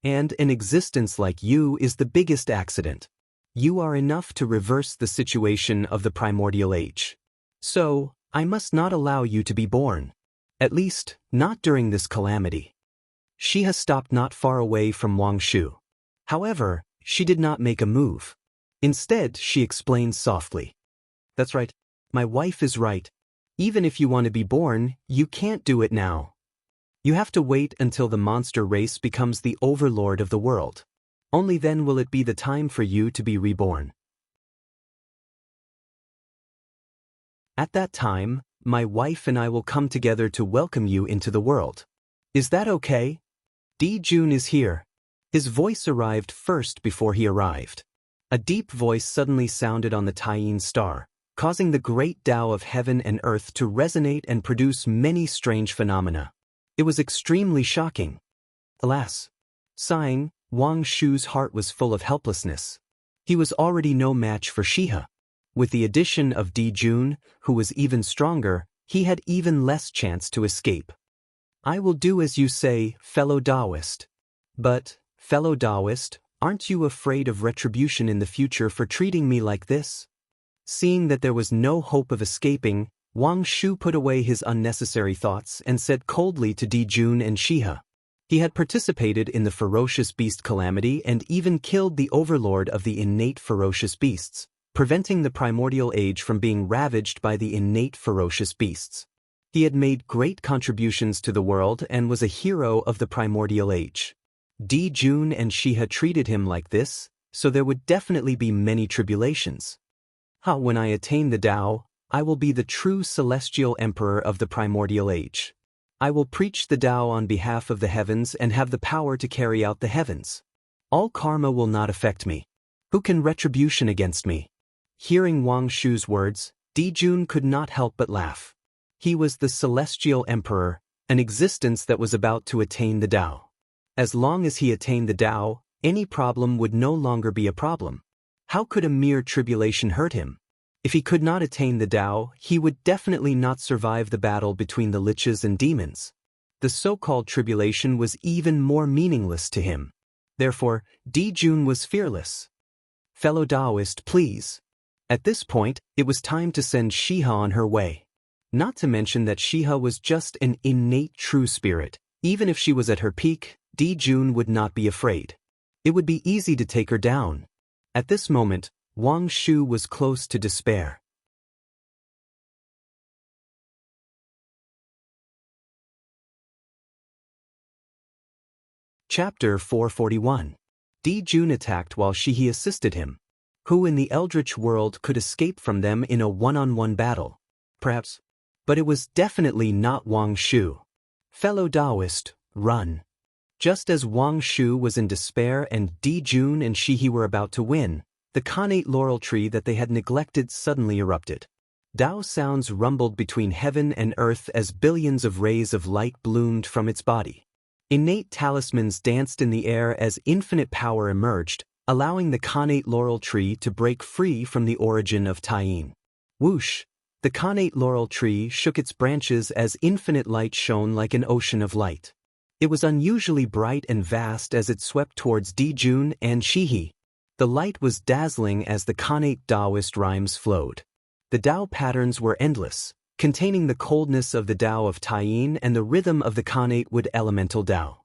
And an existence like you is the biggest accident. You are enough to reverse the situation of the primordial age. So, I must not allow you to be born. At least, not during this calamity. Shiha stopped not far away from Wang Shu. However, she did not make a move. Instead, she explained softly. That's right. My wife is right. Even if you want to be born, you can't do it now. You have to wait until the monster race becomes the overlord of the world. Only then will it be the time for you to be reborn. At that time, my wife and I will come together to welcome you into the world. Is that okay? Di Jun is here. His voice arrived first before he arrived. A deep voice suddenly sounded on the Taiyin star, causing the great Tao of heaven and earth to resonate and produce many strange phenomena. It was extremely shocking. Alas! Sighing, Wang Shu's heart was full of helplessness. He was already no match for Shiha. With the addition of Di Jun, who was even stronger, he had even less chance to escape. I will do as you say, fellow Taoist. But, fellow Taoist, aren't you afraid of retribution in the future for treating me like this? Seeing that there was no hope of escaping, Wang Shu put away his unnecessary thoughts and said coldly to Di Jun and Shiha. He had participated in the ferocious beast calamity and even killed the overlord of the innate ferocious beasts, preventing the primordial age from being ravaged by the innate ferocious beasts. He had made great contributions to the world and was a hero of the primordial age. Di Jun and Shiha treated him like this, so there would definitely be many tribulations. When I attain the Tao, I will be the true celestial emperor of the primordial age. I will preach the Tao on behalf of the heavens and have the power to carry out the heavens. All karma will not affect me. Who can retribution against me? Hearing Wang Shu's words, Di Jun could not help but laugh. He was the celestial emperor, an existence that was about to attain the Tao. As long as he attained the Tao, any problem would no longer be a problem. How could a mere tribulation hurt him? If he could not attain the Tao, he would definitely not survive the battle between the liches and demons. The so-called tribulation was even more meaningless to him. Therefore, Di Jun was fearless. Fellow Taoist, please. At this point, it was time to send Shiha on her way. Not to mention that Shiha was just an innate true spirit. Even if she was at her peak, Di Jun would not be afraid. It would be easy to take her down. At this moment, Wang Shu was close to despair. Chapter 441. Di Jun attacked while Shihi assisted him. Who in the Eldritch world could escape from them in a one-on-one battle? Perhaps. But it was definitely not Wang Shu. Fellow Taoist, run. Just as Wang Shu was in despair and Di Jun and Shihi were about to win, the connate laurel tree that they had neglected suddenly erupted. Tao sounds rumbled between heaven and earth as billions of rays of light bloomed from its body. Innate talismans danced in the air as infinite power emerged, allowing the connate laurel tree to break free from the origin of Taiyin. Whoosh! The connate laurel tree shook its branches as infinite light shone like an ocean of light. It was unusually bright and vast as it swept towards Di Jun and Shihi. The light was dazzling as the connate Taoist rhymes flowed. The Tao patterns were endless, containing the coldness of the Tao of Taiyin and the rhythm of the connate wood elemental Tao.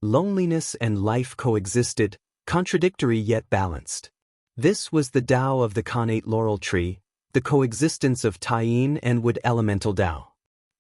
Loneliness and life coexisted, contradictory yet balanced. This was the Tao of the connate laurel tree, the coexistence of Taiyin and wood elemental Tao.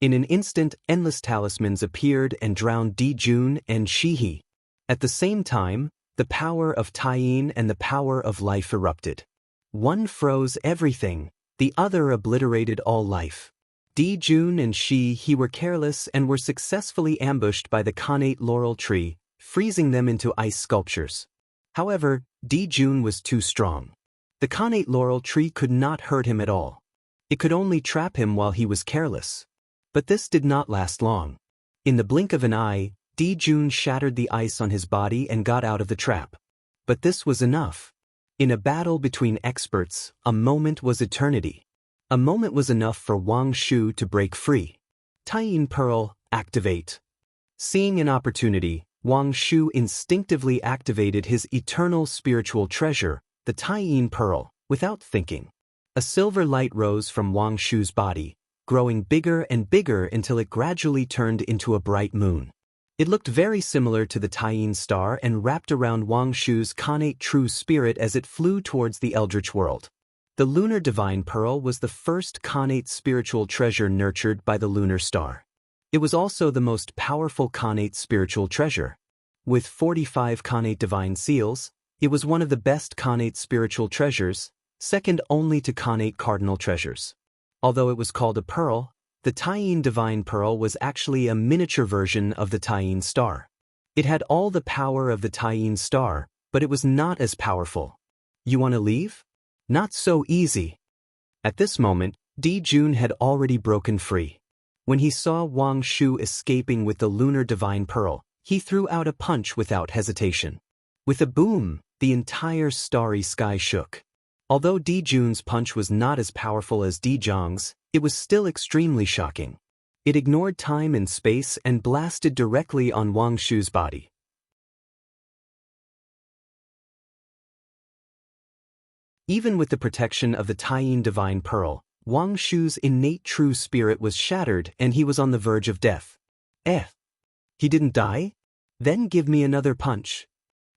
In an instant, endless talismans appeared and drowned Di Jun and Shihi. At the same time, the power of Taiyin and the power of life erupted. One froze everything, the other obliterated all life. Di Jun and Shihi were careless and were successfully ambushed by the connate laurel tree, freezing them into ice sculptures. However, Di Jun was too strong. The connate laurel tree could not hurt him at all. It could only trap him while he was careless. But this did not last long. In the blink of an eye, Di Jun shattered the ice on his body and got out of the trap. But this was enough. In a battle between experts, a moment was eternity. A moment was enough for Wang Shu to break free. Taiyin Pearl, activate. Seeing an opportunity, Wang Shu instinctively activated his eternal spiritual treasure, the Taiyin Pearl, without thinking. A silver light rose from Wang Shu's body, growing bigger and bigger until it gradually turned into a bright moon. It looked very similar to the Taiyin star and wrapped around Wang Shu's connate true spirit as it flew towards the Eldritch world. The lunar divine pearl was the first connate spiritual treasure nurtured by the lunar star. It was also the most powerful connate spiritual treasure. With 45 connate divine seals, it was one of the best connate spiritual treasures, second only to connate cardinal treasures. Although it was called a pearl, the Taiyin divine pearl was actually a miniature version of the Taiyin star. It had all the power of the Taiyin star, but it was not as powerful. You want to leave? Not so easy. At this moment, Di Jun had already broken free. When he saw Wang Shu escaping with the lunar divine pearl, he threw out a punch without hesitation. With a boom, the entire starry sky shook. Although Di Jun's punch was not as powerful as Di Zhang's, it was still extremely shocking. It ignored time and space and blasted directly on Wang Shu's body. Even with the protection of the Taiyin divine pearl, Wang Shu's innate true spirit was shattered and he was on the verge of death. He didn't die? Then give me another punch.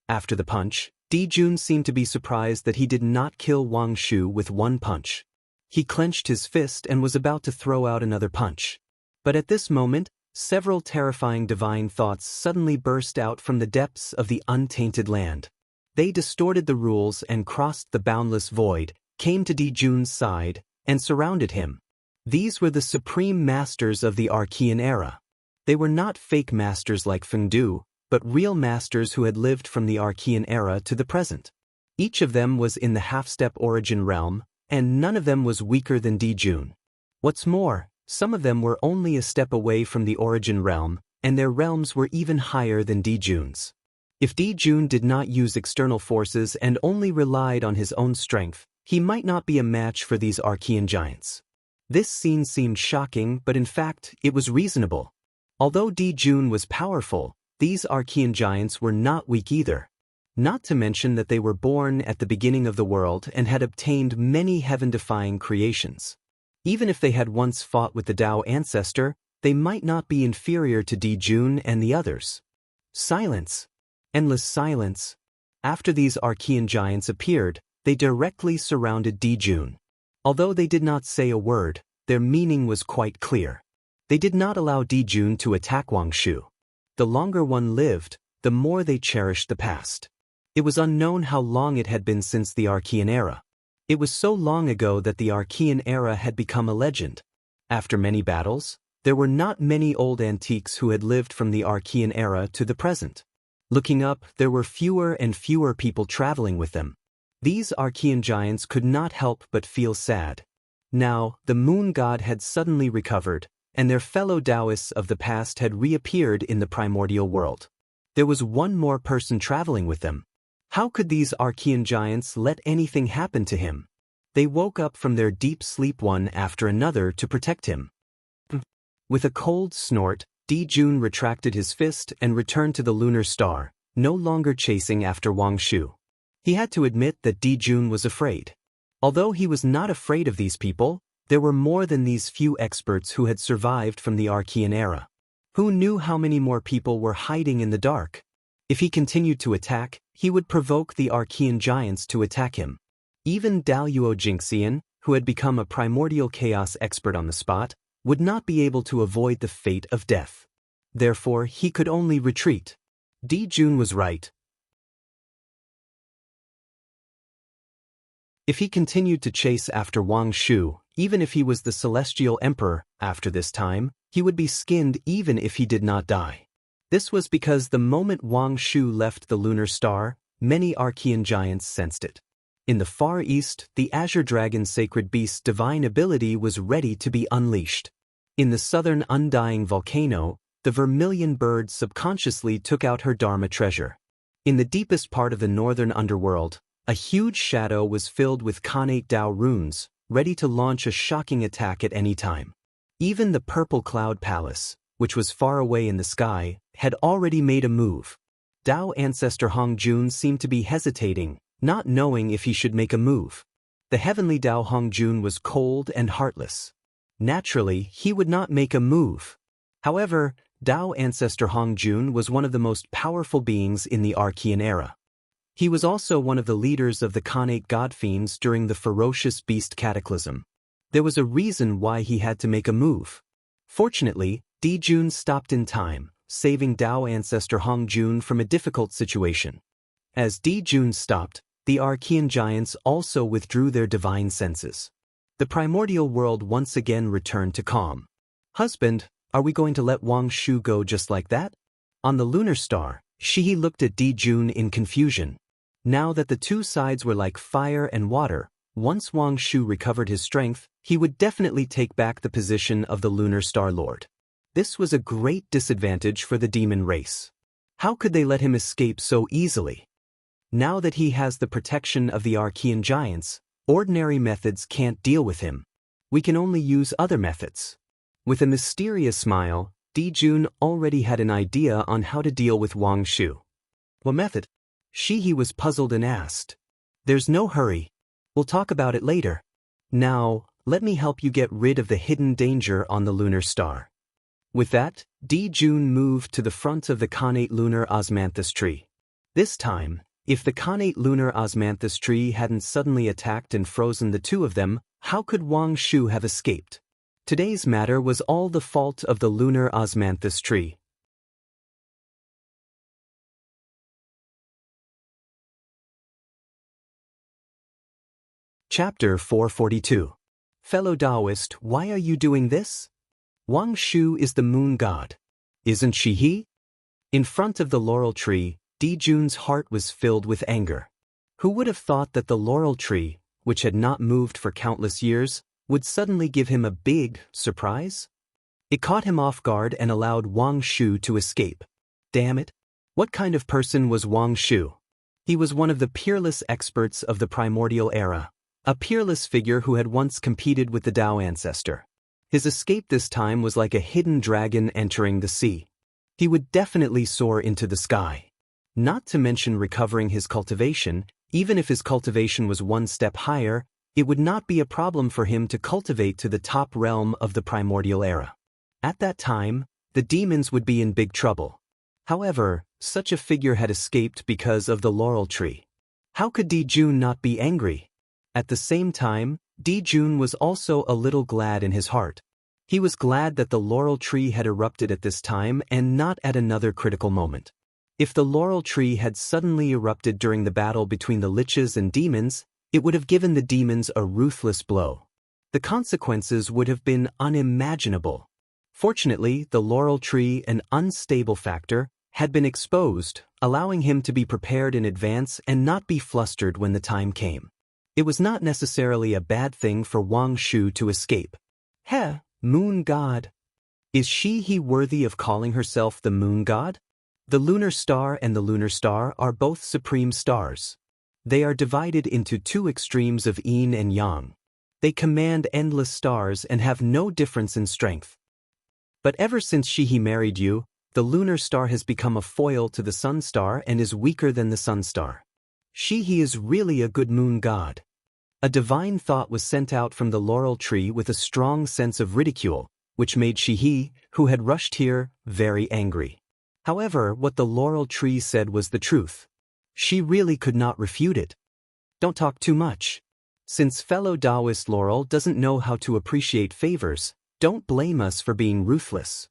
After the punch, Di Jun seemed to be surprised that he did not kill Wang Shu with one punch. He clenched his fist and was about to throw out another punch. But at this moment, several terrifying divine thoughts suddenly burst out from the depths of the untainted land. They distorted the rules and crossed the boundless void, came to Di Jun's side, and surrounded him. These were the supreme masters of the Archean era. They were not fake masters like Fengdu, but real masters who had lived from the Archean era to the present. Each of them was in the half-step origin realm, and none of them was weaker than Di Jun. What's more, some of them were only a step away from the origin realm, and their realms were even higher than Di Jun's. If Di Jun did not use external forces and only relied on his own strength, he might not be a match for these Archean giants. This scene seemed shocking, but in fact, it was reasonable. Although Di Jun was powerful, these Archean giants were not weak either. Not to mention that they were born at the beginning of the world and had obtained many heaven-defying creations. Even if they had once fought with the Tao ancestor, they might not be inferior to Di Jun and the others. Silence. Endless silence. After these Archean giants appeared, they directly surrounded Di Jun. Although they did not say a word, their meaning was quite clear. They did not allow Di Jun to attack Wang Shu. The longer one lived, the more they cherished the past. It was unknown how long it had been since the Archean era. It was so long ago that the Archean era had become a legend. After many battles, there were not many old antiques who had lived from the Archean era to the present. Looking up, there were fewer and fewer people traveling with them. These Archean giants could not help but feel sad. Now, the moon god had suddenly recovered, and their fellow Taoists of the past had reappeared in the primordial world. There was one more person traveling with them. How could these Archean giants let anything happen to him? They woke up from their deep sleep one after another to protect him. With a cold snort, Di Jun retracted his fist and returned to the lunar star, no longer chasing after Wang Shu. He had to admit that Di Jun was afraid. Although he was not afraid of these people, there were more than these few experts who had survived from the Archean era. Who knew how many more people were hiding in the dark? If he continued to attack, he would provoke the Archean giants to attack him. Even Daluo Jingxian, who had become a primordial chaos expert on the spot, would not be able to avoid the fate of death. Therefore, he could only retreat. Di Jun was right. If he continued to chase after Wang Shu, even if he was the celestial emperor, after this time, he would be skinned even if he did not die. This was because the moment Wang Shu left the lunar star, many Archean giants sensed it. In the Far East, the Azure Dragon's sacred beast's divine ability was ready to be unleashed. In the southern undying volcano, the vermilion bird subconsciously took out her Dharma treasure. In the deepest part of the northern underworld, a huge shadow was filled with Khanate Tao runes, ready to launch a shocking attack at any time. Even the Purple Cloud Palace, which was far away in the sky, had already made a move. Tao ancestor Hong Jun seemed to be hesitating, not knowing if he should make a move. The heavenly Tao Hong Jun was cold and heartless. Naturally, he would not make a move. However, Tao ancestor Hong Jun was one of the most powerful beings in the Archean era. He was also one of the leaders of the Khanate god fiends during the ferocious beast cataclysm. There was a reason why he had to make a move. Fortunately, Di Jun stopped in time, saving Tao ancestor Hong Jun from a difficult situation. As Di Jun stopped, the Archean giants also withdrew their divine senses. The primordial world once again returned to calm. "Husband, are we going to let Wang Shu go just like that?" On the lunar star, Shihi looked at Di Jun in confusion. Now that the two sides were like fire and water, Once Wang Shu recovered his strength, he would definitely take back the position of the Lunar Star Lord. This was a great disadvantage for the demon race. How could they let him escape so easily? Now that he has the protection of the Archean giants, ordinary methods can't deal with him. We can only use other methods. With a mysterious smile, Dijun already had an idea on how to deal with Wang Shu. What method? He was puzzled and asked. There's no hurry. We'll talk about it later. Now, let me help you get rid of the hidden danger on the lunar star. With that, Dijun moved to the front of the connate lunar osmanthus tree. This time, if the connate lunar osmanthus tree hadn't suddenly attacked and frozen the two of them, how could Wang Shu have escaped? Today's matter was all the fault of the lunar osmanthus tree. Chapter 442. Fellow Taoist, why are you doing this? Wang Shu is the moon god. Isn't she he? In front of the laurel tree, Dijun's heart was filled with anger. Who would have thought that the laurel tree, which had not moved for countless years, would suddenly give him a big surprise? It caught him off guard and allowed Wang Shu to escape. Damn it! What kind of person was Wang Shu? He was one of the peerless experts of the primordial era, a peerless figure who had once competed with the Tao ancestor. His escape this time was like a hidden dragon entering the sea. He would definitely soar into the sky. Not to mention recovering his cultivation. Even if his cultivation was one step higher, it would not be a problem for him to cultivate to the top realm of the primordial era. At that time, the demons would be in big trouble. However, such a figure had escaped because of the laurel tree. How could Dijun not be angry? At the same time, Dijun was also a little glad in his heart. He was glad that the laurel tree had erupted at this time and not at another critical moment. If the laurel tree had suddenly erupted during the battle between the liches and demons, it would have given the demons a ruthless blow. The consequences would have been unimaginable. Fortunately, the laurel tree, an unstable factor, had been exposed, allowing him to be prepared in advance and not be flustered when the time came. It was not necessarily a bad thing for Wang Shu to escape. Heh, moon god. Is he worthy of calling herself the moon god? The lunar star and the lunar star are both supreme stars. They are divided into two extremes of yin and yang. They command endless stars and have no difference in strength. But ever since he married you, the lunar star has become a foil to the sun star and is weaker than the sun star. He is really a good moon god. A divine thought was sent out from the laurel tree with a strong sense of ridicule, which made he, who had rushed here, very angry. However, what the laurel tree said was the truth. She really could not refute it. Don't talk too much. Since fellow Taoist Laurel doesn't know how to appreciate favors, don't blame us for being ruthless.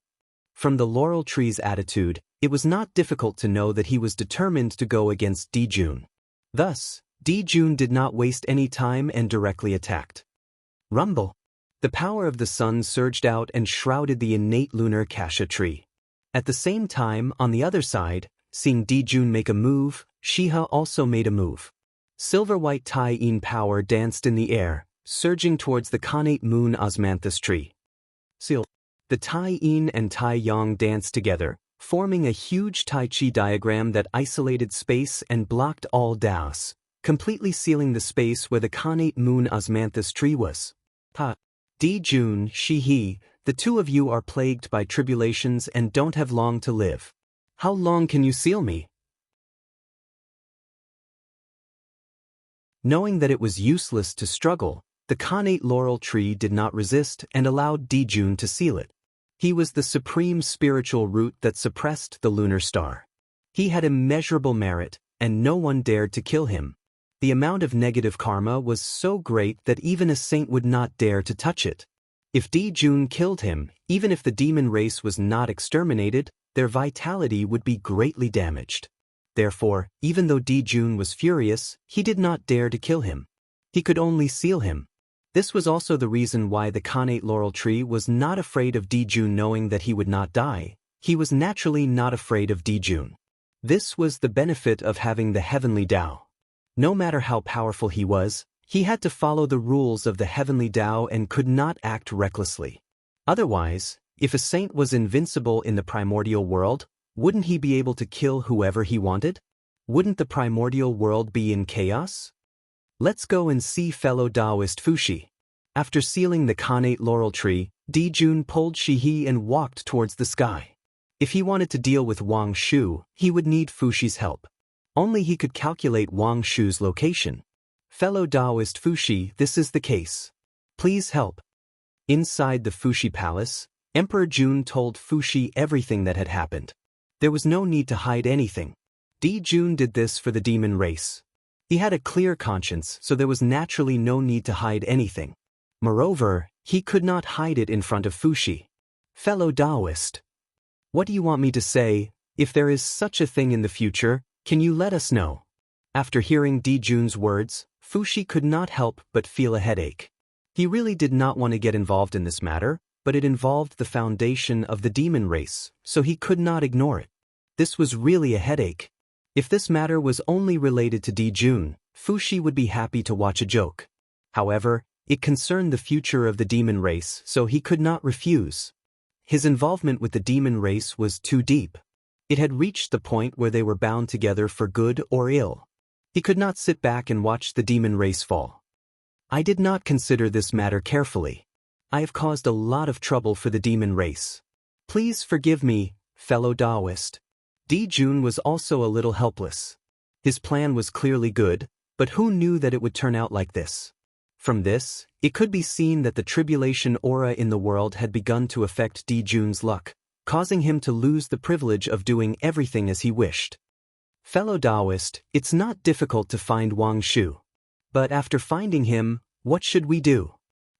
From the laurel tree's attitude, it was not difficult to know that he was determined to go against Dijun. Thus, Dijun did not waste any time and directly attacked. Rumble. The power of the sun surged out and shrouded the innate lunar cassia tree. At the same time, on the other side, seeing Dijun make a move, Shiha also made a move. Silver-white Tai-yin power danced in the air, surging towards the connate moon osmanthus tree. Seal. The Tai-yin and Tai-yang danced together, forming a huge Tai Chi diagram that isolated space and blocked all Daos, completely sealing the space where the connate moon osmanthus tree was. Dijun, he, the two of you are plagued by tribulations and don't have long to live. How long can you seal me? Knowing that it was useless to struggle, the connate laurel tree did not resist and allowed Dijun to seal it. He was the supreme spiritual root that suppressed the lunar star. He had immeasurable merit, and no one dared to kill him. The amount of negative karma was so great that even a saint would not dare to touch it. If Dijun killed him, even if the demon race was not exterminated, their vitality would be greatly damaged. Therefore, even though Dijun was furious, he did not dare to kill him. He could only seal him. This was also the reason why the connate laurel tree was not afraid of Dijun, knowing that he would not die. He was naturally not afraid of Dijun. This was the benefit of having the heavenly Tao. No matter how powerful he was He had to follow the rules of the heavenly Tao and could not act recklessly. Otherwise, if a saint was invincible in the primordial world, wouldn't he be able to kill whoever he wanted? Wouldn't the primordial world be in chaos? Let's go and see fellow Taoist Fuxi. After sealing the Khanate laurel tree, Dijun pulled Shihe and walked towards the sky. If he wanted to deal with Wang Shu, he would need Fuxi's help. Only he could calculate Wang Shu's location. Fellow Taoist Fuxi, this is the case. Please help. Inside the Fuxi palace, Emperor Jun told Fuxi everything that had happened. There was no need to hide anything. Dijun did this for the demon race. He had a clear conscience, so there was naturally no need to hide anything. Moreover, he could not hide it in front of Fuxi. Fellow Taoist, what do you want me to say? If there is such a thing in the future, can you let us know? After hearing Dijun's words, Fuxi could not help but feel a headache. He really did not want to get involved in this matter, but it involved the foundation of the demon race, so he could not ignore it. This was really a headache. If this matter was only related to Dijun, Fuxi would be happy to watch a joke. However, it concerned the future of the demon race, so he could not refuse. His involvement with the demon race was too deep. It had reached the point where they were bound together for good or ill. He could not sit back and watch the demon race fall. I did not consider this matter carefully. I have caused a lot of trouble for the demon race. Please forgive me, fellow Taoist. Dijun was also a little helpless. His plan was clearly good, but who knew that it would turn out like this? From this, it could be seen that the tribulation aura in the world had begun to affect Dijun's luck, causing him to lose the privilege of doing everything as he wished. Fellow Taoist, it's not difficult to find Wang Shu. But after finding him, what should we do?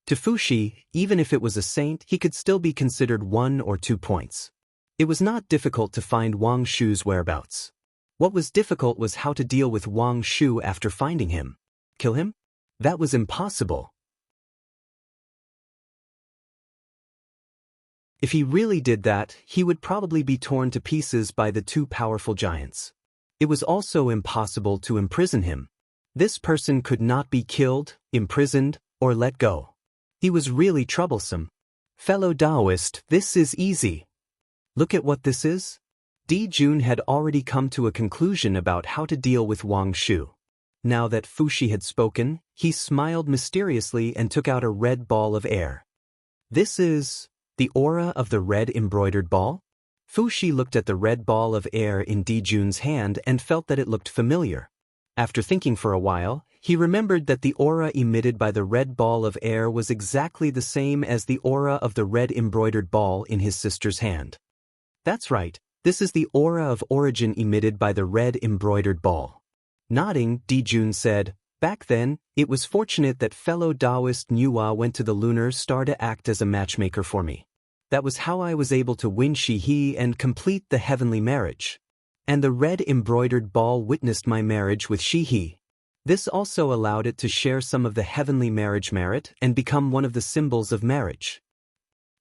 To Fuxi, even if it was a saint, he could still be considered 1 or 2 points. It was not difficult to find Wang Shu's whereabouts. What was difficult was how to deal with Wang Shu after finding him. Kill him? That was impossible. If he really did that, he would probably be torn to pieces by the 2 powerful giants. It was also impossible to imprison him. This person could not be killed, imprisoned, or let go. He was really troublesome. Fellow Taoist, this is easy. Look at what this is. Dijun had already come to a conclusion about how to deal with Wang Shu. Now that Fuxi had spoken, he smiled mysteriously and took out a red ball of air. This is the aura of the red embroidered ball? Fuxi looked at the red ball of air in Dijun's hand and felt that it looked familiar. After thinking for a while, he remembered that the aura emitted by the red ball of air was exactly the same as the aura of the red embroidered ball in his sister's hand. That's right, this is the aura of origin emitted by the red embroidered ball. Nodding, Dijun said, back then, it was fortunate that fellow Taoist Nuwa went to the lunar star to act as a matchmaker for me. That was how I was able to win Shihe and complete the heavenly marriage. And the red embroidered ball witnessed my marriage with Shihe. This also allowed it to share some of the heavenly marriage merit and become one of the symbols of marriage.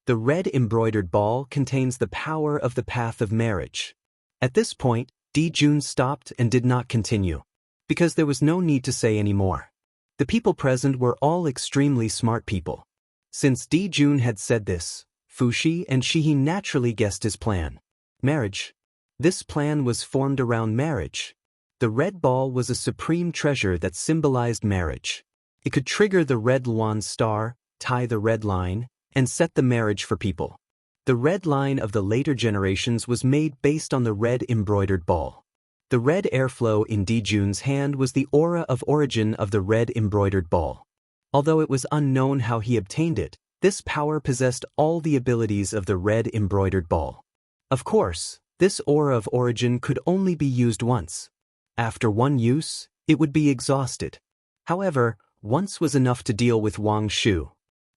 The red embroidered ball contains the power of the path of marriage. At this point, Dijun stopped and did not continue, because there was no need to say any more. The people present were all extremely smart people. Since Dijun had said this, Fuxi and Shihe naturally guessed his plan. Marriage. This plan was formed around marriage. The red ball was a supreme treasure that symbolized marriage. It could trigger the red Luan star, tie the red line, and set the marriage for people. The red line of the later generations was made based on the red embroidered ball. The red airflow in Dijun's hand was the aura of origin of the red embroidered ball. Although it was unknown how he obtained it, this power possessed all the abilities of the red embroidered ball. Of course, this aura of origin could only be used once. After one use, it would be exhausted. However, once was enough to deal with Wang Shu.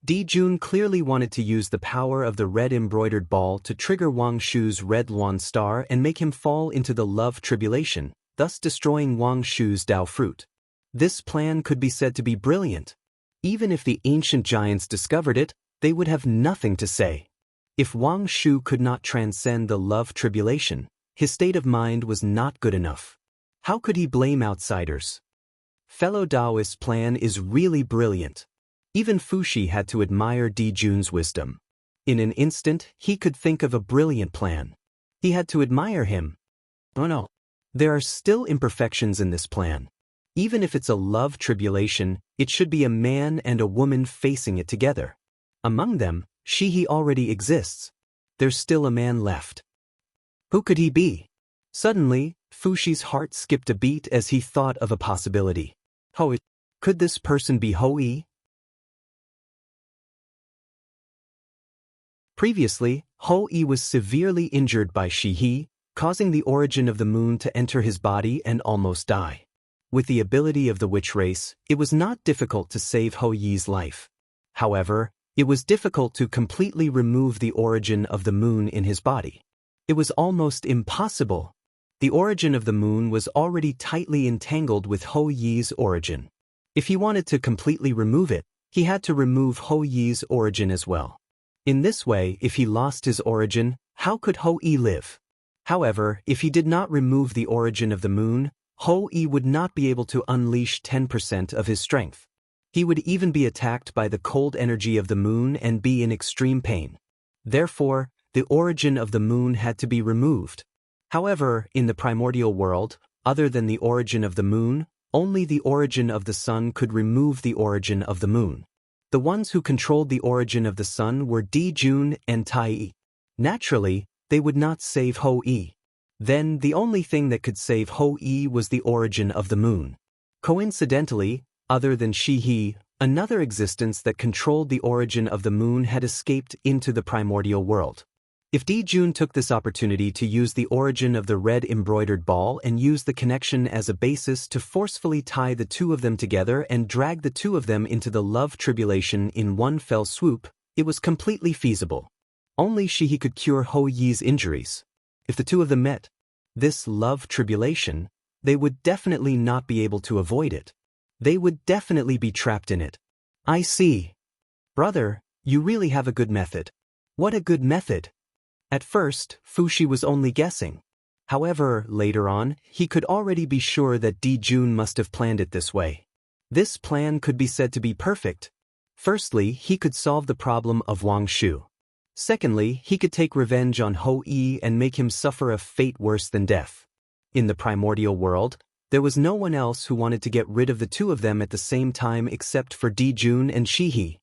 Dijun clearly wanted to use the power of the red embroidered ball to trigger Wang Shu's red Luan star and make him fall into the love tribulation, thus destroying Wang Shu's Tao fruit. This plan could be said to be brilliant. Even if the ancient giants discovered it, they would have nothing to say. If Wang Shu could not transcend the love tribulation, his state of mind was not good enough. How could he blame outsiders? Fellow Taoist's plan is really brilliant. Even Fuxi had to admire Di Jun's wisdom. In an instant, he could think of a brilliant plan. He had to admire him. Oh no. There are still imperfections in this plan. Even if it's a love tribulation, it should be a man and a woman facing it together. Among them, he already exists. There's still a man left. Who could he be? Suddenly, Fuxi's heart skipped a beat as he thought of a possibility. Could this person be Hou-yi? Previously, Hou-yi was severely injured by Shi-he, causing the origin of the moon to enter his body and almost die. With the ability of the witch race, it was not difficult to save Hou-yi's life. However, it was difficult to completely remove the origin of the moon in his body. It was almost impossible. The origin of the moon was already tightly entangled with Hou-yi's origin. If he wanted to completely remove it, he had to remove Hou-yi's origin as well. In this way, if he lost his origin, how could Hou-yi live? However, if he did not remove the origin of the moon, Hou-yi would not be able to unleash 10% of his strength. He would even be attacked by the cold energy of the moon and be in extreme pain. Therefore, the origin of the moon had to be removed. However, in the primordial world, other than the origin of the moon, only the origin of the sun could remove the origin of the moon. The ones who controlled the origin of the sun were Di Jun and Tai. Naturally, they would not save Hou-yi. Then, the only thing that could save Hou-yi was the origin of the moon. Coincidentally, other than Shi-he, another existence that controlled the origin of the moon had escaped into the primordial world. If Di Jun took this opportunity to use the origin of the red embroidered ball and use the connection as a basis to forcefully tie the two of them together and drag the two of them into the love tribulation in one fell swoop, it was completely feasible. Only Shi-he could cure Hou-yi's injuries. If the two of them met this love tribulation, they would definitely not be able to avoid it. They would definitely be trapped in it. I see. Brother, you really have a good method. What a good method. At first, Fuxi was only guessing. However, later on, he could already be sure that Di Jun must have planned it this way. This plan could be said to be perfect. Firstly, he could solve the problem of Wang Shu. Secondly, he could take revenge on Hou-yi and make him suffer a fate worse than death. In the primordial world, there was no one else who wanted to get rid of the two of them at the same time except for Di Jun and Shi-he.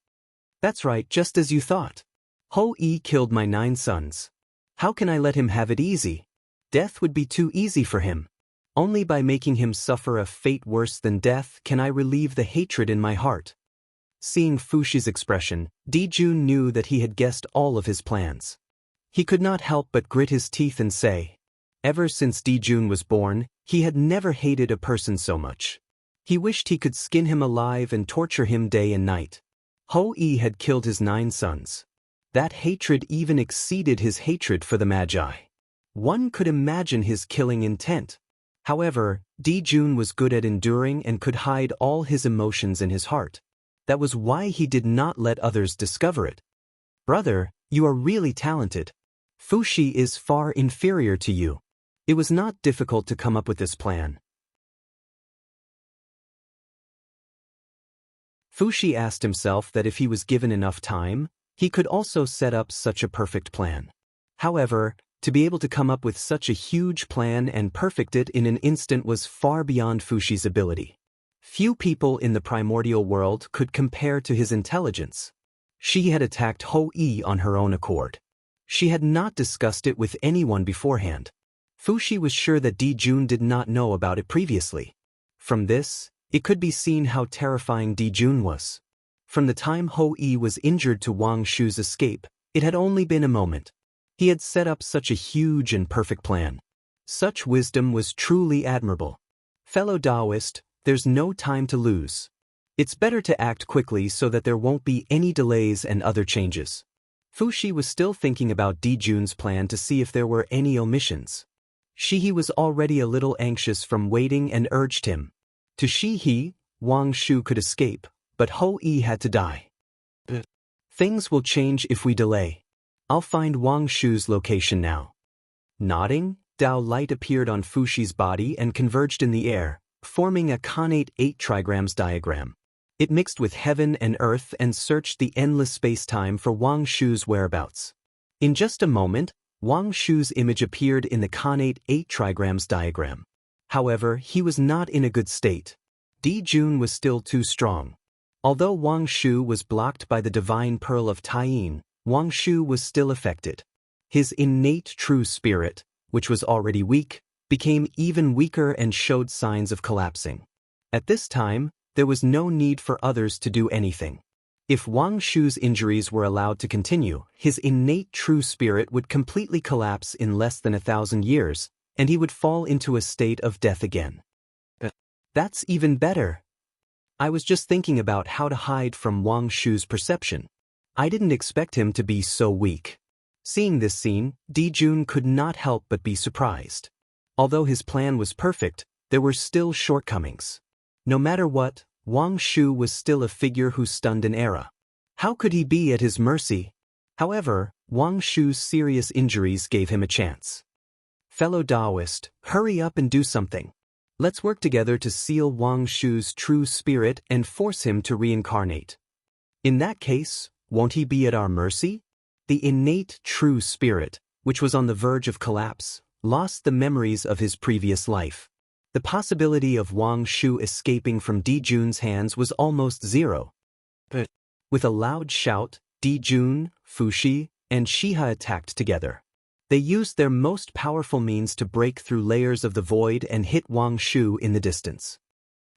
That's right, just as you thought. Hou-yi killed my 9 sons. How can I let him have it easy? Death would be too easy for him. Only by making him suffer a fate worse than death can I relieve the hatred in my heart. Seeing Fuxi's expression, Di Jun knew that he had guessed all of his plans. He could not help but grit his teeth and say, ever since Di Jun was born, he had never hated a person so much. He wished he could skin him alive and torture him day and night. Hou-yi had killed his 9 sons. That hatred even exceeded his hatred for the Magi. One could imagine his killing intent. However, Di Jun was good at enduring and could hide all his emotions in his heart. That was why he did not let others discover it. Brother, you are really talented. Fuxi is far inferior to you. It was not difficult to come up with this plan. Fuxi asked himself that if he was given enough time, he could also set up such a perfect plan. However, to be able to come up with such a huge plan and perfect it in an instant was far beyond Fuxi's ability. Few people in the primordial world could compare to his intelligence. She had attacked Hou-yi on her own accord. She had not discussed it with anyone beforehand. Fuxi was sure that Di Jun did not know about it previously. From this, it could be seen how terrifying Di Jun was. From the time Hou-yi was injured to Wang Shu's escape, it had only been a moment. He had set up such a huge and perfect plan. Such wisdom was truly admirable. Fellow Taoist, there's no time to lose. It's better to act quickly so that there won't be any delays and other changes. Fuxi was still thinking about Di Jun's plan to see if there were any omissions. Shi-he was already a little anxious from waiting and urged him. To Shi-he, Wang Shu could escape, but Hou-yi had to die. Things will change if we delay. I'll find Wang Shu's location now. Nodding, Dao light appeared on Fuxi's body and converged in the air, forming a connate 8 trigrams diagram. It mixed with heaven and earth and searched the endless space-time for Wang Shu's whereabouts. In just a moment, Wang Shu's image appeared in the connate 8 trigrams diagram. However, he was not in a good state. Di Jun was still too strong. Although Wang Shu was blocked by the divine pearl of Taiyin, Wang Shu was still affected. His innate true spirit, which was already weak, became even weaker and showed signs of collapsing. At this time, there was no need for others to do anything. If Wang Shu's injuries were allowed to continue, his innate true spirit would completely collapse in less than 1,000 years, and he would fall into a state of death again. That's even better. I was just thinking about how to hide from Wang Shu's perception. I didn't expect him to be so weak. Seeing this scene, Di Jun could not help but be surprised. Although his plan was perfect, there were still shortcomings. No matter what, Wang Shu was still a figure who stunned an era. How could he be at his mercy? However, Wang Shu's serious injuries gave him a chance. Fellow Taoist, hurry up and do something. Let's work together to seal Wang Shu's true spirit and force him to reincarnate. In that case, won't he be at our mercy? The innate true spirit, which was on the verge of collapse, lost the memories of his previous life. The possibility of Wang Shu escaping from Di Jun's hands was almost zero. But with a loud shout, Di Jun, Fushi, and Shiha attacked together. They used their most powerful means to break through layers of the void and hit Wang Shu in the distance.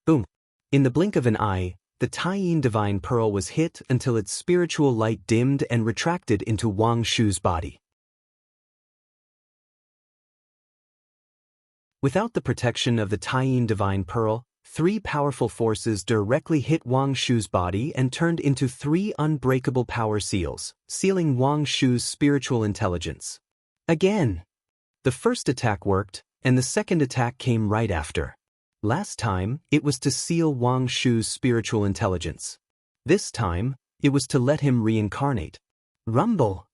Boom! In the blink of an eye, the Taiyin divine pearl was hit until its spiritual light dimmed and retracted into Wang Shu's body. Without the protection of the Taiyin divine pearl, 3 powerful forces directly hit Wang Shu's body and turned into 3 unbreakable power seals, sealing Wang Shu's spiritual intelligence. Again! The first attack worked, and the second attack came right after. Last time, it was to seal Wang Shu's spiritual intelligence. This time, it was to let him reincarnate. Rumble!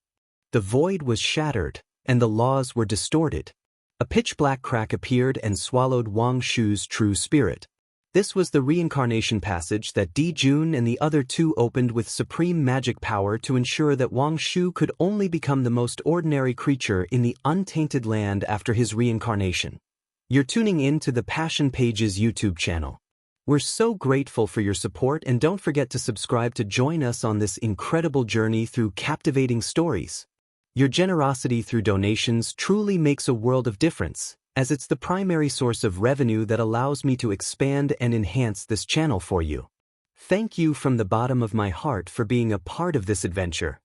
The void was shattered, and the laws were distorted. A pitch-black crack appeared and swallowed Wang Shu's true spirit. This was the reincarnation passage that Di Jun and the other 2 opened with supreme magic power to ensure that Wang Shu could only become the most ordinary creature in the untainted land after his reincarnation. You're tuning in to the Passion Pages YouTube channel. We're so grateful for your support, and don't forget to subscribe to join us on this incredible journey through captivating stories. Your generosity through donations truly makes a world of difference, as it's the primary source of revenue that allows me to expand and enhance this channel for you. Thank you from the bottom of my heart for being a part of this adventure.